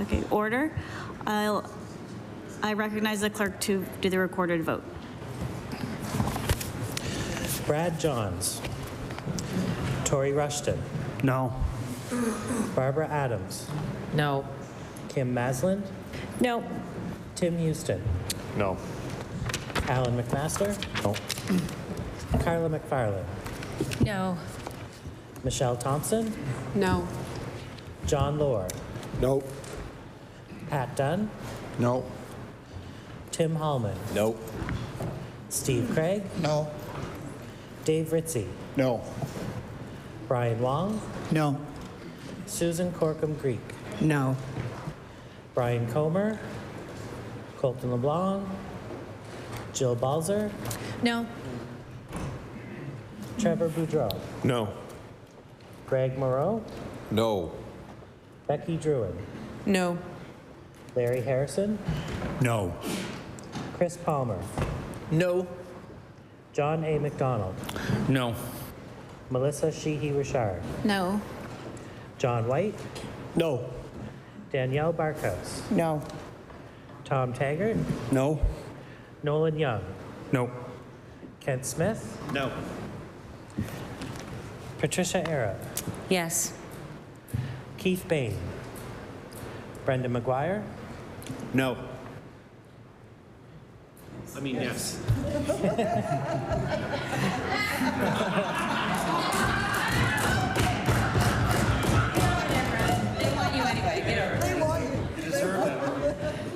Speaker 15: Okay, order. I recognize the clerk to do the recorded vote.
Speaker 7: Brad Johns. Tori Rushton.
Speaker 21: No.
Speaker 7: Barbara Adams.
Speaker 5: No.
Speaker 7: Kim Masland.
Speaker 14: No.
Speaker 7: Tim Houston.
Speaker 20: No.
Speaker 7: Alan McMaster.
Speaker 21: No.
Speaker 7: Carla McFarland.
Speaker 5: No.
Speaker 7: Michelle Thompson.
Speaker 22: No.
Speaker 7: John Lohr.
Speaker 21: No.
Speaker 7: Pat Dunn.
Speaker 21: No.
Speaker 7: Tim Hallman.
Speaker 21: No.
Speaker 7: Steve Craig.
Speaker 21: No.
Speaker 7: Dave Ritzie.
Speaker 21: No.
Speaker 7: Brian Wong.
Speaker 21: No.
Speaker 7: Susan Corkum Greek.
Speaker 21: No.
Speaker 7: Brian Comer. Colton LeBlanc. Jill Balzer.
Speaker 5: No.
Speaker 7: Trevor Boudreau.
Speaker 24: No.
Speaker 7: Greg Moreau.
Speaker 24: No.
Speaker 7: Becky Druin.
Speaker 22: No.
Speaker 7: Larry Harrison.
Speaker 21: No.
Speaker 7: Chris Palmer.
Speaker 2: No.
Speaker 7: John A. McDonald.
Speaker 21: No.
Speaker 7: Melissa Sheehy Richard.
Speaker 15: No.
Speaker 7: John White.
Speaker 21: No.
Speaker 7: Danielle Barkhouse.
Speaker 9: No.
Speaker 7: Tom Taggart.
Speaker 21: No.
Speaker 7: Nolan Young.
Speaker 21: No.
Speaker 7: Kent Smith.
Speaker 24: No.
Speaker 7: Patricia Era.
Speaker 5: Yes.
Speaker 7: Keith Bain. Brenda McGuire.
Speaker 21: No.
Speaker 24: I mean, yes.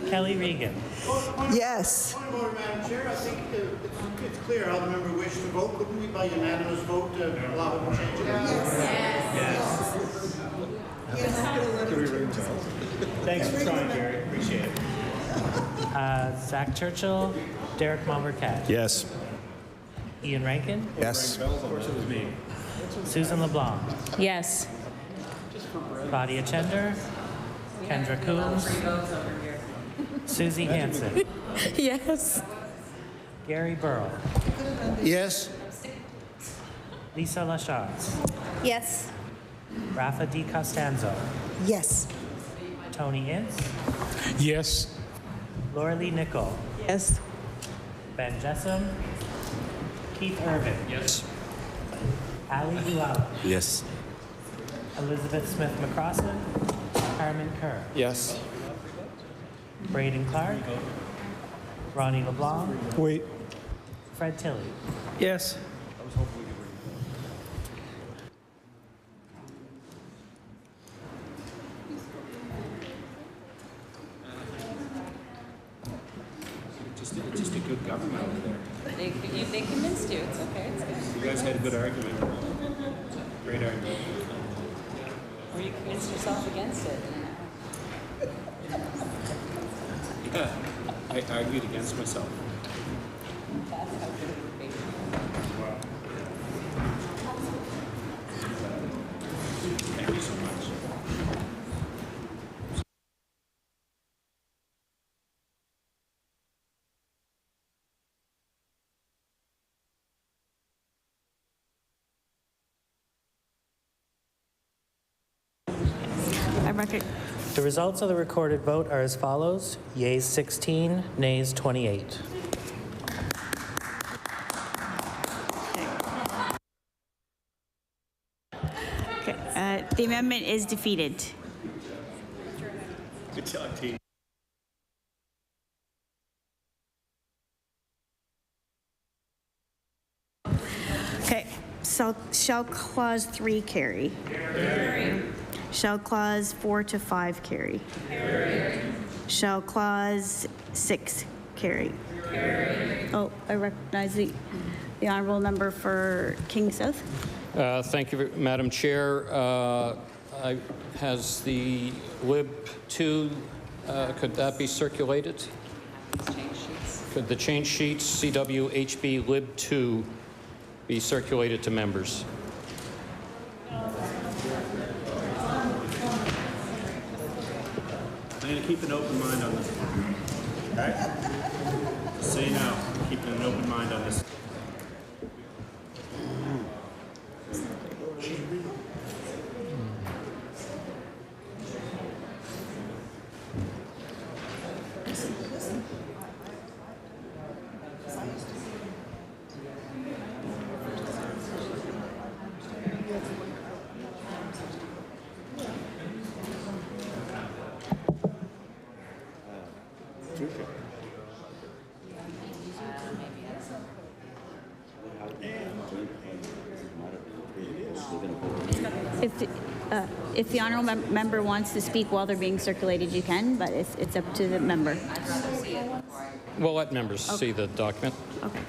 Speaker 7: Kelly Regan.
Speaker 23: Yes.
Speaker 12: Point of order, Madam Chair. I think it's clear how the member wishes to vote. Couldn't we, by unanimous vote, allow him to change it?
Speaker 7: Thanks for trying, Gary. Appreciate it. Zach Churchill. Derek Mombercat.
Speaker 24: Yes.
Speaker 7: Ian Rankin.
Speaker 24: Yes.
Speaker 7: Of course it was me. Susan LeBlanc.
Speaker 5: Yes.
Speaker 7: Claudia Chender. Kendra Coombs. Susie Hansen.
Speaker 5: Yes.
Speaker 7: Gary Burrow.
Speaker 12: Yes.
Speaker 7: Lisa Lachance.
Speaker 15: Yes.
Speaker 7: Rafa Di Costanzo.
Speaker 23: Yes.
Speaker 7: Tony Ince.
Speaker 3: Yes.
Speaker 7: Laura Lee Nichol.
Speaker 9: Yes.
Speaker 7: Ben Jessam. Keith Irvin.
Speaker 24: Yes.
Speaker 7: Ali Duala.
Speaker 21: Yes.
Speaker 7: Elizabeth Smith McCrossan. Carmen Kerr.
Speaker 2: Yes.
Speaker 7: Braden Clark. Ronnie LeBlanc.
Speaker 3: Wait.
Speaker 7: Fred Tilley.
Speaker 21: Yes.
Speaker 16: Just a good government over there.
Speaker 5: They convinced you. It's okay. It's good.
Speaker 16: You guys had a good argument. Great argument.
Speaker 5: Or you convinced yourself against it.
Speaker 16: Yeah, I argued against myself.
Speaker 5: That's how good it would be.
Speaker 16: Thank you so much.
Speaker 7: The results of the recorded vote are as follows. Yeas 16, nays 28.
Speaker 15: Okay, the amendment is defeated.
Speaker 16: Good job, team.
Speaker 15: Okay, so shall clause 3 carry? Carry. Shall clause 4 to 5 carry? Carry. Shall clause 6 carry? Carry. Oh, I recognize the honourable member for King South.
Speaker 8: Thank you, Madam Chair. Has the Lib 2, could that be circulated? Could the change sheets CWHB Lib 2 be circulated to members?
Speaker 16: I'm going to keep an open mind on this one. Okay? Just so you know, keeping an open mind on this.
Speaker 15: If the honourable member wants to speak while they're being circulated, you can, but it's up to the member.
Speaker 8: We'll let members see the document.
Speaker 15: Okay.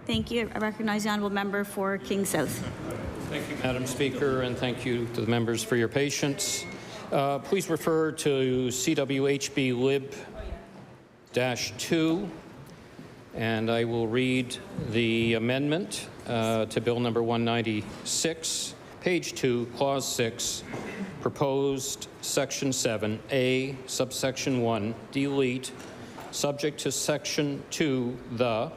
Speaker 15: Thank you. I recognize the honourable member for King South.
Speaker 8: Thank you, Madam Speaker, and thank you to the members for your patience. Please refer to CWHB Lib-2, and I will read the amendment to Bill number 196, page 2, clause 6, proposed section 7, A, subsection 1, delete, subject to section 2, the,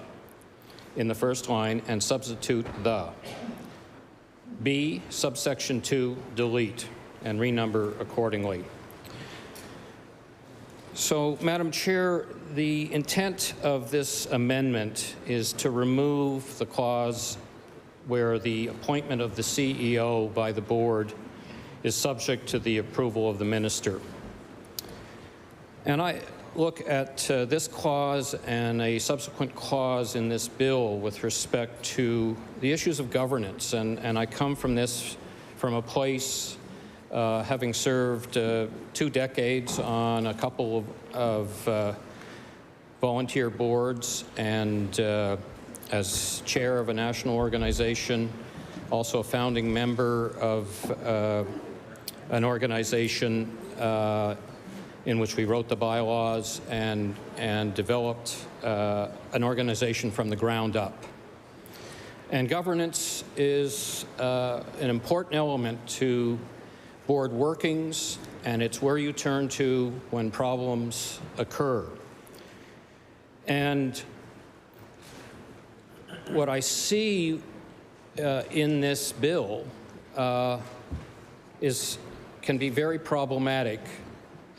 Speaker 8: in the first line, and substitute the. B, subsection 2, delete, and renumber accordingly. So, Madam Chair, the intent of this amendment is to remove the clause where the appointment of the CEO by the board is subject to the approval of the minister. And I look at this clause and a subsequent clause in this bill with respect to the issues of governance, and I come from this from a place having served 2 decades on a couple of volunteer boards and as chair of a national organization, also a founding member of an organization in which we wrote the bylaws and developed an organization from the ground up. And governance is an important element to board workings, and it's where you turn to when problems occur. And what I see in this bill can be very problematic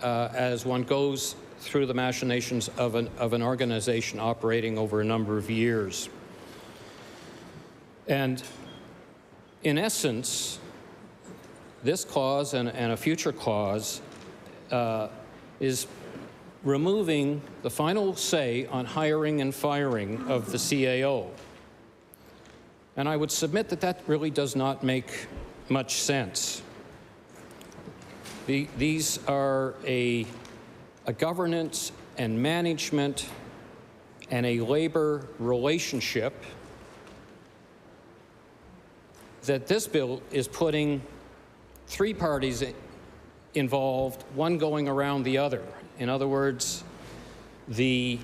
Speaker 8: as one goes through the machinations of an organization operating over a number of years. And in essence, this clause and a future clause is removing the final say on hiring and firing of the CAO. And I would submit that that really does not make much sense. These are a governance and management and a labor relationship that this bill is putting three parties involved, one going around the other. In other words, the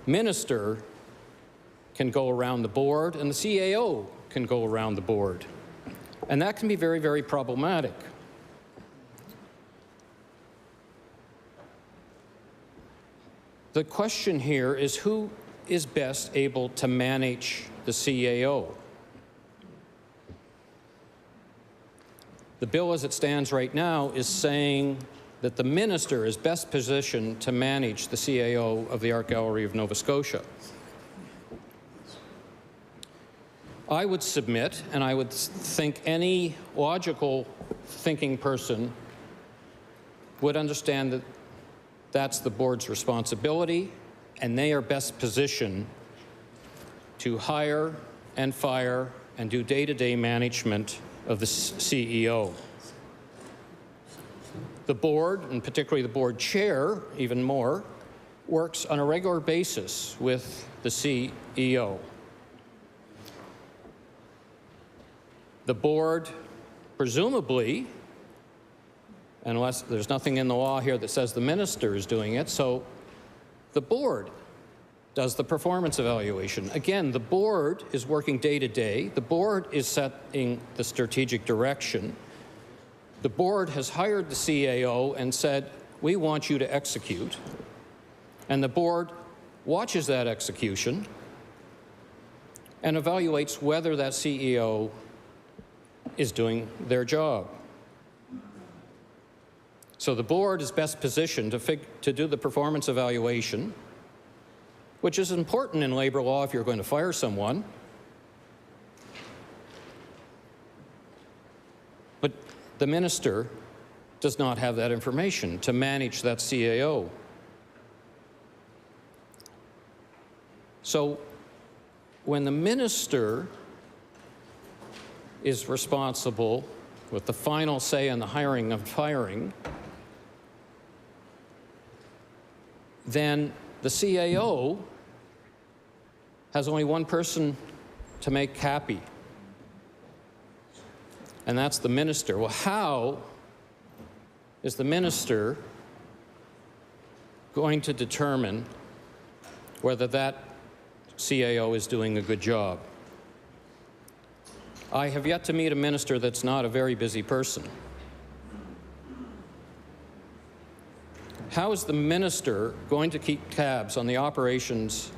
Speaker 8: minister can go around the board and the CAO can go around the board. And that can be very, very problematic. The question here is who is best able to manage the CAO? The bill as it stands right now is saying that the minister is best positioned to manage the CAO of the Art Gallery of Nova Scotia. I would submit, and I would think any logical thinking person would understand that that's the board's responsibility, and they are best positioned to hire and fire and do day-to-day management of the CEO. The board, and particularly the board chair, even more, works on a regular basis with the CEO. The board, presumably, unless there's nothing in the law here that says the minister is doing it, so the board does the performance evaluation. Again, the board is working day to day. The board is setting the strategic direction. The board has hired the CAO and said, we want you to execute. And the board watches that execution and evaluates whether that CEO is doing their job. So the board is best positioned to do the performance evaluation, which is important in labor law if you're going to fire someone. But the minister does not have that information to manage that CAO. So when the minister is responsible with the final say in the hiring and firing, then the CAO has only one person to make happy, and that's the minister. Well, how is the minister going to determine whether that CAO is doing a good job? I have yet to meet a minister that's not a very busy person. How is the minister going to keep tabs on the operations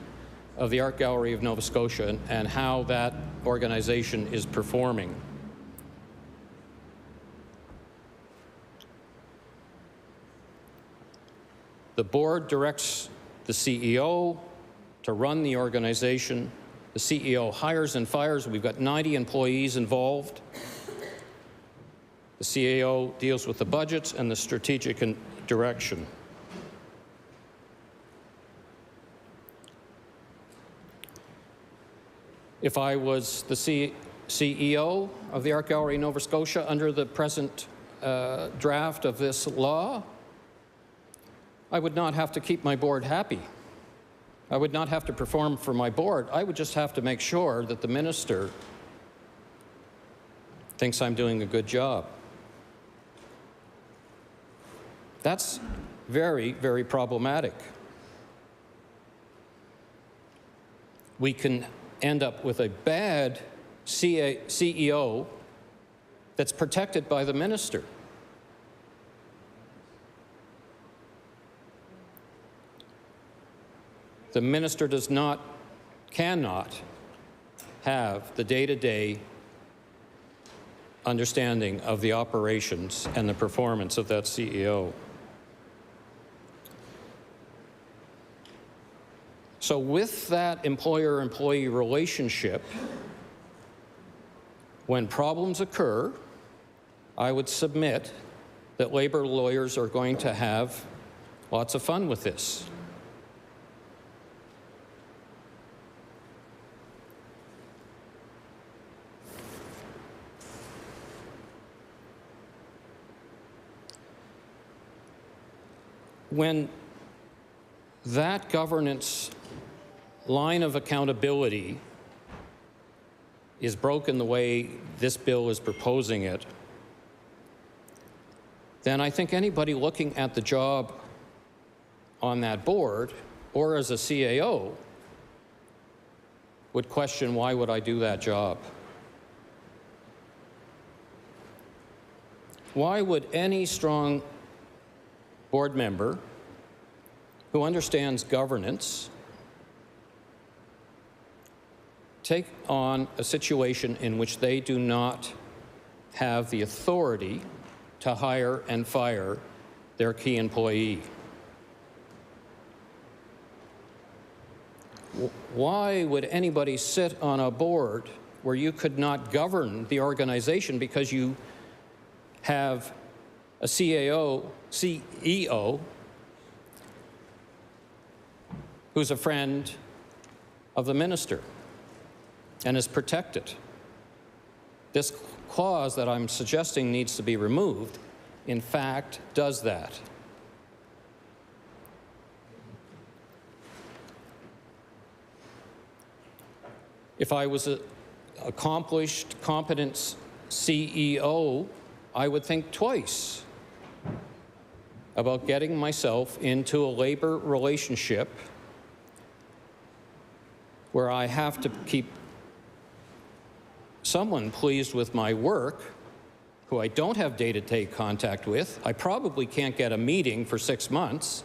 Speaker 8: of the Art Gallery of Nova Scotia and how that organization is performing? The board directs the CEO to run the organization. The CEO hires and fires. We've got 90 employees involved. The CAO deals with the budgets and the strategic direction. If I was the CEO of the Art Gallery Nova Scotia under the present draft of this law, I would not have to keep my board happy. I would not have to perform for my board. I would just have to make sure that the minister thinks I'm doing a good job. That's very, very problematic. We can end up with a bad CEO that's protected by the minister. The minister cannot have the day-to-day understanding of the operations and the performance of that CEO. So with that employer-employee relationship, when problems occur, I would submit that labor lawyers are going to have lots of fun with this. When that governance line of accountability is broken the way this bill is proposing it, then I think anybody looking at the job on that board or as a CAO would question, why would I do that job? Why would any strong board member who understands governance take on a situation in which they do not have the authority to hire and fire their key employee? Why would anybody sit on a board where you could not govern the organization because you have a CEO who's a friend of the minister and is protected? This clause that I'm suggesting needs to be removed, in fact, does that. If I was an accomplished, competent CEO, I would think twice about getting myself into a labor relationship where I have to keep someone pleased with my work who I don't have day-to-day contact with. I probably can't get a meeting for 6 months.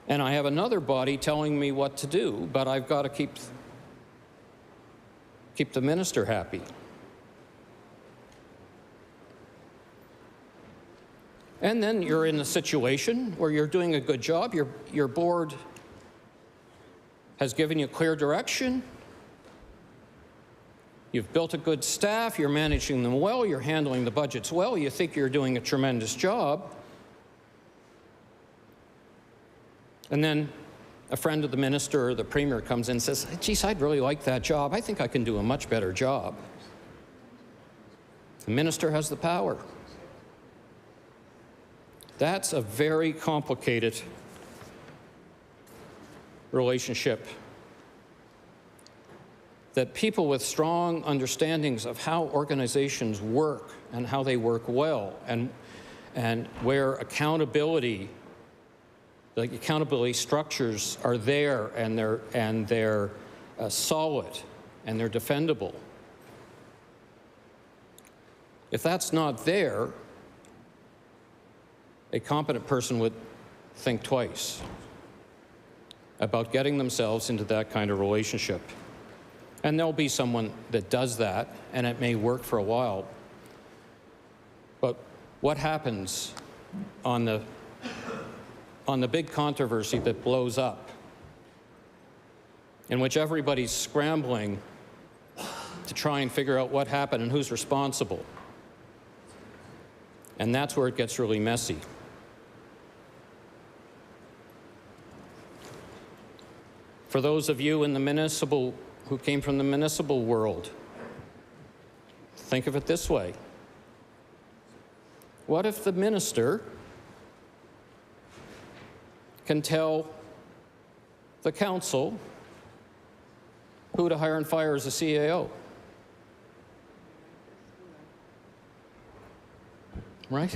Speaker 8: And I have another body telling me what to do, but I've got to keep the minister happy. And then you're in a situation where you're doing a good job, your board has given you clear direction, you've built a good staff, you're managing them well, you're handling the budgets well, you think you're doing a tremendous job, and then a friend of the minister or the premier comes in and says, geez, I'd really like that job. I think I can do a much better job. The minister has the power. That's a very complicated relationship that people with strong understandings of how organizations work and how they work well and where accountability, the accountability structures are there and they're solid and they're defendable. If that's not there, a competent person would think twice about getting themselves into that kind of relationship. And there'll be someone that does that, and it may work for a while. But what happens on the big controversy that blows up, in which everybody's scrambling to try and figure out what happened and who's responsible? And that's where it gets really messy. For those of you in the who came from the municipal world, think of it this way. What if the minister can tell the council who to hire and fire as a CAO? Right?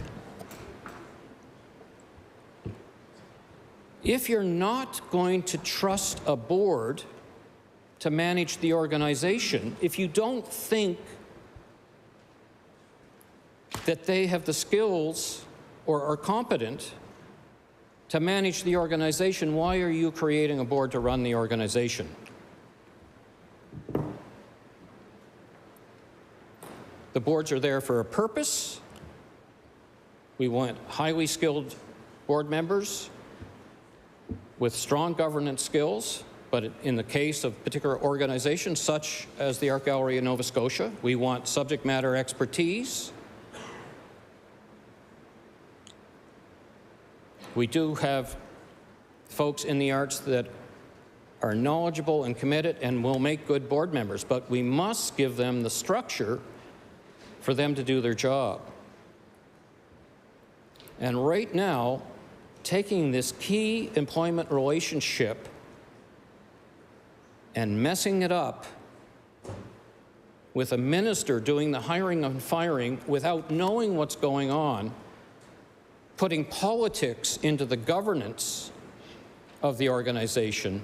Speaker 8: If you're not going to trust a board to manage the organization, if you don't think that they have the skills or are competent to manage the organization, why are you creating a board to run the organization? The boards are there for a purpose. We want highly skilled board members with strong governance skills, but in the case of particular organizations such as the Art Gallery in Nova Scotia, we want subject matter expertise. We do have folks in the arts that are knowledgeable and committed and will make good board members, but we must give them the structure for them to do their job. And right now, taking this key employment relationship and messing it up with a minister doing the hiring and firing without knowing what's going on, putting politics into the governance of the organization,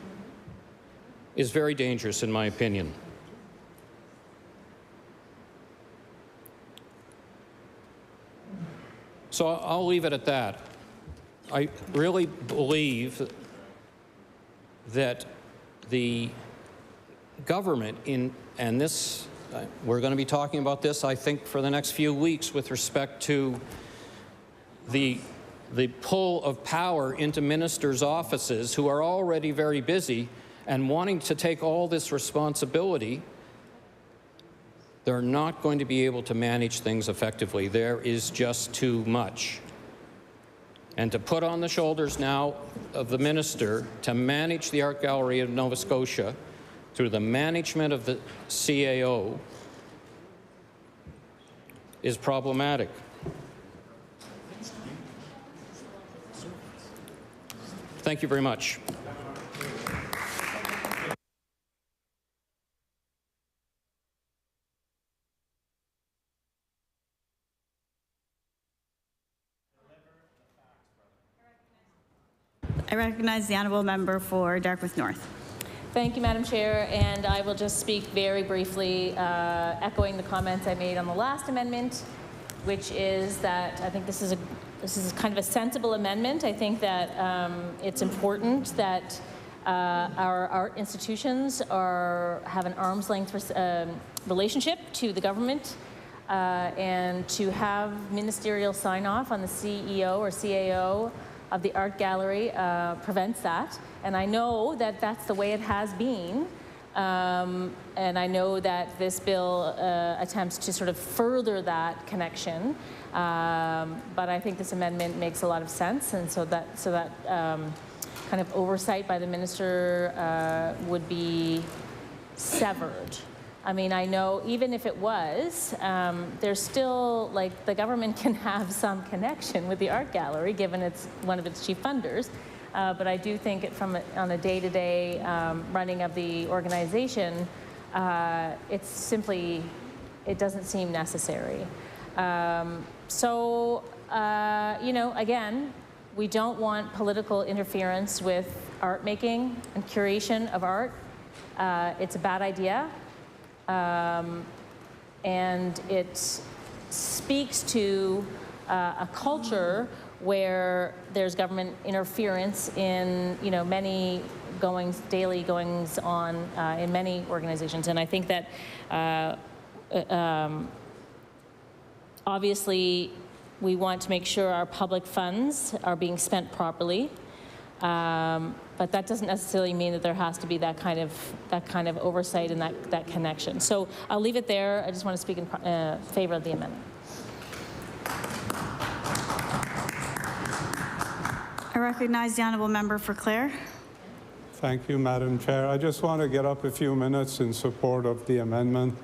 Speaker 8: is very dangerous, in my opinion. So I'll leave it at that. I really believe that the government and this, we're going to be talking about this, I think, for the next few weeks with respect to the pull of power into ministers' offices who are already very busy and wanting to take all this responsibility. They're not going to be able to manage things effectively. There is just too much. And to put on the shoulders now of the minister to manage the Art Gallery of Nova Scotia through the management of the CAO is problematic. Thank you very much.
Speaker 15: I recognize the honourable member for Dartmouth North.
Speaker 5: Thank you, Madam Chair, and I will just speak very briefly, echoing the comments I made on the last amendment, which is that I think this is kind of a sensible amendment. I think that it's important that our art institutions have an arm's length relationship to the government, and to have ministerial sign-off on the CEO or CAO of the art gallery prevents that. And I know that that's the way it has been. And I know that this bill attempts to sort of further that connection. But I think this amendment makes a lot of sense. And so that kind of oversight by the minister would be severed. I mean, I know even if it was, there's still, like, the government can have some connection with the art gallery, given it's one of its chief funders. But I do think on a day-to-day running of the organization, it doesn't seem necessary. So, again, we don't want political interference with art making and curation of art. It's a bad idea. And it speaks to a culture where there's government interference in, many daily goings on in many organizations. And I think that obviously we want to make sure our public funds are being spent properly. But that doesn't necessarily mean that there has to be that kind of oversight and that connection. So I'll leave it there. I just want to speak in favor of the amendment.
Speaker 15: I recognize the honourable member for Clare.
Speaker 4: Thank you, Madam Chair. I just want to get up a few minutes in support of the amendment.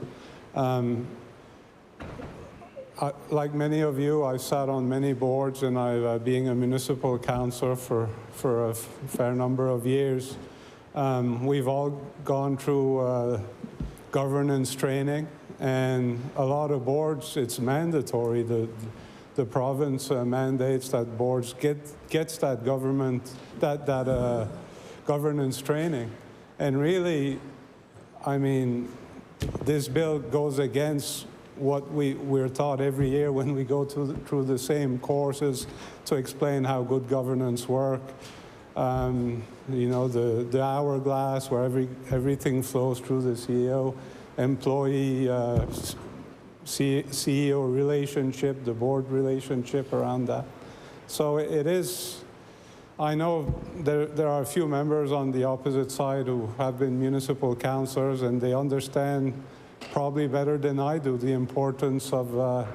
Speaker 4: Like many of you, I sat on many boards, and being a municipal councillor for a fair number of years, we've all gone through governance training, and a lot of boards, it's mandatory. the province mandates that boards gets that governance training. And really, I mean, this bill goes against what we're taught every year when we go through the same courses to explain how good governance work. You know, the hourglass where everything flows through the CEO, employee, CEO relationship, the board relationship around that. So it is, I know there are a few members on the opposite side who have been municipal councillors, and they understand probably better than I do the importance of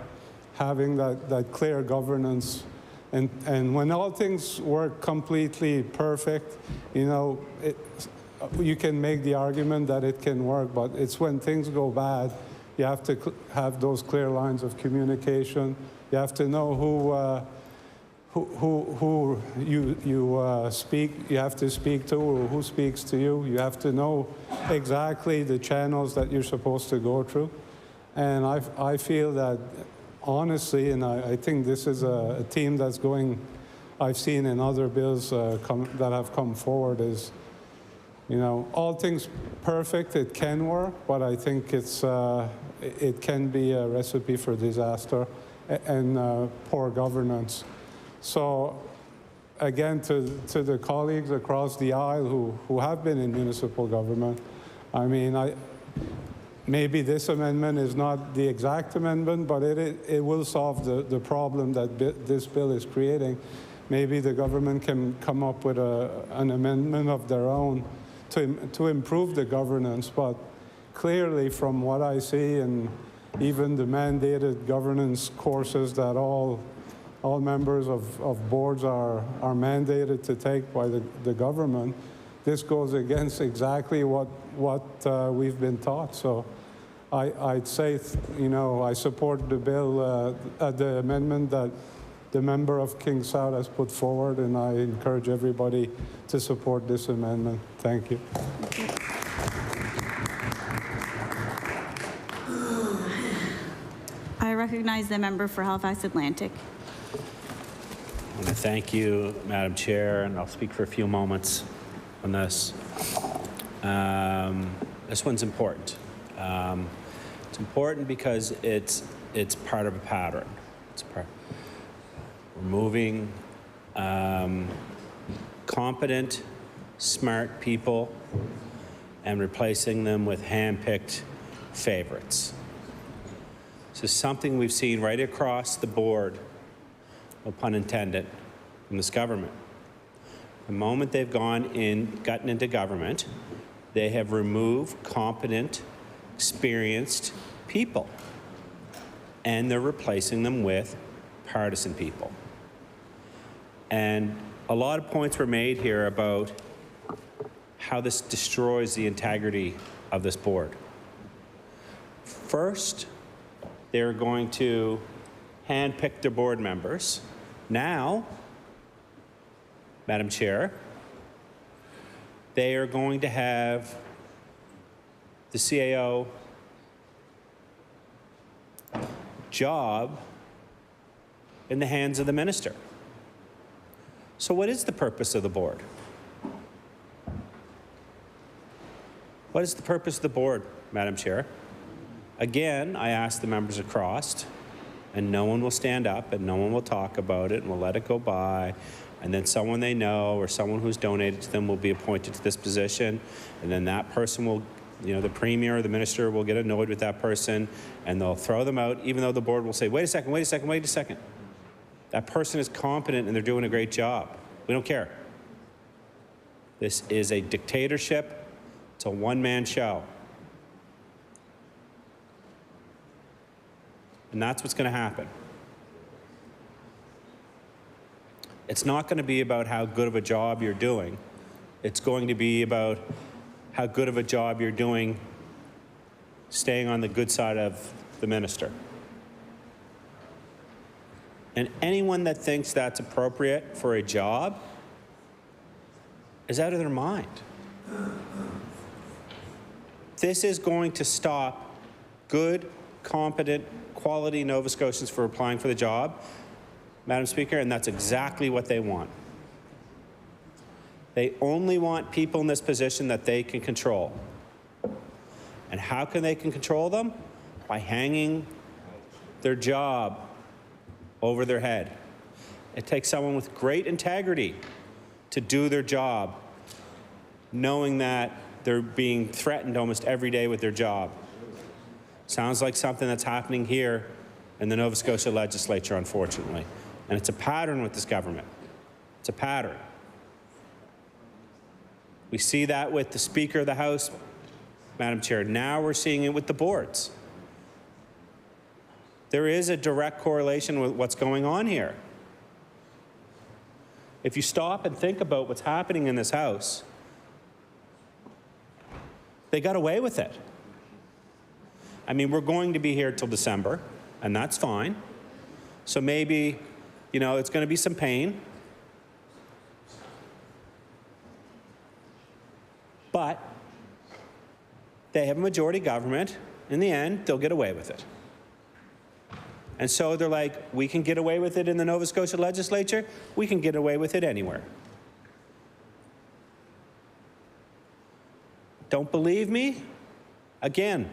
Speaker 4: having that clear governance. And when all things work completely perfect, you know, you can make the argument that it can work, but it's when things go bad, you have to have those clear lines of communication. You have to know who you have to speak to, or who speaks to you. You have to know exactly the channels that you're supposed to go through. And I feel that, honestly, and I think this is a theme that's going, I've seen in other bills that have come forward, is, you know, all things perfect, it can work, but I think it can be a recipe for disaster and poor governance. So again, to the colleagues across the aisle who have been in municipal government, I mean, maybe this amendment is not the exact amendment, but it will solve the problem that this bill is creating. Maybe the government can come up with an amendment of their own to improve the governance. But clearly, from what I see, and even the mandated governance courses that all members of boards are mandated to take by the government, this goes against exactly what we've been taught. So I'd say, you know, I support the bill, the amendment that the member of King South has put forward, and I encourage everybody to support this amendment. Thank you.
Speaker 15: I recognize the member for Halifax Atlantic.
Speaker 6: I want to thank you, Madam Chair, and I'll speak for a few moments on this. This one's important. It's important because it's part of a pattern. Removing competent, smart people and replacing them with hand-picked favorites. This is something we've seen right across the board, no pun intended, in this government. The moment they've gotten into government, they have removed competent, experienced people, and they're replacing them with partisan people. And a lot of points were made here about how this destroys the integrity of this board. First, they're going to handpick their board members. Now, Madam Chair, they are going to have the CAO job in the hands of the minister. So what is the purpose of the board? What is the purpose of the board, Madam Chair? Again, I ask the members across, and no one will stand up and no one will talk about it, and we'll let it go by, and then someone they know or someone who's donated to them will be appointed to this position, and then that person will, you know, the premier or the minister will get annoyed with that person, and they'll throw them out, even though the board will say, wait a second, wait a second, wait a second. That person is competent and they're doing a great job. We don't care. This is a dictatorship. It's a one-man show. And that's what's going to happen. It's not going to be about how good of a job you're doing. It's going to be about how good of a job you're doing staying on the good side of the minister. And anyone that thinks that's appropriate for a job is out of their mind. This is going to stop good, competent, quality Nova Scotians from applying for the job, Madam Speaker, and that's exactly what they want. They only want people in this position that they can control. And how can they control them? By hanging their job over their head. It takes someone with great integrity to do their job, knowing that they're being threatened almost every day with their job. Sounds like something that's happening here in the Nova Scotia legislature, unfortunately. And it's a pattern with this government. It's a pattern. We see that with the Speaker of the House, Madam Chair. Now we're seeing it with the boards. There is a direct correlation with what's going on here. If you stop and think about what's happening in this House, they got away with it. I mean, we're going to be here till December, and that's fine. So maybe, you know, it's going to be some pain. But they have a majority government. In the end, they'll get away with it. And so they're like, we can get away with it in the Nova Scotia legislature. We can get away with it anywhere. Don't believe me? Again,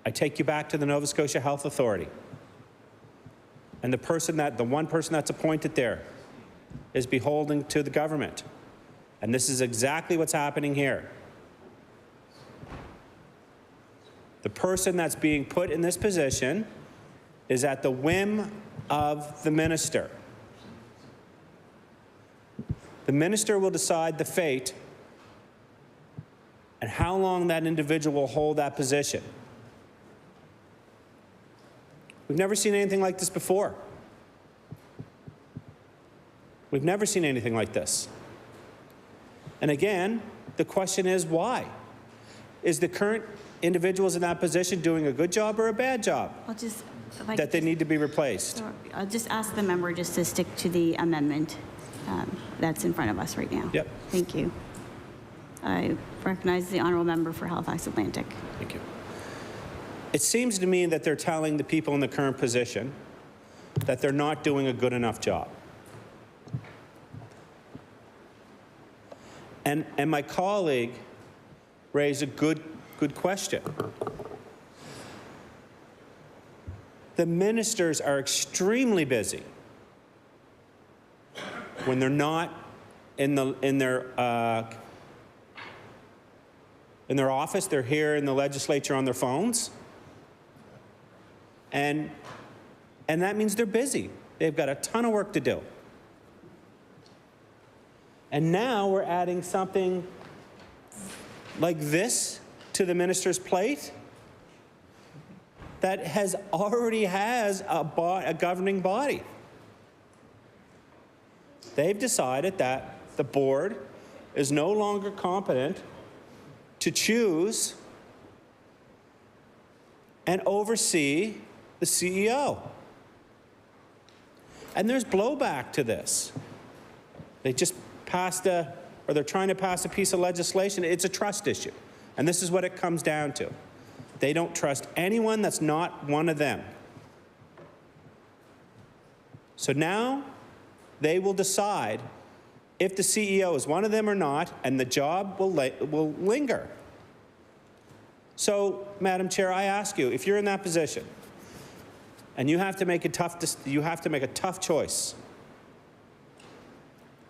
Speaker 6: I take you back to the Nova Scotia Health Authority. And the one person that's appointed there is beholden to the government. And this is exactly what's happening here. The person that's being put in this position is at the whim of the minister. The minister will decide the fate and how long that individual will hold that position. We've never seen anything like this before. We've never seen anything like this. And again, the question is why? Is the current individuals in that position doing a good job or a bad job? That they need to be replaced?
Speaker 15: I'll just ask the member just to stick to the amendment that's in front of us right now.
Speaker 6: Yep.
Speaker 15: Thank you. I recognize the honourable member for Halifax Atlantic.
Speaker 6: Thank you. It seems to me that they're telling the people in the current position that they're not doing a good enough job. And my colleague raised a good question. The ministers are extremely busy when they're not in their office. They're here in the legislature on their phones, and that means they're busy. They've got a ton of work to do. And now we're adding something like this to the minister's plate that already has a governing body. They've decided that the board is no longer competent to choose and oversee the CEO. And there's blowback to this. They just they're trying to pass a piece of legislation. It's a trust issue. And this is what it comes down to. They don't trust anyone that's not one of them. So now they will decide if the CEO is one of them or not, and the job will linger. So, Madam Chair, I ask you, if you're in that position and you have to make a tough choice,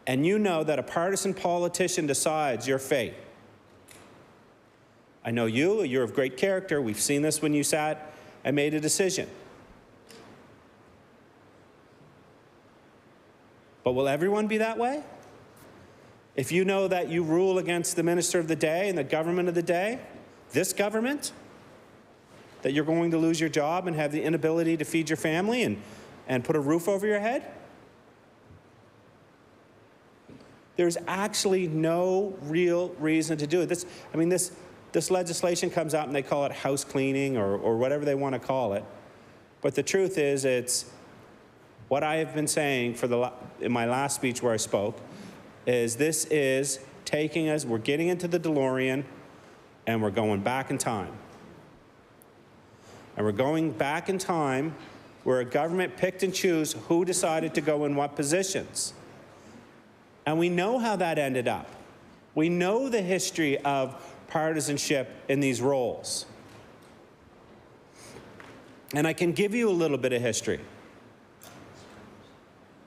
Speaker 6: and you know that a partisan politician decides your fate. I know you're of great character. We've seen this when you sat and made a decision. But will everyone be that way? If you know that you rule against the minister of the day and the government of the day, this government, that you're going to lose your job and have the inability to feed your family and put a roof over your head? There's actually no real reason to do it. This legislation comes out and they call it house cleaning or whatever they want to call it. But the truth is, it's what I have been saying in my last speech where I spoke, is this is taking us, we're getting into the DeLorean and we're going back in time. And we're going back in time where a government picked and chose who decided to go in what positions. And we know how that ended up. We know the history of partisanship in these roles. And I can give you a little bit of history.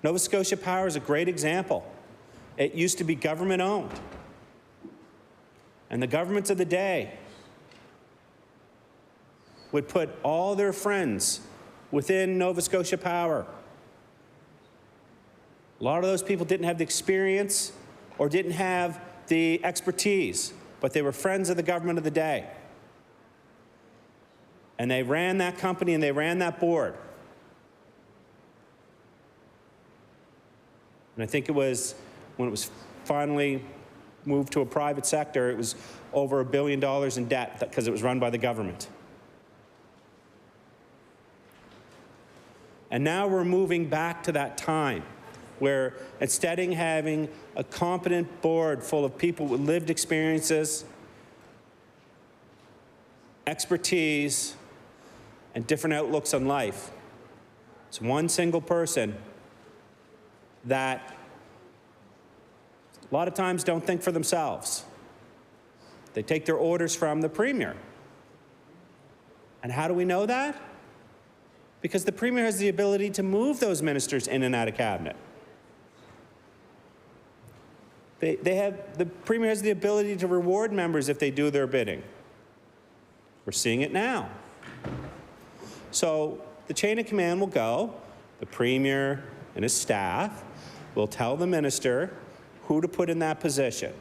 Speaker 6: Nova Scotia Power is a great example. It used to be government-owned. And the governments of the day would put all their friends within Nova Scotia Power. A lot of those people didn't have the experience or didn't have the expertise, but they were friends of the government of the day. And they ran that company and they ran that board. And I think it was, when it was finally moved to a private sector, it was over $1 billion in debt because it was run by the government. And now we're moving back to that time where instead of having a competent board full of people with lived experiences, expertise, and different outlooks on life, it's one single person that a lot of times don't think for themselves. They take their orders from the Premier. And how do we know that? Because the Premier has the ability to move those ministers in and out of cabinet. The Premier has the ability to reward members if they do their bidding. We're seeing it now. So the chain of command will go, the Premier and his staff will tell the minister who to put in that position.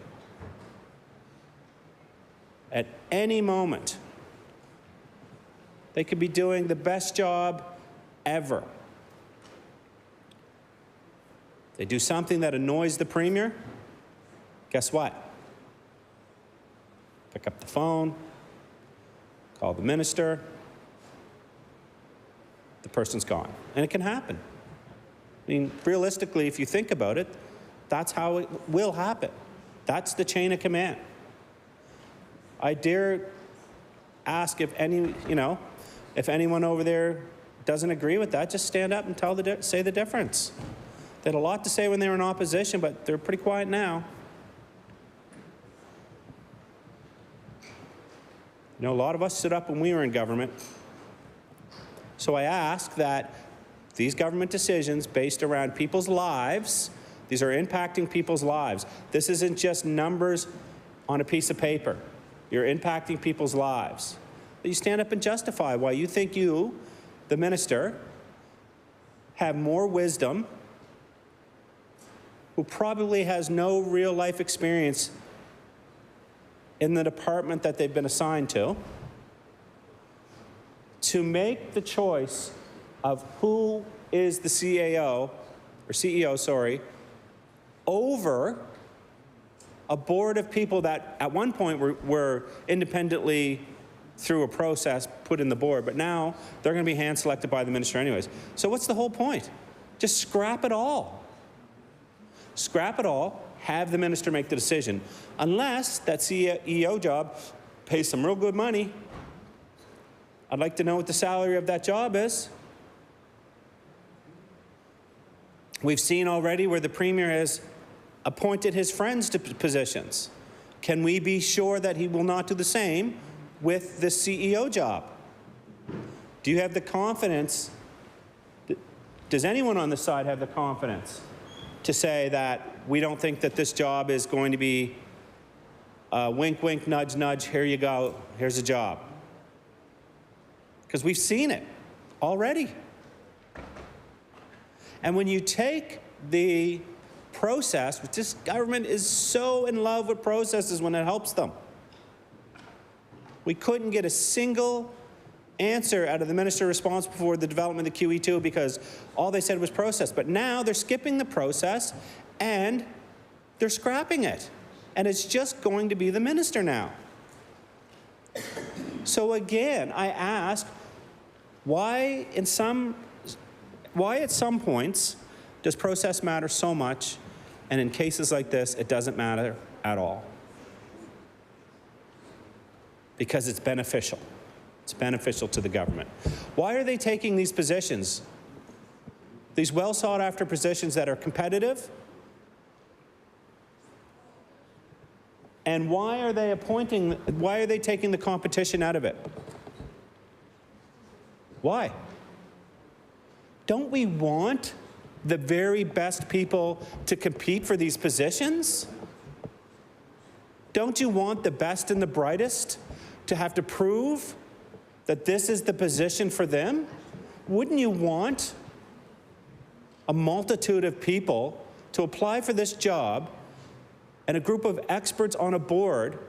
Speaker 6: At any moment, they could be doing the best job ever. They do something that annoys the Premier, guess what? Pick up the phone, call the minister, the person's gone. And it can happen. I mean, realistically, if you think about it, that's how it will happen. That's the chain of command. I dare ask if if anyone over there doesn't agree with that, just stand up and say the difference. They had a lot to say when they were in opposition, but they're pretty quiet now. You know, a lot of us stood up when we were in government. So I ask that these government decisions based around people's lives, these are impacting people's lives. This isn't just numbers on a piece of paper. You're impacting people's lives. You stand up and justify why you think you, the minister, have more wisdom, who probably has no real life experience in the department that they've been assigned to make the choice of who is the CEO, over a board of people that at one point were independently through a process put in the board, but now they're going to be hand selected by the minister anyways. So what's the whole point? Just scrap it all. Scrap it all, have the minister make the decision, unless that CEO job pays some real good money. I'd like to know what the salary of that job is. We've seen already where the Premier has appointed his friends to positions. Can we be sure that he will not do the same with the CEO job? Do you have the confidence? Does anyone on the side have the confidence to say that we don't think that this job is going to be wink, wink, nudge, nudge, here you go, here's a job? Because we've seen it already. And when you take the process, which this government is so in love with processes when it helps them. We couldn't get a single answer out of the minister responsible for the development of the QE2 because all they said was process. But now they're skipping the process and they're scrapping it. And it's just going to be the minister now. So again, I ask, why at some points does process matter so much, and in cases like this, it doesn't matter at all? Because it's beneficial. It's beneficial to the government. Why are they taking these positions? These well sought after positions that are competitive? And why are they taking the competition out of it? Why? Don't we want the very best people to compete for these positions? Don't you want the best and the brightest to have to prove that this is the position for them? Wouldn't you want a multitude of people to apply for this job and a group of experts on a board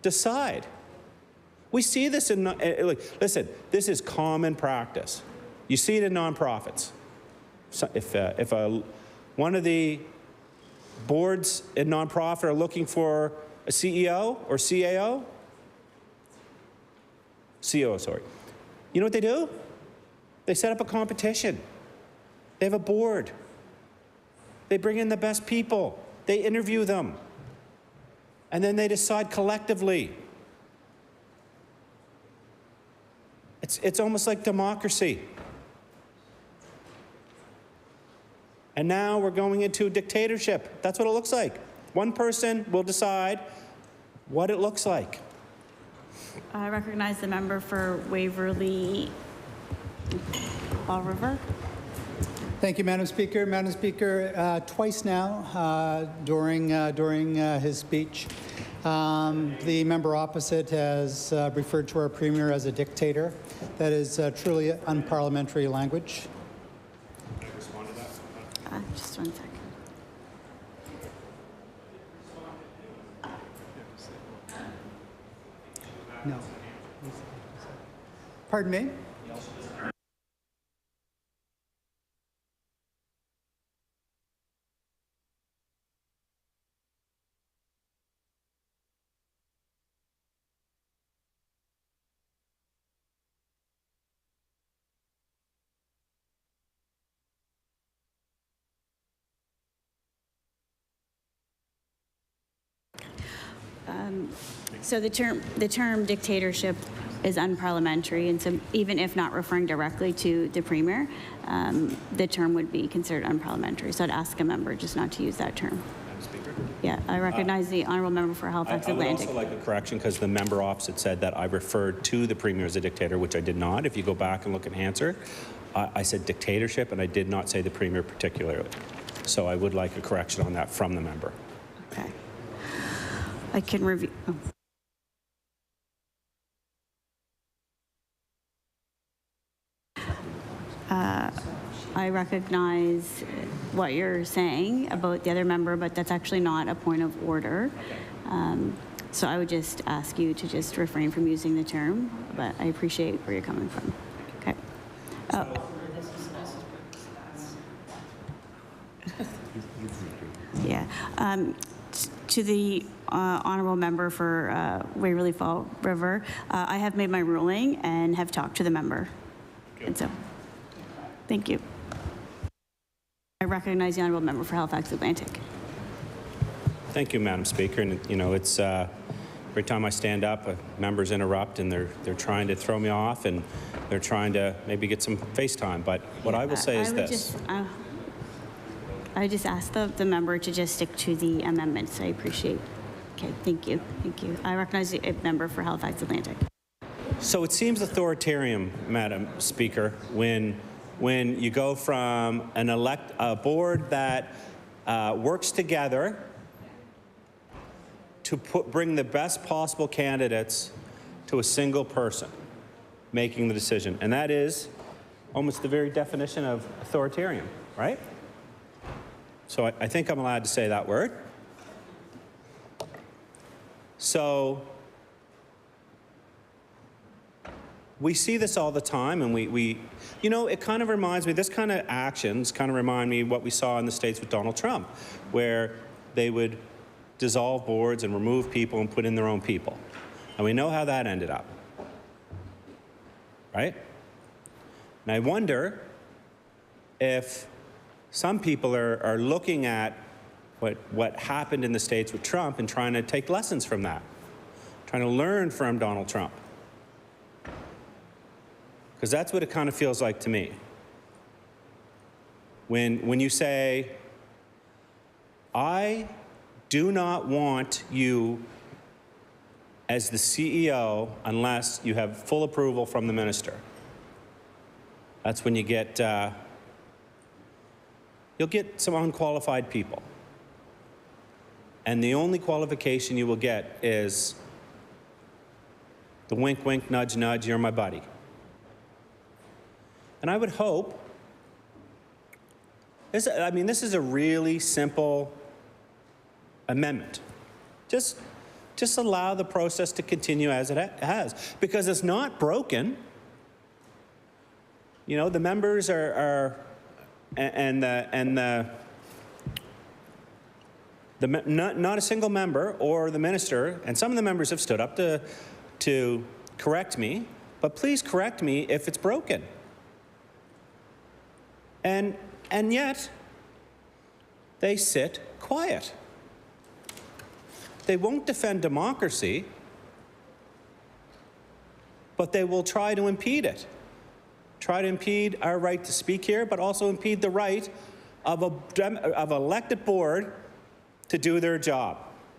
Speaker 6: decide? We see this in, listen, this is common practice. You see it in nonprofits. So if one of the boards in nonprofit are looking for a CEO or CAO, COO, sorry. You know what they do? They set up a competition. They have a board. They bring in the best people. They interview them. And then they decide collectively. It's almost like democracy. And now we're going into a dictatorship. That's what it looks like. One person will decide what it looks like.
Speaker 15: I recognize the member for Waverly Fall River.
Speaker 1: Thank you, Madam Speaker. Madam Speaker, twice now during his speech, the member opposite has referred to our Premier as a dictator. That is truly unparliamentary language.
Speaker 6: Can I respond to that?
Speaker 15: Just one second.
Speaker 1: No. Pardon me?
Speaker 15: So the term dictatorship is unparliamentary, and so even if not referring directly to the Premier, the term would be considered unparliamentary. So I'd ask a member just not to use that term.
Speaker 6: Madam Speaker?
Speaker 15: Yeah, I recognize the honourable member for Halifax Atlantic.
Speaker 6: I would also like a correction because the member opposite said that I referred to the Premier as a dictator, which I did not. If you go back and look at answer, I said dictatorship, and I did not say the Premier particularly. So I would like a correction on that from the member.
Speaker 15: Okay. I can review. Oh. I recognize what you're saying about the other member, but that's actually not a point of order. So I would just ask you to just refrain from using the term, but I appreciate where you're coming from. Okay. Yeah. To the honourable member for Waverly Fall River, I have made my ruling and have talked to the member. And so, thank you. I recognize the honourable member for Halifax Atlantic.
Speaker 6: Thank you, Madam Speaker. And you know, it's every time I stand up, members interrupt and they're trying to throw me off and they're trying to maybe get some FaceTime. But what I will say is this.
Speaker 15: I just asked the member to just stick to the amendments. I appreciate. Okay, thank you. Thank you. I recognize the member for Halifax Atlantic.
Speaker 6: So it seems authoritarian, Madam Speaker, when you go from a board that works together to bring the best possible candidates to a single person making the decision. And that is almost the very definition of authoritarian, right? So I think I'm allowed to say that word. So we see this all the time, and you know, it kind of reminds me, this kind of actions kind of remind me of what we saw in the States with Donald Trump, where they would dissolve boards and remove people and put in their own people. And we know how that ended up, right? And I wonder if some people are looking at what happened in the States with Trump and trying to take lessons from that, trying to learn from Donald Trump. Because that's what it kind of feels like to me. When you say, I do not want you as the CEO unless you have full approval from the minister. That's when you get, you'll get some unqualified people. And the only qualification you will get is the wink, wink, nudge, nudge, you're my buddy. And I would hope, this is a really simple amendment. Just allow the process to continue as it has, because it's not broken. You know, the members not a single member or the minister, and some of the members have stood up to correct me, but please correct me if it's broken. And yet, they sit quiet. They won't defend democracy, but they will try to impede it. Try to impede our right to speak here, but also impede the right of an elected board to do their job.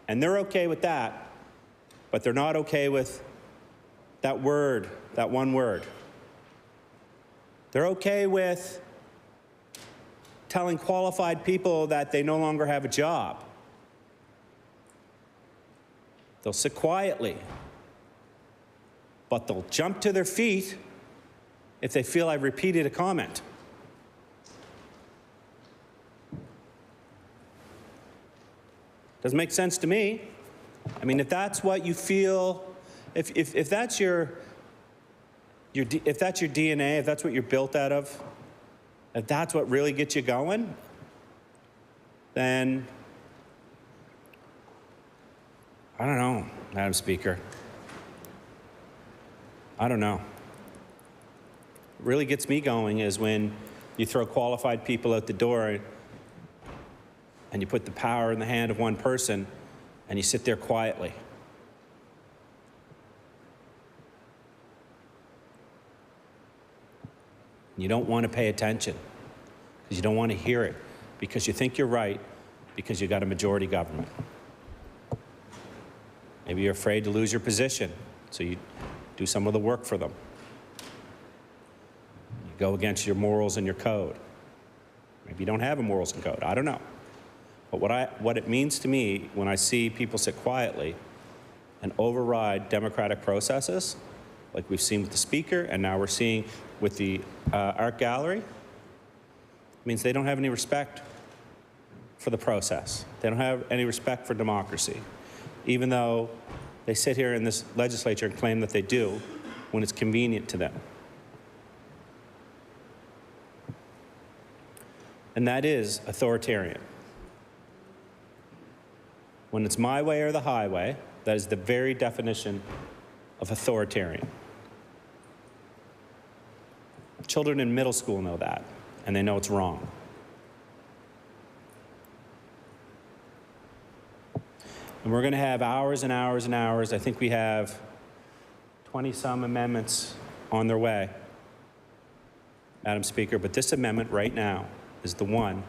Speaker 6: And they're okay with that, but they're not okay with that word, that one word. They're okay with telling qualified people that they no longer have a job. They'll sit quietly, but they'll jump to their feet if they feel I've repeated a comment. Doesn't make sense to me. I mean, if that's what you feel, if that's your DNA, if that's what you're built out of, if that's what really gets you going, then I don't know, Madam Speaker. I don't know. What really gets me going is when you throw qualified people out the door and you put the power in the hand of one person and you sit there quietly. You don't want to pay attention because you don't want to hear it, because you think you're right, because you got a majority government. Maybe you're afraid to lose your position, so you do some of the work for them. You go against your morals and your code. Maybe you don't have a morals and code. I don't know. But what it means to me when I see people sit quietly and override democratic processes, like we've seen with the Speaker and now we're seeing with the art gallery, means they don't have any respect for the process. They don't have any respect for democracy, even though they sit here in this legislature and claim that they do when it's convenient to them. And that is authoritarian. When it's my way or the highway, that is the very definition of authoritarian. Children in middle school know that, and they know it's wrong. And we're going to have hours and hours and hours. I think we have 20-some amendments on their way, Madam Speaker, but this amendment right now is the one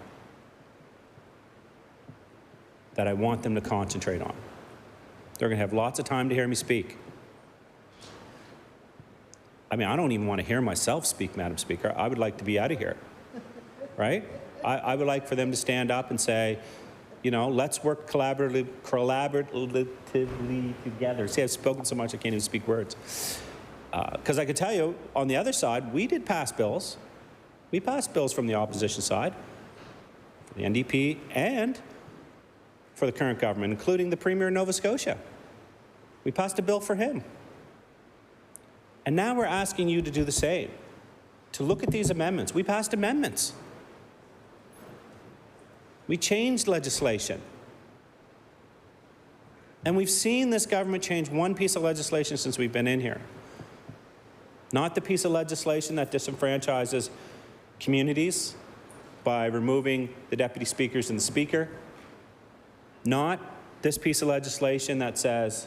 Speaker 6: that I want them to concentrate on. They're going to have lots of time to hear me speak. I mean, I don't even want to hear myself speak, Madam Speaker. I would like to be out of here, right? I would like for them to stand up and say, you know, let's work collaboratively together. See, I've spoken so much I can't even speak words. Because I can tell you, on the other side, we did pass bills. We passed bills from the opposition side, for the NDP, and for the current government, including the Premier of Nova Scotia. We passed a bill for him. And now we're asking you to do the same, to look at these amendments. We passed amendments. We changed legislation. And we've seen this government change one piece of legislation since we've been in here. Not the piece of legislation that disenfranchises communities by removing the deputy speakers and the speaker. Not this piece of legislation that says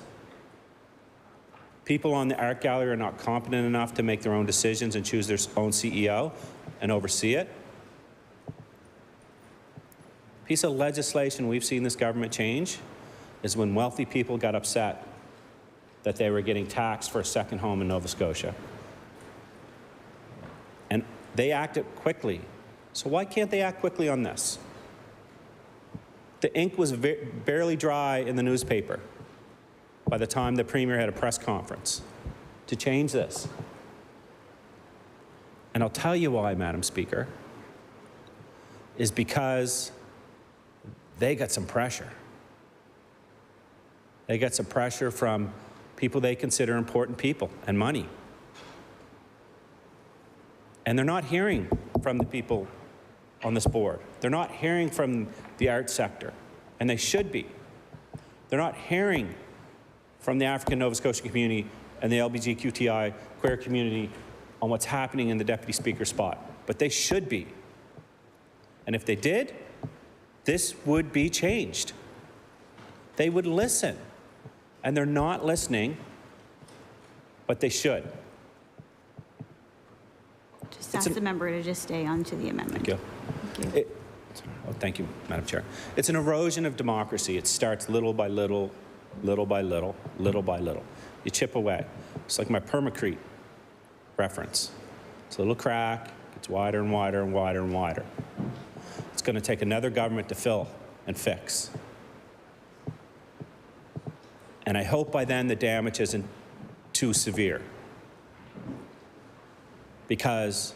Speaker 6: People on the art gallery are not competent enough to make their own decisions and choose their own CEO and oversee it. Piece of legislation we've seen this government change is when wealthy people got upset that they were getting taxed for a second home in Nova Scotia. And they acted quickly. So why can't they act quickly on this? The ink was barely dry in the newspaper by the time the Premier had a press conference to change this. And I'll tell you why, Madam Speaker, is because they got some pressure. They got some pressure from people they consider important people and money. And they're not hearing from the people on this board. They're not hearing from the art sector, and they should be. They're not hearing from the African Nova Scotia community and the LGBTQI queer community on what's happening in the Deputy Speaker spot, but they should be. And if they did, this would be changed. They would listen, and they're not listening, but they should.
Speaker 15: Just ask the member to just stay on to the amendment.
Speaker 6: Thank you.
Speaker 15: Thank you.
Speaker 6: Thank you, Madam Chair. It's an erosion of democracy. It starts little by little, little by little, little by little. You chip away. It's like my permacrete reference. It's a little crack, gets wider and wider and wider and wider. It's going to take another government to fill and fix. And I hope by then the damage isn't too severe, because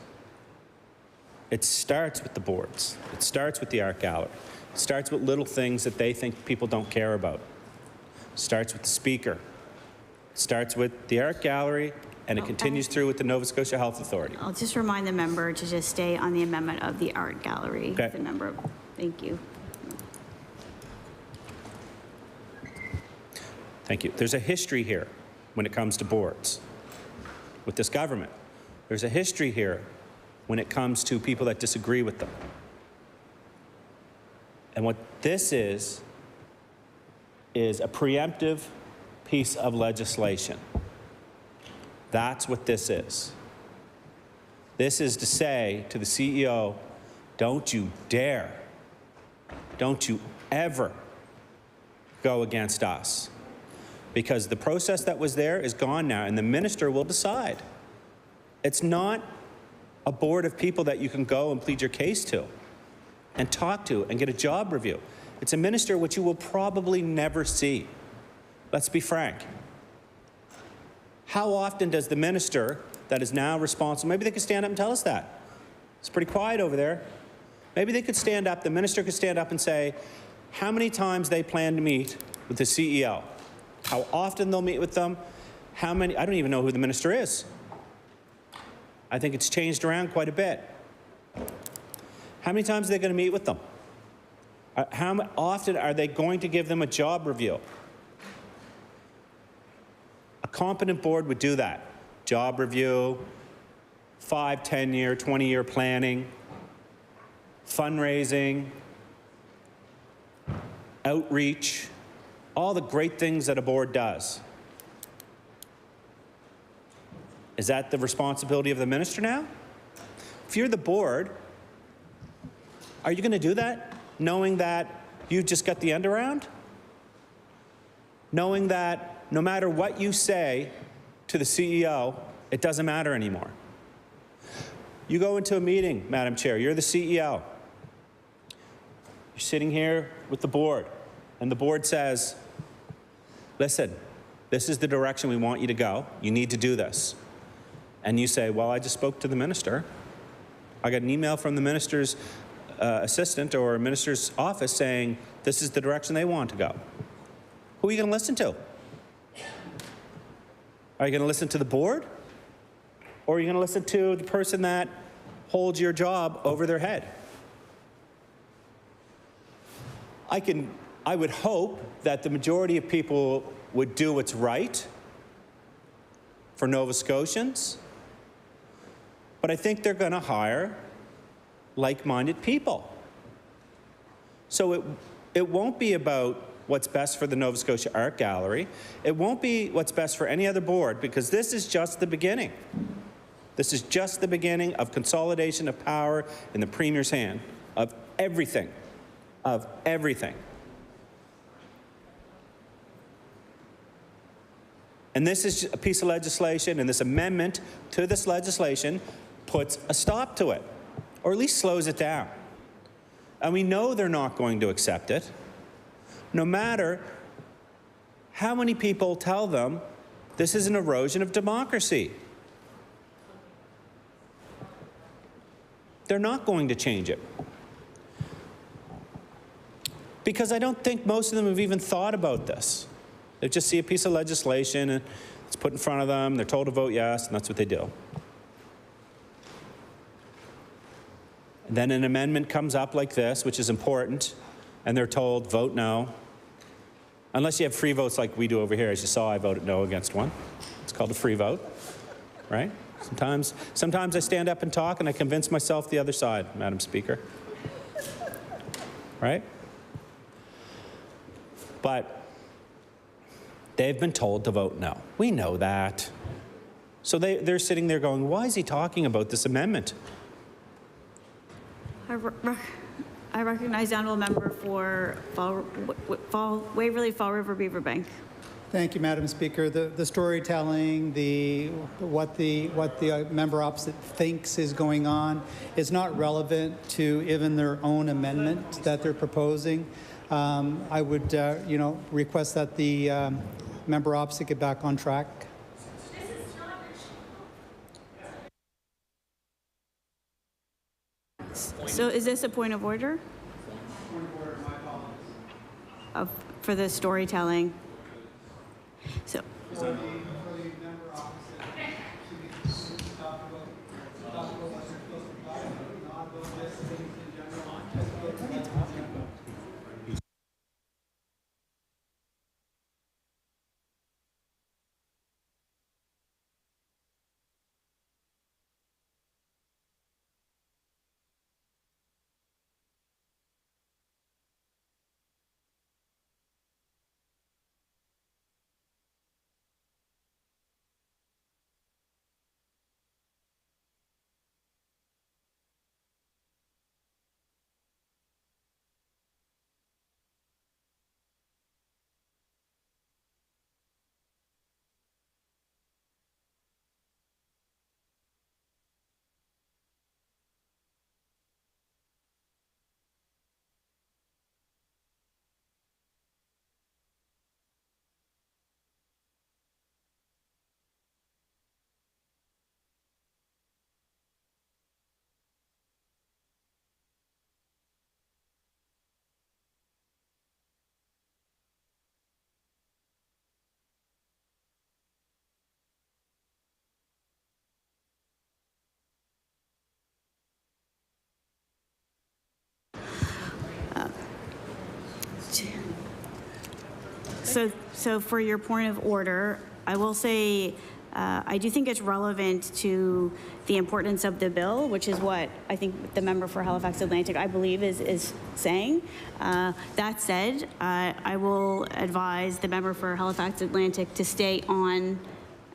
Speaker 6: it starts with the boards. It starts with the art gallery. It starts with little things that they think people don't care about. It starts with the speaker. It starts with the art gallery, and it continues through with the Nova Scotia Health Authority.
Speaker 15: I'll just remind the member to just stay on the amendment of the art gallery.
Speaker 6: Okay.
Speaker 15: The member, thank you.
Speaker 6: Thank you. There's a history here when it comes to boards with this government. There's a history here when it comes to people that disagree with them. And what this is a preemptive piece of legislation. That's what this is. This is to say to the CEO, don't you dare, don't you ever go against us. Because the process that was there is gone now, and the minister will decide. It's not a board of people that you can go and plead your case to and talk to and get a job review. It's a minister which you will probably never see. Let's be frank. How often does the minister that is now responsible, maybe they could stand up and tell us that. It's pretty quiet over there. Maybe they could stand up, the minister could stand up and say how many times they plan to meet with the CEO, how often they'll meet with them, how many, I don't even know who the minister is. I think it's changed around quite a bit. How many times are they going to meet with them? How often are they going to give them a job review? A competent board would do that. Job review, 5, 10-year, 20-year planning, fundraising, outreach, all the great things that a board does. Is that the responsibility of the minister now? If you're the board, are you going to do that knowing that you've just got the end around? Knowing that no matter what you say to the CEO, it doesn't matter anymore. You go into a meeting, Madam Chair, you're the CEO. You're sitting here with the board, and the board says, listen, this is the direction we want you to go. You need to do this. And you say, well, I just spoke to the minister. I got an email from the minister's assistant or a minister's office saying this is the direction they want to go. Who are you going to listen to? Are you going to listen to the board? Or are you going to listen to the person that holds your job over their head? I would hope that the majority of people would do what's right for Nova Scotians, but I think they're going to hire like-minded people. So it won't be about what's best for the Nova Scotia Art Gallery. It won't be what's best for any other board, because this is just the beginning. This is just the beginning of consolidation of power in the Premier's hand, of everything, of everything. And this is a piece of legislation, and this amendment to this legislation puts a stop to it, or at least slows it down. And we know they're not going to accept it, no matter how many people tell them this is an erosion of democracy. They're not going to change it. Because I don't think most of them have even thought about this. They just see a piece of legislation and it's put in front of them, they're told to vote yes, and that's what they do. And then an amendment comes up like this, which is important, and they're told, vote no. Unless you have free votes like we do over here. As you saw, I voted no against one. It's called a free vote, right? Sometimes I stand up and talk and I convince myself the other side, Madam Speaker. Right? But they've been told to vote no. We know that. So they're sitting there going, why is he talking about this amendment?
Speaker 15: I recognize the honourable member for Waverley, Fall River, Beaverbank.
Speaker 1: Thank you, Madam Speaker. The storytelling, what the member opposite thinks is going on is not relevant to even their own amendment that they're proposing. I would, request that the member opposite get back on track.
Speaker 15: So is this a point of order? For the storytelling. So. So for your point of order, I will say I do think it's relevant to the importance of the bill, which is what I think the member for Halifax Atlantic, I believe, is saying. That said, I will advise the member for Halifax Atlantic to stay on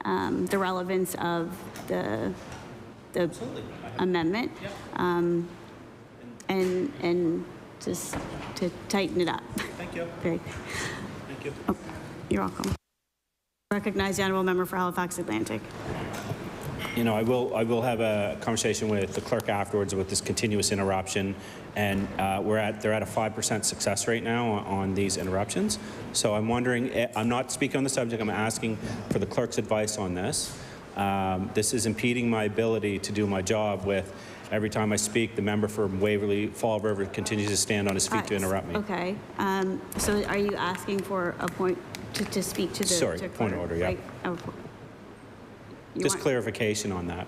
Speaker 15: the relevance of the amendment and just to tighten it up.
Speaker 6: Thank you.
Speaker 15: Great.
Speaker 6: Thank you.
Speaker 15: Oh, you're welcome. Recognize the honourable member for Halifax Atlantic.
Speaker 6: You know, I will have a conversation with the clerk afterwards with this continuous interruption, and they're at a 5% success rate now on these interruptions. So I'm wondering, I'm not speaking on the subject, I'm asking for the clerk's advice on this. This is impeding my ability to do my job with every time I speak, the member for Waverley Fall River continues to stand on his feet to interrupt me.
Speaker 15: Okay. So are you asking for a point to speak to the...
Speaker 6: Sorry, point of order, yeah.
Speaker 15: Right.
Speaker 6: Just clarification on that.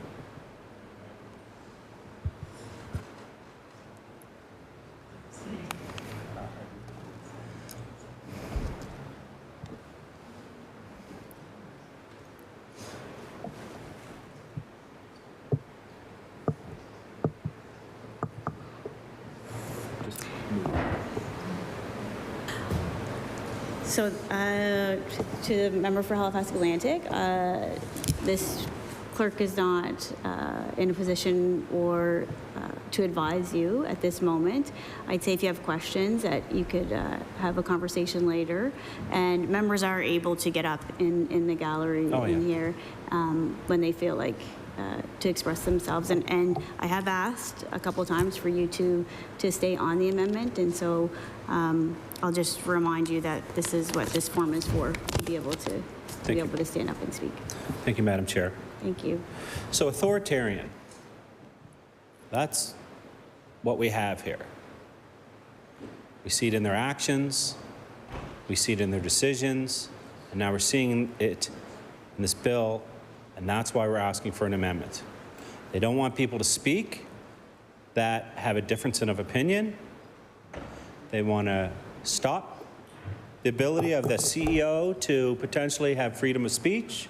Speaker 15: So, to the member for Halifax Atlantic, this clerk is not in a position or to advise you at this moment. I'd say if you have questions that you could have a conversation later, and members are able to get up in the gallery here when they feel like to express themselves, and I have asked a couple times for you to stay on the amendment, and so I'll just remind you that this is what this form is for, to be able to stand up and speak.
Speaker 6: Thank you, Madam Chair.
Speaker 15: Thank you.
Speaker 6: So authoritarian, that's what we have here. We see it in their actions, we see it in their decisions, and now we're seeing it in this bill, and that's why we're asking for an amendment. They don't want people to speak that have a difference of opinion. They want to stop the ability of the CEO to potentially have freedom of speech.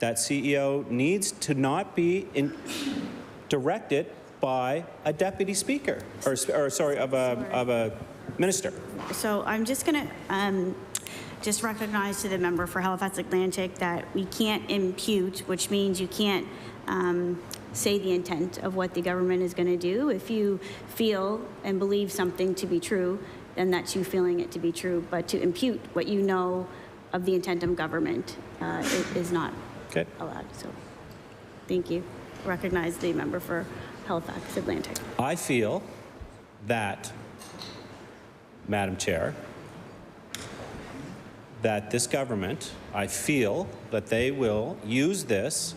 Speaker 6: That CEO needs to not be directed by a deputy speaker, or sorry, of a minister.
Speaker 15: So I'm just going to just recognize to the member for Halifax Atlantic that we can't impute, which means you can't say the intent of what the government is going to do. If you feel and believe something to be true, then that's you feeling it to be true. But to impute what you know of the intent of government is not allowed. So thank you. Recognize the member for Halifax Atlantic.
Speaker 6: I feel that, Madam Chair, that this government, I feel that they will use this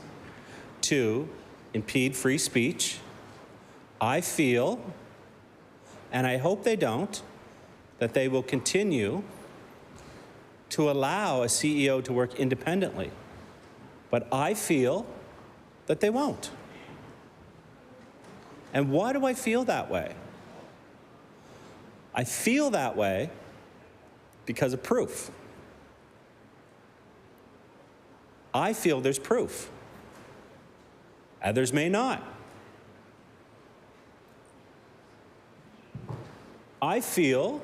Speaker 6: to impede free speech. I feel, and I hope they don't, that they will continue to allow a CEO to work independently. But I feel that they won't. And why do I feel that way? I feel that way because of proof. I feel there's proof. Others may not. I feel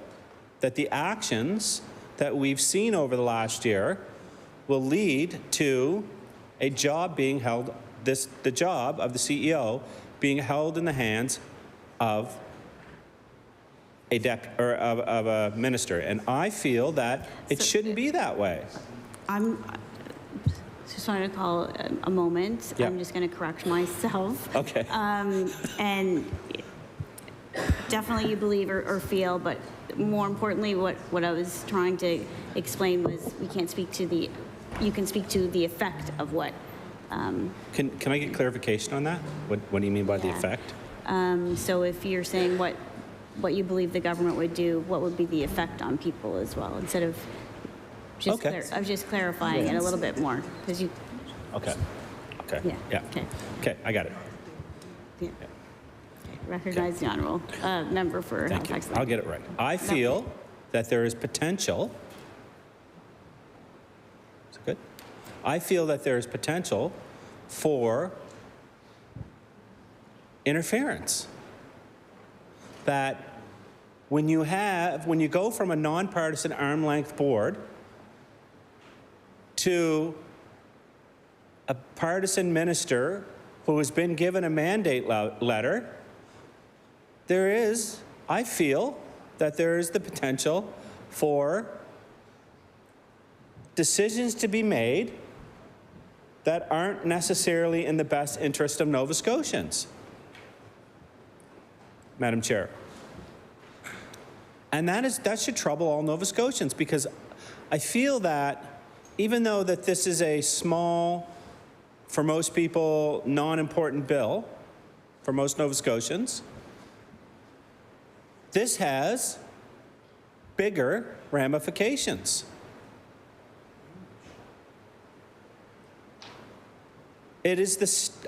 Speaker 6: that the actions that we've seen over the last year will lead to a job being held, the job of the CEO being held in the hands of a minister, and I feel that it shouldn't be that way.
Speaker 15: I'm just wanted to call a moment.
Speaker 6: Yep.
Speaker 15: I'm just going to correct myself.
Speaker 6: Okay.
Speaker 15: And definitely you believe or feel, but more importantly, what I was trying to explain was we can't speak to the. You can speak to the effect of what.
Speaker 6: Can I get clarification on that? What do you mean by the effect?
Speaker 15: So if you're saying what you believe the government would do, what would be the effect on people as well, instead of just just clarifying it a little bit more, because you.
Speaker 6: Okay.
Speaker 15: Yeah.
Speaker 6: Okay, I got it.
Speaker 15: Yeah. Okay. Recognize the honourable member for Halifax.
Speaker 6: I'll get it right. I feel that there is potential. Is it good? I feel that there is potential for interference. That when you go from a nonpartisan arm-length board to a partisan minister who has been given a mandate letter, I feel that there is the potential for decisions to be made that aren't necessarily in the best interest of Nova Scotians, Madam Chair. And that should trouble all Nova Scotians, because I feel that even though that this is a small, for most people, non-important bill, for most Nova Scotians, this has bigger ramifications.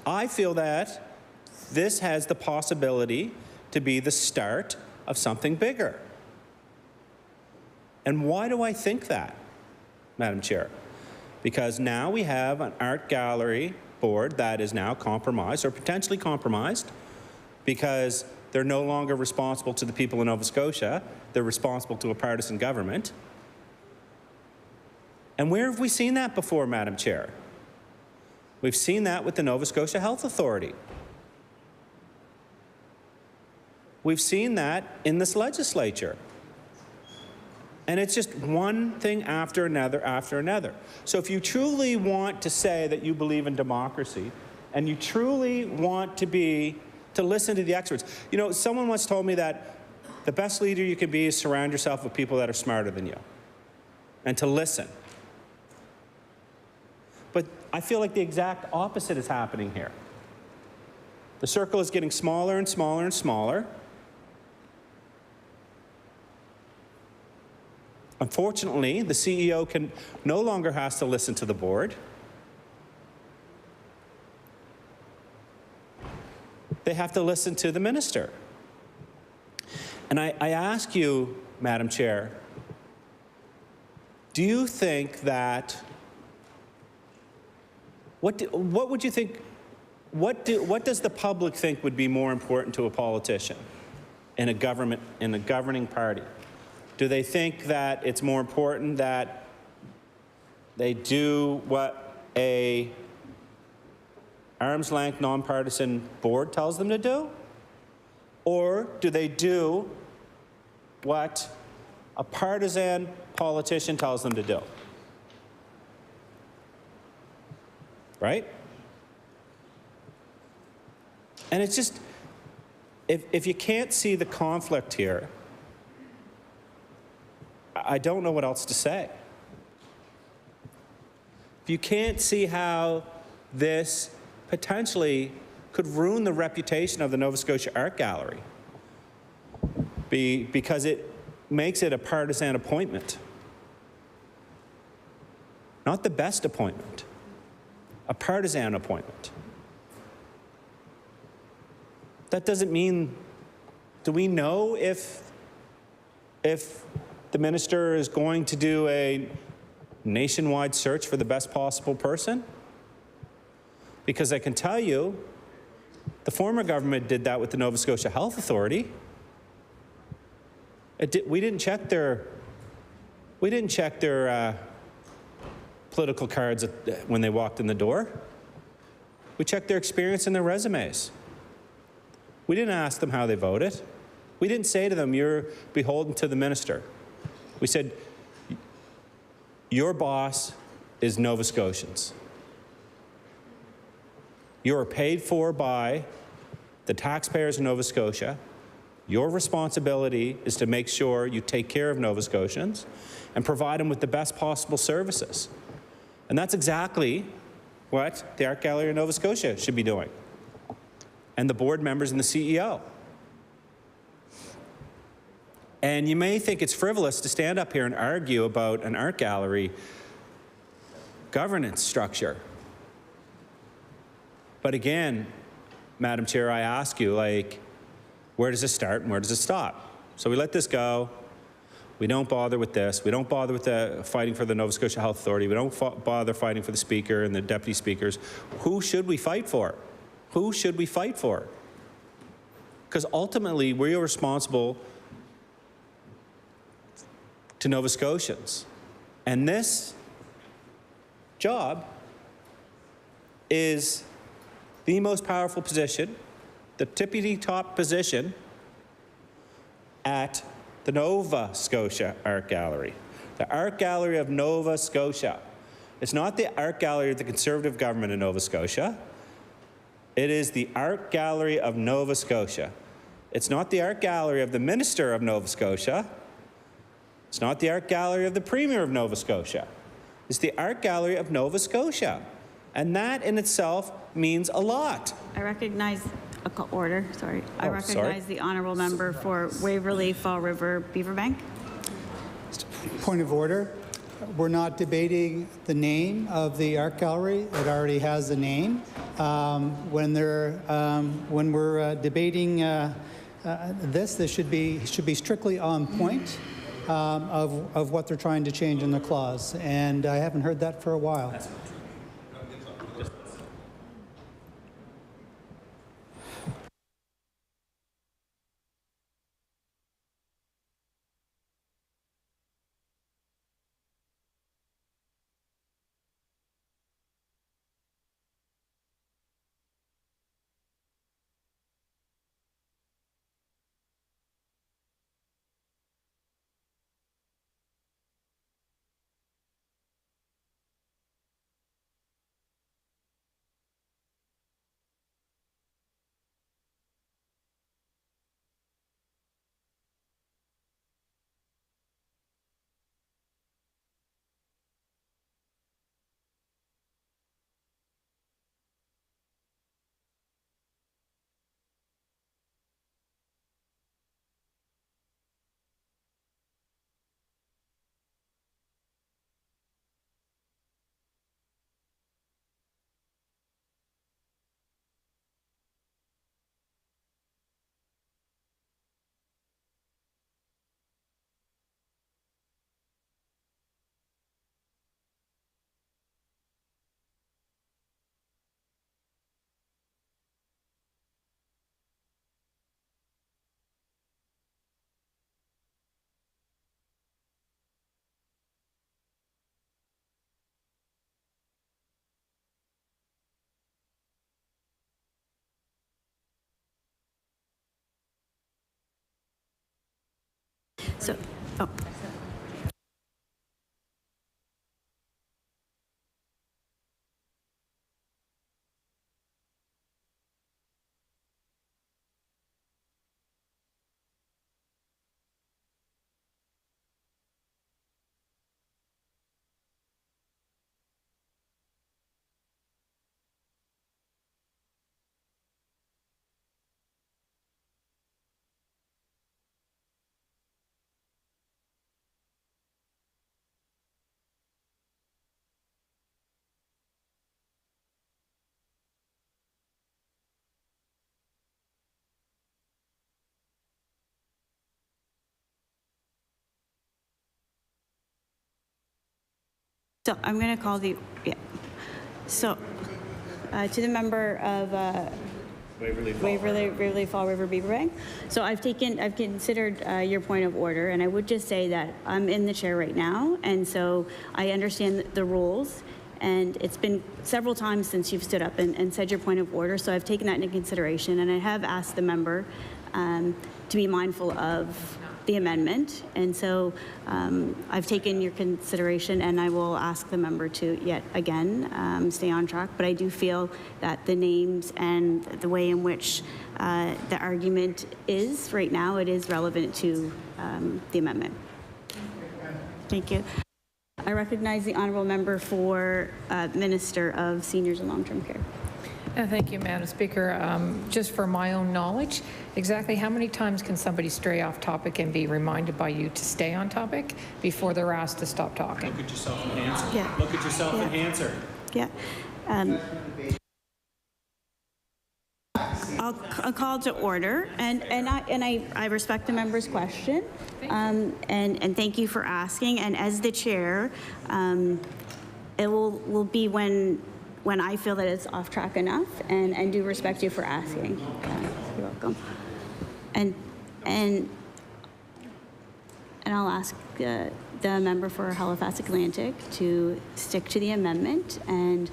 Speaker 6: I feel that this has the possibility to be the start of something bigger. And why do I think that, Madam Chair? Because now we have an art gallery board that is now compromised, or potentially compromised, because they're no longer responsible to the people of Nova Scotia. They're responsible to a partisan government. And where have we seen that before, Madam Chair? We've seen that with the Nova Scotia Health Authority. We've seen that in this legislature. And it's just one thing after another after another. So if you truly want to say that you believe in democracy, and you truly want to listen to the experts. You know, someone once told me that the best leader you can be is surround yourself with people that are smarter than you, and to listen. But I feel like the exact opposite is happening here. The circle is getting smaller and smaller and smaller. Unfortunately, the CEO no longer has to listen to the board. They have to listen to the minister. And I ask you, Madam Chair, do you think that, what would you think, what does the public think would be more important to a politician in a governing party? Do they think that it's more important that they do what a arm's length nonpartisan board tells them to do? Or do they do what a partisan politician tells them to do? Right? And it's just, if you can't see the conflict here, I don't know what else to say. If you can't see how this potentially could ruin the reputation of the Nova Scotia Art Gallery because it makes it a partisan appointment. Not the best appointment, a partisan appointment. That doesn't mean, do we know if the minister is going to do a nationwide search for the best possible person? Because I can tell you, the former government did that with the Nova Scotia Health Authority. We didn't check their political cards when they walked in the door. We checked their experience and their resumes. We didn't ask them how they voted. We didn't say to them, you're beholden to the minister. We said, your boss is Nova Scotians. You are paid for by the taxpayers of Nova Scotia. Your responsibility is to make sure you take care of Nova Scotians and provide them with the best possible services. And that's exactly what the Art Gallery of Nova Scotia should be doing, and the board members and the CEO. And you may think it's frivolous to stand up here and argue about an art gallery governance structure. But again, Madam Chair, I ask you, where does it start and where does it stop? So we let this go. We don't bother with this. We don't bother with the fighting for the Nova Scotia Health Authority. We don't bother fighting for the Speaker and the Deputy Speakers. Who should we fight for? Who should we fight for? Because ultimately, we are responsible to Nova Scotians. And this job is the most powerful position, the tippity-top position at the Nova Scotia Art Gallery. The Art Gallery of Nova Scotia. It's not the Art Gallery of the Conservative government of Nova Scotia. It is the Art Gallery of Nova Scotia. It's not the Art Gallery of the Minister of Nova Scotia. It's not the Art Gallery of the Premier of Nova Scotia. It's the Art Gallery of Nova Scotia. And that in itself means a lot.
Speaker 15: I recognize the honourable member for Waverley, Fall River, Beaverbank.
Speaker 1: Point of order. We're not debating the name of the art gallery. It already has a name. When we're debating this should be strictly on point of what they're trying to change in the clause. And I haven't heard that for a while.
Speaker 15: So, oh. So I'm going to call the, yeah. So to the member of Waverly Fall River Beaverbank. So I've considered your point of order, and I would just say that I'm in the chair right now, and so I understand the rules, and it's been several times since you've stood up and said your point of order, so I've taken that into consideration, and I have asked the member to be mindful of the amendment, and so I've taken your consideration, and I will ask the member to yet again stay on track. But I do feel that the names and the way in which the argument is right now, it is relevant to the amendment. Thank you. I recognize the honourable member for Minister of Seniors and Long-Term Care.
Speaker 10: Thank you, Madam Speaker. Just for my own knowledge, exactly how many times can somebody stray off topic and be reminded by you to stay on topic before they're asked to stop talking?
Speaker 6: Look at yourself and answer.
Speaker 15: Yeah.
Speaker 6: Look at yourself and answer.
Speaker 15: Yeah. I'll call to order, and I respect the member's question, and thank you for asking. And as the chair, it will be when I feel that it's off track enough, and do respect you for asking. You're welcome. And I'll ask the member for Halifax Atlantic to stick to the amendment and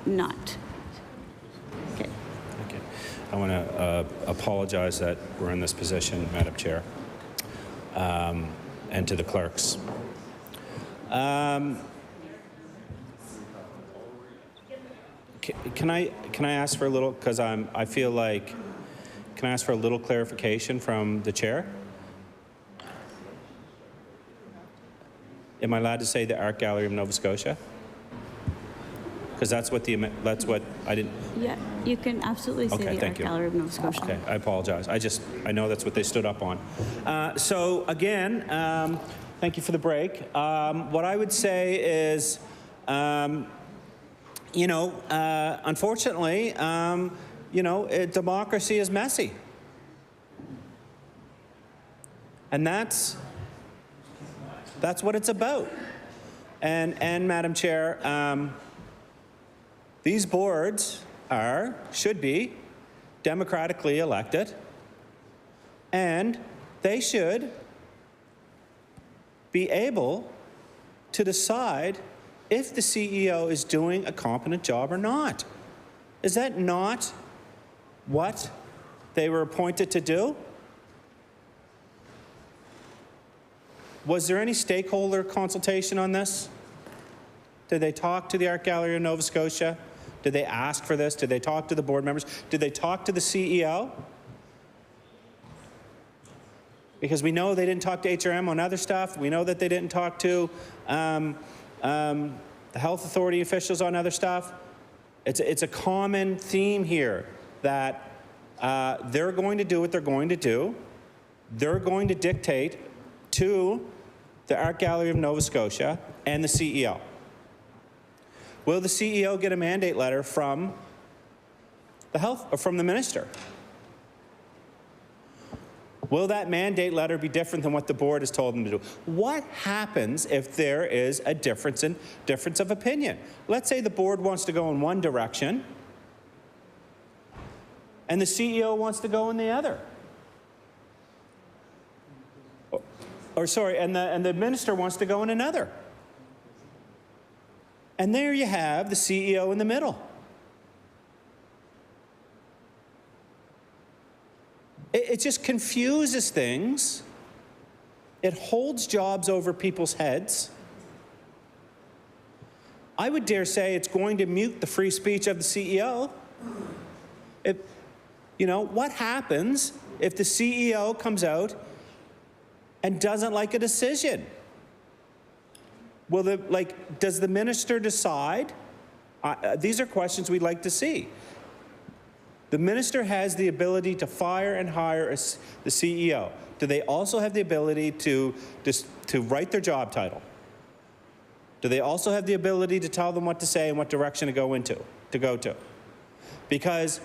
Speaker 15: not. Okay.
Speaker 6: Okay. I want to apologize that we're in this position, Madam Chair, and to the clerks. Can I ask for a little, because I feel like, can I ask for a little clarification from the chair? Am I allowed to say the Art Gallery of Nova Scotia? Because that's what I didn't.
Speaker 15: Yeah, you can absolutely say
Speaker 6: Okay,
Speaker 15: the
Speaker 6: thank
Speaker 15: Art
Speaker 6: you.
Speaker 15: Gallery of Nova Scotia.
Speaker 6: Okay, I apologize. I know that's what they stood up on. So again, thank you for the break. What I would say is, unfortunately, democracy is messy. And that's what it's about. And Madam Chair, these boards should be democratically elected, and they should be able to decide if the CEO is doing a competent job or not. Is that not what they were appointed to do? Was there any stakeholder consultation on this? Did they talk to the Art Gallery of Nova Scotia? Did they ask for this? Did they talk to the board members? Did they talk to the CEO? Because we know they didn't talk to HRM on other stuff. We know that they didn't talk to the health authority officials on other stuff. It's a common theme here that they're going to do what they're going to do. They're going to dictate to the Art Gallery of Nova Scotia and the CEO. Will the CEO get a mandate letter from the health or from the minister? Will that mandate letter be different than what the board has told them to do? What happens if there is a difference of opinion? Let's say the board wants to go in one direction and the CEO wants to go in the other. And the minister wants to go in another. And there you have the CEO in the middle. It just confuses things. It holds jobs over people's heads. I would dare say it's going to mute the free speech of the CEO. What happens if the CEO comes out and doesn't like a decision? Does the minister decide? These are questions we'd like to see. The minister has the ability to fire and hire the CEO. Do they also have the ability to write their job title? Do they also have the ability to tell them what to say and what direction to go to? Because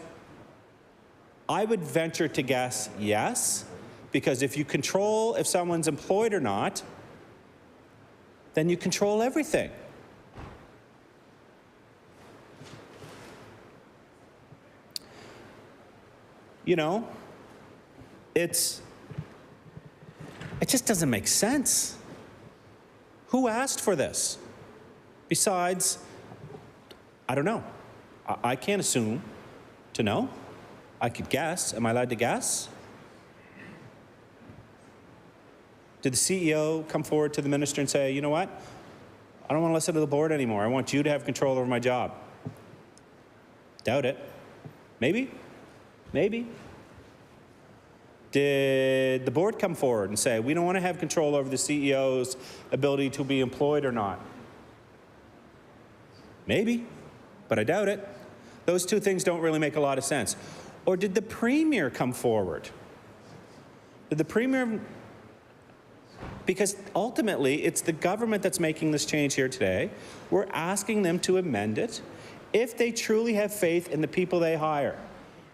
Speaker 6: I would venture to guess yes, because if you control if someone's employed or not, then you control everything. It just doesn't make sense. Who asked for this? Besides, I don't know. I can't assume to know. I could guess. Am I allowed to guess? Did the CEO come forward to the minister and say, you know what? I don't want to listen to the board anymore. I want you to have control over my job. Doubt it. Maybe. Maybe. Did the board come forward and say, we don't want to have control over the CEO's ability to be employed or not? Maybe, but I doubt it. Those two things don't really make a lot of sense. Or did the Premier come forward? Did the Premier, because ultimately it's the government that's making this change here today. We're asking them to amend it if they truly have faith in the people they hire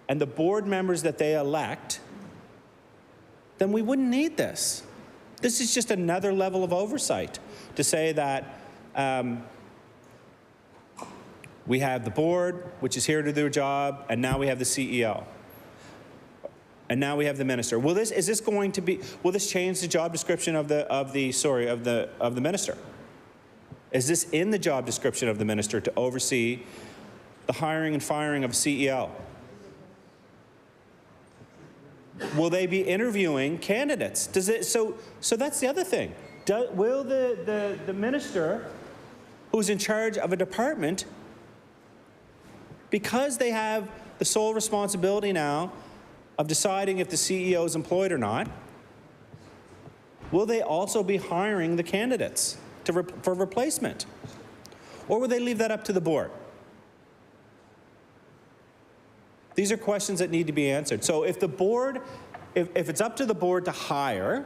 Speaker 6: and the board members that they elect. Then we wouldn't need this. This is just another level of oversight to say that we have the board, which is here to do their job, and now we have the CEO. And now we have the minister. Will this change the job description of the minister? Is this in the job description of the minister to oversee the hiring and firing of a CEO? Will they be interviewing candidates? So that's the other thing. Will the minister who's in charge of a department, because they have the sole responsibility now of deciding if the CEO is employed or not, will they also be hiring the candidates for replacement? Or will they leave that up to the board? These are questions that need to be answered. So if the board, if it's up to the board to hire,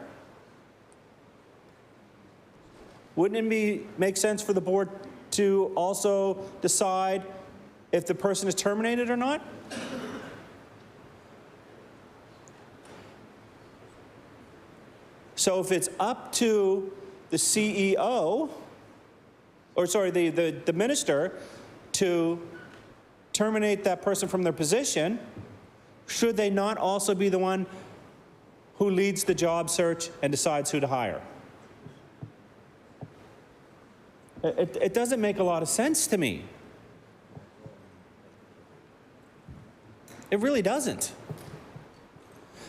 Speaker 6: wouldn't it make sense for the board to also decide if the person is terminated or not? So if it's up to the CEO, or sorry, the minister to terminate that person from their position, should they not also be the one who leads the job search and decides who to hire? It doesn't make a lot of sense to me. It really doesn't.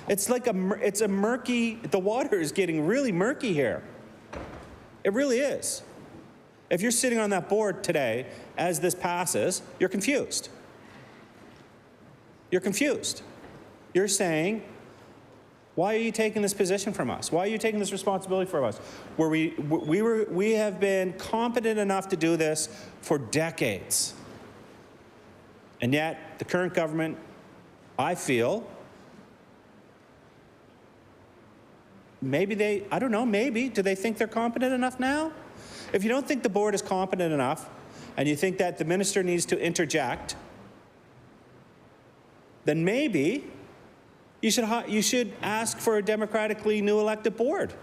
Speaker 6: It's like it's a murky, the water is getting really murky here. It really is. If you're sitting on that board today, as this passes, you're confused. You're confused. You're saying, why are you taking this position from us? Why are you taking this responsibility from us? We have been competent enough to do this for decades. And yet, the current government, I feel, I don't know, maybe, do they think they're competent enough now? If you don't think the board is competent enough, and you think that the minister needs to interject, then maybe you should ask for a democratically new elected board.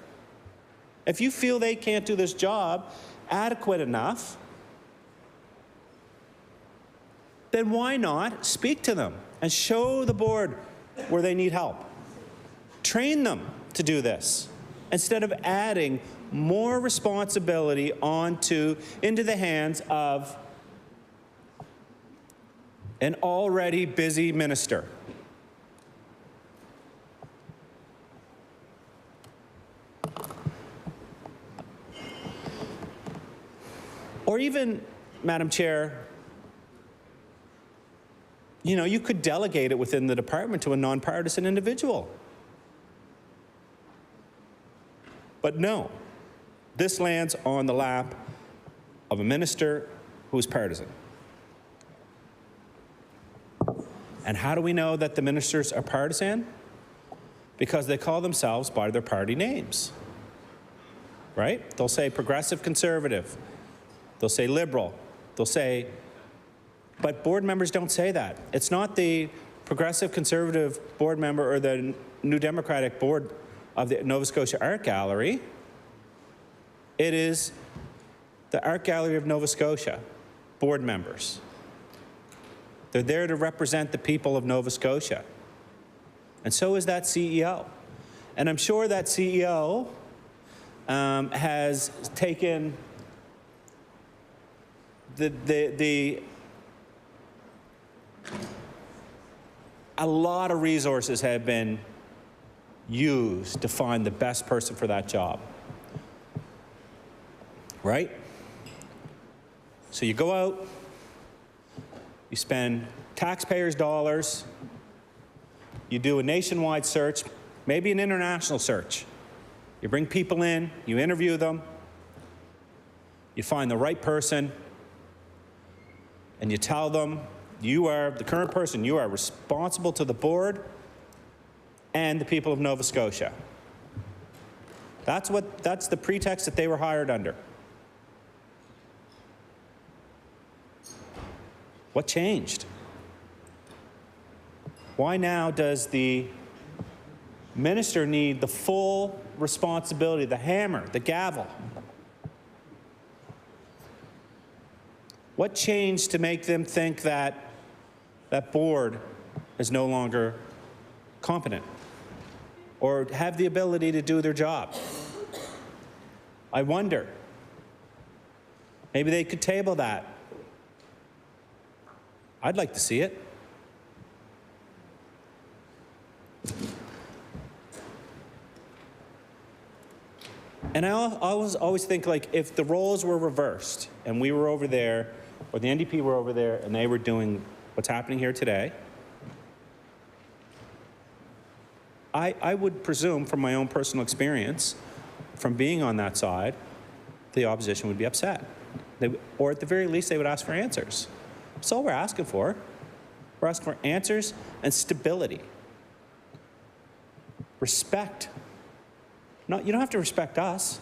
Speaker 6: If you feel they can't do this job adequate enough, then why not speak to them and show the board where they need help? Train them to do this instead of adding more responsibility into the hands of an already busy minister. Or even, Madam Chair, you know, you could delegate it within the department to a nonpartisan individual. But no, this lands on the lap of a minister who is partisan. And how do we know that the ministers are partisan? Because they call themselves by their party names, right? They'll say progressive conservative, they'll say liberal, they'll say, but board members don't say that. It's not the progressive conservative board member or the New Democratic board of the Nova Scotia Art Gallery. It is the Art Gallery of Nova Scotia board members. They're there to represent the people of Nova Scotia. And so is that CEO. And I'm sure that CEO has taken a lot of resources have been used to find the best person for that job. Right? So you go out, you spend taxpayers' dollars, you do a nationwide search, maybe an international search. You bring people in, you interview them, you find the right person, and you tell them, you are the current person, you are responsible to the board and the people of Nova Scotia. That's the pretext that they were hired under. What changed? Why now does the minister need the full responsibility, the hammer, the gavel? What changed to make them think that that board is no longer competent or have the ability to do their job? I wonder. Maybe they could table that. I'd like to see it. And I always think, like, if the roles were reversed and we were over there, or the NDP were over there, and they were doing what's happening here today, I would presume, from my own personal experience, from being on that side, the opposition would be upset. Or at the very least, they would ask for answers. That's all we're asking for. We're asking for answers and stability. Respect. No, you don't have to respect us.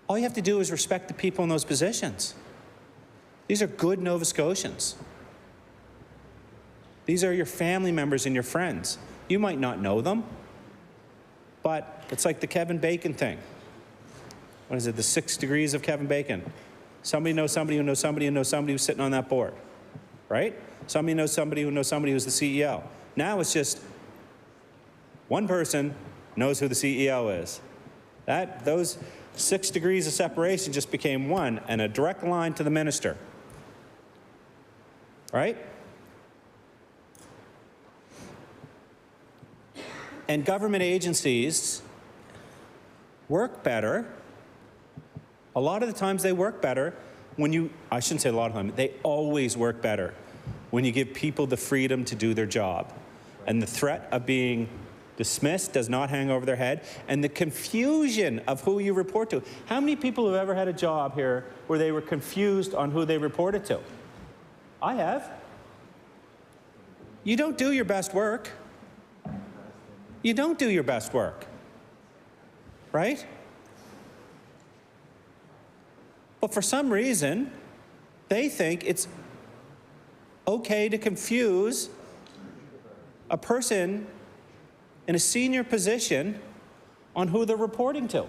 Speaker 6: All you have to do is respect the people in those positions. These are good Nova Scotians. These are your family members and your friends. You might not know them, but it's like the Kevin Bacon thing. What is it, the 6 degrees of Kevin Bacon? Somebody knows somebody who knows somebody who knows somebody who's sitting on that board, right? Somebody knows somebody who's the CEO. Now it's just one person knows who the CEO is. Those 6 degrees of separation just became one, and a direct line to the minister, right? And government agencies work better. A lot of the times they work better when I shouldn't say a lot of time, they always work better when you give people the freedom to do their job. And the threat of being dismissed does not hang over their head. And the confusion of who you report to. How many people have ever had a job here where they were confused on who they reported to? I have. You don't do your best work. You don't do your best work, right? But for some reason, they think it's okay to confuse a person in a senior position on who they're reporting to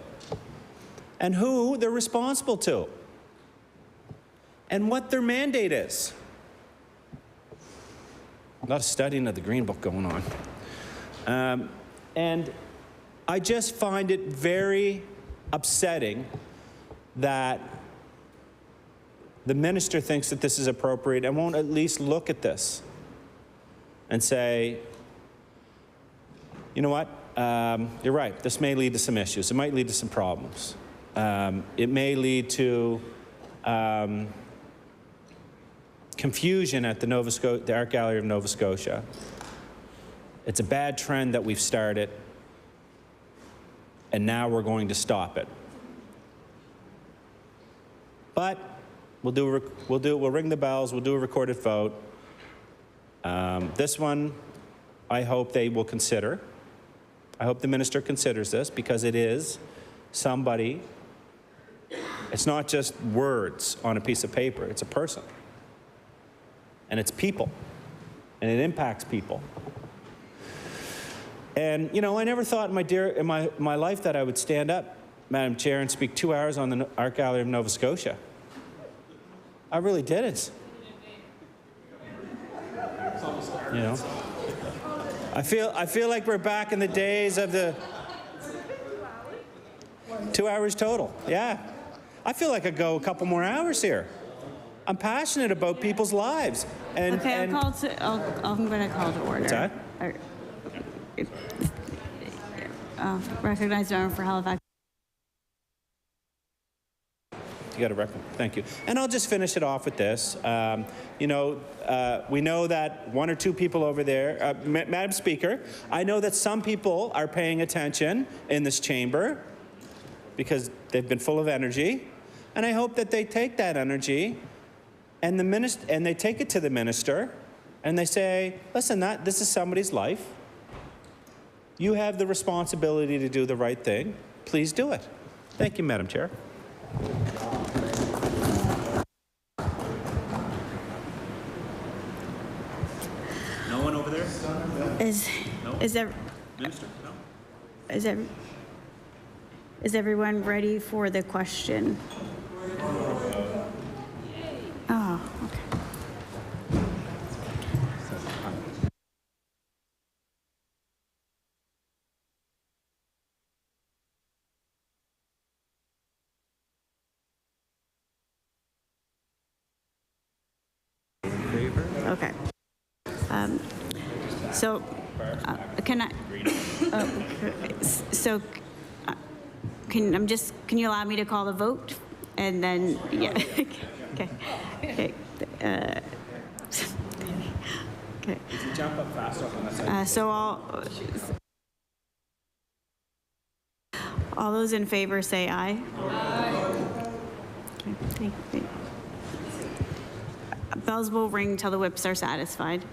Speaker 6: and who they're responsible to and what their mandate is. A lot of studying of the Green Book going on. And I just find it very upsetting that the minister thinks that this is appropriate and won't at least look at this and say, you know what, you're right, this may lead to some issues. It might lead to some problems. It may lead to confusion at the Art Gallery of Nova Scotia. It's a bad trend that we've started, and now we're going to stop it. But we'll ring the bells, we'll do a recorded vote. This one, I hope they will consider. I hope the minister considers this, because it is somebody. It's not just words on a piece of paper, it's a person. And it's people, and it impacts people. And, you know, I never thought in my life that I would stand up, Madam Chair, and speak 2 hours on the Art Gallery of Nova Scotia. I really didn't. You know, I feel like we're back in the days of the 2 hours total. Yeah, I feel like I could go a couple more hours here. I'm passionate about people's lives. And,
Speaker 15: okay,
Speaker 6: and
Speaker 15: I'm going to call to order.
Speaker 6: What's that?
Speaker 15: Recognize the member for Halifax.
Speaker 6: You got a record. Thank you. And I'll just finish it off with this. You know, we know that one or two people over there, Madam Speaker, I know that some people are paying attention in this chamber because they've been full of energy. And I hope that they take that energy and they take it to the minister and they say, listen, this is somebody's life. You have the responsibility to do the right thing. Please do it. Thank you, Madam Chair.
Speaker 21: No one over there?
Speaker 15: Is there
Speaker 21: Minister? No.
Speaker 15: Is everyone ready for the question? Oh, okay. Okay. So, can I? So, can you allow me to call the vote, and then yeah. Okay. Okay. Okay.
Speaker 6: If you jump up fast up on that side.
Speaker 15: So all those in favor say aye. Aye. Okay. Bells will ring till the whips are satisfied.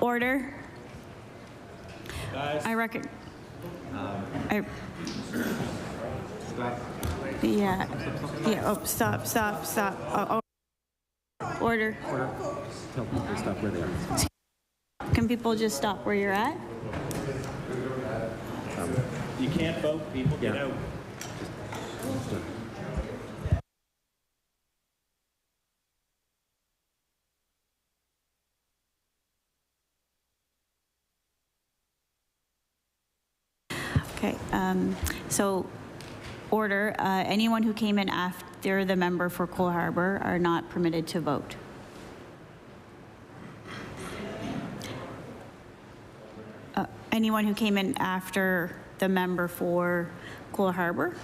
Speaker 15: Order. I reckon. Yeah. Oh, stop. Oh. Order.
Speaker 21: Tell people to stop where they are.
Speaker 15: Can people just stop where you're at?
Speaker 16: You can't vote, people get out.
Speaker 15: Okay, so order. Anyone who came in after the member for Cole Harbour are not permitted to vote. Anyone who came in after the member for Cole Harbour?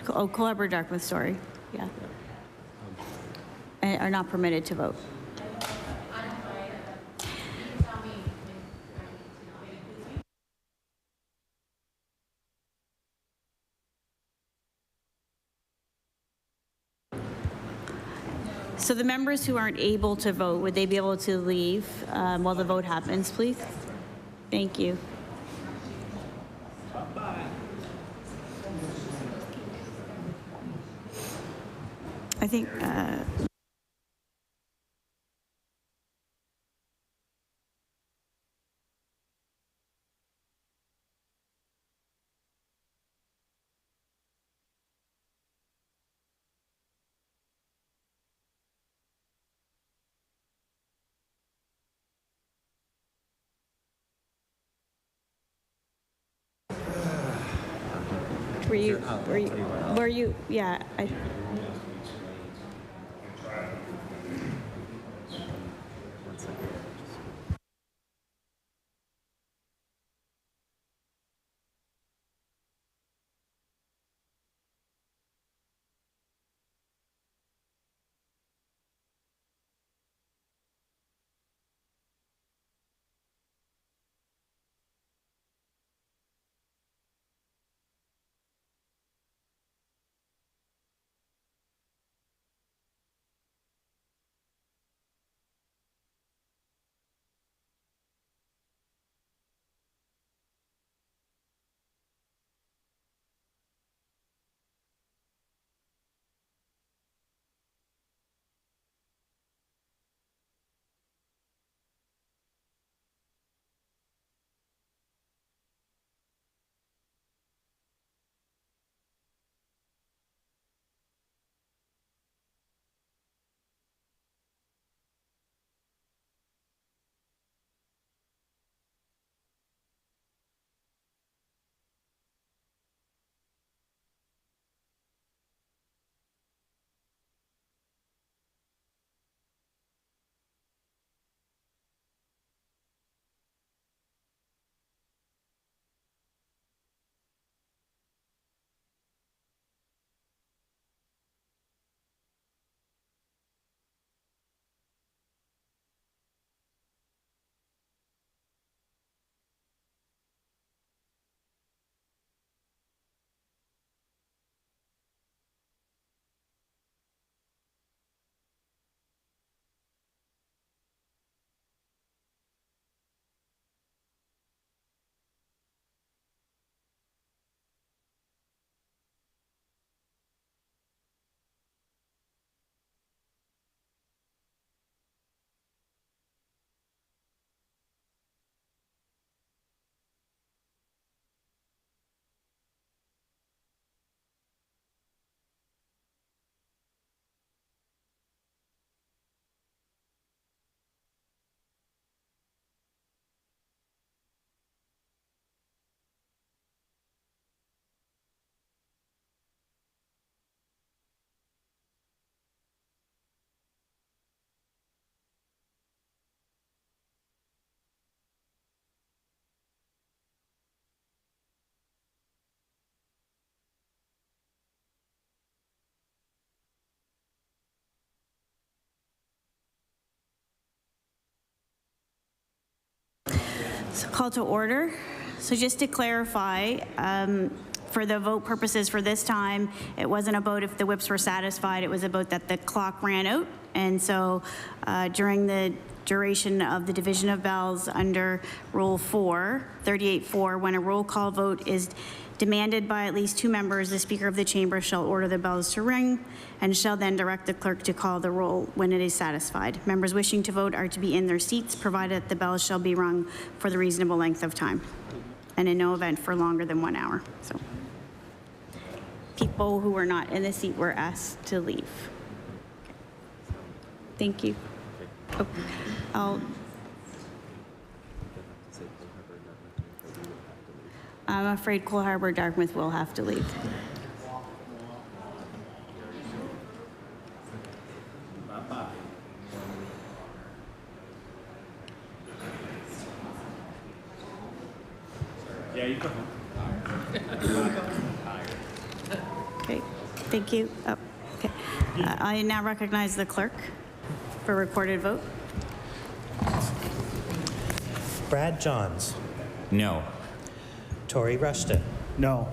Speaker 15: Oh, Cole Harbour Dartmouth, sorry. Yeah. Are not permitted to vote. So the members who aren't able to vote, would they be able to leave while the vote happens, please? Thank you. I think were you, yeah. So call to order. So just to clarify, for the vote purposes for this time, it wasn't about if the whips were satisfied, it was about that the clock ran out. And so during the duration of the division of bells under Rule 4, 38.4. When a roll call vote is demanded by at least 2 members, the Speaker of the Chamber shall order the bells to ring and shall then direct the clerk to call the roll when it is satisfied. Members wishing to vote are to be in their seats, provided that the bells shall be rung for the reasonable length of time, and in no event for longer than 1 hour. So, people who were not in the seat were asked to leave. Thank you. Oh, I'm afraid Cole Harbour Dartmouth will have to leave.
Speaker 6: Yeah, you go.
Speaker 15: Okay, thank you. Oh, okay. I now recognize the clerk for recorded vote.
Speaker 7: Brad Johns.
Speaker 21: No.
Speaker 7: Tori Rushton.
Speaker 12: No.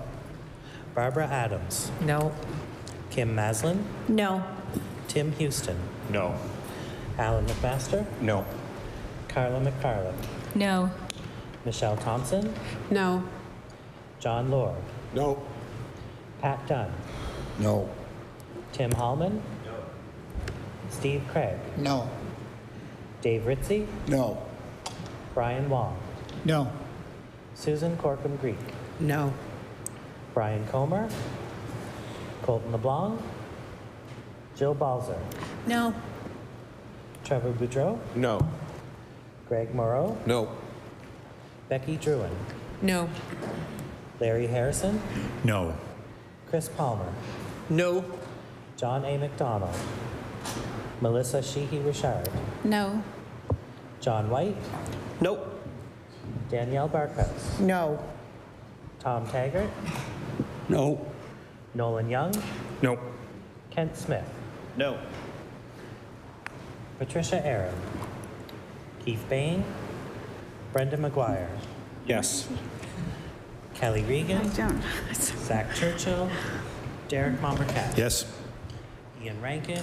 Speaker 7: Barbara Adams.
Speaker 10: No.
Speaker 7: Kim Maslin.
Speaker 14: No.
Speaker 7: Tim Houston.
Speaker 6: No.
Speaker 7: Alan McMaster.
Speaker 6: No.
Speaker 7: Carla McFarland.
Speaker 5: No.
Speaker 7: Michelle Thompson.
Speaker 10: No.
Speaker 7: John Lord.
Speaker 3: No.
Speaker 7: Pat Dunn.
Speaker 12: No.
Speaker 7: Tim Hallman. No. Steve Craig.
Speaker 1: No.
Speaker 7: Dave Ritzie.
Speaker 12: No.
Speaker 7: Brian Wong.
Speaker 1: No.
Speaker 7: Susan Corkum Greek.
Speaker 10: No.
Speaker 7: Brian Comer. Colton LeBlanc. Jill Balzer.
Speaker 14: No.
Speaker 7: Trevor Boudreau.
Speaker 24: No.
Speaker 7: Greg Moreau.
Speaker 24: No.
Speaker 7: Becky Druin.
Speaker 10: No.
Speaker 7: Larry Harrison.
Speaker 21: No.
Speaker 7: Chris Palmer.
Speaker 2: No.
Speaker 7: John A. McDonald. Melissa Sheehy Richard.
Speaker 10: No.
Speaker 7: John White.
Speaker 2: Nope.
Speaker 7: Danielle Barkhouse.
Speaker 9: No.
Speaker 7: Tom Taggart.
Speaker 3: No.
Speaker 7: Nolan Young.
Speaker 24: No.
Speaker 7: Kent Smith.
Speaker 6: No.
Speaker 7: Patricia Aaron. Keith Bain. Brenda McGuire.
Speaker 24: Yes.
Speaker 7: Kelly Regan.
Speaker 15: Don't.
Speaker 7: Zach Churchill. Derek Mombercat.
Speaker 24: Yes.
Speaker 7: Ian Rankin.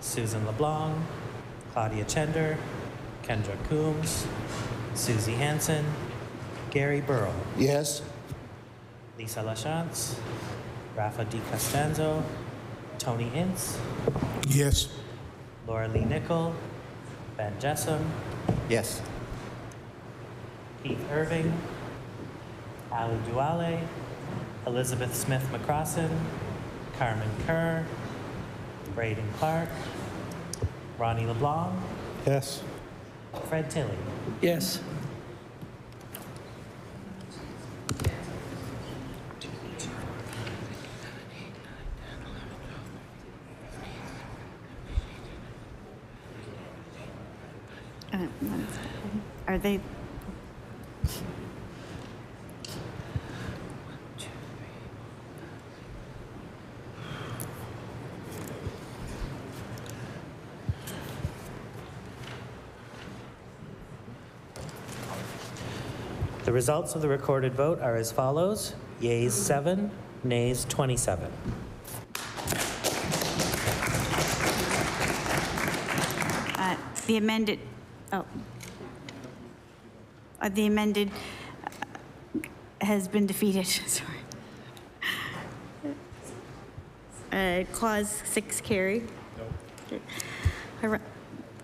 Speaker 7: Susan LeBlanc. Claudia Chender. Kendra Coombs. Susie Hansen. Gary Burrow.
Speaker 12: Yes.
Speaker 7: Lisa LaChance. Rafa Di Costanzo. Tony Ince.
Speaker 3: Yes.
Speaker 7: Laura Lee Nickel. Ben Jessam.
Speaker 12: Yes.
Speaker 7: Keith Irving. Ali Duale. Elizabeth Smith McCrossan. Carmen Kerr. Braden Clark. Ronnie LeBlanc.
Speaker 4: Yes.
Speaker 7: Fred Tilley.
Speaker 12: Yes.
Speaker 15: Are they?
Speaker 7: The results of the recorded vote are as follows. Yeas 7, nays 27.
Speaker 15: The amended, the amended has been defeated, sorry. Clause 6 carry. No.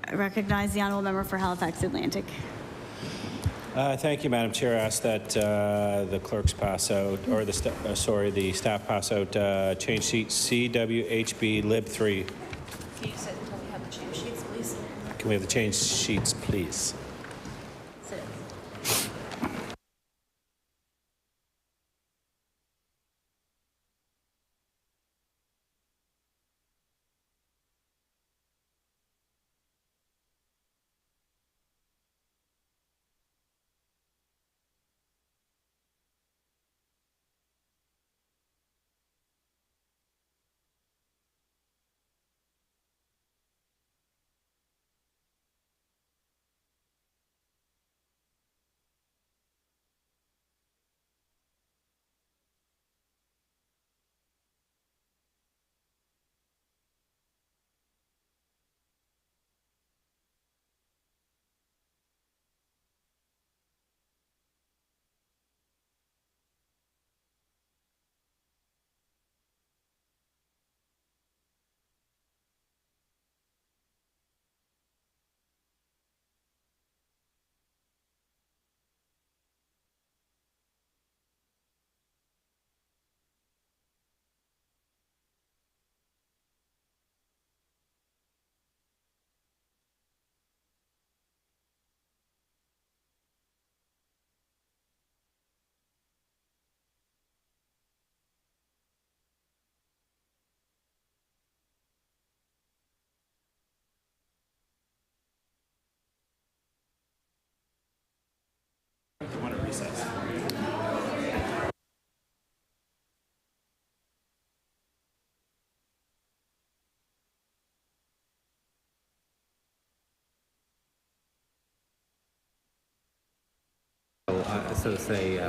Speaker 15: I recognize the honourable member for Halifax Atlantic.
Speaker 6: Thank you, Madam Chair. I ask that the clerks pass out, or the staff pass out change sheet CWHB Lib 3.
Speaker 19: Can you sit until we have the change sheets, please?
Speaker 6: Can we have the change sheets, please?
Speaker 11: also say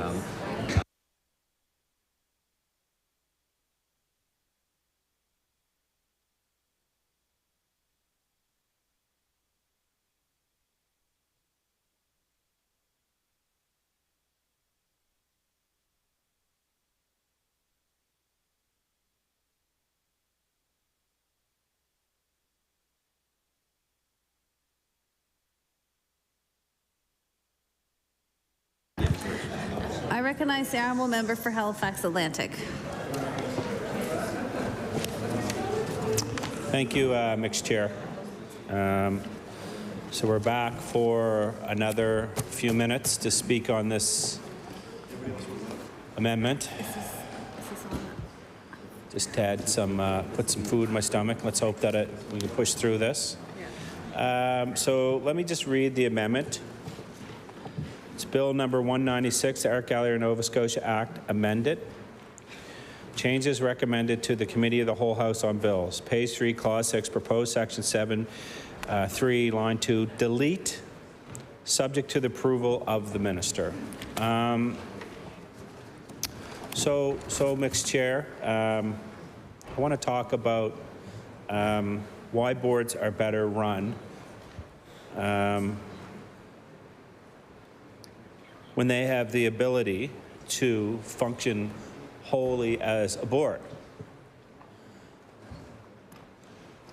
Speaker 19: I recognize the honourable member for Halifax Atlantic.
Speaker 6: Thank you, Mixed Chair. So we're back for another few minutes to speak on this amendment. Just had some, put some food in my stomach. Let's hope that we can push through this. So let me just read the amendment. It's Bill number 196, the Art Gallery of Nova Scotia Act amended. Changes recommended to the Committee of the Whole House on Bills. Page 3, Clause 6, proposed Section 7, 3, Line 2, delete, subject to the approval of the Minister. So Mixed Chair, I want to talk about why boards are better run when they have the ability to function wholly as a board.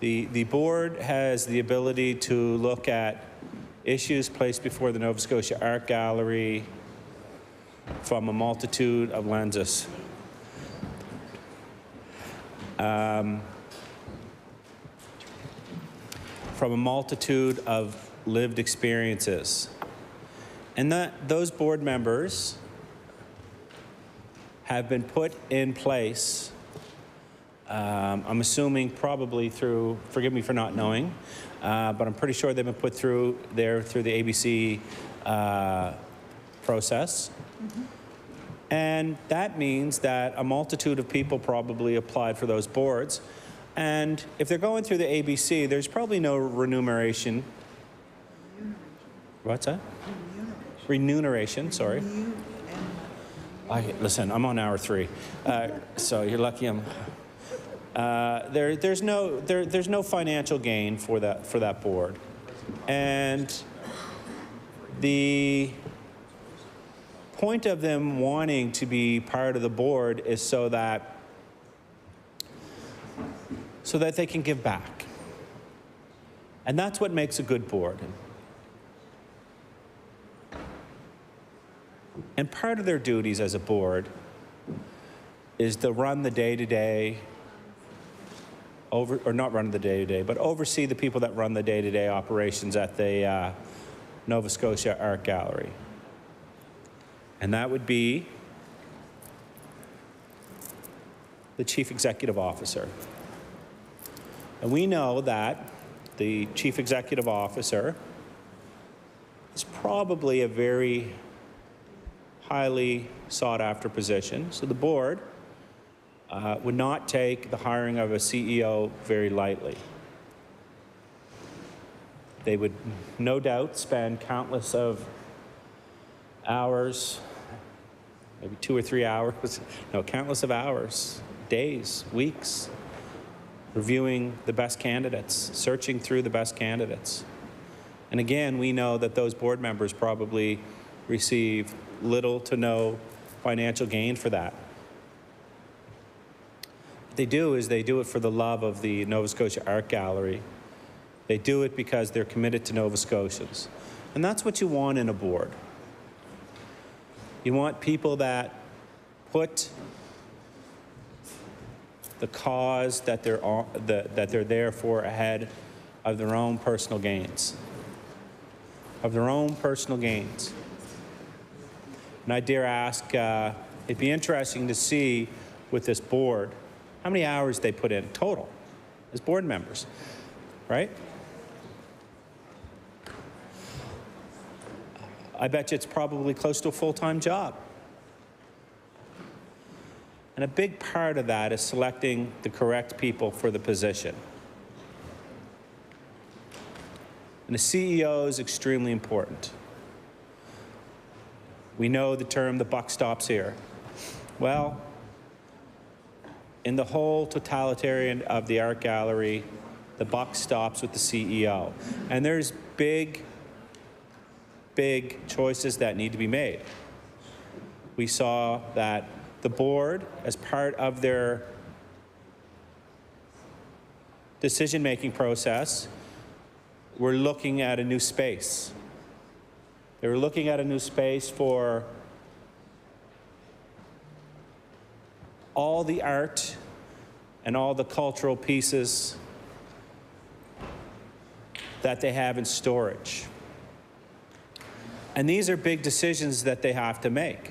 Speaker 6: The board has the ability to look at issues placed before the Nova Scotia Art Gallery from a multitude of lenses. From a multitude of lived experiences. And those board members have been put in place, I'm assuming probably through, forgive me for not knowing, but I'm pretty sure they've been put through the ABC process. Mm-hmm. And that means that a multitude of people probably applied for those boards. And if they're going through the ABC, there's probably no remuneration. What's that? Remuneration, sorry. Listen, I'm on hour 3, so you're lucky I'm. There's no financial gain for that board, and the point of them wanting to be part of the board is so that they can give back, and that's what makes a good board. And part of their duties as a board is to run the day-to-day, or not run the day-to-day, but oversee the people that run the day-to-day operations at the Nova Scotia Art Gallery. And that would be the Chief Executive Officer. And we know that the Chief Executive Officer is probably a very highly sought-after position. So the board would not take the hiring of a CEO very lightly. They would no doubt spend countless of hours, maybe 2 or 3 hours, no, countless of hours, days, weeks, reviewing the best candidates, searching through the best candidates. And again, we know that those board members probably receive little to no financial gain for that. What they do is they do it for the love of the Nova Scotia Art Gallery. They do it because they're committed to Nova Scotians. And that's what you want in a board. You want people that put the cause that they're there for ahead of their own personal gains. Of their own personal gains. And I dare ask, it'd be interesting to see with this board how many hours they put in total as board members, right? I bet you it's probably close to a full-time job. And a big part of that is selecting the correct people for the position. And the CEO is extremely important. We know the term, the buck stops here. Well, in the whole totalitarian of the art gallery, the buck stops with the CEO. And there's big choices that need to be made. We saw that the board, as part of their decision-making process, were looking at a new space. They were looking at a new space for all the art and all the cultural pieces that they have in storage. And these are big decisions that they have to make.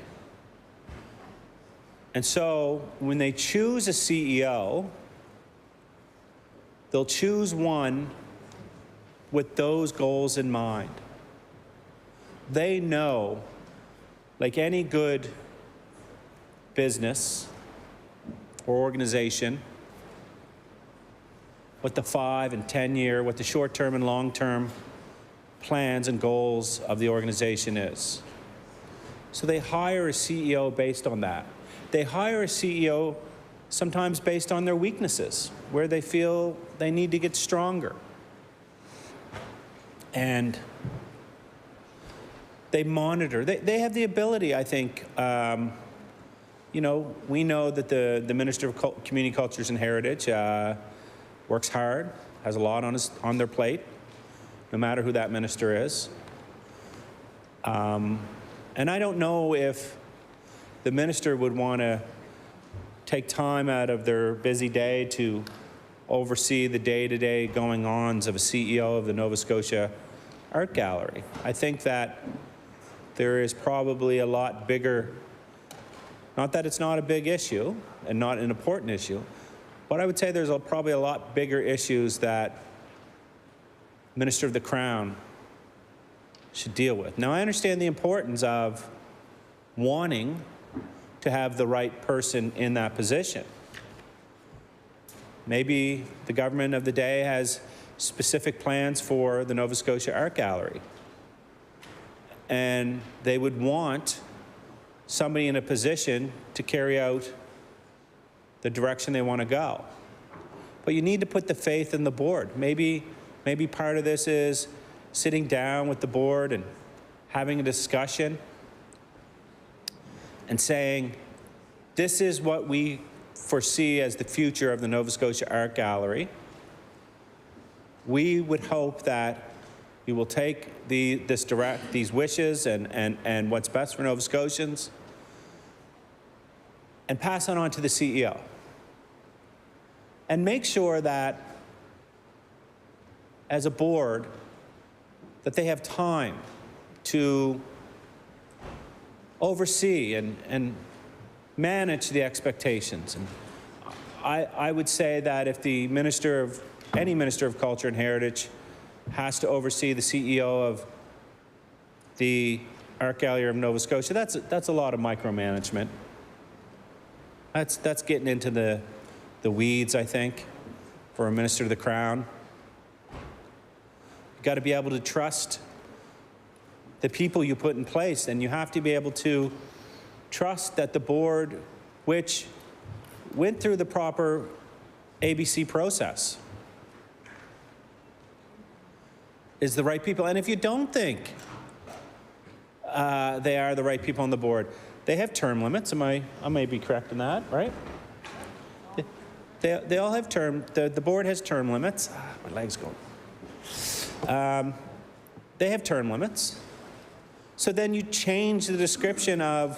Speaker 6: And so when they choose a CEO, they'll choose one with those goals in mind. They know, like any good business or organization, what the 5 and 10-year, what the short-term and long-term plans and goals of the organization is. So they hire a CEO based on that. They hire a CEO sometimes based on their weaknesses, where they feel they need to get stronger. And they monitor. They have the ability, I think. You know, we know that the Minister of Community Cultures and Heritage works hard, has a lot on their plate, no matter who that minister is. And I don't know if the minister would want to take time out of their busy day to oversee the day-to-day going-ons of a CEO of the Nova Scotia Art Gallery. I think that there is probably a lot bigger, not that it's not a big issue and not an important issue, but I would say there's probably a lot bigger issues that Minister of the Crown should deal with. Now, I understand the importance of wanting to have the right person in that position. Maybe the government of the day has specific plans for the Nova Scotia Art Gallery, and they would want somebody in a position to carry out the direction they want to go. But you need to put the faith in the board. Maybe part of this is sitting down with the board and having a discussion and saying, this is what we foresee as the future of the Nova Scotia Art Gallery. We would hope that you will take these wishes and what's best for Nova Scotians and pass it on to the CEO. And make sure that, as a board, that they have time to oversee and manage the expectations. And I would say that if the any Minister of Culture and Heritage has to oversee the CEO of the Art Gallery of Nova Scotia, that's a lot of micromanagement. That's getting into the weeds, I think, for a Minister of the Crown. You've got to be able to trust the people you put in place, and you have to be able to trust that the board, which went through the proper ABC process, is the right people. And if you don't think they are the right people on the board, they have term limits. I may be correct in that, right? They all have the board has term limits. My leg's going. They have term limits. So then you change the description of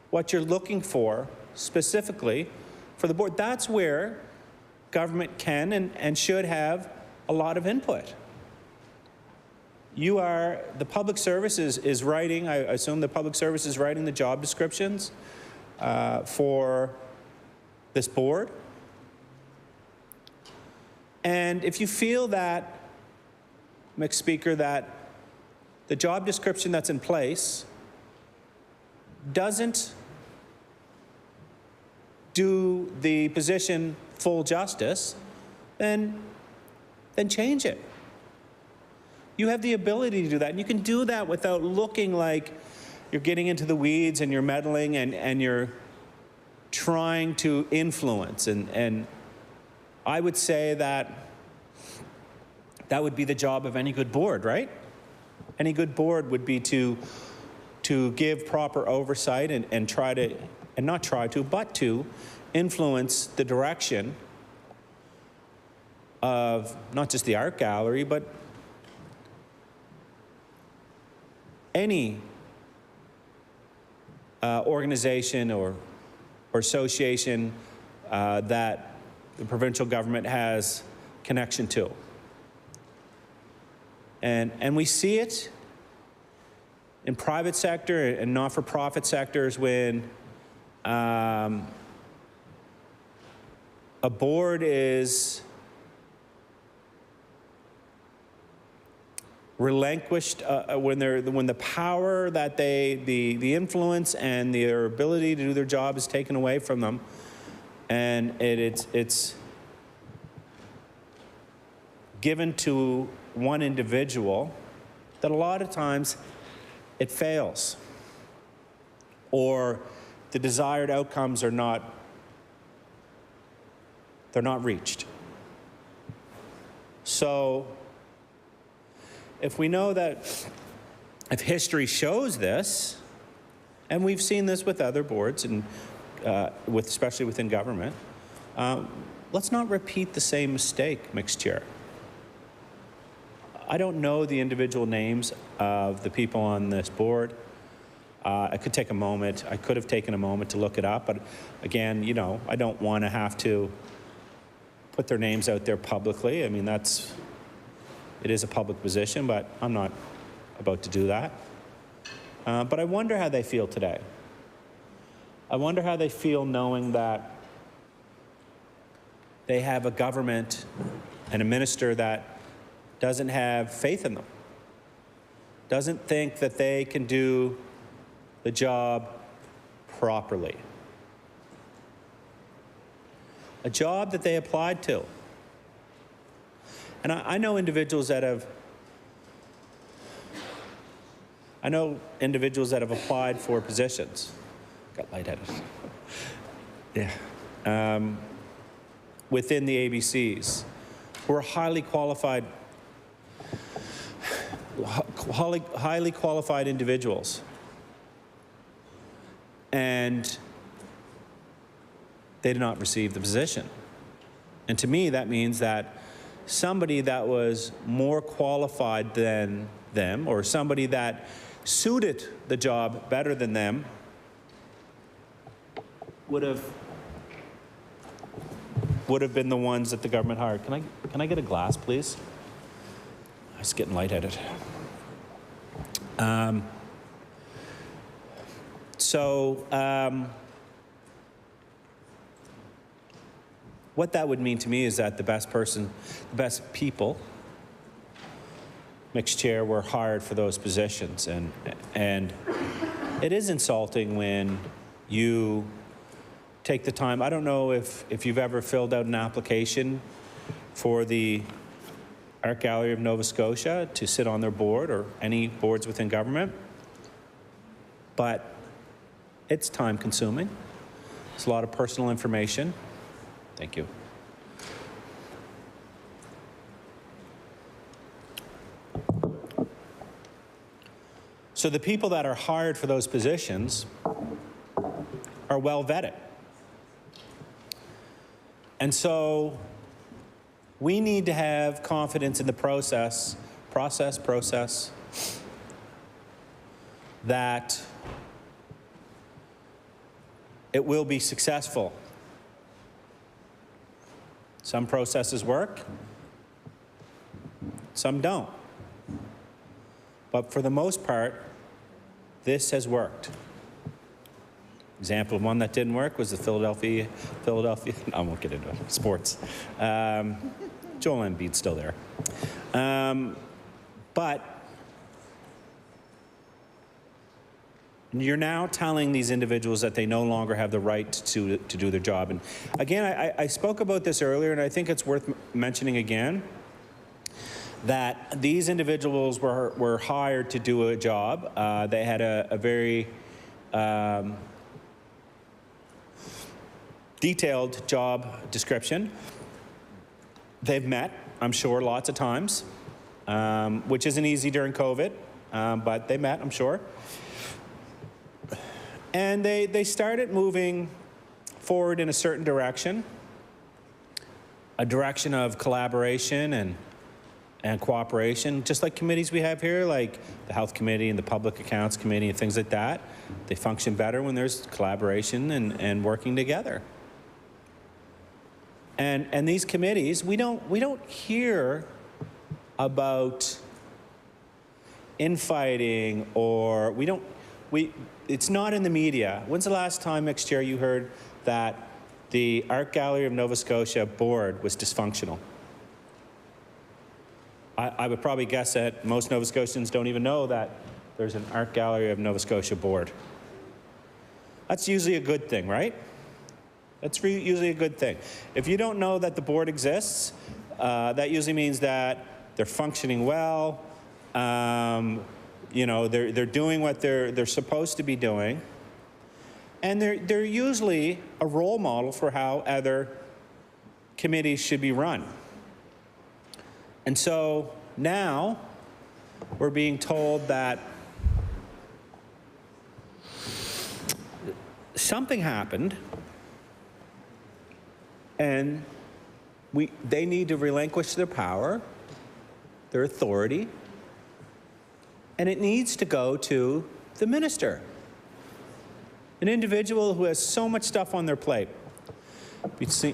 Speaker 6: what you're looking for specifically for the board. That's where government can and should have a lot of input. The public service is writing, I assume the public service is writing the job descriptions for this board. And if you feel that, Mr. Speaker, that the job description that's in place doesn't do the position full justice, then change it. You have the ability to do that, and you can do that without looking like you're getting into the weeds and you're meddling and you're trying to influence. And I would say that that would be the job of any good board, right? Any good board would be to give proper oversight and try to, and not try to, but to influence the direction of not just the art gallery, but any organization or association that the provincial government has connection to. And we see it in private sector and not-for-profit sectors when a board is relinquished, when the power that the influence and their ability to do their job is taken away from them, and it's given to one individual, that a lot of times it fails, or the desired outcomes are not reached. So if we know that, if history shows this, and we've seen this with other boards and especially within government, let's not repeat the same mistake, mixed chair. I don't know the individual names of the people on this board. I could take a moment. I could have taken a moment to look it up, but again, you know, I don't want to have to put their names out there publicly. I mean, it is a public position, but I'm not about to do that. But I wonder how they feel today. I wonder how they feel knowing that they have a government and a minister that doesn't have faith in them, doesn't think that they can do the job properly. A job that they applied to. And I know individuals that have applied for positions. Got lightheaded. Yeah. Within the ABCs, who are highly qualified individuals. And they did not receive the position. And to me, that means that somebody that was more qualified than them, or somebody that suited the job better than them, would have been the ones that the government hired. Can I get a glass, please? I was getting lightheaded. What that would mean to me is that the best people, mixed chair, were hired for those positions. And it is insulting when you take the time. I don't know if you've ever filled out an application for the Art Gallery of Nova Scotia to sit on their board, or any boards within government, but it's time consuming. It's a lot of personal information. Thank you. So the people that are hired for those positions are well vetted. And so we need to have confidence in the process, that it will be successful. Some processes work, some don't. But for the most part, this has worked. Example of one that didn't work was the Philadelphia, I won't get into it, sports. Joel Embiid's still there. But you're now telling these individuals that they no longer have the right to do their job. And again, I spoke about this earlier, and I think it's worth mentioning again, that these individuals were hired to do a job. They had a very detailed job description. They've met, I'm sure, lots of times, which isn't easy during COVID, but they met, I'm sure. And they started moving forward in a certain direction, a direction of collaboration and cooperation, just like committees we have here, like the Health Committee and the Public Accounts Committee and things like that. They function better when there's collaboration and working together. And these committees, we don't hear about infighting, or it's not in the media. When's the last time, Mixed Chair, you heard that the Art Gallery of Nova Scotia board was dysfunctional? I would probably guess that most Nova Scotians don't even know that there's an Art Gallery of Nova Scotia board. That's usually a good thing, right? That's usually a good thing. If you don't know that the board exists, that usually means that they're functioning well, you know, they're doing what they're supposed to be doing, and they're usually a role model for how other committees should be run. And so now we're being told that something happened and they need to relinquish their power, their authority, and it needs to go to the minister, an individual who has so much stuff on their plate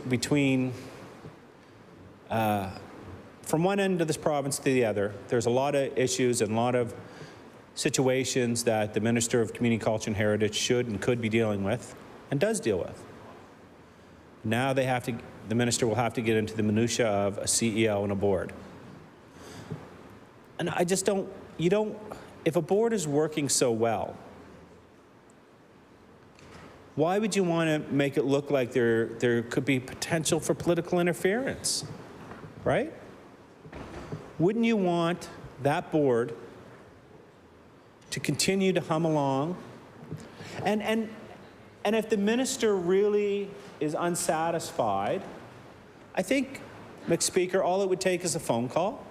Speaker 6: between from one end of this province to the other. There's a lot of issues and a lot of situations that the Minister of Community Culture and Heritage should and could be dealing with, and does deal with. Now the minister will have to get into the minutia of a CEO and a board. And I just don't, if a board is working so well, why would you want to make it look like there could be potential for political interference, right? Wouldn't you want that board to continue to hum along? And if the minister really is unsatisfied, I think, Mr. Speaker, all it would take is a phone call,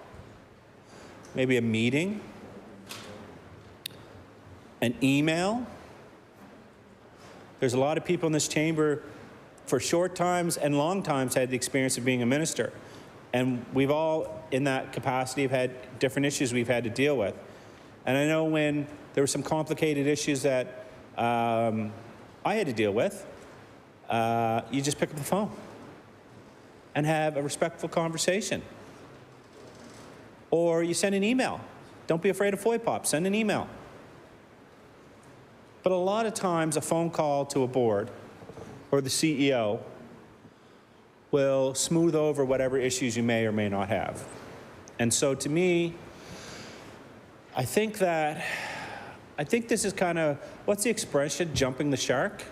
Speaker 6: maybe a meeting, an email. There's a lot of people in this chamber for short times and long times had the experience of being a minister. And we've all, in that capacity, have had different issues we've had to deal with. And I know when there were some complicated issues that I had to deal with, you just pick up the phone and have a respectful conversation. Or you send an email. Don't be afraid of FOIPOP, send an email. But a lot of times a phone call to a board or the CEO will smooth over whatever issues you may or may not have. And so to me, I think this is kind of, what's the expression, jumping the shark?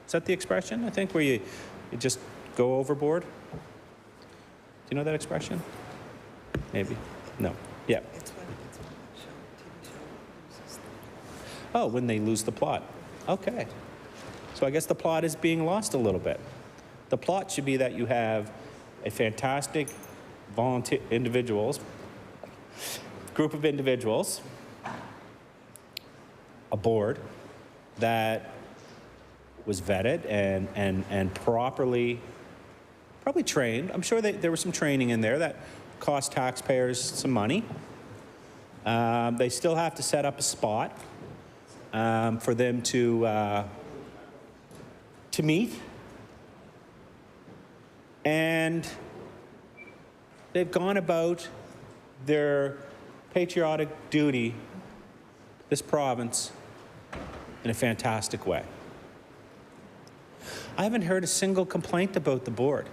Speaker 6: Is that the expression, I think, where you just go overboard? Do you know that expression? Maybe. No. Yeah. Oh, when they lose the plot. Okay. So I guess the plot is being lost a little bit. The plot should be that you have a fantastic volunteer group of individuals, a board that was vetted and probably trained. I'm sure there was some training in there that cost taxpayers some money. They still have to set up a spot for them to meet. And they've gone about their patriotic duty, this province, in a fantastic way. I haven't heard a single complaint about the board.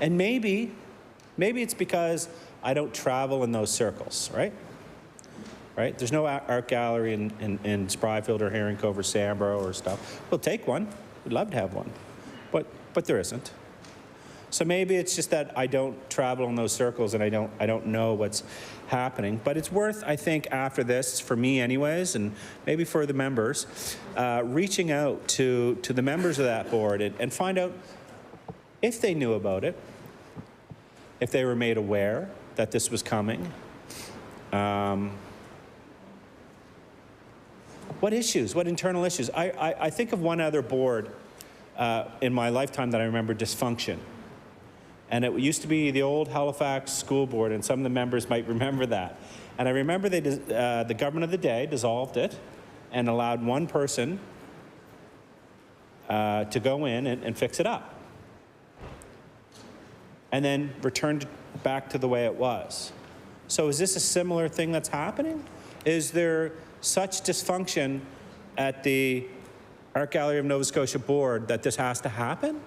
Speaker 6: And maybe it's because I don't travel in those circles, right? Right? There's no art gallery in Spryfield or Herring Cove or Sambro or stuff. We'll take one. We'd love to have one. But there isn't. So maybe it's just that I don't travel in those circles and I don't know what's happening. But it's worth, I think, after this, for me anyways, and maybe for the members, reaching out to the members of that board and find out if they knew about it, if they were made aware that this was coming. What issues, what internal issues? I think of one other board in my lifetime that I remember dysfunction. And it used to be the old Halifax School Board, and some of the members might remember that. And I remember the government of the day dissolved it and allowed one person to go in and fix it up. And then returned back to the way it was. So is this a similar thing that's happening? Is there such dysfunction at the Art Gallery of Nova Scotia board that this has to happen?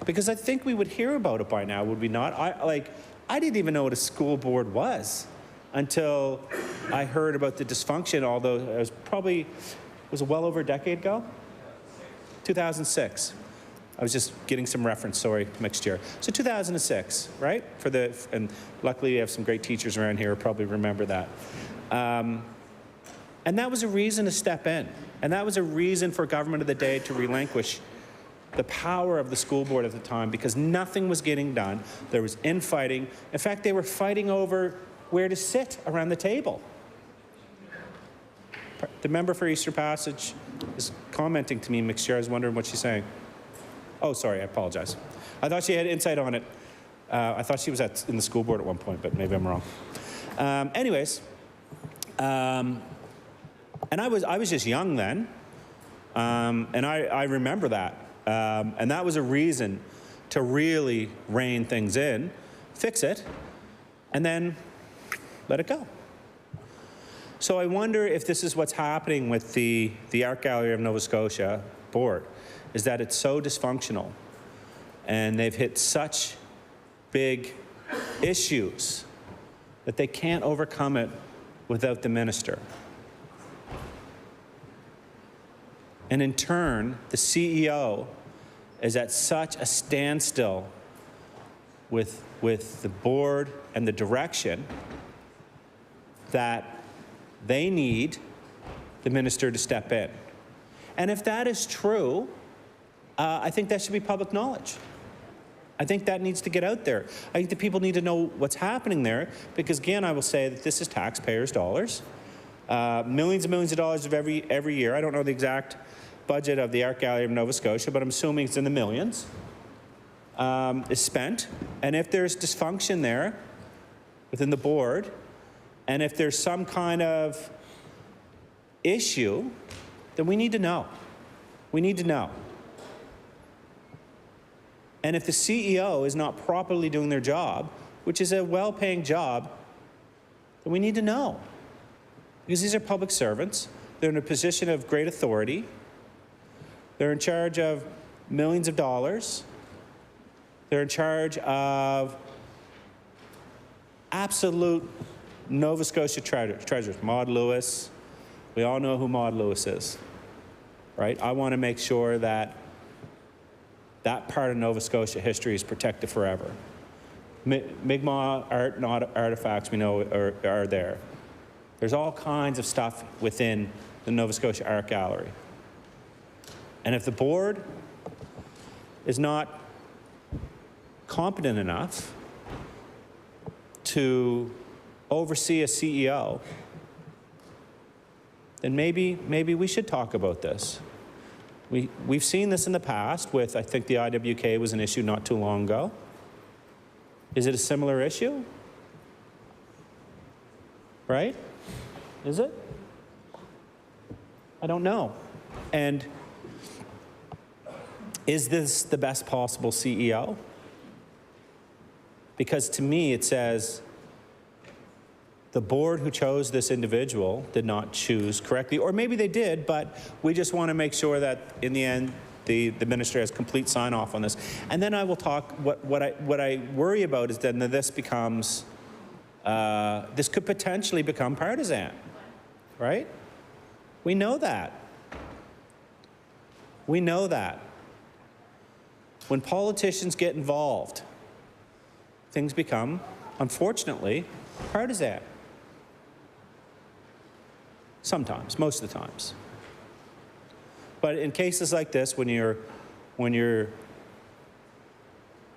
Speaker 6: Because I think we would hear about it by now, would we not? I didn't even know what a school board was until I heard about the dysfunction, although it was well over a decade ago? 2006. I was just getting some reference, sorry, mixed year. So 2006, right? And luckily we have some great teachers around here who probably remember that. And that was a reason to step in. And that was a reason for government of the day to relinquish the power of the school board at the time, because nothing was getting done. There was infighting. In fact, they were fighting over where to sit around the table. The member for Eastern Passage is commenting to me, mixed year. I was wondering what she's saying. Oh, sorry, I apologize. I thought she had insight on it. I thought she was in the school board at one point, but maybe I'm wrong. Anyways, and I was just young then, and I remember that. And that was a reason to really rein things in, fix it, and then let it go. So I wonder if this is what's happening with the Art Gallery of Nova Scotia board, is that it's so dysfunctional, and they've hit such big issues that they can't overcome it without the minister. And in turn, the CEO is at such a standstill with the board and the direction that they need the minister to step in. And if that is true, I think that should be public knowledge. I think that needs to get out there. I think the people need to know what's happening there, because again, I will say that this is taxpayers' dollars. Millions and millions of dollars of every year. I don't know the exact budget of the Art Gallery of Nova Scotia, but I'm assuming it's in the millions, is spent. And if there's dysfunction there within the board, and if there's some kind of issue, then we need to know. We need to know. And if the CEO is not properly doing their job, which is a well-paying job, then we need to know. Because these are public servants. They're in a position of great authority. They're in charge of millions of dollars. They're in charge of absolute Nova Scotia treasures. Maud Lewis. We all know who Maud Lewis is, right? I want to make sure that that part of Nova Scotia history is protected forever. Mi'kmaq art and artifacts we know are there. There's all kinds of stuff within the Nova Scotia Art Gallery. And if the board is not competent enough to oversee a CEO, then maybe we should talk about this. We've seen this in the past with, I think the IWK was an issue not too long ago. Is it a similar issue? Right? Is it? I don't know. And is this the best possible CEO? Because to me it says the board who chose this individual did not choose correctly, or maybe they did, but we just want to make sure that in the end the minister has complete sign-off on this. And then I will talk, what I worry about is that this becomes, this could potentially become partisan, right? We know that. We know that. when politicians get involved, things become, unfortunately, partisan. Sometimes, most of the times. But in cases like this, when you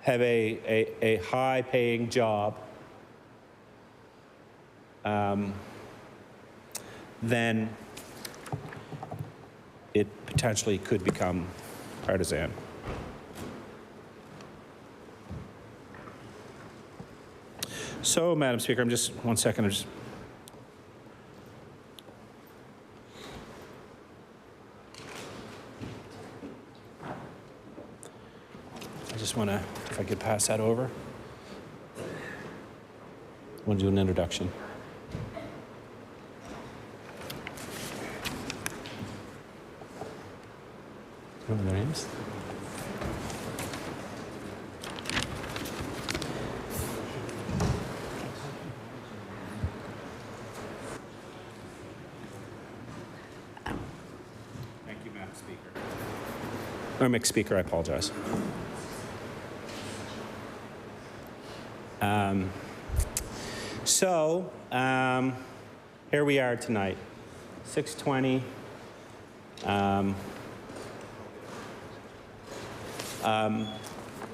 Speaker 6: have a high-paying job, then it potentially could become partisan. So, Madam Speaker, I'm just, one second, I just want to, if I could pass that over. I want to do an introduction. What are their names? Thank you, Madam Speaker. Or Mixed Speaker, I apologize. Here we are tonight, 6:20.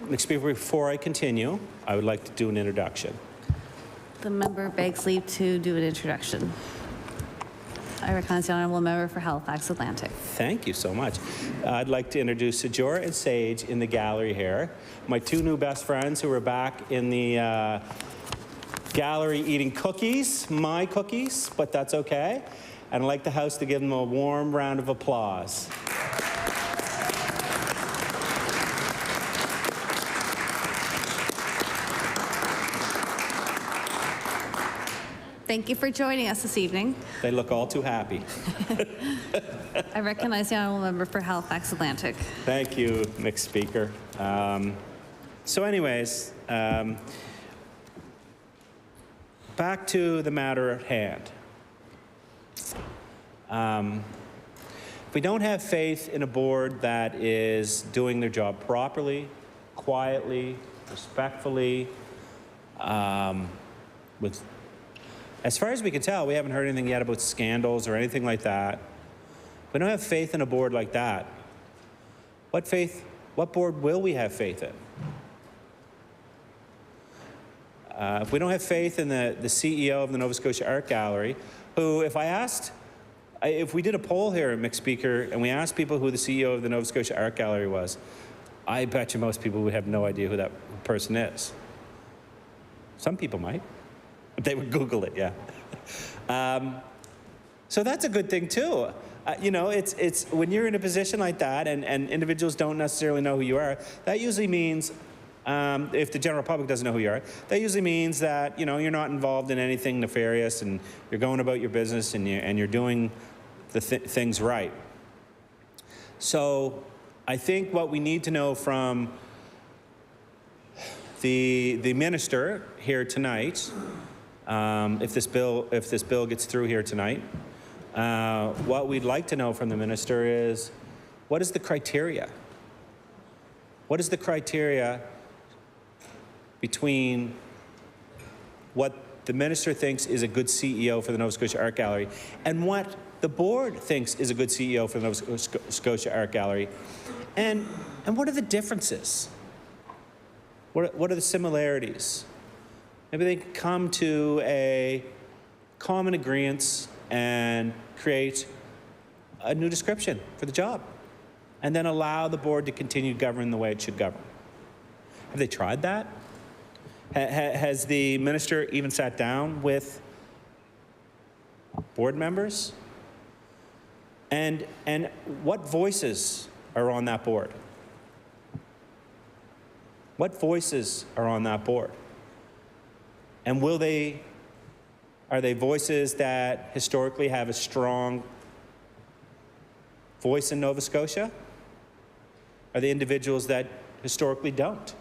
Speaker 6: Mixed Speaker, before I continue, I would like to do an introduction.
Speaker 19: The member begs leave to do an introduction. I recognize the Honourable Member for Halifax Atlantic.
Speaker 6: Thank you so much. I'd like to introduce Sajora and Sage in the gallery here, my two new best friends who are back in the gallery eating cookies, my cookies, but that's okay. And I'd like the House to give them a warm round of applause.
Speaker 19: Thank you for joining us this evening.
Speaker 6: They look all too happy.
Speaker 19: I recognize the Honourable Member for Halifax Atlantic.
Speaker 6: Thank you, Mixed Speaker. So anyways, back to the matter at hand. If we don't have faith in a board that is doing their job properly, quietly, respectfully, with, as far as we can tell, we haven't heard anything yet about scandals or anything like that. If we don't have faith in a board like that, what board will we have faith in? If we don't have faith in the CEO of the Nova Scotia Art Gallery, who, if we did a poll here at Mixed Speaker and we asked people who the CEO of the Nova Scotia Art Gallery was, I bet you most people would have no idea who that person is. Some people might. They would Google it, yeah. So that's a good thing too. You know, it's when you're in a position like that and individuals don't necessarily know who you are, that usually means, if the general public doesn't know who you are, that usually means that, you know, you're not involved in anything nefarious and you're going about your business and you're doing the things right. So I think what we need to know from the minister here tonight, if this bill gets through here tonight, what we'd like to know from the minister is, what is the criteria? What is the criteria between what the minister thinks is a good CEO for the Nova Scotia Art Gallery and what the board thinks is a good CEO for the Nova Scotia Art Gallery? And what are the differences? What are the similarities? Maybe they can come to a common agreement and create a new description for the job, and then allow the board to continue governing the way it should govern. Have they tried that? Has the minister even sat down with board members? And what voices are on that board? What voices are on that board? And are they voices that historically have a strong voice in Nova Scotia? Are they individuals that historically don't?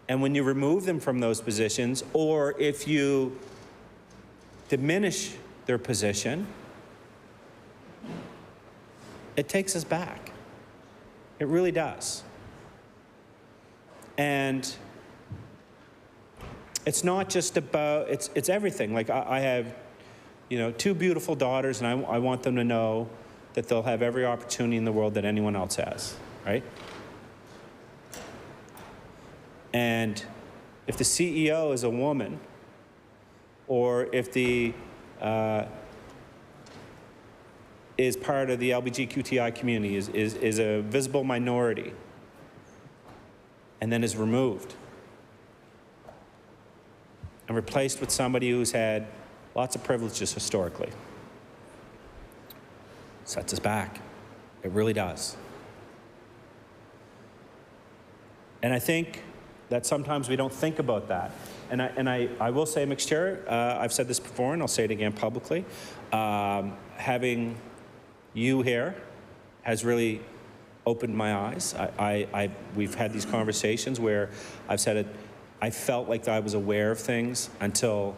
Speaker 6: And when you remove them from those positions, or if you diminish their position, it takes us back. It really does. And it's not just about, it's everything. Like I have, you know, 2 beautiful daughters, and I want them to know that they'll have every opportunity in the world that anyone else has, right? And if the CEO is a woman, or if the is part of the LGBTQI community, is a visible minority, and then is removed and replaced with somebody who's had lots of privileges historically, sets us back. It really does. And I think that sometimes we don't think about that. And I will say, Mr. Chair, I've said this before and I'll say it again publicly, having you here has really opened my eyes. We've had these conversations where I've said it, I felt like I was aware of things until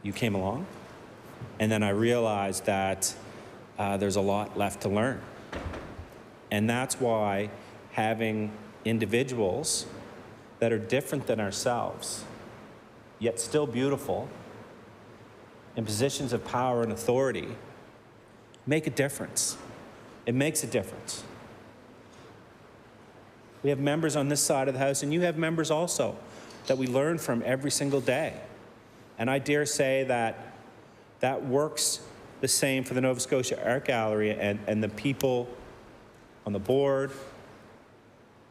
Speaker 6: you came along. And then I realized that there's a lot left to learn. And that's why having individuals that are different than ourselves, yet still beautiful, in positions of power and authority, make a difference. It makes a difference. We have members on this side of the House, and you have members also that we learn from every single day. And I dare say that that works the same for the Nova Scotia Art Gallery and the people on the board,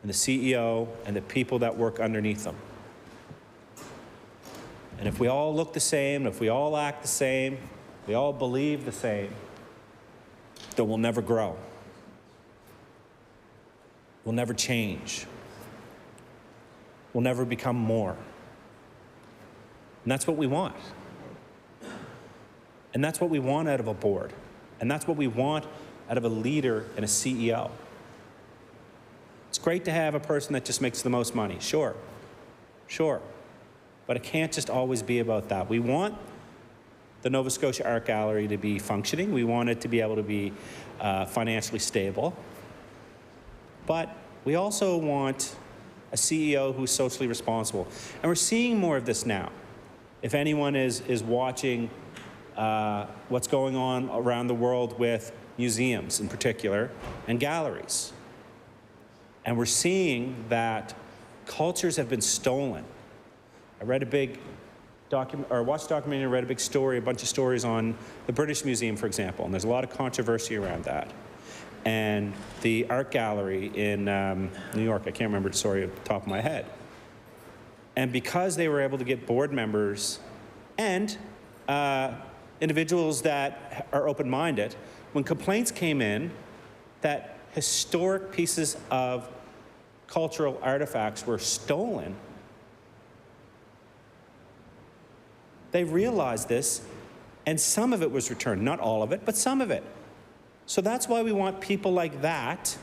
Speaker 6: and the CEO, and the people that work underneath them. And if we all look the same, if we all act the same, we all believe the same, then we'll never grow. We'll never change. We'll never become more. And that's what we want. And that's what we want out of a board. And that's what we want out of a leader and a CEO. It's great to have a person that just makes the most money, sure, sure. But it can't just always be about that. We want the Nova Scotia Art Gallery to be functioning. We want it to be able to be financially stable. But we also want a CEO who's socially responsible. And we're seeing more of this now. If anyone is watching what's going on around the world with museums in particular and galleries. And we're seeing that cultures have been stolen. I read a big watched a documentary, read a big story, a bunch of stories on the British Museum, for example, and there's a lot of controversy around that. And the art gallery in New York, I can't remember the story off the top of my head. And because they were able to get board members and individuals that are open-minded, when complaints came in that historic pieces of cultural artifacts were stolen, they realized this, and some of it was returned. Not all of it, but some of it. So that's why we want people like that,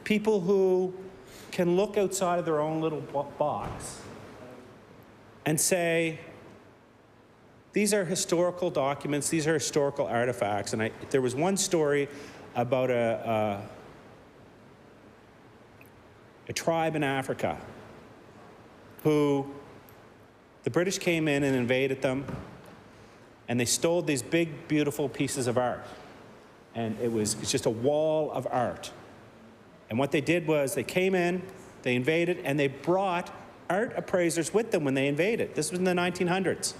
Speaker 6: people who can look outside of their own little box and say, these are historical documents, these are historical artifacts. And there was one story about a tribe in Africa who the British came in and invaded them, and they stole these big, beautiful pieces of art. And it's just a wall of art. And what they did was they came in, they invaded, and they brought art appraisers with them when they invaded. This was in the 1900s.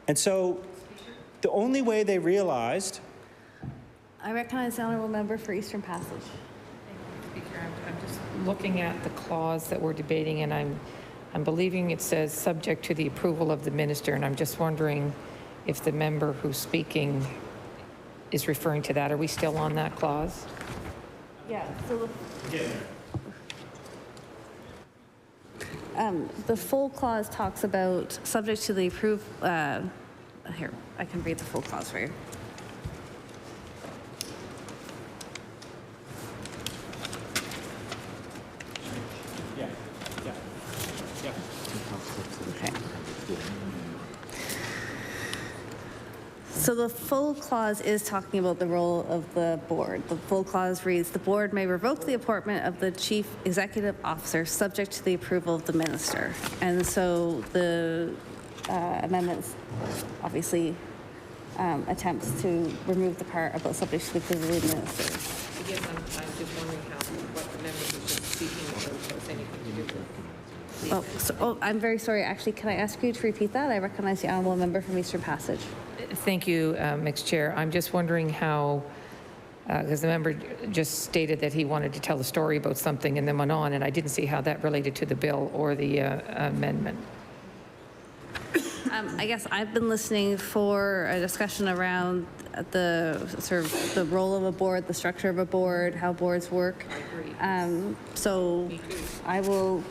Speaker 6: And so the only way they realized...
Speaker 19: I recognize the honourable member for Eastern Passage.
Speaker 10: Speaker, I'm just looking at the clause that we're debating, and I'm believing it says subject to the approval of the minister, and I'm just wondering if the member who's speaking is referring to that. Are we still on that clause?
Speaker 19: Yeah. So the full clause talks about subject to the approval. Here, I can read the full clause for you. So the full clause is talking about the role of the board. The full clause reads, the board may revoke the appointment of the chief executive officer subject to the approval of the minister. And so the amendments obviously attempts to remove the part about subject to the approval of the minister.
Speaker 10: I guess I'm just wondering what the member was just speaking about has anything to do with.
Speaker 19: I'm very sorry. Actually, can I ask you to repeat that? I recognize the honourable member from Eastern Passage.
Speaker 10: Thank you, Mixed Chair. I'm just wondering how, because the member just stated that he wanted to tell a story about something and then went on, and I didn't see how that related to the bill or the amendment.
Speaker 19: I guess I've been listening for a discussion around the sort of the role of a board, the structure of a board, how boards work.
Speaker 10: I agree.
Speaker 19: So I will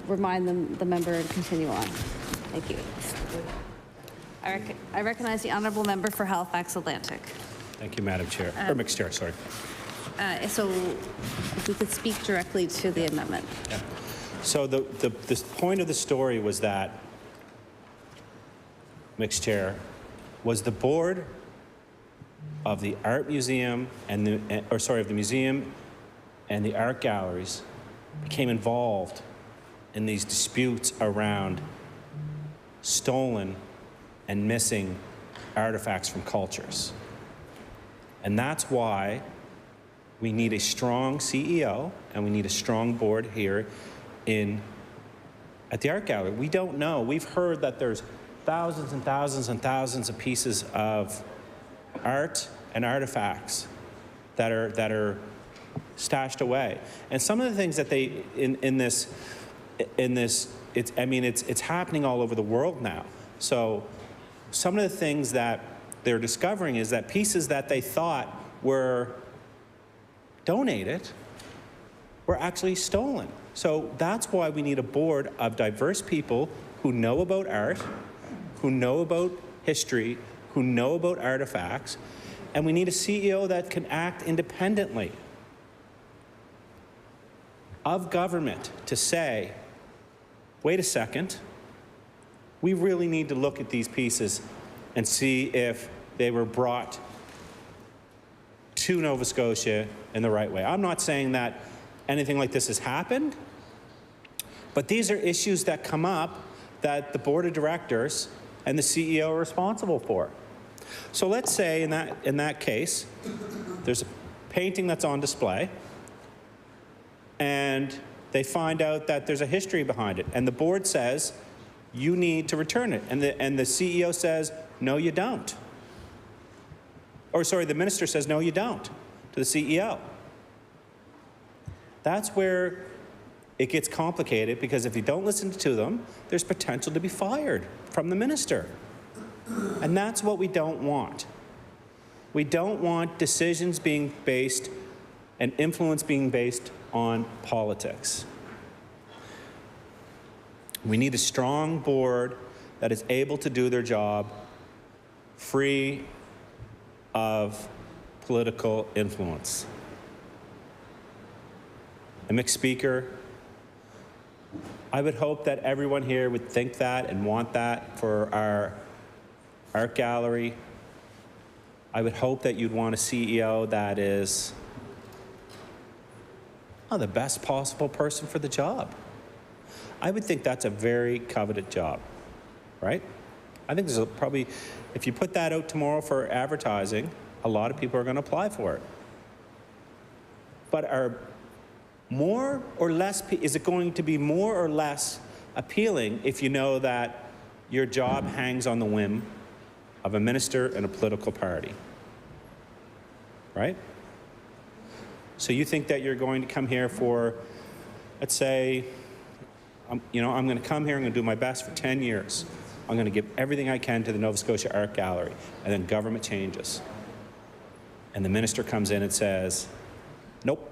Speaker 19: remind the member and continue on. Thank you. I recognize the honourable member for Halifax Atlantic.
Speaker 6: Thank you, Madam Chair. Or Mixed Chair, sorry.
Speaker 19: So if we could speak directly to the amendment.
Speaker 6: Yeah. So the point of the story was that, Mixed Chair, was the board of the art museum and of the museum and the art galleries became involved in these disputes around stolen and missing artifacts from cultures. And that's why we need a strong CEO and we need a strong board here at the art gallery. We don't know. We've heard that there's thousands and thousands and thousands of pieces of art and artifacts that are stashed away. And some of the things that they it's happening all over the world now. So some of the things that they're discovering is that pieces that they thought were donated were actually stolen. So that's why we need a board of diverse people who know about art, who know about history, who know about artifacts, and we need a CEO that can act independently of government to say, wait a second, we really need to look at these pieces and see if they were brought to Nova Scotia in the right way. I'm not saying that anything like this has happened, but these are issues that come up that the board of directors and the CEO are responsible for. So let's say in that case, there's a painting that's on display, and they find out that there's a history behind it, and the board says, you need to return it. And the CEO says, no, you don't. Or sorry, the minister says, no, you don't, to the CEO. That's where it gets complicated, because if you don't listen to them, there's potential to be fired from the minister. And that's what we don't want. We don't want decisions being based and influence being based on politics. We need a strong board that is able to do their job free of political influence. And Mixed Speaker, I would hope that everyone here would think that and want that for our art gallery. I would hope that you'd want a CEO that is the best possible person for the job. I would think that's a very coveted job, right? I think there's probably, if you put that out tomorrow for advertising, a lot of people are going to apply for it. But are more or less, is it going to be more or less appealing if you know that your job hangs on the whim of a minister and a political party, right? So you think that you're going to come here for, let's say, I'm going to come here, I'm going to do my best for 10 years. I'm going to give everything I can to the Nova Scotia Art Gallery, and then government changes. And the minister comes in and says, nope.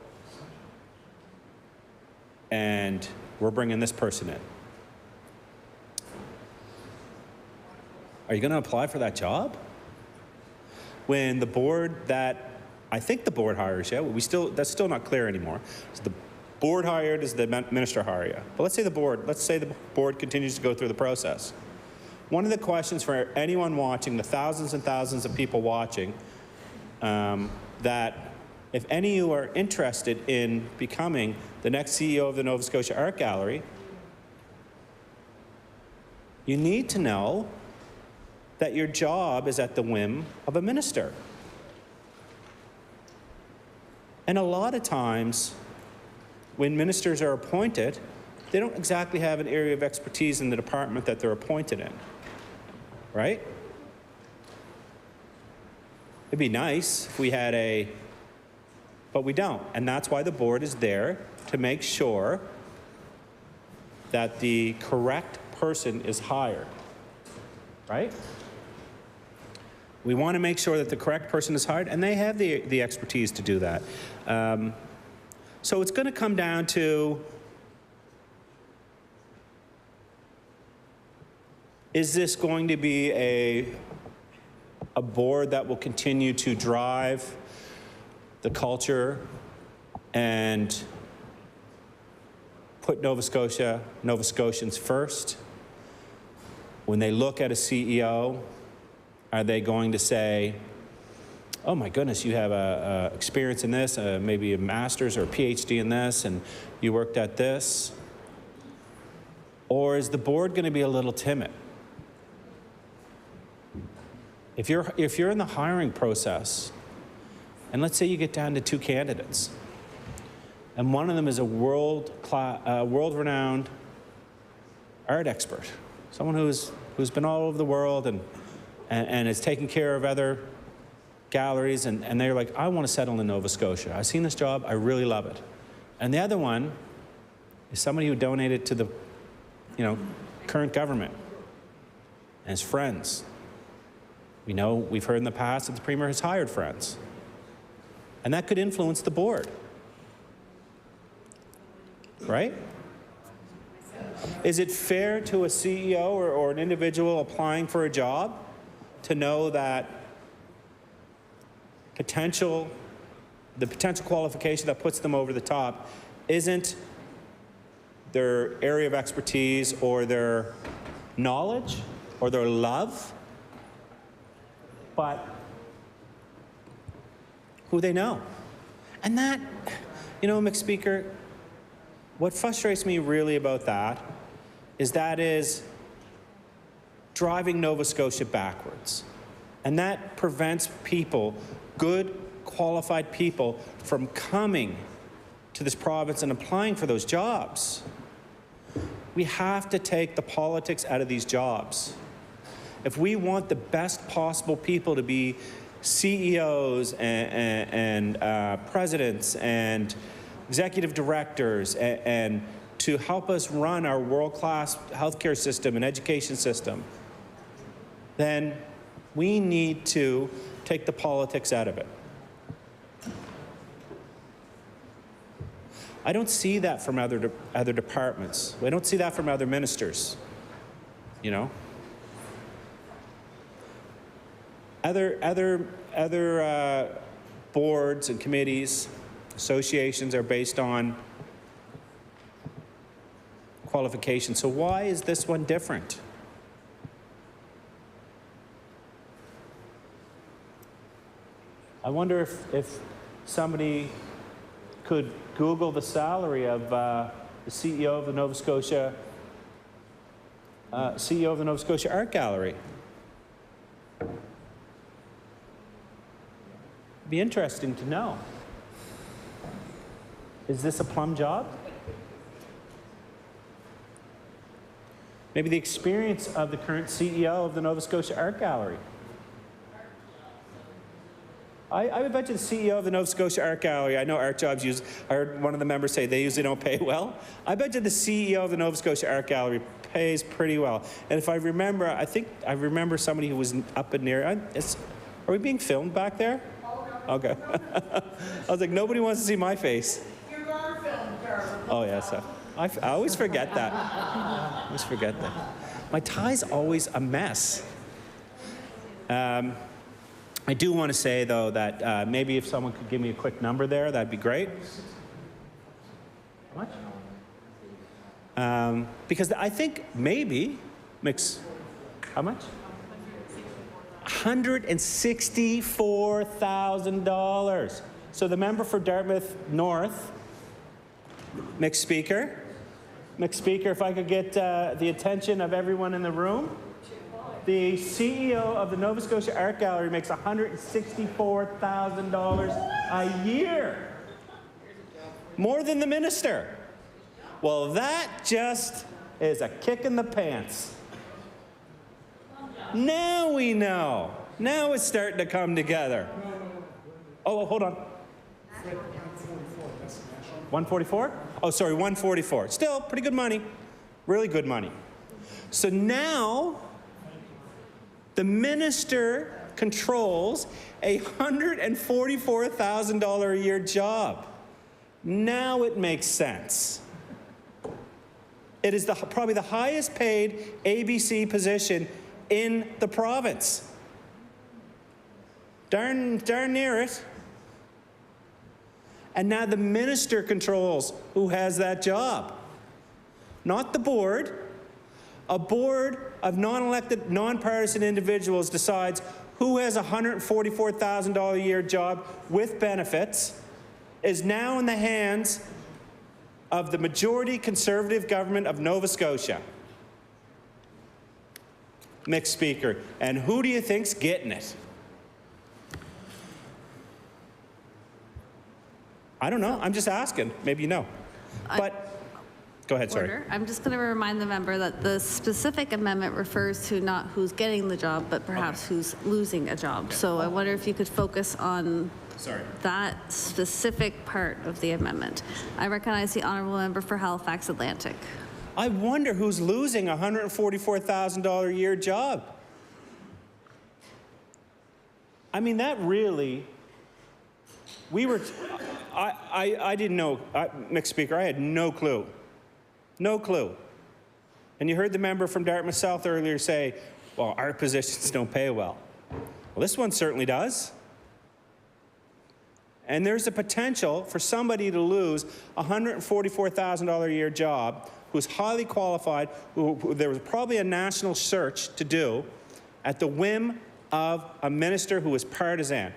Speaker 6: And we're bringing this person in. Are you going to apply for that job? When the board that, I think the board hires you, that's still not clear anymore. So the board hired, does the minister hire you? But let's say the board continues to go through the process. one of the questions for anyone watching, the thousands and thousands of people watching, that if any of you are interested in becoming the next CEO of the Nova Scotia Art Gallery, you need to know that your job is at the whim of a minister. And a lot of times, when ministers are appointed, they don't exactly have an area of expertise in the department that they're appointed in, right? It'd be nice if we had but we don't. And that's why the board is there, to make sure that the correct person is hired, right? We want to make sure that the correct person is hired, and they have the expertise to do that. So it's going to come down to, is this going to be a board that will continue to drive the culture and put Nova Scotians first? When they look at a CEO, are they going to say, oh my goodness, you have a experience in this, maybe a master's or a PhD in this, and you worked at this? Or is the board going to be a little timid? If you're in the hiring process, and let's say you get down to 2 candidates, and one of them is a world-renowned art expert, someone who's been all over the world and is taking care of other galleries, and they're like, I want to settle in Nova Scotia. I've seen this job, I really love it. And the other one is somebody who donated to the current government and his friends. We've heard in the past that the Premier has hired friends. And that could influence the board, right? Is it fair to a CEO or an individual applying for a job to know that the potential qualification that puts them over the top isn't their area of expertise or their knowledge or their love, but who they know? And that, Mr. Speaker, what frustrates me really about that is driving Nova Scotia backwards. And that prevents people, good, qualified people, from coming to this province and applying for those jobs. We have to take the politics out of these jobs. If we want the best possible people to be CEOs and presidents and executive directors and to help us run our world-class healthcare system and education system, then we need to take the politics out of it. I don't see that from other departments. I don't see that from other ministers, Other boards and committees, associations are based on qualifications. So why is this one different? I wonder if somebody could Google the salary of the CEO of the Nova Scotia Art Gallery. Be interesting to know. Is this a plum job? Maybe the experience of the current CEO of the Nova Scotia Art Gallery. I would bet you the CEO of the Nova Scotia Art Gallery, I know art jobs I heard one of the members say they usually don't pay well. I bet you the CEO of the Nova Scotia Art Gallery pays pretty well. And if I remember, I think I remember somebody who was up in near, are we being filmed back there? Okay. I was like, nobody wants to see my face.
Speaker 11: You are filmed, Carl.
Speaker 6: Oh, yes. I always forget that. I always forget that. My tie's always a mess. I do want to say, though, that maybe if someone could give me a quick number there, that'd be great. How much? Because I think maybe, How much? $164,000. So the member for Dartmouth North, mixed speaker, if I could get the attention of everyone in the room. The CEO of the Nova Scotia Art Gallery makes $164,000 a year. More than the minister. Well, that just is a kick in the pants. Now we know. Now it's starting to come together. Oh, hold on. 144? Oh, sorry, 144. Still pretty good money. Really good money. So now the minister controls a $144,000 a year job. Now it makes sense. It is probably the highest paid ABC position in the province. Darn near it. And now the minister controls who has that job. Not the board. A board of non-elected, nonpartisan individuals decides who has a $144,000 a year job with benefits, is now in the hands of the majority Conservative government of Nova Scotia. Mixed speaker. And who do you think's getting it? I don't know. I'm just asking. Maybe you know. But go ahead, sorry.
Speaker 19: I'm just going to remind the member that the specific amendment refers to not who's getting the job, but perhaps who's losing a job. Okay. So I wonder if you could focus on that specific part of the amendment. I recognize the honourable member for Halifax Atlantic.
Speaker 6: I wonder who's losing a $144,000 a year job. I mean, that really, I didn't know, mixed speaker, I had no clue. No clue. And you heard the member from Dartmouth South earlier say, well, our positions don't pay well. Well, this one certainly does. And there's a potential for somebody to lose a $144,000 a year job who's highly qualified, who there was probably a national search to do at the whim of a minister who was partisan.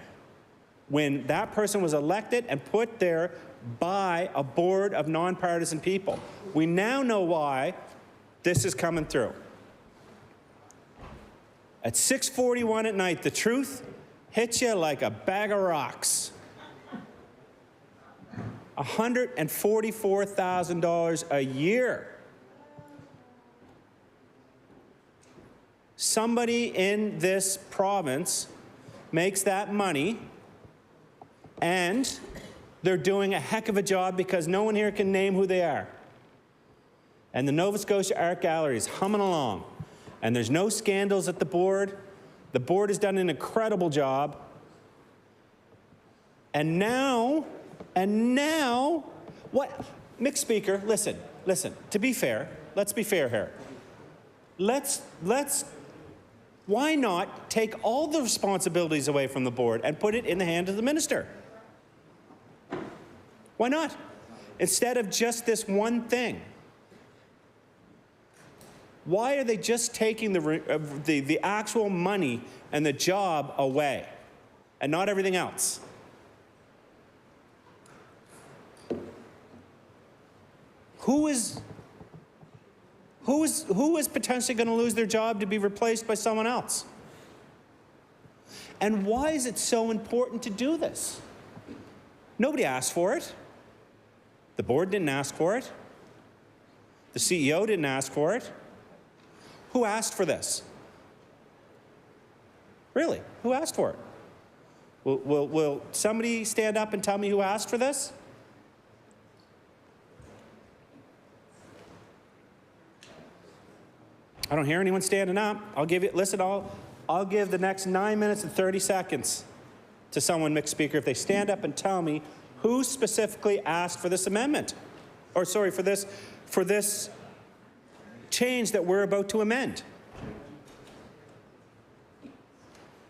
Speaker 6: When that person was elected and put there by a board of nonpartisan people. We now know why this is coming through. At 6:41 at night, the truth hits you like a bag of rocks. $144,000 a year. Somebody in this province makes that money, and they're doing a heck of a job because no one here can name who they are. And the Nova Scotia Art Gallery is humming along. And there's no scandals at the board. The board has done an incredible job. And now, what? Mixed speaker, listen, to be fair, let's be fair here. Why not take all the responsibilities away from the board and put it in the hand of the minister? Why not? Instead of just this one thing. Why are they just taking the actual money and the job away and not everything else? Who is potentially going to lose their job to be replaced by someone else? And why is it so important to do this? Nobody asked for it. The board didn't ask for it. The CEO didn't ask for it. Who asked for this? Really, who asked for it? Will somebody stand up and tell me who asked for this? I don't hear anyone standing up. I'll give the next 9 minutes and 30 seconds to someone, mixed speaker, if they stand up and tell me who specifically asked for this amendment. Or sorry, for this change that we're about to amend.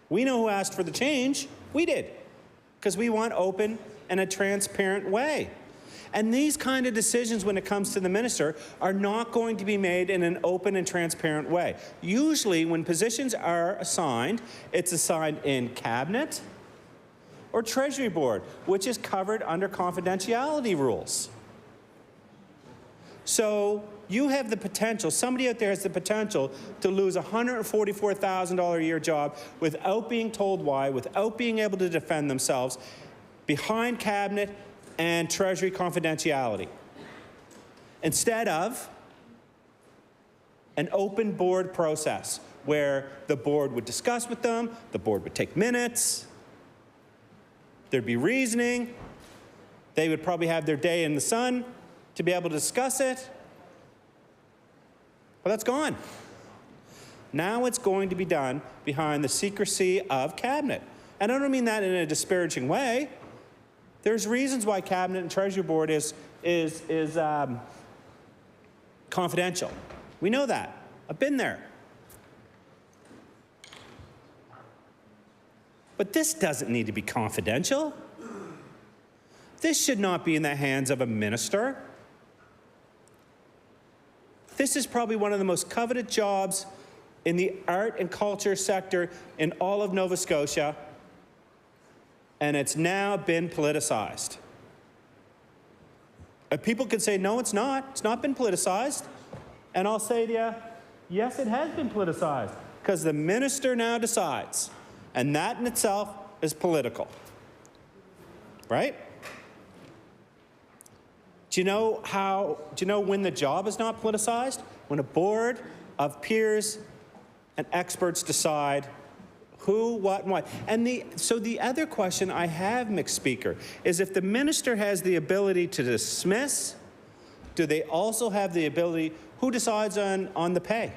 Speaker 6: We know who asked for the change. We did. Because we want open and a transparent way. And these kind of decisions when it comes to the minister are not going to be made in an open and transparent way. Usually when positions are assigned, it's assigned in cabinet or Treasury Board, which is covered under confidentiality rules. So you have the potential, somebody out there has the potential to lose a $144,000 a year job without being told why, without being able to defend themselves, behind cabinet and Treasury confidentiality, instead of an open board process where the board would discuss with them, the board would take minutes, there'd be reasoning, they would probably have their day in the sun to be able to discuss it. But that's gone. Now it's going to be done behind the secrecy of cabinet. And I don't mean that in a disparaging way. There's reasons why cabinet and Treasury Board is confidential. We know that. I've been there. But this doesn't need to be confidential. This should not be in the hands of a minister. This is probably one of the most coveted jobs in the art and culture sector in all of Nova Scotia, and it's now been politicized. And people can say, no, it's not been politicized. And I'll say to you, yes, it has been politicized, because the minister now decides, and that in itself is political, right? Do you know when the job is not politicized? When a board of peers and experts decide who, what, and why. And so the other question I have, Mr. Speaker, is if the minister has the ability to dismiss, do they also have the ability, who decides on the pay?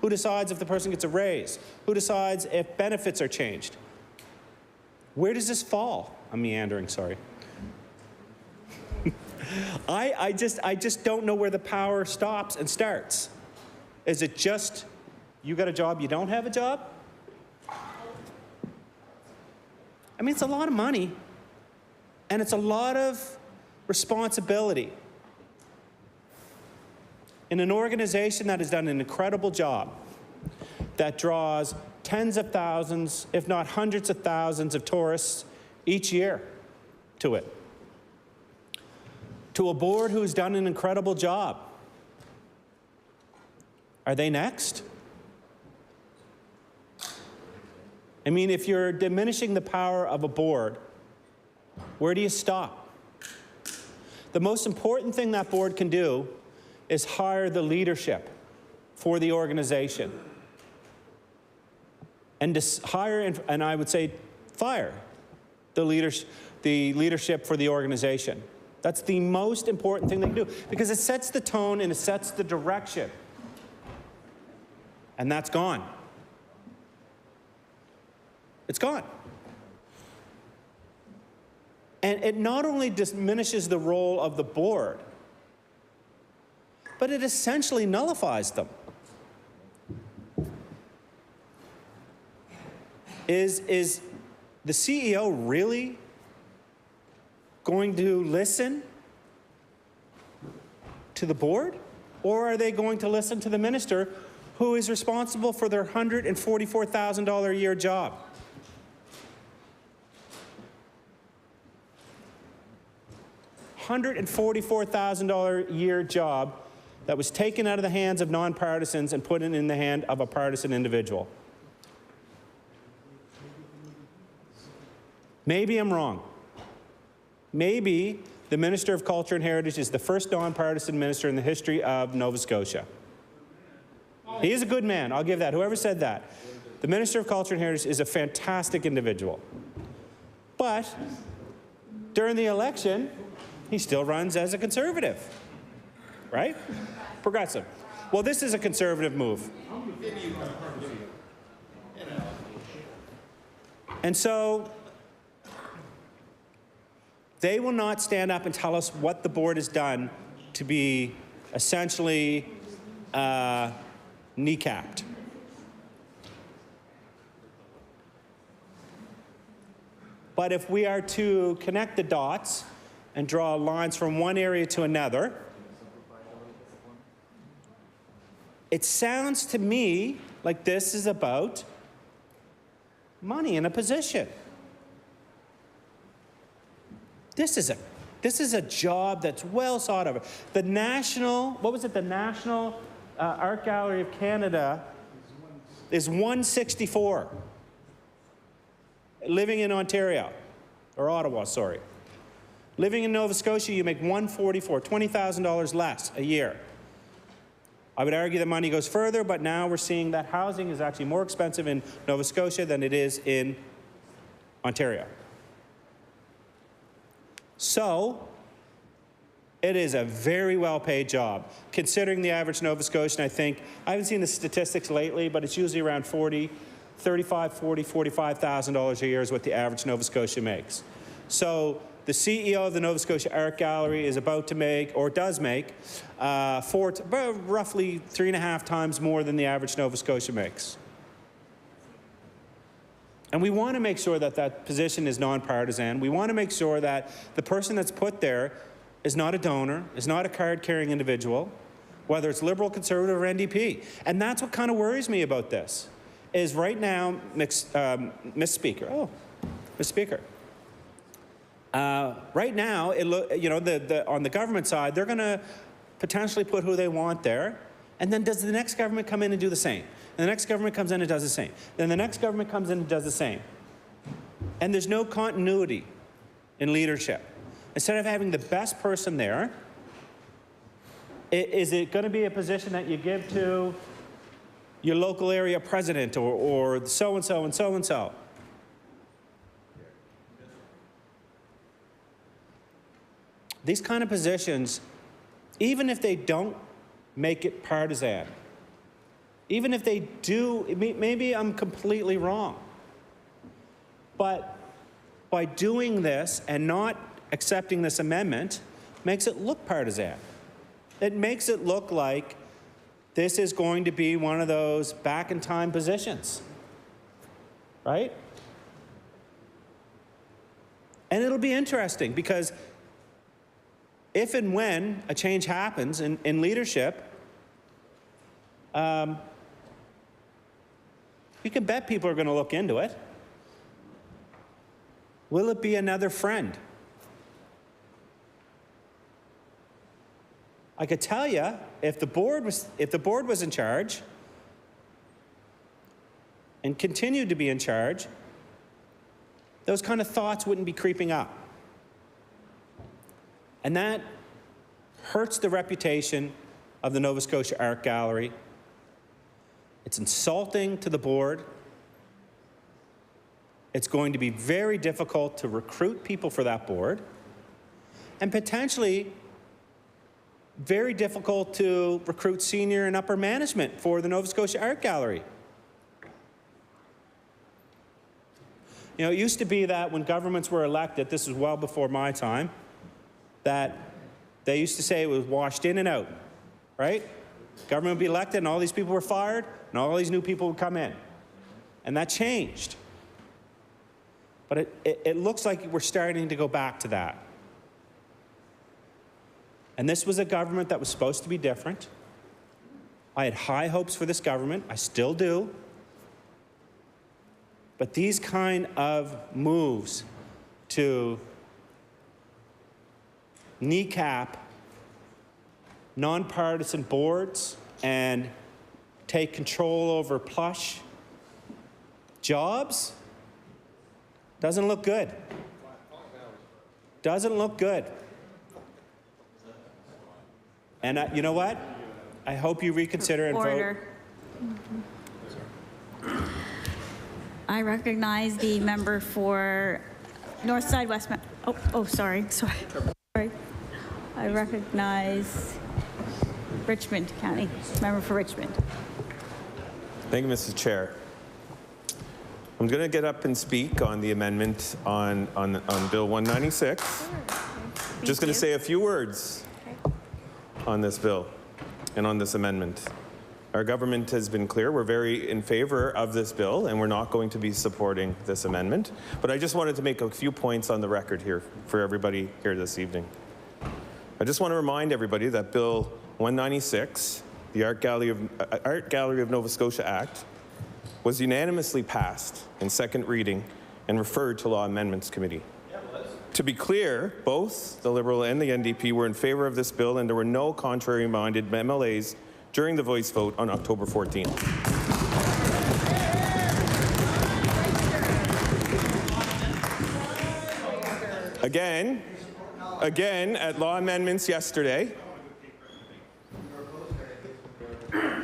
Speaker 6: Who decides if the person gets a raise? Who decides if benefits are changed? Where does this fall? I'm meandering, sorry. I just don't know where the power stops and starts. Is it just, you got a job, you don't have a job? I mean, it's a lot of money, and it's a lot of responsibility. In an organization that has done an incredible job, that draws tens of thousands, if not hundreds of thousands of tourists each year to it. To a board who's done an incredible job. Are they next? I mean, if you're diminishing the power of a board, where do you stop? The most important thing that board can do is hire the leadership for the organization. And hire, and I would say fire the leadership for the organization. That's the most important thing they can do, because it sets the tone and it sets the direction. And that's gone. It's gone. And it not only diminishes the role of the board, but it essentially nullifies them. Is the CEO really going to listen to the board? Or are they going to listen to the minister who is responsible for their $144,000 a year job? $144,000 a year job that was taken out of the hands of nonpartisans and put in the hand of a partisan individual. Maybe I'm wrong. Maybe the Minister of Culture and Heritage is the first nonpartisan minister in the history of Nova Scotia. He is a good man, I'll give that. Whoever said that. The Minister of Culture and Heritage is a fantastic individual. But during the election, he still runs as a conservative, right? Progressive. Well, this is a conservative move. And so they will not stand up and tell us what the board has done to be essentially kneecapped. But if we are to connect the dots and draw lines from one area to another, it sounds to me like this is about money in a position. This is a job that's well sought over. The National, what was it? The National Art Gallery of Canada is 164. Living in Ontario, or Ottawa, sorry. Living in Nova Scotia, you make $144, $20,000 less a year. I would argue that money goes further, but now we're seeing that housing is actually more expensive in Nova Scotia than it is in Ontario. So, it is a very well-paid job. Considering the average Nova Scotian, I haven't seen the statistics lately, but it's usually around $35,000, $45,000 a year is what the average Nova Scotian makes. So, the CEO of the Nova Scotia Art Gallery is about to make, or does make, roughly 3.5 times more than the average Nova Scotian makes. And we want to make sure that that position is nonpartisan. We want to make sure that the person that's put there is not a donor, is not a card-carrying individual, whether it's Liberal, Conservative, or NDP. And that's what kind of worries me about this, is right now, Ms. Speaker, right now, on the government side, they're going to potentially put who they want there, and then does the next government come in and do the same? And the next government comes in and does the same. Then the next government comes in and does the same. And there's no continuity in leadership. Instead of having the best person there, is it going to be a position that you give to your local area president or so-and-so and so-and-so? These kind of positions, even if they don't make it partisan, even if they do, maybe I'm completely wrong, but by doing this and not accepting this amendment makes it look partisan. It makes it look like this is going to be one of those back-in-time positions, right? And it'll be interesting because if and when a change happens in leadership, you can bet people are going to look into it. Will it be another friend? I could tell you, if the board was in charge and continued to be in charge, those kind of thoughts wouldn't be creeping up. And that hurts the reputation of the Nova Scotia Art Gallery. It's insulting to the board. It's going to be very difficult to recruit people for that board, and potentially very difficult to recruit senior and upper management for the Nova Scotia Art Gallery. You know, it used to be that when governments were elected, this was well before my time, that they used to say it was washed in and out, right? Government would be elected and all these people were fired and all these new people would come in. And that changed. But it looks like we're starting to go back to that. And this was a government that was supposed to be different. I had high hopes for this government. I still do. But these kind of moves to kneecap nonpartisan boards and take control over plush jobs doesn't look good. Doesn't look good. And you know what? I hope you reconsider and vote.
Speaker 15: I recognize the member for Northside Westmount. Sorry. I recognize Richmond County, member for Richmond.
Speaker 13: Thank you, Mr. Chair. I'm going to get up and speak on the amendment on Bill 196. Just going to say a few words on this bill and on this amendment. Our government has been clear. We're very in favor of this bill, and we're not going to be supporting this amendment. But I just wanted to make a few points on the record here for everybody here this evening. I just want to remind everybody that Bill 196, the Art Gallery of Nova Scotia Act, was unanimously passed in second reading and referred to Law Amendments Committee. To be clear, both the Liberal and the NDP were in favor of this bill, and there were no contrary-minded MLAs during the voice vote on October 14th. Again, at Law Amendments yesterday,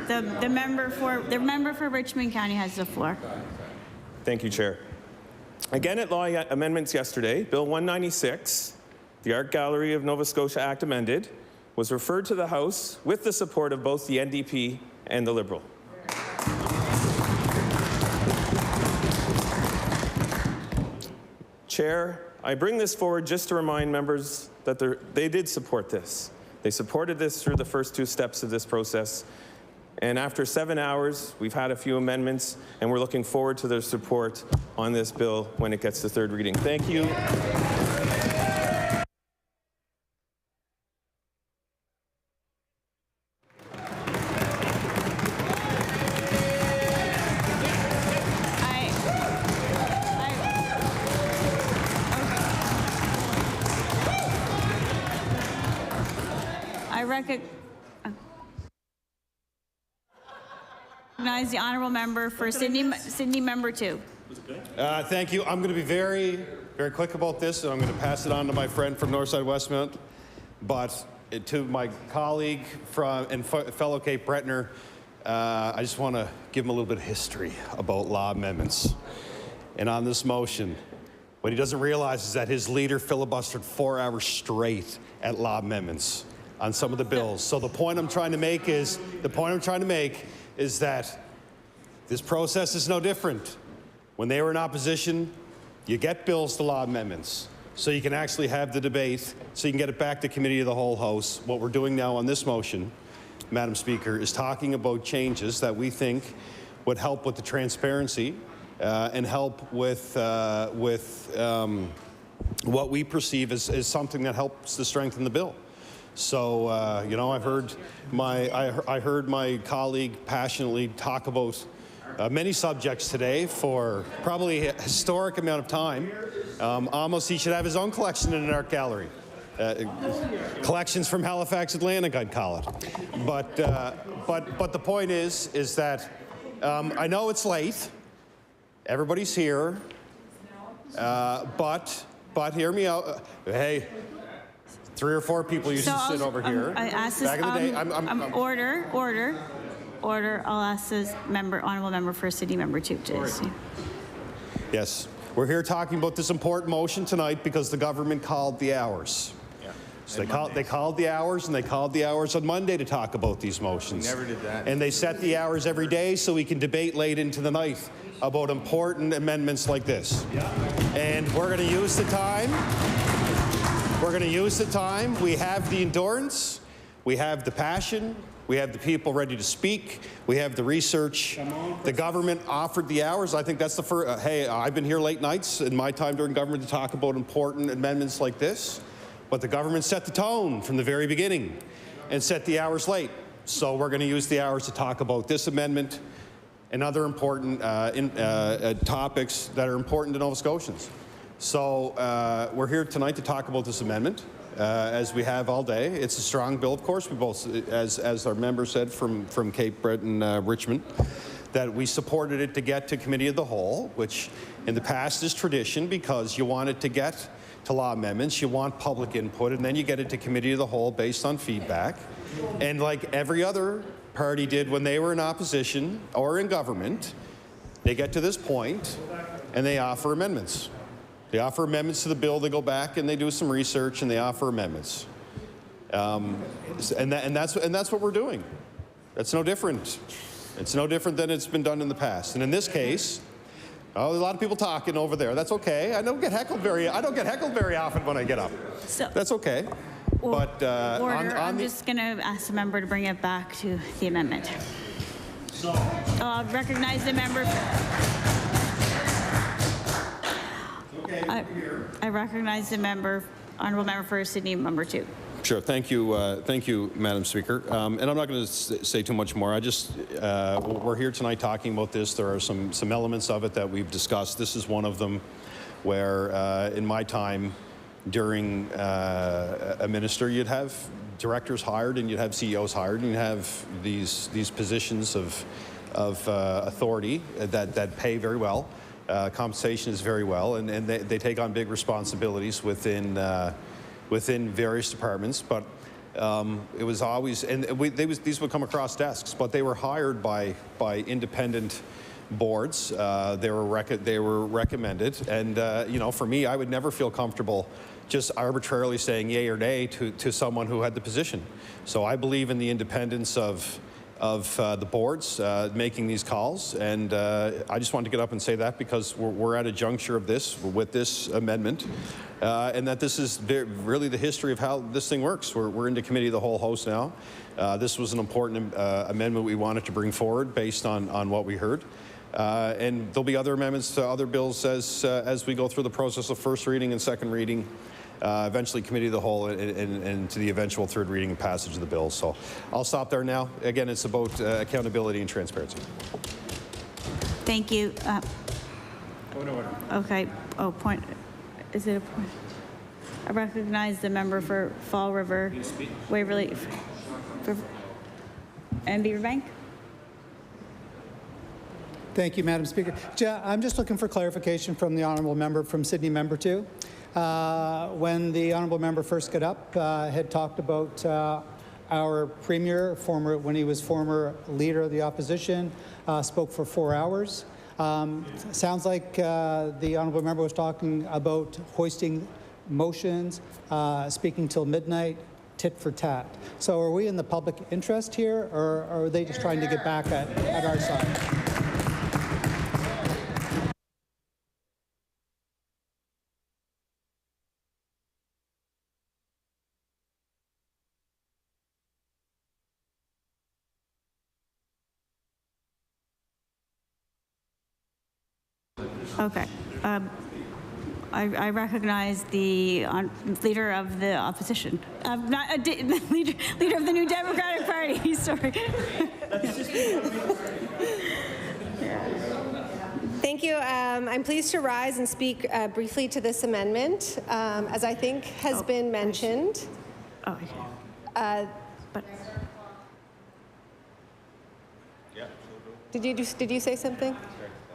Speaker 15: The member for Richmond County has the floor.
Speaker 13: Thank you, Chair. Again, at Law Amendments yesterday, Bill 196, the Art Gallery of Nova Scotia Act amended, was referred to the House with the support of both the NDP and the Liberal. Chair, I bring this forward just to remind members that they did support this. They supported this through the first two steps of this process. And after 7 hours, we've had a few amendments, and we're looking forward to their support on this bill when it gets to third reading. Thank you.
Speaker 15: I recognize the honourable member for Sydney member 2.
Speaker 17: Thank you. I'm going to be very, very quick about this, and I'm going to pass it on to my friend from Northside Westmount. But to my colleague and fellow Cape Bretner, I just want to give him a little bit of history about law amendments. And on this motion, what he doesn't realize is that his leader filibustered 4 hours straight at law amendments on some of the bills. So the point I'm trying to make is that this process is no different. When they were in opposition, you get bills to law amendments so you can actually have the debate, so you can get it back to committee of the whole House. What we're doing now on this motion, Madam Speaker, is talking about changes that we think would help with the transparency and help with what we perceive as something that helps to strengthen the bill. So, you know, I heard my colleague passionately talk about many subjects today for probably a historic amount of time. Almost he should have his own collection in an art gallery. Collections from Halifax, Atlantic, I'd call it. But the point is that I know it's late. Everybody's here. But hear me out. Hey. 3 or 4 people used to sit over here.
Speaker 15: I asked this,
Speaker 17: back in the day.
Speaker 15: Order. I'll ask this honourable member for City Member 2, please.
Speaker 17: Yes, we're here talking about this important motion tonight because the government called the hours. Yeah. So they called the hours, and they called the hours on Monday to talk about these motions.
Speaker 13: We never did that.
Speaker 17: And they set the hours every day so we can debate late into the night about important amendments like this. Yeah. And we're going to use the time. We're going to use the time. We have the endurance. We have the passion. We have the people ready to speak. We have the research. The government offered the hours. I think that's the first. Hey, I've been here late nights in my time during government to talk about important amendments like this. But the government set the tone from the very beginning and set the hours late. So we're going to use the hours to talk about this amendment and other important topics that are important to Nova Scotians. So we're here tonight to talk about this amendment, as we have all day. It's a strong bill, of course. We both, as our member said from Cape Breton, Richmond, that we supported it to get to committee of the whole, which in the past is tradition because you want it to get to law amendments, you want public input, and then you get it to committee of the whole based on feedback. And like every other party did when they were in opposition or in government, they get to this point and they offer amendments. They offer amendments to the bill, they go back and they do some research and they offer amendments. And that's what we're doing. That's no different. It's no different than it's been done in the past. And in this case, a lot of people talking over there. That's okay. I don't get heckled very often when I get up. So, that's okay.
Speaker 15: But I'm just going to ask the member to bring it back to the amendment. Recognize the member. I recognize the member, honourable member for Sydney, number 2.
Speaker 17: Sure. Thank you, Madam Speaker. And I'm not going to say too much more. We're here tonight talking about this. There are some elements of it that we've discussed. This is one of them where, in my time during a minister, you'd have directors hired and you'd have CEOs hired and you'd have these positions of authority that pay very well. Compensation is very well, and they take on big responsibilities within various departments. But it was always, and these would come across desks, but they were hired by independent boards. They were recommended, and for me, I would never feel comfortable just arbitrarily saying yay or nay to someone who had the position. So I believe in the independence of the boards making these calls, and I just wanted to get up and say that because we're at a juncture of this with this amendment, and that this is really the history of how this thing works. We're into committee of the whole host now. This was an important amendment we wanted to bring forward based on what we heard. And there'll be other amendments to other bills as we go through the process of first reading and second reading, eventually committee of the whole, and to the eventual third reading and passage of the bill. So I'll stop there now. Again, it's about accountability and transparency.
Speaker 15: Thank you.
Speaker 8: Point of order.
Speaker 15: Okay. Oh, point. Is it a point? I recognize the member for Fall River, Waverley, and Beaverbank.
Speaker 1: Thank you, Madam Speaker. I'm just looking for clarification from the honourable member from Sydney, member 2. When the honourable member first got up, had talked about our premier, when he was former leader of the opposition, spoke for 4 hours. Sounds like the honourable member was talking about hoisting motions, speaking till midnight, tit for tat. So are we in the public interest here, or are they just trying to get back at our side?
Speaker 15: Okay. I recognize the leader of the opposition. Leader of the New Democratic Party. Sorry.
Speaker 18: Thank you. I'm pleased to rise and speak briefly to this amendment, as I think has been mentioned. Did you say something?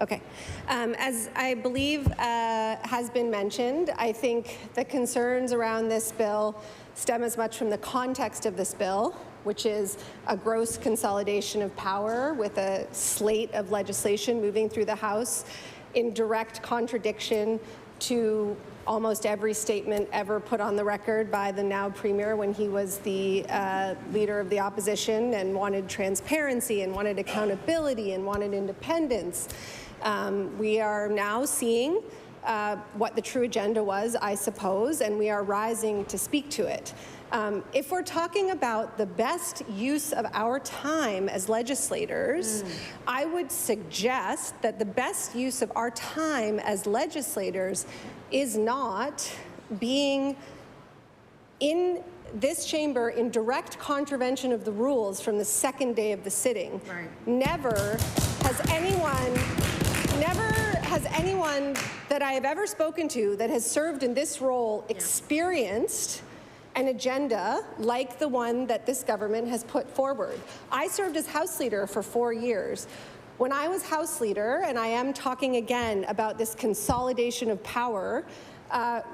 Speaker 18: Okay. As I believe has been mentioned, I think the concerns around this bill stem as much from the context of this bill, which is a gross consolidation of power with a slate of legislation moving through the House in direct contradiction to almost every statement ever put on the record by the now Premier when he was the leader of the opposition and wanted transparency and wanted accountability and wanted independence. We are now seeing what the true agenda was, I suppose, and we are rising to speak to it. If we're talking about the best use of our time as legislators, I would suggest that the best use of our time as legislators is not being in this chamber in direct contravention of the rules from the second day of the sitting. Right. Never has anyone that I have ever spoken to that has served in this role experienced an agenda like the one that this government has put forward. I served as House Leader for 4 years. When I was House Leader, and I am talking again about this consolidation of power,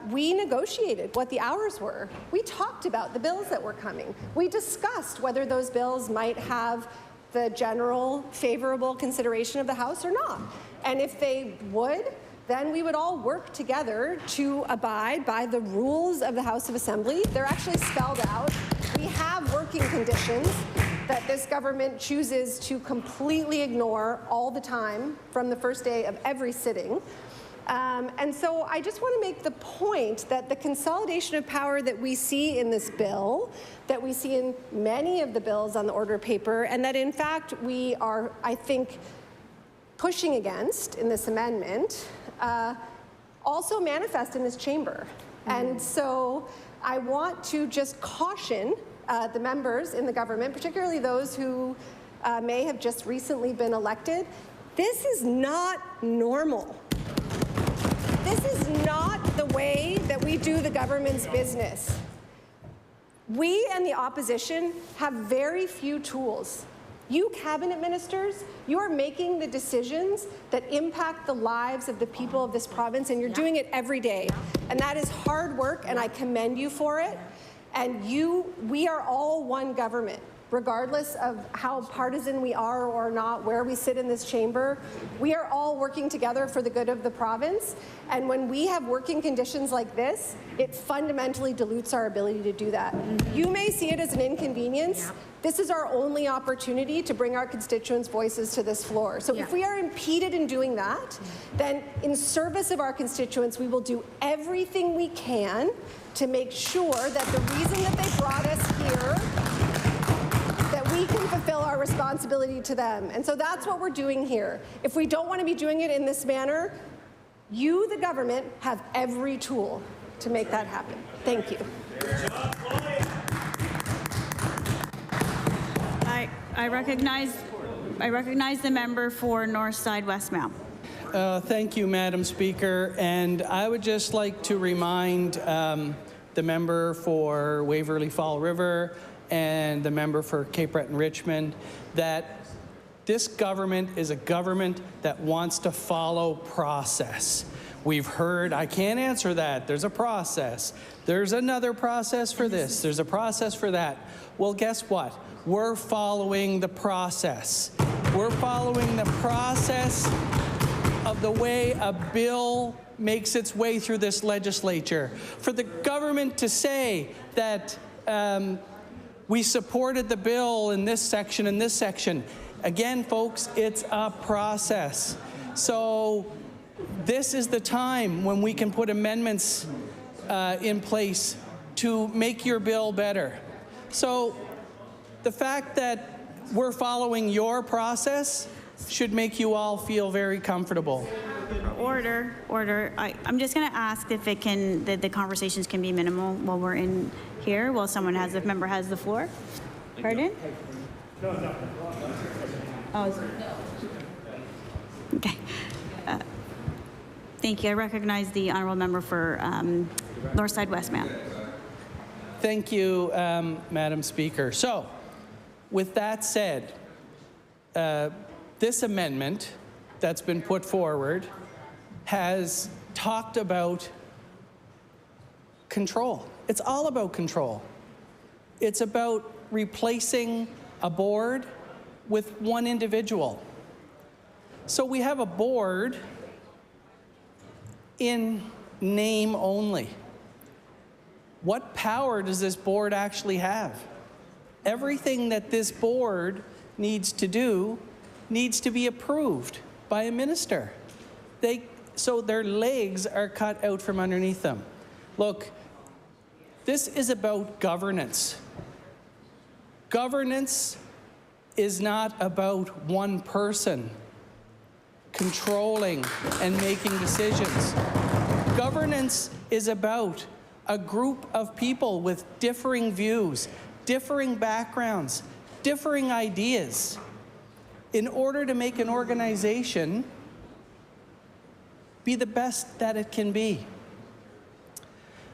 Speaker 18: we negotiated what the hours were. We talked about the bills that were coming. We discussed whether those bills might have the general favorable consideration of the House or not. And if they would, then we would all work together to abide by the rules of the House of Assembly. They're actually spelled out. We have working conditions that this government chooses to completely ignore all the time from the first day of every sitting. And so I just want to make the point that the consolidation of power that we see in this bill, that we see in many of the bills on the order paper, and that in fact we are, I think, pushing against in this amendment, also manifest in this chamber. And so I want to just caution the members in the government, particularly those who may have just recently been elected. This is not normal. This is not the way that we do the government's business. We and the opposition have very few tools. You cabinet ministers, you are making the decisions that impact the lives of the people of this province, and you're doing it every day. And that is hard work, and I commend you for it. And we are all one government. Regardless of how partisan we are or not, where we sit in this chamber, we are all working together for the good of the province. And when we have working conditions like this, it fundamentally dilutes our ability to do that. You may see it as an inconvenience. This is our only opportunity to bring our constituents' voices to this floor. So if we are impeded in doing that, then in service of our constituents, we will do everything we can to make sure that the reason that they brought us here, that we can fulfill our responsibility to them. And so that's what we're doing here. If we don't want to be doing it in this manner, you, the government, have every tool to make that happen. Thank you.
Speaker 15: I recognize the member for Northside Westmount.
Speaker 16: Thank you, Madam Speaker. And I would just like to remind the member for Waverly Fall River and the member for Cape Breton-Richmond that this government is a government that wants to follow process. We've heard, I can't answer that. There's a process. There's another process for this. There's a process for that. Well, guess what? We're following the process. We're following the process of the way a bill makes its way through this legislature. For the government to say that we supported the bill in this section and this section, again, folks, it's a process. So this is the time when we can put amendments in place to make your bill better. So the fact that we're following your process should make you all feel very comfortable.
Speaker 15: Order. I'm just going to ask if it can, the conversations can be minimal while we're in here, while a member has the floor. Pardon? No. Oh, okay. Thank you. I recognize the honourable member for Northside Westmount.
Speaker 16: Thank you, Madam Speaker. So, with that said, this amendment that's been put forward has talked about control. It's all about control. It's about replacing a board with one individual. So we have a board in name only. What power does this board actually have? Everything that this board needs to do needs to be approved by a minister. So their legs are cut out from underneath them. Look, this is about governance. Governance is not about one person controlling and making decisions. Governance is about a group of people with differing views, differing backgrounds, differing ideas, in order to make an organization be the best that it can be.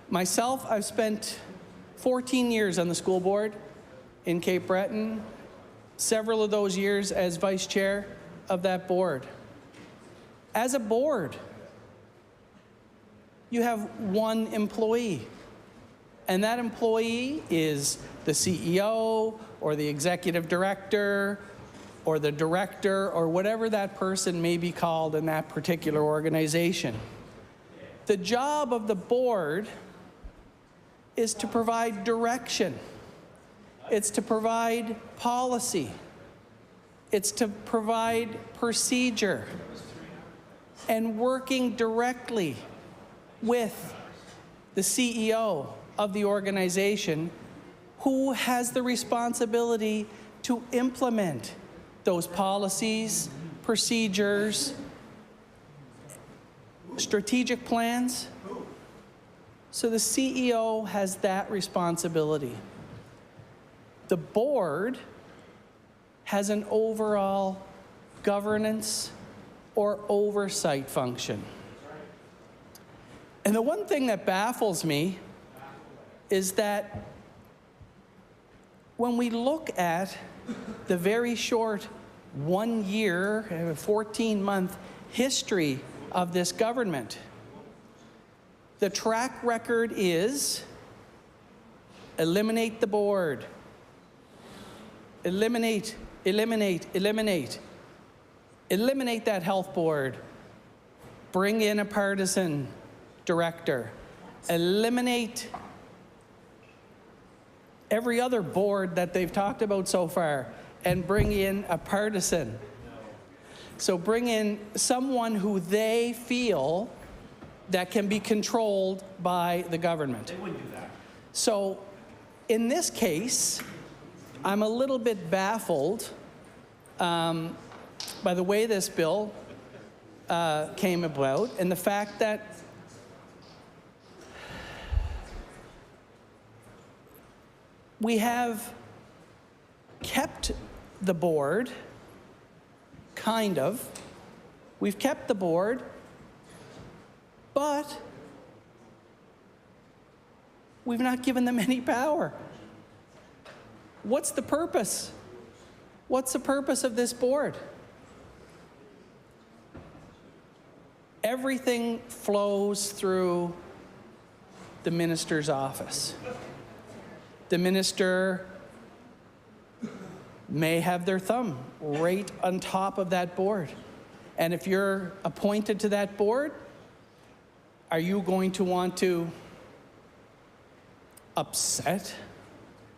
Speaker 16: Myself, I've spent 14 years on the school board in Cape Breton, several of those years as vice chair of that board. As a board, you have one employee, and that employee is the CEO or the executive director or the director or whatever that person may be called in that particular organization. The job of the board is to provide direction. It's to provide policy. It's to provide procedure. and working directly with the CEO of the organization, who has the responsibility to implement those policies, procedures, strategic plans. So the CEO has that responsibility. The board has an overall governance or oversight function. And the one thing that baffles me is that when we look at the very short 1 year, 14-month history of this government, the track record is eliminate the board, eliminate that health board, bring in a partisan director, eliminate every other board that they've talked about so far, and bring in a partisan. So bring in someone who they feel that can be controlled by the government. They wouldn't do that. So in this case, I'm a little bit baffled by the way this bill came about, and the fact that we have kept the board, kind of. We've kept the board, but we've not given them any power. What's the purpose? What's the purpose of this board? Everything flows through the minister's office. The minister may have their thumb right on top of that board. And if you're appointed to that board, are you going to want to upset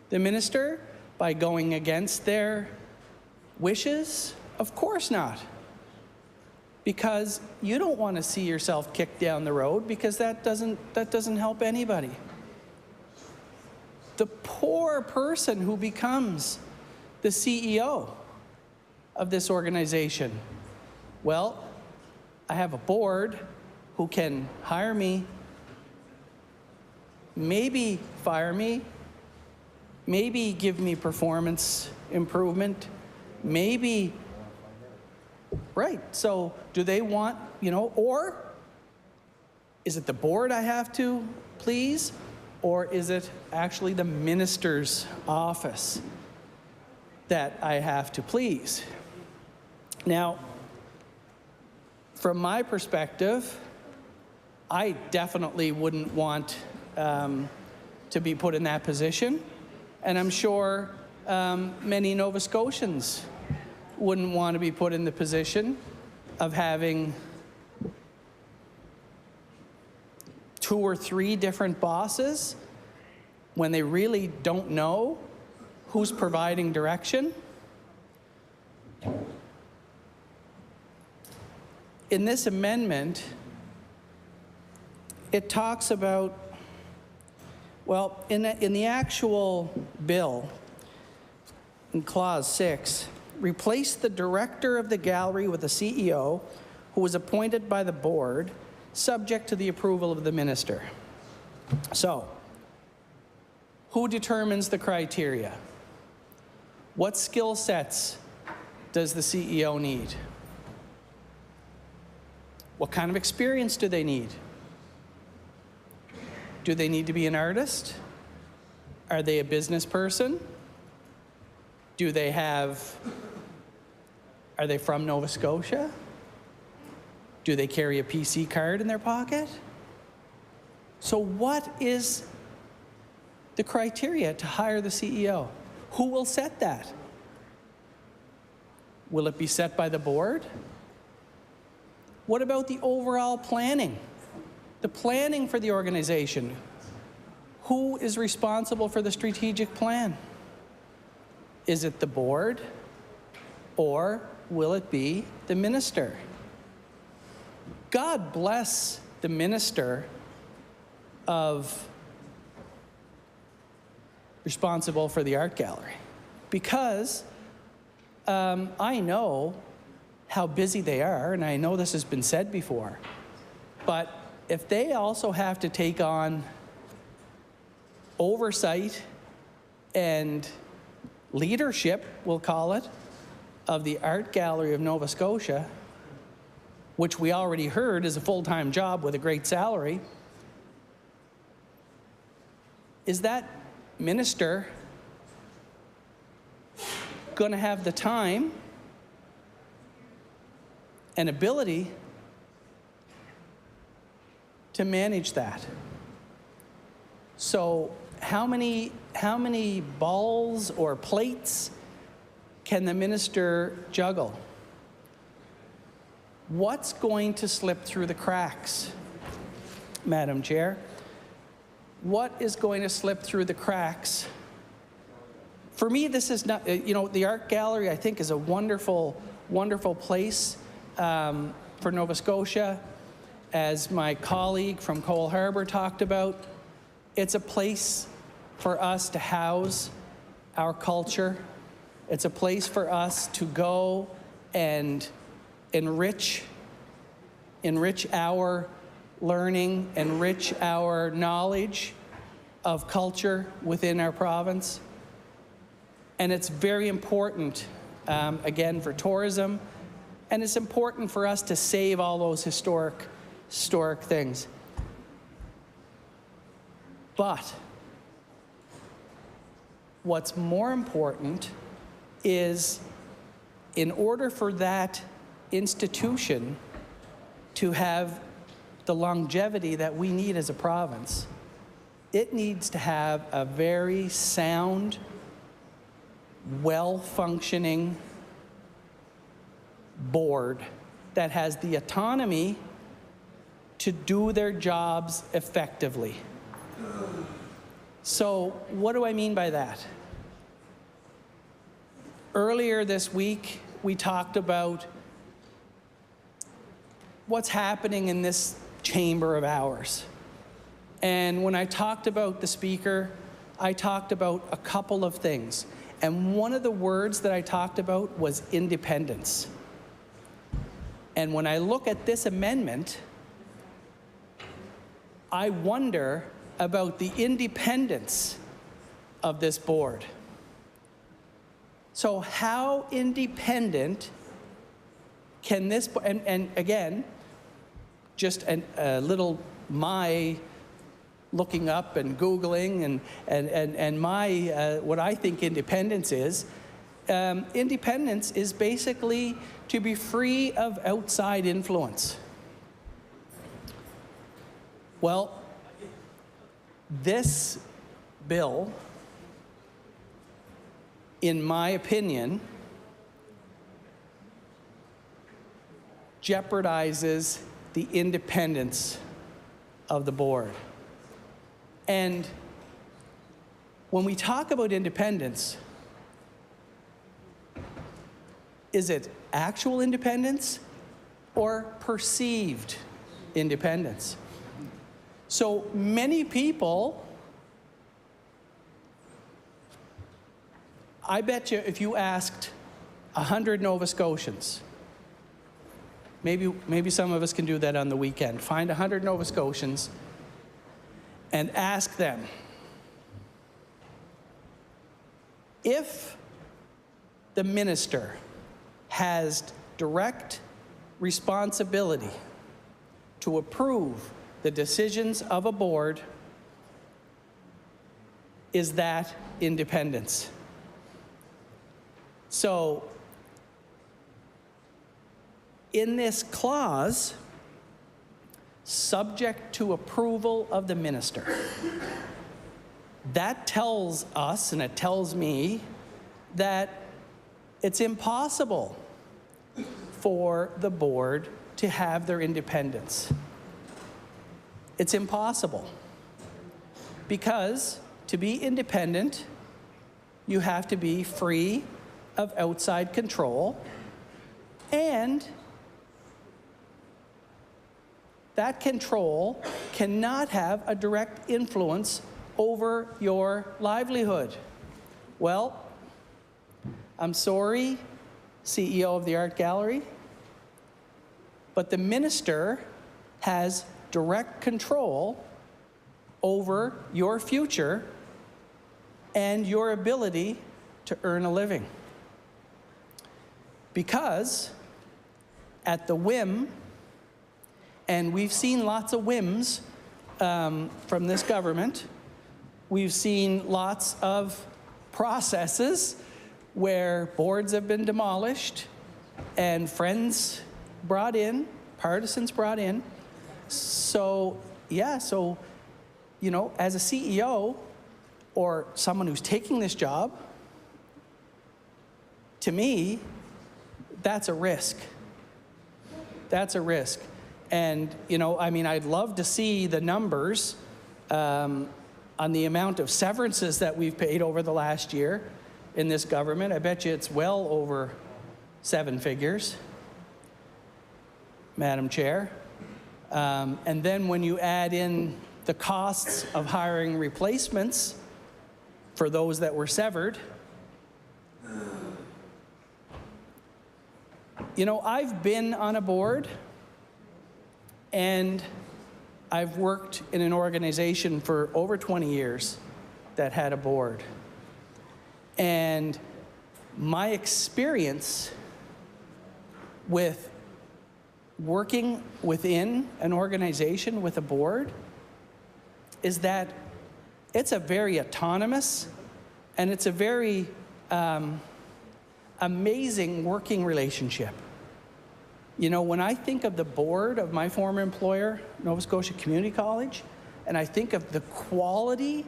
Speaker 16: the minister by going against their wishes? Of course not. Because you don't want to see yourself kicked down the road, because that doesn't help anybody. The poor person who becomes the CEO of this organization. Well, I have a board who can hire me, maybe fire me, maybe give me performance improvement, maybe, right. So do they want, or is it the board I have to please, or is it actually the minister's office that I have to please? Now, from my perspective, I definitely wouldn't want to be put in that position, and I'm sure many Nova Scotians wouldn't want to be put in the position of having 2 or 3 different bosses when they really don't know who's providing direction. In this amendment, it talks about, well, in the actual bill, in Clause 6, replace the director of the gallery with a CEO who was appointed by the board, subject to the approval of the minister. So, who determines the criteria? What skill sets does the CEO need? What kind of experience do they need? Do they need to be an artist? Are they a business person? Are they from Nova Scotia? Do they carry a PC card in their pocket? So what is the criteria to hire the CEO? Who will set that? Will it be set by the board? What about the overall planning? The planning for the organization. Who is responsible for the strategic plan? Is it the board, or will it be the minister? God bless the minister responsible for the art gallery, because I know how busy they are, and I know this has been said before, but if they also have to take on oversight and leadership, we'll call it, of the Art Gallery of Nova Scotia, which we already heard is a full-time job with a great salary, is that minister going to have the time and ability to manage that? So how many balls or plates can the minister juggle? What's going to slip through the cracks, Madam Chair? What is going to slip through the cracks? For me, this is not, the art gallery, I think, is a wonderful, wonderful place for Nova Scotia. As my colleague from Cole Harbour talked about, it's a place for us to house our culture. It's a place for us to go and enrich our learning, enrich our knowledge of culture within our province. And it's very important, again, for tourism, and it's important for us to save all those historic things. But what's more important is, in order for that institution to have the longevity that we need as a province, it needs to have a very sound, well-functioning board that has the autonomy to do their jobs effectively. So what do I mean by that? Earlier this week, we talked about what's happening in this chamber of ours. And when I talked about the speaker, I talked about a couple of things. And one of the words that I talked about was independence. And when I look at this amendment, I wonder about the independence of this board. So how independent can this, and again, just a little my looking up and Googling and my, what I think independence is basically to be free of outside influence. Well, this bill, in my opinion, jeopardizes the independence of the board. And when we talk about independence, is it actual independence or perceived independence? So many people, I bet you if you asked 100 Nova Scotians, maybe some of us can do that on the weekend, find 100 Nova Scotians and ask them, if the minister has direct responsibility to approve the decisions of a board, is that independence? So, in this clause, subject to approval of the minister, that tells us, and it tells me, that it's impossible for the board to have their independence. It's impossible. Because to be independent, you have to be free of outside control, and that control cannot have a direct influence over your livelihood. Well, I'm sorry, CEO of the Art Gallery, but the minister has direct control over your future and your ability to earn a living. Because at the whim, and we've seen lots of whims from this government, we've seen lots of processes where boards have been demolished and friends brought in, partisans brought in. So, yeah, so, you know, as a CEO or someone who's taking this job, to me, that's a risk. That's a risk. And, you know, I mean, I'd love to see the numbers on the amount of severances that we've paid over the last year in this government. I bet you it's well over 7 figures, Madam Chair. And then when you add in the costs of hiring replacements for those that were severed, you know, I've been on a board and I've worked in an organization for over 20 years that had a board. And my experience with working within an organization with a board is that it's a very autonomous and it's a very amazing working relationship. You know, when I think of the board of my former employer, Nova Scotia Community College, and I think of the quality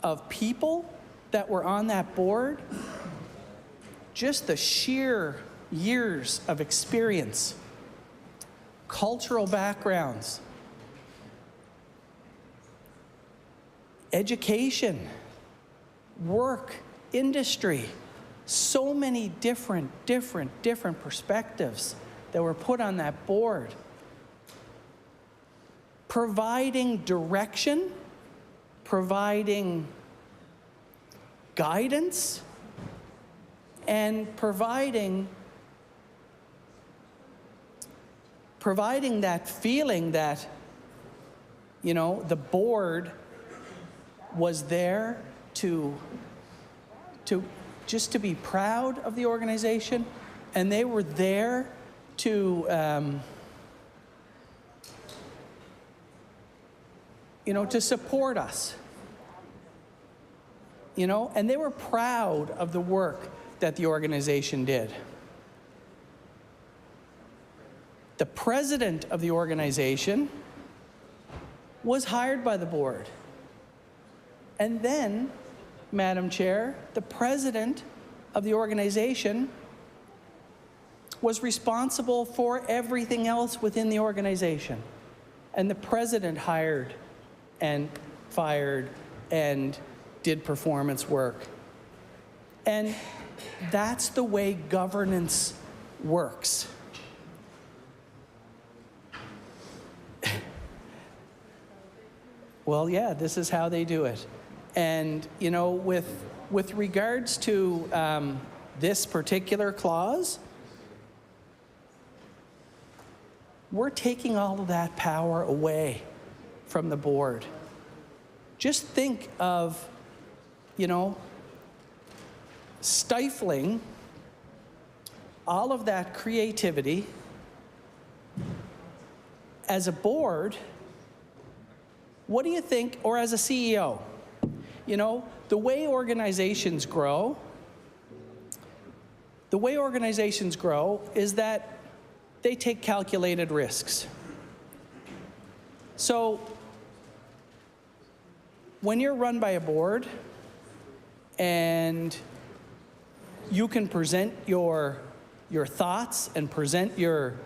Speaker 16: of people that were on that board, just the sheer years of experience, cultural backgrounds, education, work, industry, so many different perspectives that were put on that board, providing direction, providing guidance, and providing that feeling that, you know, the board was there to just to be proud of the organization, and they were there to you know, to support us, you know, and they were proud of the work that the organization did. The president of the organization was hired by the board. And then, Madam Chair, the president of the organization was responsible for everything else within the organization. And the president hired and fired and did performance work. And that's the way governance works. Well, yeah, this is how they do it. And, you know, with regards to this particular clause, we're taking all of that power away from the board. Just think of, you know, stifling all of that creativity as a board. What do you think, or as a CEO? You know, the way organizations grow is that they take calculated risks. So when you're run by a board and you can present your thoughts and present your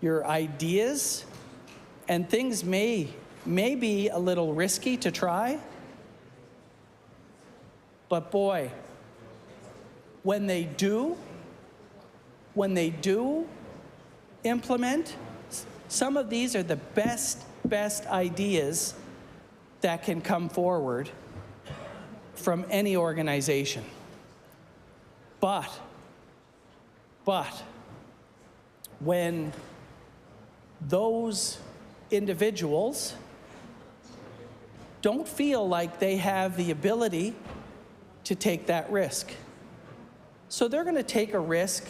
Speaker 16: ideas, and things may be a little risky to try, but boy, when they do implement Some of these are the best ideas that can come forward from any organization. But when those individuals don't feel like they have the ability to take that risk. So they're going to take a risk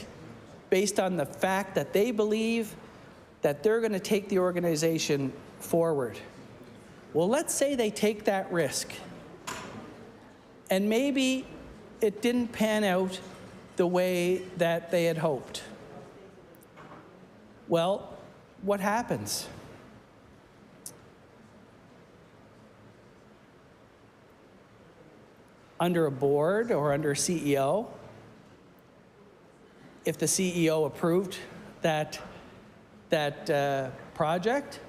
Speaker 16: based on the fact that they believe that they're going to take the organization forward. Well, let's say they take that risk, and maybe it didn't pan out the way that they had hoped. Well, what happens? Under a board or under a CEO, if the CEO approved that project,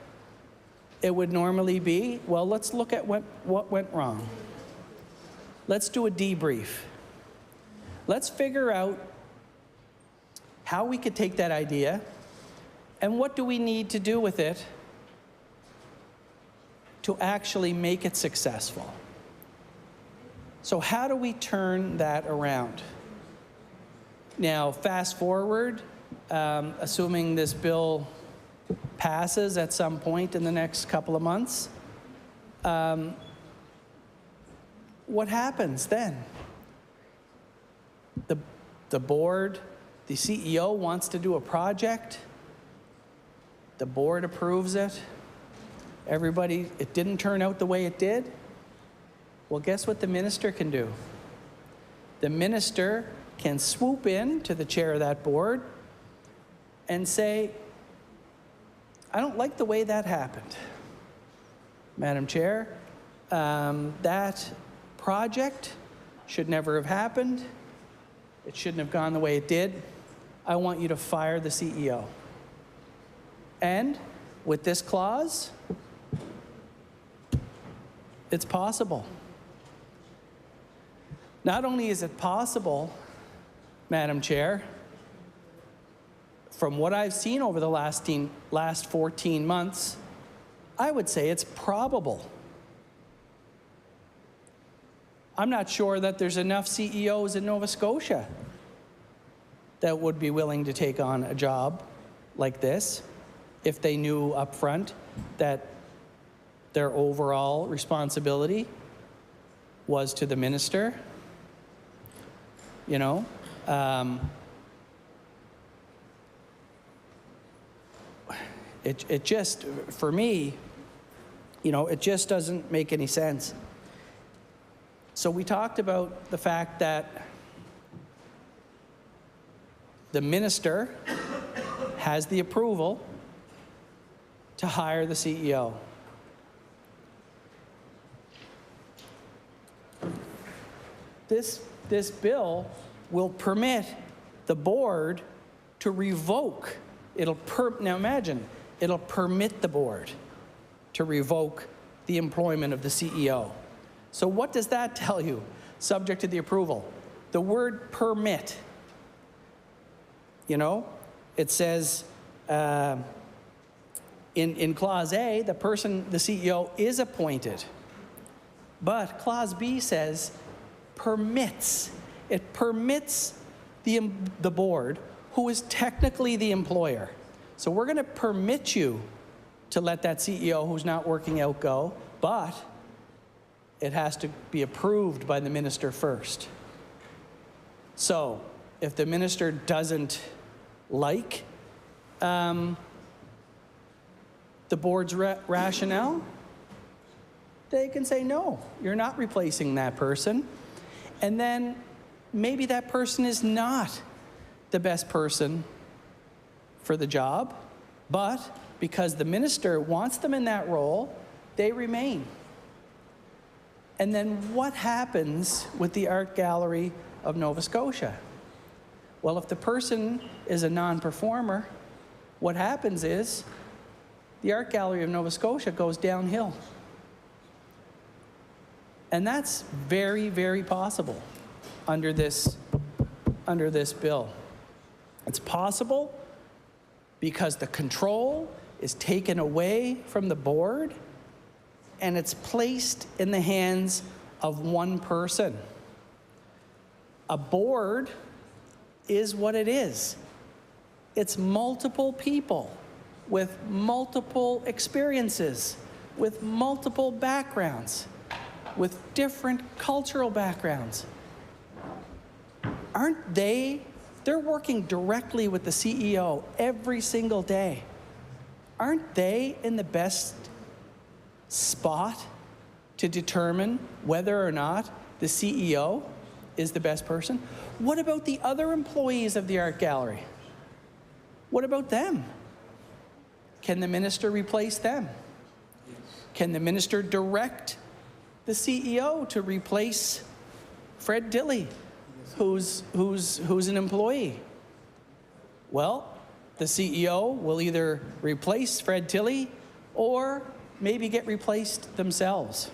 Speaker 16: it would normally be, well, let's look at what went wrong. Let's do a debrief. Let's figure out how we could take that idea and what do we need to do with it to actually make it successful. So how do we turn that around? Now, fast forward, assuming this bill passes at some point in the next couple of months, what happens then? The board, the CEO wants to do a project. The board approves it. Everybody, it didn't turn out the way it did. Well, guess what the minister can do? The minister can swoop in to the chair of that board and say, I don't like the way that happened. Madam Chair, that project should never have happened. It shouldn't have gone the way it did. I want you to fire the CEO. And with this clause, it's possible. Not only is it possible, Madam Chair, from what I've seen over the last 14 months, I would say it's probable. I'm not sure that there's enough CEOs in Nova Scotia that would be willing to take on a job like this if they knew up front that their overall responsibility was to the minister. You know, it just, for me, you know, it just doesn't make any sense. So we talked about the fact that the minister has the approval to hire the CEO. This bill will permit the board to revoke. Now imagine, it'll permit the board to revoke the employment of the CEO. So what does that tell you, subject to the approval? The word permit. You know, it says in Clause A, the CEO is appointed. But Clause B says permits. It permits the board, who is technically the employer. So we're going to permit you to let that CEO who's not working out go, but it has to be approved by the minister first. So if the minister doesn't like the board's rationale, they can say, no, you're not replacing that person. And then maybe that person is not the best person for the job, but because the minister wants them in that role, they remain. And then what happens with the Art Gallery of Nova Scotia? Well, if the person is a non-performer, what happens is the Art Gallery of Nova Scotia goes downhill. And that's very, very possible under this bill. It's possible because the control is taken away from the board and it's placed in the hands of one person. A board is what it is. It's multiple people with multiple experiences, with multiple backgrounds, with different cultural backgrounds. Aren't they? They're working directly with the CEO every single day. Aren't they in the best spot to determine whether or not the CEO is the best person? What about the other employees of the art gallery? What about them? Can the minister replace them? Can the minister direct the CEO to replace Fred Tilley, who's an employee? Well, the CEO will either replace Fred Tilley or maybe get replaced themselves.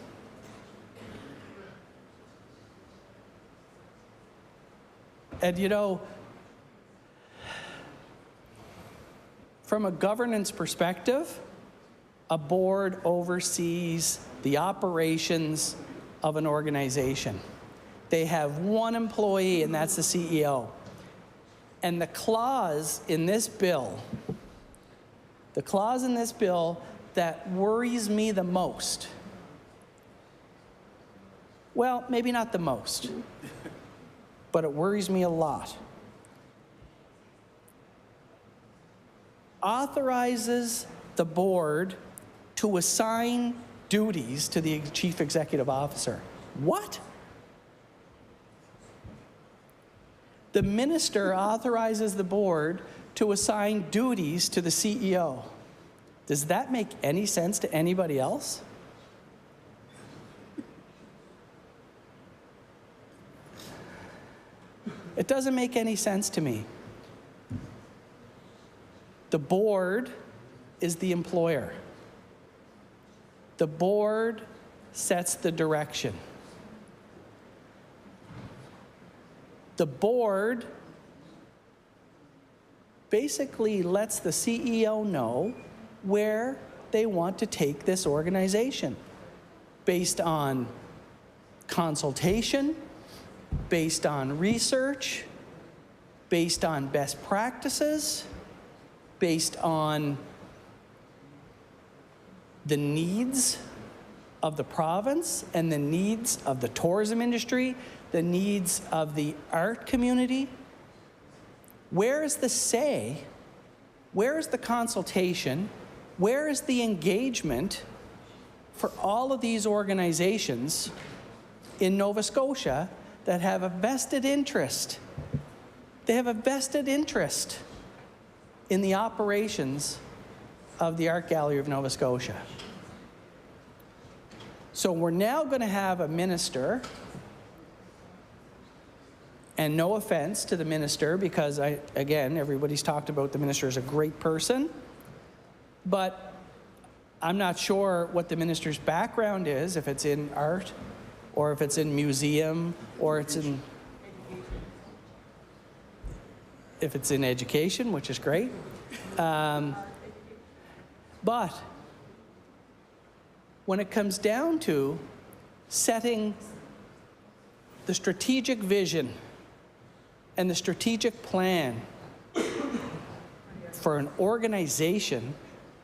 Speaker 16: And you know, from a governance perspective, a board oversees the operations of an organization. They have one employee, and that's the CEO. And the clause in this bill that worries me the most, well, maybe not the most, but it worries me a lot, authorizes the board to assign duties to the chief executive officer. What? The minister authorizes the board to assign duties to the CEO. Does that make any sense to anybody else? It doesn't make any sense to me. The board is the employer. The board sets the direction. The board basically lets the CEO know where they want to take this organization based on consultation, based on research, based on best practices, based on the needs of the province and the needs of the tourism industry, the needs of the art community. Where is the say? Where is the consultation? Where is the engagement for all of these organizations in Nova Scotia that have a vested interest? They have a vested interest in the operations of the Art Gallery of Nova Scotia. So we're now going to have a minister, and no offense to the minister, because again, everybody's talked about the minister as a great person, but I'm not sure what the minister's background is, if it's in art, or if it's in museum, or if it's in education, which is great. But when it comes down to setting the strategic vision and the strategic plan for an organization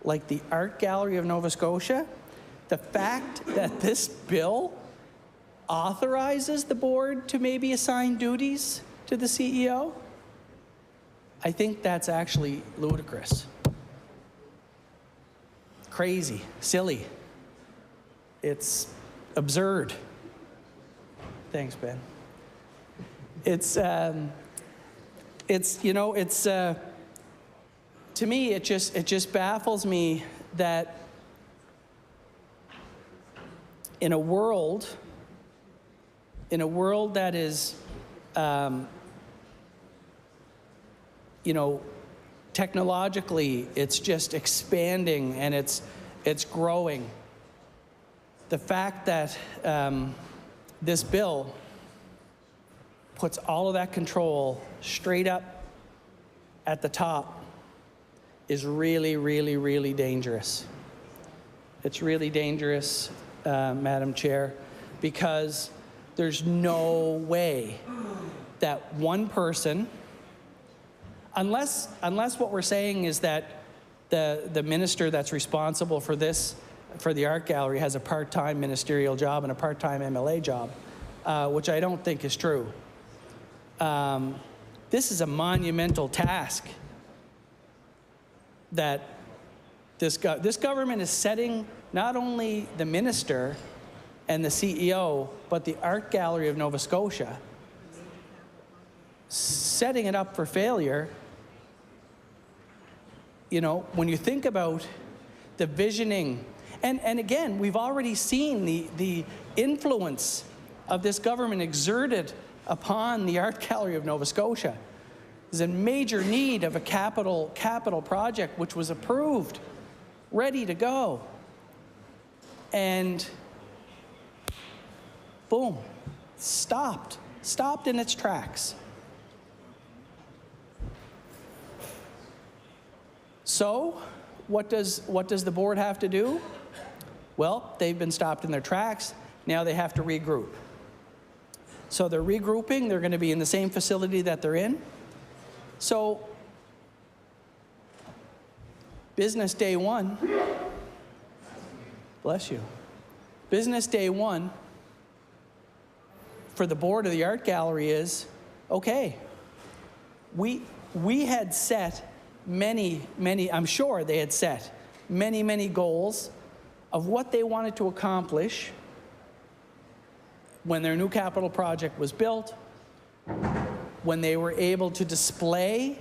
Speaker 16: like the Art Gallery of Nova Scotia, the fact that this bill authorizes the board to maybe assign duties to the CEO, I think that's actually ludicrous. Crazy, silly. It's absurd. Thanks, Ben. To me, it just baffles me that in a world that is, technologically, it's just expanding and it's growing. The fact that this bill puts all of that control straight up at the top is really, really, really dangerous. It's really dangerous, Madam Chair, because there's no way that one person, unless what we're saying is that the minister that's responsible for this, for the art gallery, has a part-time ministerial job and a part-time MLA job, which I don't think is true. This is a monumental task that this government is setting not only the minister and the CEO, but the Art Gallery of Nova Scotia, setting it up for failure. You know, when you think about the visioning, and again, we've already seen the influence of this government exerted upon the Art Gallery of Nova Scotia. There's a major need of a capital project which was approved, ready to go. And boom, stopped in its tracks. So, what does the board have to do? Well, they've been stopped in their tracks. Now they have to regroup. So they're regrouping. They're going to be in the same facility that they're in. So, business day one, bless you. Business day one for the board of the art gallery is, okay, we had set many, I'm sure they had set many goals of what they wanted to accomplish when their new capital project was built, when they were able to display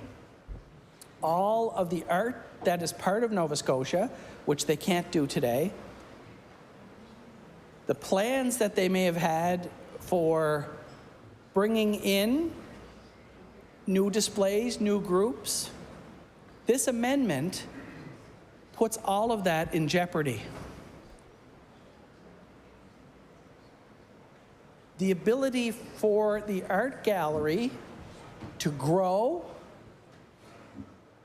Speaker 16: all of the art that is part of Nova Scotia, which they can't do today. The plans that they may have had for bringing in new displays, new groups. This amendment puts all of that in jeopardy. The ability for the art gallery to grow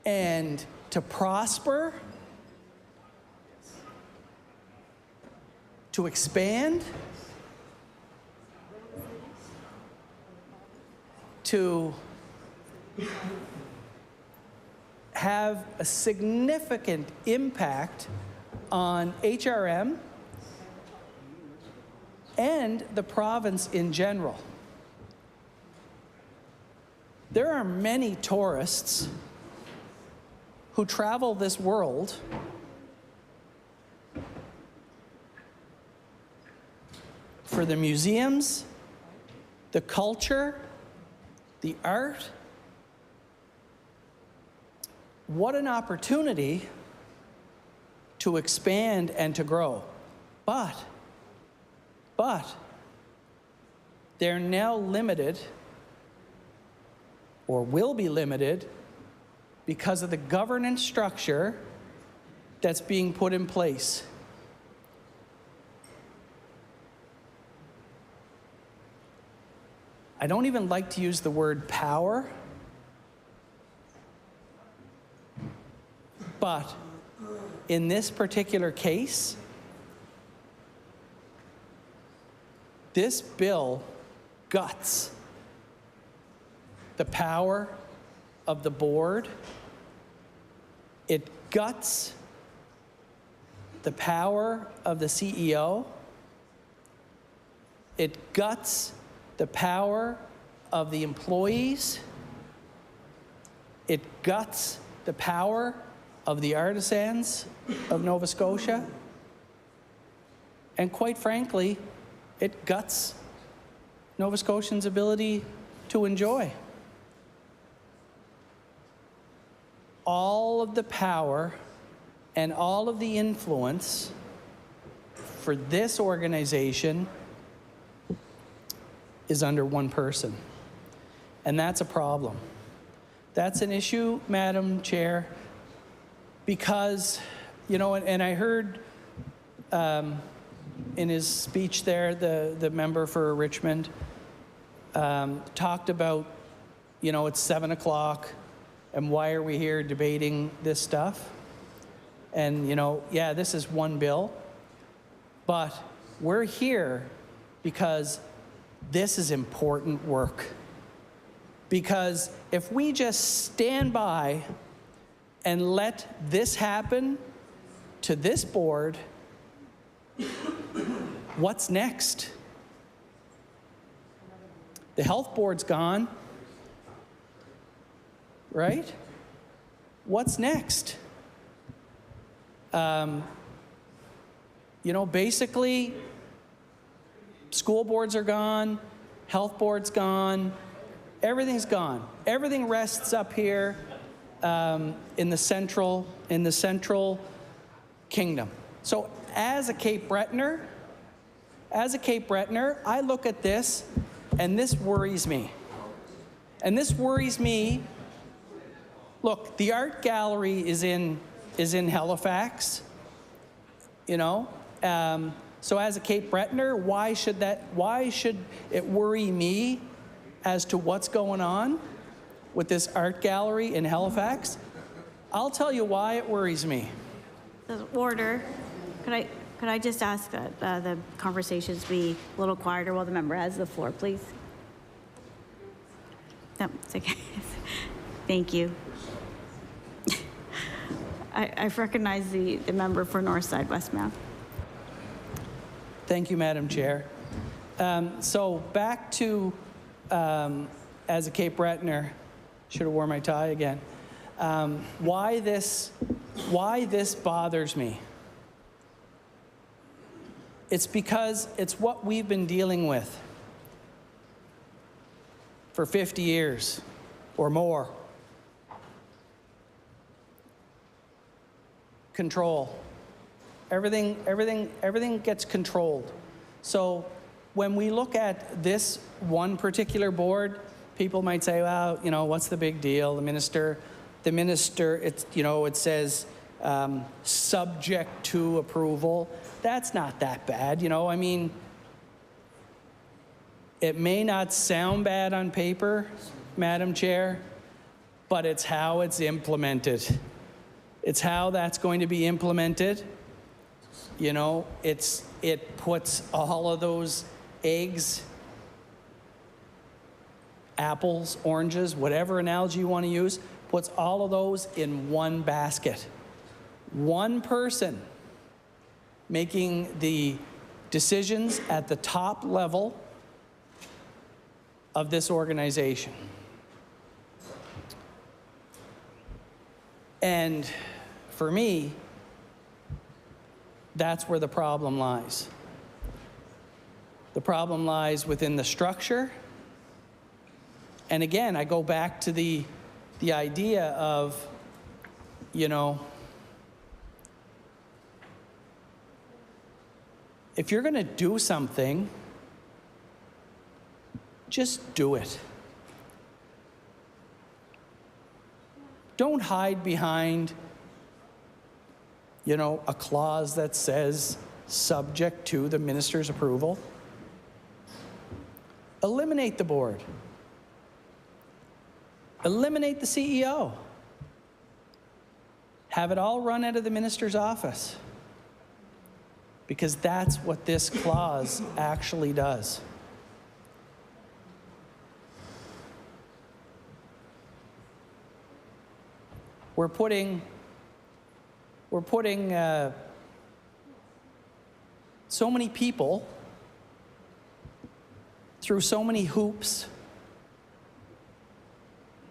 Speaker 16: and to prosper, to expand, to have a significant impact on HRM and the province in general. There are many tourists who travel this world for the museums, the culture, the art. What an opportunity to expand and to grow. But they're now limited, or will be limited, because of the governance structure that's being put in place. I don't even like to use the word power, but in this particular case, this bill guts the power of the board. It guts the power of the CEO. It guts the power of the employees. It guts the power of the artisans of Nova Scotia. And quite frankly, it guts Nova Scotians' ability to enjoy. All of the power and all of the influence for this organization is under one person. And that's a problem. That's an issue, Madam Chair, because, you know, and I heard in his speech there, the member for Richmond talked about, you know, it's 7 o'clock, And why are we here debating this stuff? And, you know, yeah, this is one bill, but we're here because this is important work. Because if we just stand by and let this happen to this board, what's next? The health board's gone, right? What's next? You know, basically, school boards are gone, health board's gone, everything's gone. Everything rests up here in the central kingdom. So as a Cape Bretoner, I look at this, and this worries me. And this worries me. Look, the art gallery is in Halifax, you know. So as a Cape Bretoner, why should it worry me as to what's going on with this art gallery in Halifax? I'll tell you why it worries me.
Speaker 15: Order. Could I just ask that the conversations be a little quieter while the member has the floor, please? No, it's okay. Thank you. I recognize the member for Northside Westmount.
Speaker 16: Thank you, Madam Chair. So back to, as a Cape Bretoner, should have worn my tie again. Why this bothers me? It's because it's what we've been dealing with for 50 years or more. Control. Everything gets controlled. So when we look at this one particular board, people might say, well, you know, what's the big deal? The minister, it's, you know, it says subject to approval. That's not that bad, you know. I mean, it may not sound bad on paper, Madam Chair, but it's how it's implemented. It's how that's going to be implemented. You know, it puts all of those eggs, apples, oranges, whatever analogy you want to use, puts all of those in one basket. One person making the decisions at the top level of this organization. And for me, that's where the problem lies. The problem lies within the structure. And again, I go back to the idea of, you know, if you're going to do something, just do it. Don't hide behind, you know, a clause that says subject to the minister's approval. Eliminate the board. Eliminate the CEO. Have it all run out of the minister's office. Because that's what this clause actually does. We're putting so many people through so many hoops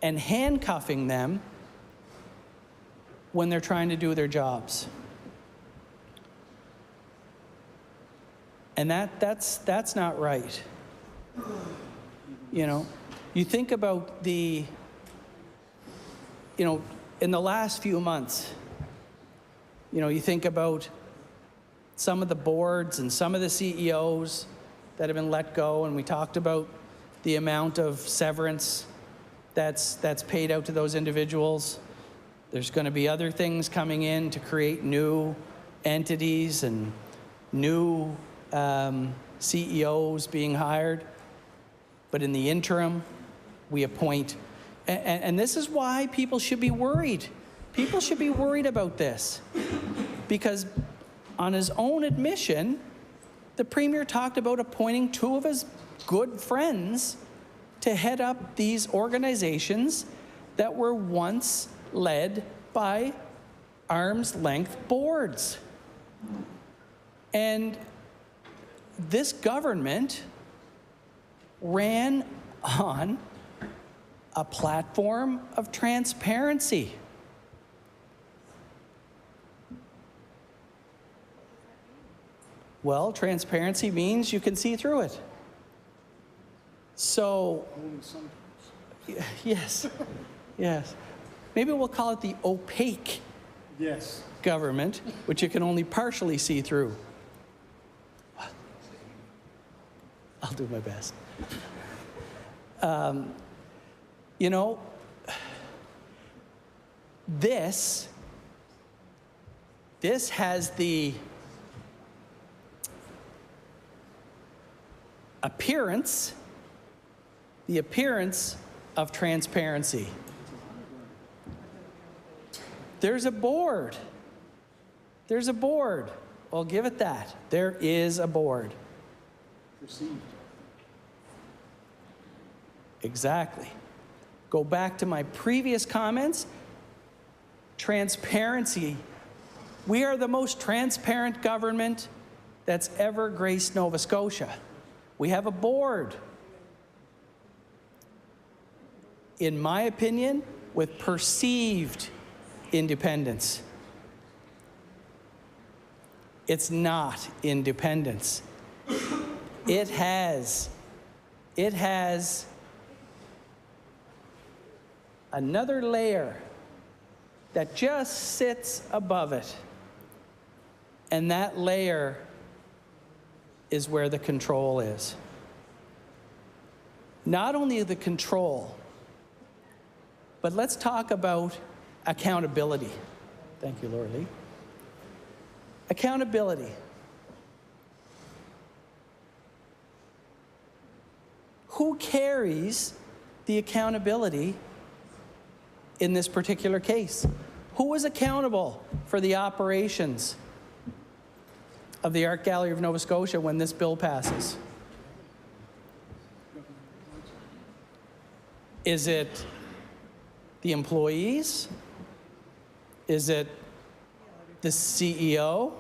Speaker 16: and handcuffing them when they're trying to do their jobs. And that's not right. You know, you think about the, you know, in the last few months, you know, you think about some of the boards and some of the CEOs that have been let go, and we talked about the amount of severance that's paid out to those individuals. There's going to be other things coming in to create new entities and new CEOs being hired. But in the interim, we appoint And this is why people should be worried. People should be worried about this. Because on his own admission, the Premier talked about appointing 2 of his good friends to head up these organizations that were once led by arm's length boards. And this government ran on a platform of transparency. Well, transparency means you can see through it. So, yes, yes. Maybe we'll call it the opaque government, which you can only partially see through. I'll do my best. You know, this has the appearance of transparency. There's a board. There's a board. I'll give it that. There is a board.
Speaker 3: Received.
Speaker 16: Exactly. Go back to my previous comments. Transparency. We are the most transparent government that's ever graced Nova Scotia. We have a board. In my opinion, with perceived independence. It's not independence. It has another layer that just sits above it. And that layer is where the control is. Not only the control, but let's talk about accountability. Thank you, Laura Lee. Accountability. Who carries the accountability in this particular case? Who is accountable for the operations of the Art Gallery of Nova Scotia when this bill passes? Is it the employees? Is it the CEO?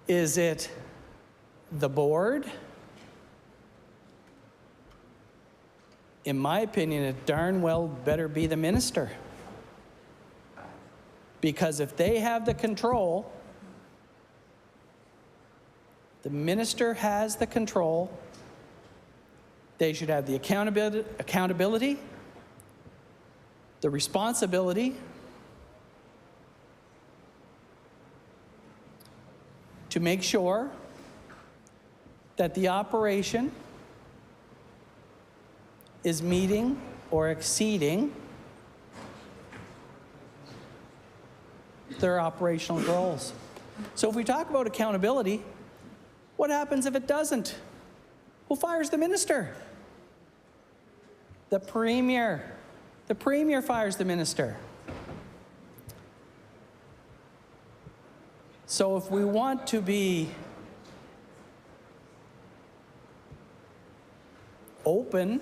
Speaker 16: Is it the board? In my opinion, it darn well better be the minister. Because if they have the control, the minister has the control, they should have the accountability, the responsibility to make sure that the operation is meeting or exceeding their operational goals. So if we talk about accountability, what happens if it doesn't? Who fires the minister? The Premier. The Premier fires the minister. So if we want to be open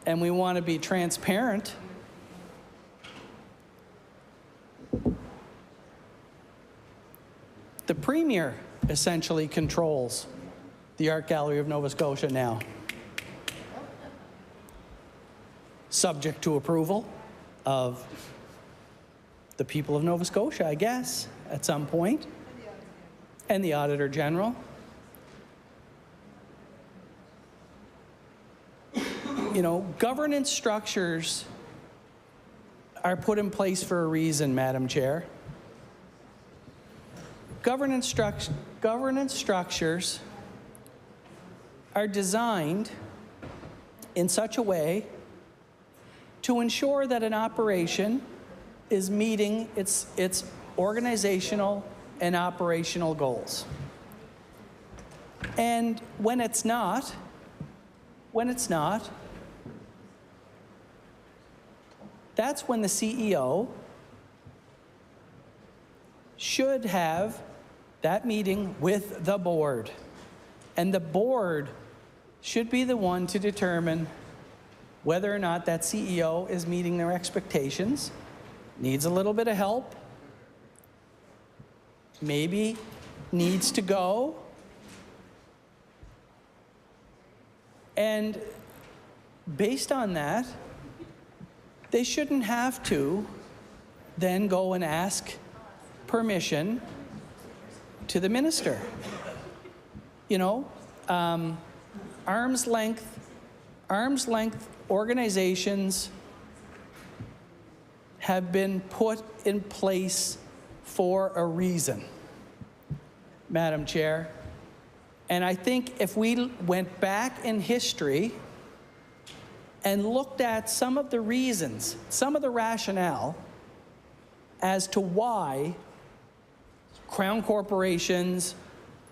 Speaker 16: and we want to be transparent, the Premier essentially controls the Art Gallery of Nova Scotia now. Subject to approval of the people of Nova Scotia, I guess, at some point, and the Auditor General. You know, governance structures are put in place for a reason, Madam Chair. Governance structures are designed in such a way to ensure that an operation is meeting its organizational and operational goals. And when it's not, that's when the CEO should have that meeting with the board. And the board should be the one to determine whether or not that CEO is meeting their expectations, needs a little bit of help, maybe needs to go, and based on that, they shouldn't have to then go and ask permission to the minister. You know, arm's length organizations have been put in place for a reason, Madam Chair. And I think if we went back in history and looked at some of the reasons, some of the rationale as to why crown corporations,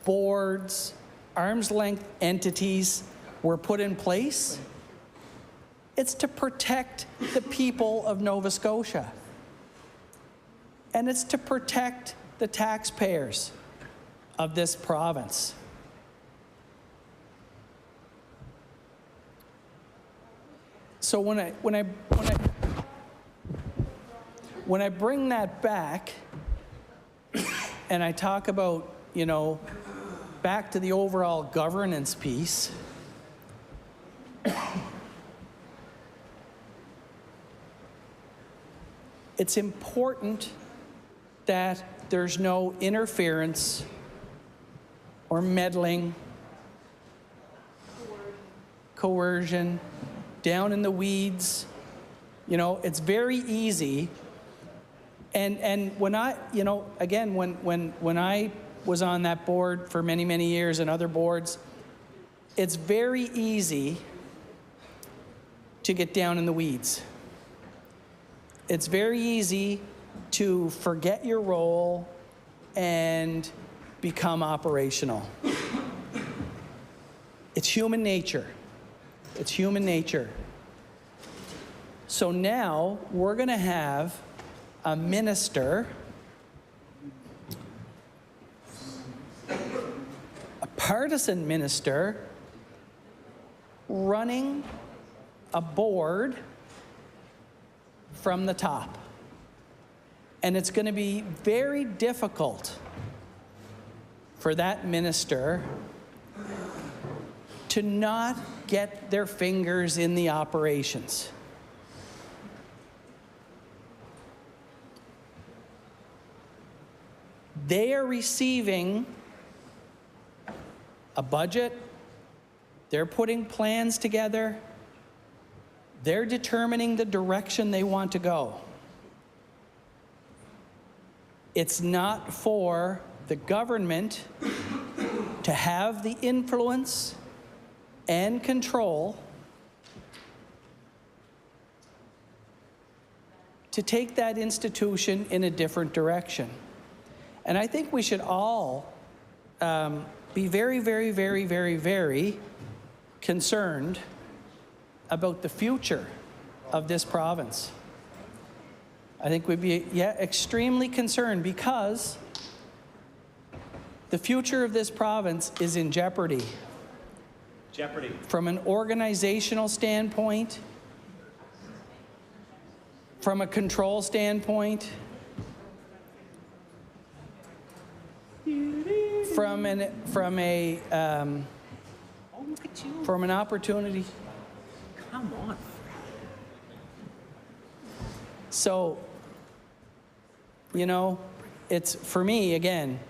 Speaker 16: boards, arm's length entities were put in place, it's to protect the people of Nova Scotia. And it's to protect the taxpayers of this province. So when I bring that back and I talk about, you know, back to the overall governance piece, it's important that there's no interference or meddling, coercion, down in the weeds. You know, it's very easy. And when I, you know, again, when I was on that board for many, many years and other boards, it's very easy to get down in the weeds. It's very easy to forget your role and become operational. It's human nature. It's human nature. So now we're going to have a minister, a partisan minister, running a board from the top. And it's going to be very difficult for that minister to not get their fingers in the operations. They are receiving a budget, they're putting plans together, they're determining the direction they want to go. It's not for the government to have the influence and control to take that institution in a different direction. And I think we should all be very, very, very, very, very concerned about the future of this province. I think we'd be, extremely concerned because the future of this province is in jeopardy.
Speaker 21: Jeopardy.
Speaker 16: From an organizational standpoint, from a control standpoint, from an opportunity.
Speaker 21: Come on.
Speaker 16: So, you know, it's, for me, again,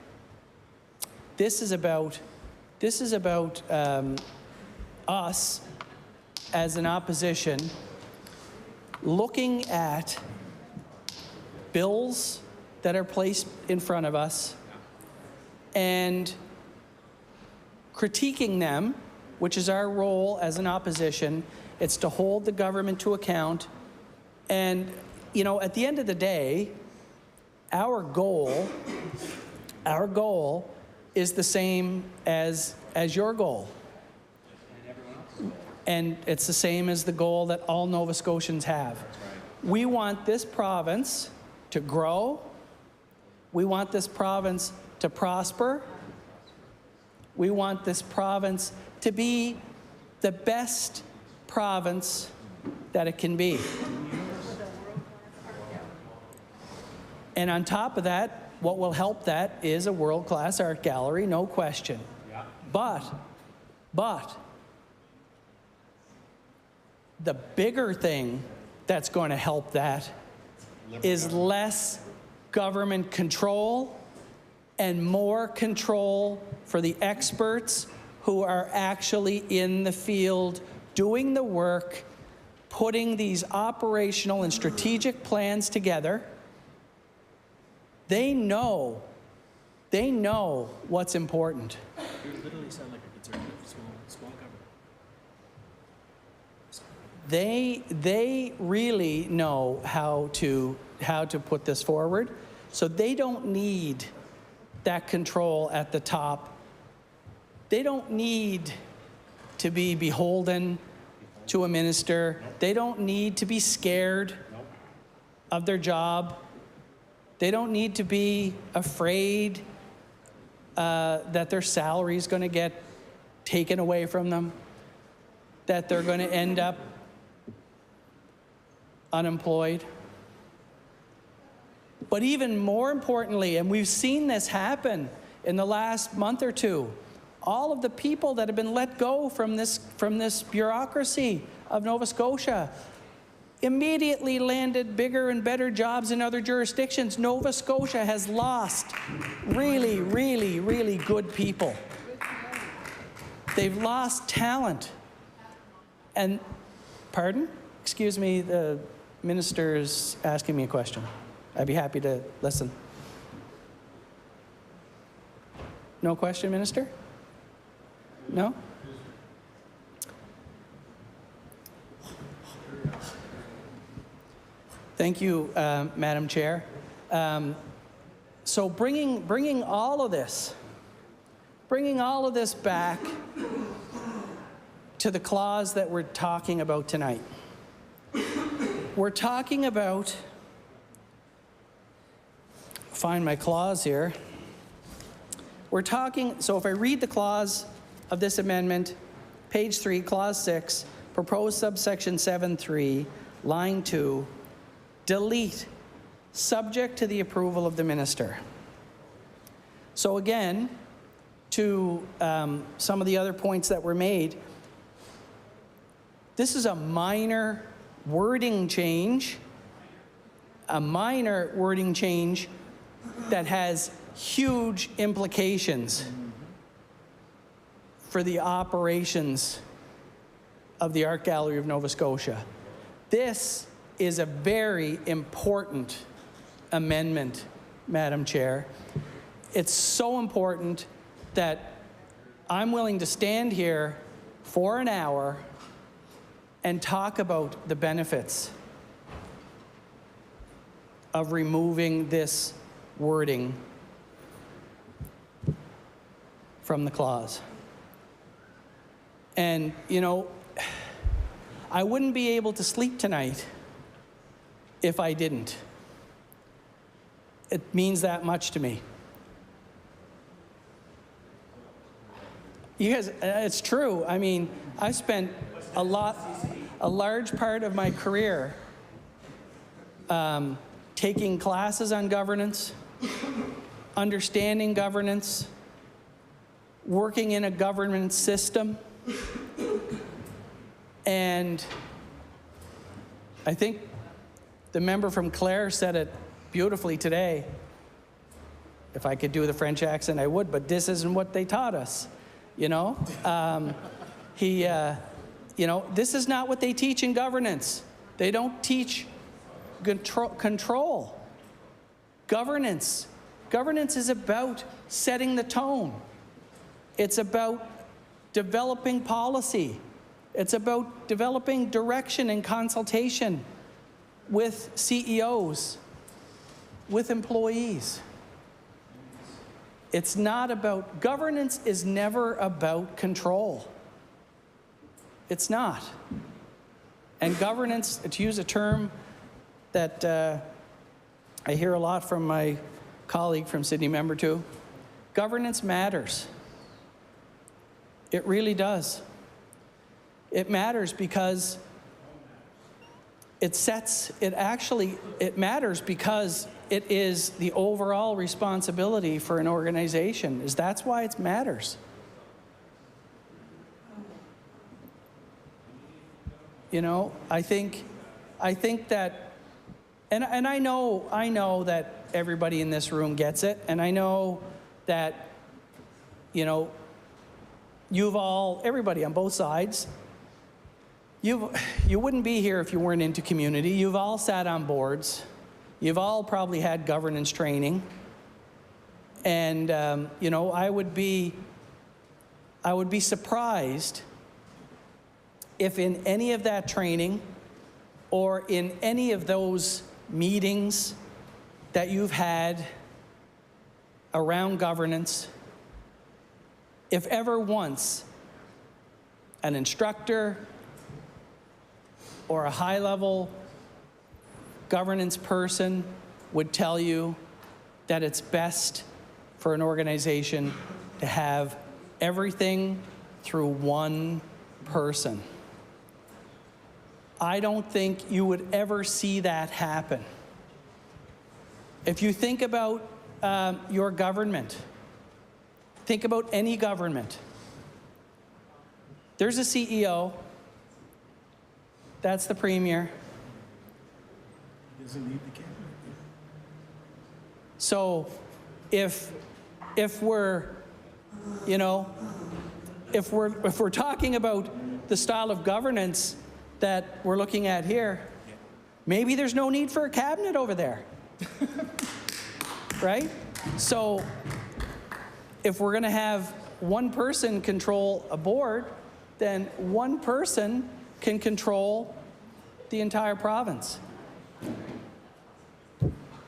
Speaker 16: this is about us as an opposition looking at bills that are placed in front of us and critiquing them, which is our role as an opposition. It's to hold the government to account. And, you know, at the end of the day, our goal is the same as your goal. And it's the same as the goal that all Nova Scotians have. We want this province to grow. We want this province to prosper. We want this province to be the best province that it can be. And on top of that, what will help that is a world-class art gallery, no question. Yeah. But the bigger thing that's going to help that is less government control and more control for the experts who are actually in the field doing the work, putting these operational and strategic plans together. They know what's important.
Speaker 6: You literally sound like a conservative, small government.
Speaker 16: They really know how to put this forward, so they don't need that control at the top. They don't need to be beholden to a minister. They don't need to be scared of their job. They don't need to be afraid that their salary is going to get taken away from them, that they're going to end up unemployed. But even more importantly, and we've seen this happen in the last month or two, all of the people that have been let go from this bureaucracy of Nova Scotia immediately landed bigger and better jobs in other jurisdictions. Nova Scotia has lost really, really, really good people. They've lost talent. And, pardon? Excuse me, the minister's asking me a question. I'd be happy to listen. No question, Minister? No? Thank you, Madam Chair. So bringing all of this back to the clause that we're talking about tonight. We're talking about, find my clause here. So if I read the clause of this amendment, page 3, clause 6, proposed subsection 7.3, line 2, delete, subject to the approval of the minister. So again, to some of the other points that were made, this is a minor wording change, that has huge implications for the operations of the Art Gallery of Nova Scotia. This is a very important amendment, Madam Chair. It's so important that I'm willing to stand here for an hour and talk about the benefits of removing this wording from the clause. And, you know, I wouldn't be able to sleep tonight if I didn't. It means that much to me. You guys, it's true. I mean, I spent a large part of my career taking classes on governance, understanding governance, working in a government system, and I think the member from Clare said it beautifully today. If I could do the French accent, I would, but this isn't what they taught us, you know? You know, this is not what they teach in governance. They don't teach control. Governance is about setting the tone. It's about developing policy. It's about developing direction and consultation with CEOs, with employees. It's not about, governance is never about control. It's not. And governance, to use a term that I hear a lot from my colleague from Sydney Member 2. Governance matters. It really does. It matters because it matters because it is the overall responsibility for an organization. That's why it matters. You know, I think that, and I know that everybody in this room gets it, and I know that, you know, everybody on both sides, you wouldn't be here if you weren't into community. You've all sat on boards. You've all probably had governance training. And, you know, I would be surprised if in any of that training or in any of those meetings that you've had around governance, if ever once an instructor or a high-level governance person would tell you that it's best for an organization to have everything through one person. I don't think you would ever see that happen. If you think about your government, think about any government. There's a CEO. That's the premier. So if we're, you know, if we're talking about the style of governance that we're looking at here, maybe there's no need for a cabinet over there. Right? So if we're going to have one person control a board, then one person can control the entire province.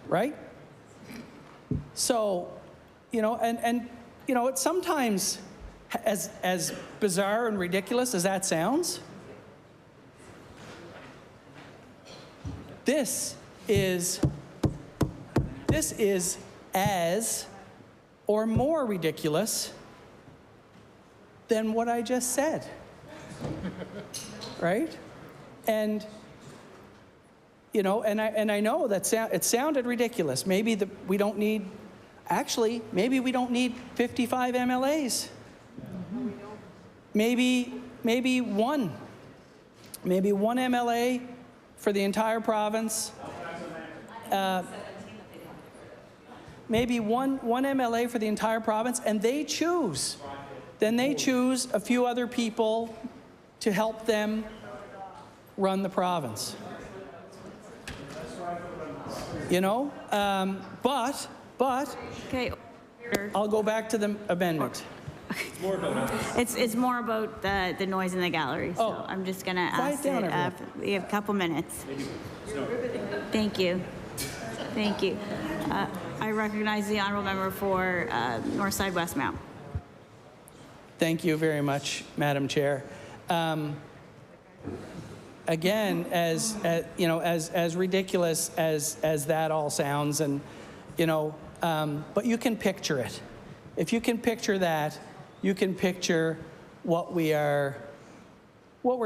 Speaker 16: Right? So, you know, and you know, it's sometimes, as bizarre and ridiculous as that sounds, this is as or more ridiculous than what I just said. Right? And you know, and I know that it sounded ridiculous. Maybe we don't need, actually, maybe we don't need 55 MLAs. Maybe one MLA for the entire province. Maybe one MLA for the entire province, and they choose. Then they choose a few other people to help them run the province. You know, but
Speaker 15: Okay.
Speaker 16: I'll go back to the amendment.
Speaker 15: It's more about the noise in the gallery, so I'm just going to ask
Speaker 16: down,
Speaker 15: that we have a couple minutes. Thank you. Thank you. I recognize the honourable member for Northside Westmount.
Speaker 16: Thank you very much, Madam Chair. Again, you know, as ridiculous as that all sounds, and you know, but you can picture it. If you can picture that, you can picture what we're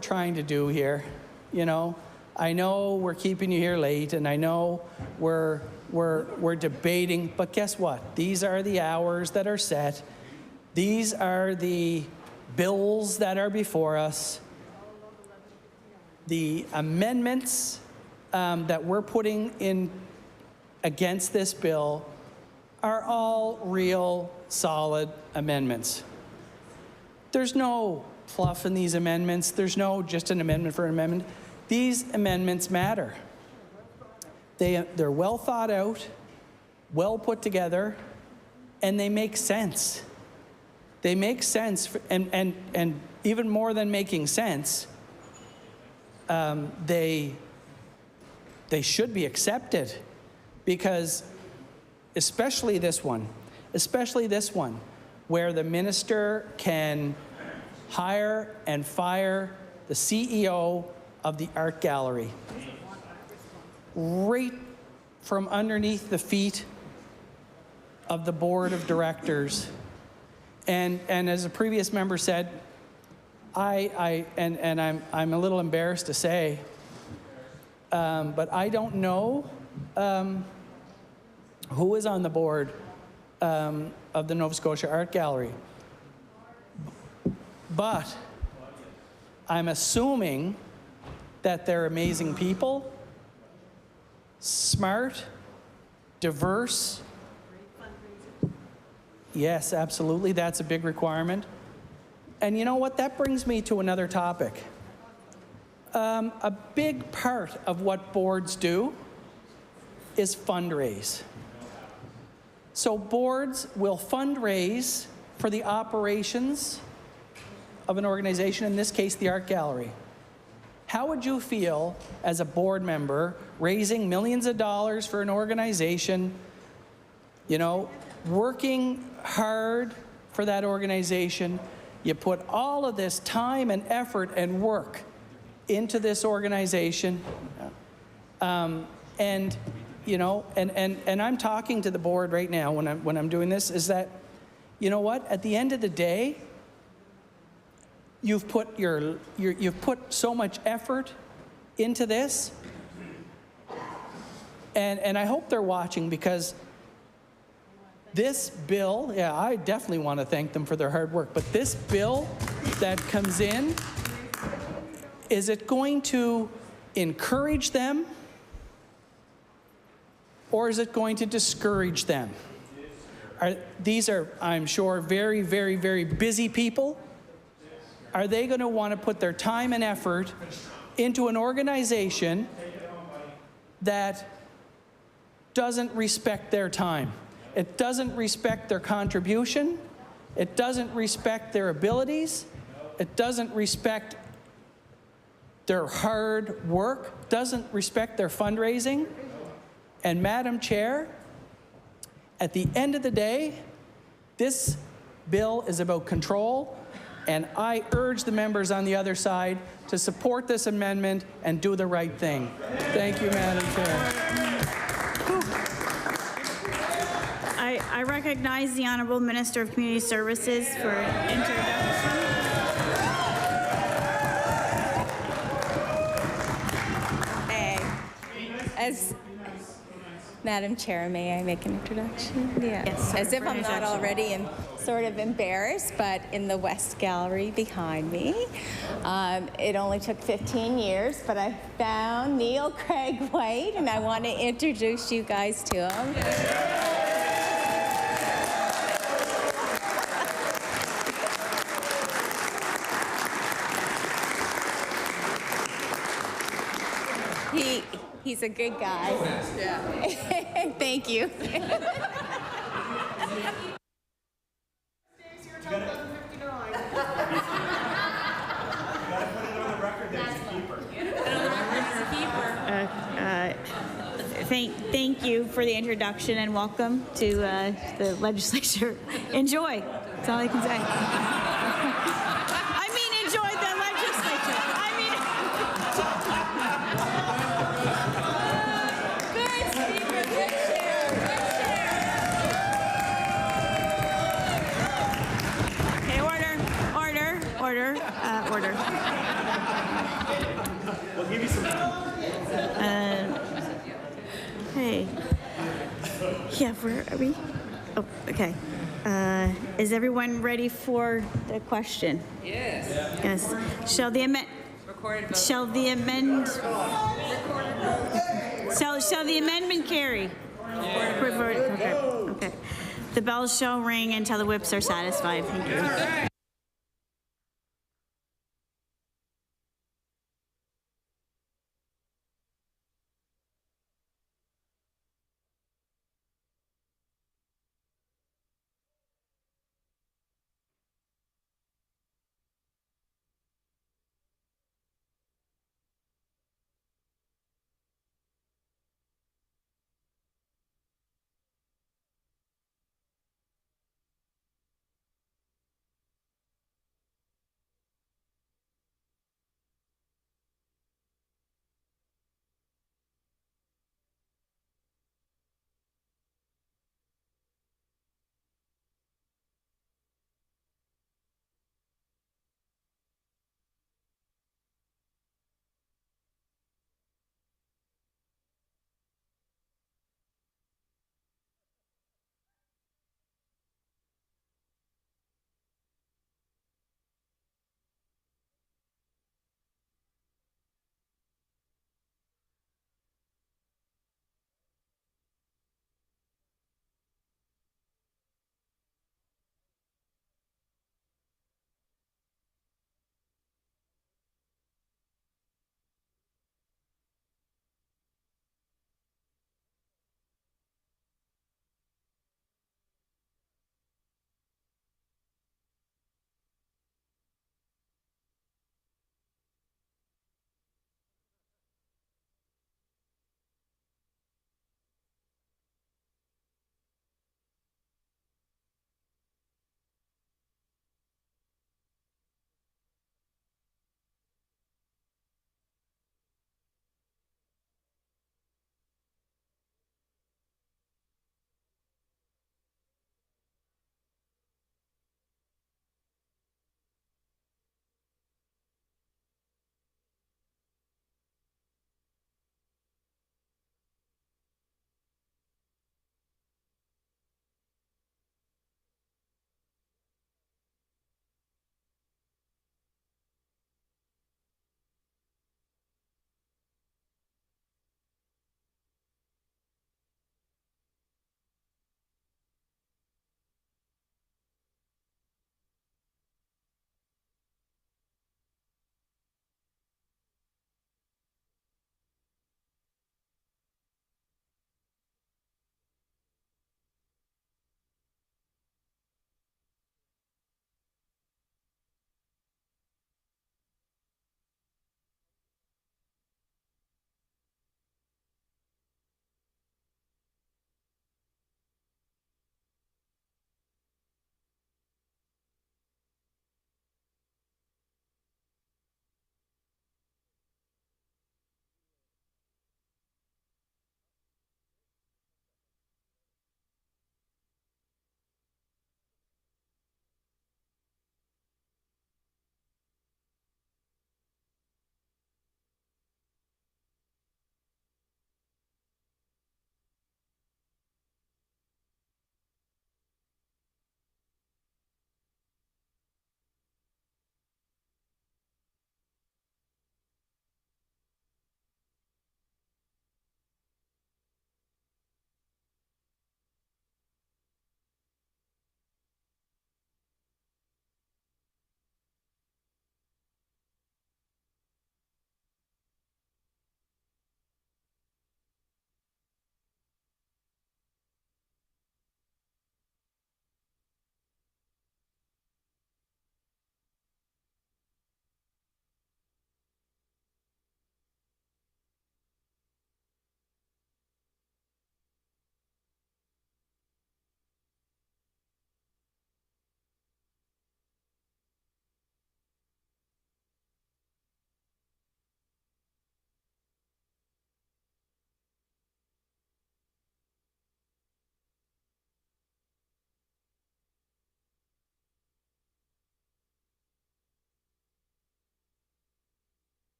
Speaker 16: trying to do here. You know, I know we're keeping you here late, and I know we're debating, but guess what? These are the hours that are set. These are the bills that are before us. The amendments that we're putting in against this bill are all real, solid amendments. There's no fluff in these amendments. There's no just an amendment for an amendment. These amendments matter. They're well thought out, well put together, and they make sense. They make sense, and even more than making sense, they should be accepted, because especially this one, where the minister can hire and fire the CEO of the art gallery. right from underneath the feet of the board of directors. And as a previous member said, I'm a little embarrassed to say, but I don't know who is on the board of the Nova Scotia Art Gallery. But I'm assuming that they're amazing people, smart, diverse. Yes, absolutely, that's a big requirement. And you know what, that brings me to another topic. A big part of what boards do is fundraise. So boards will fundraise for the operations of an organization, in this case, the Art Gallery. How would you feel as a board member raising millions of dollars for an organization, you know, working hard for that organization? You put all of this time and effort and work into this organization, and you know, and I'm talking to the board right now when I'm doing this, is that, you know what, at the end of the day, you've put you've put so much effort into this, and I hope they're watching, because this bill, yeah, I definitely want to thank them for their hard work, but this bill that comes in, is it going to encourage them, or is it going to discourage them? These are, I'm sure, very, very, very busy people. Are they going to want to put their time and effort into an organization that doesn't respect their time? It doesn't respect their contribution. It doesn't respect their abilities. It doesn't respect their hard work, doesn't respect their fundraising. And Madam Chair, at the end of the day, this bill is about control, and I urge the members on the other side to support this amendment and do the right thing. Thank you, Madam Chair.
Speaker 15: I recognize the Honourable Minister of Community Services for introduction.
Speaker 5: As Madam Chair, may I make an introduction? Yeah.
Speaker 15: Yes,
Speaker 5: As if I'm not
Speaker 15: introduction.
Speaker 5: already sort of embarrassed, but in the West Gallery behind me. It only took 15 years, but I found Neil Craig White, and I want to introduce you guys to him. He's a good guy. Yeah. Thank you.
Speaker 15: Thank you for the introduction and welcome to the legislature. Enjoy. That's all I can say. I mean, enjoy the legislature. I mean.
Speaker 5: Good speaker, good chair, good chair.
Speaker 15: Okay, order.
Speaker 21: We'll give you some time.
Speaker 15: Hey. Yeah, where are we? Oh, okay. Is everyone ready for the question?
Speaker 5: Yes.
Speaker 15: Yes. Shall the amendment carry? Okay. The bells shall ring until the whips are satisfied. Thank you.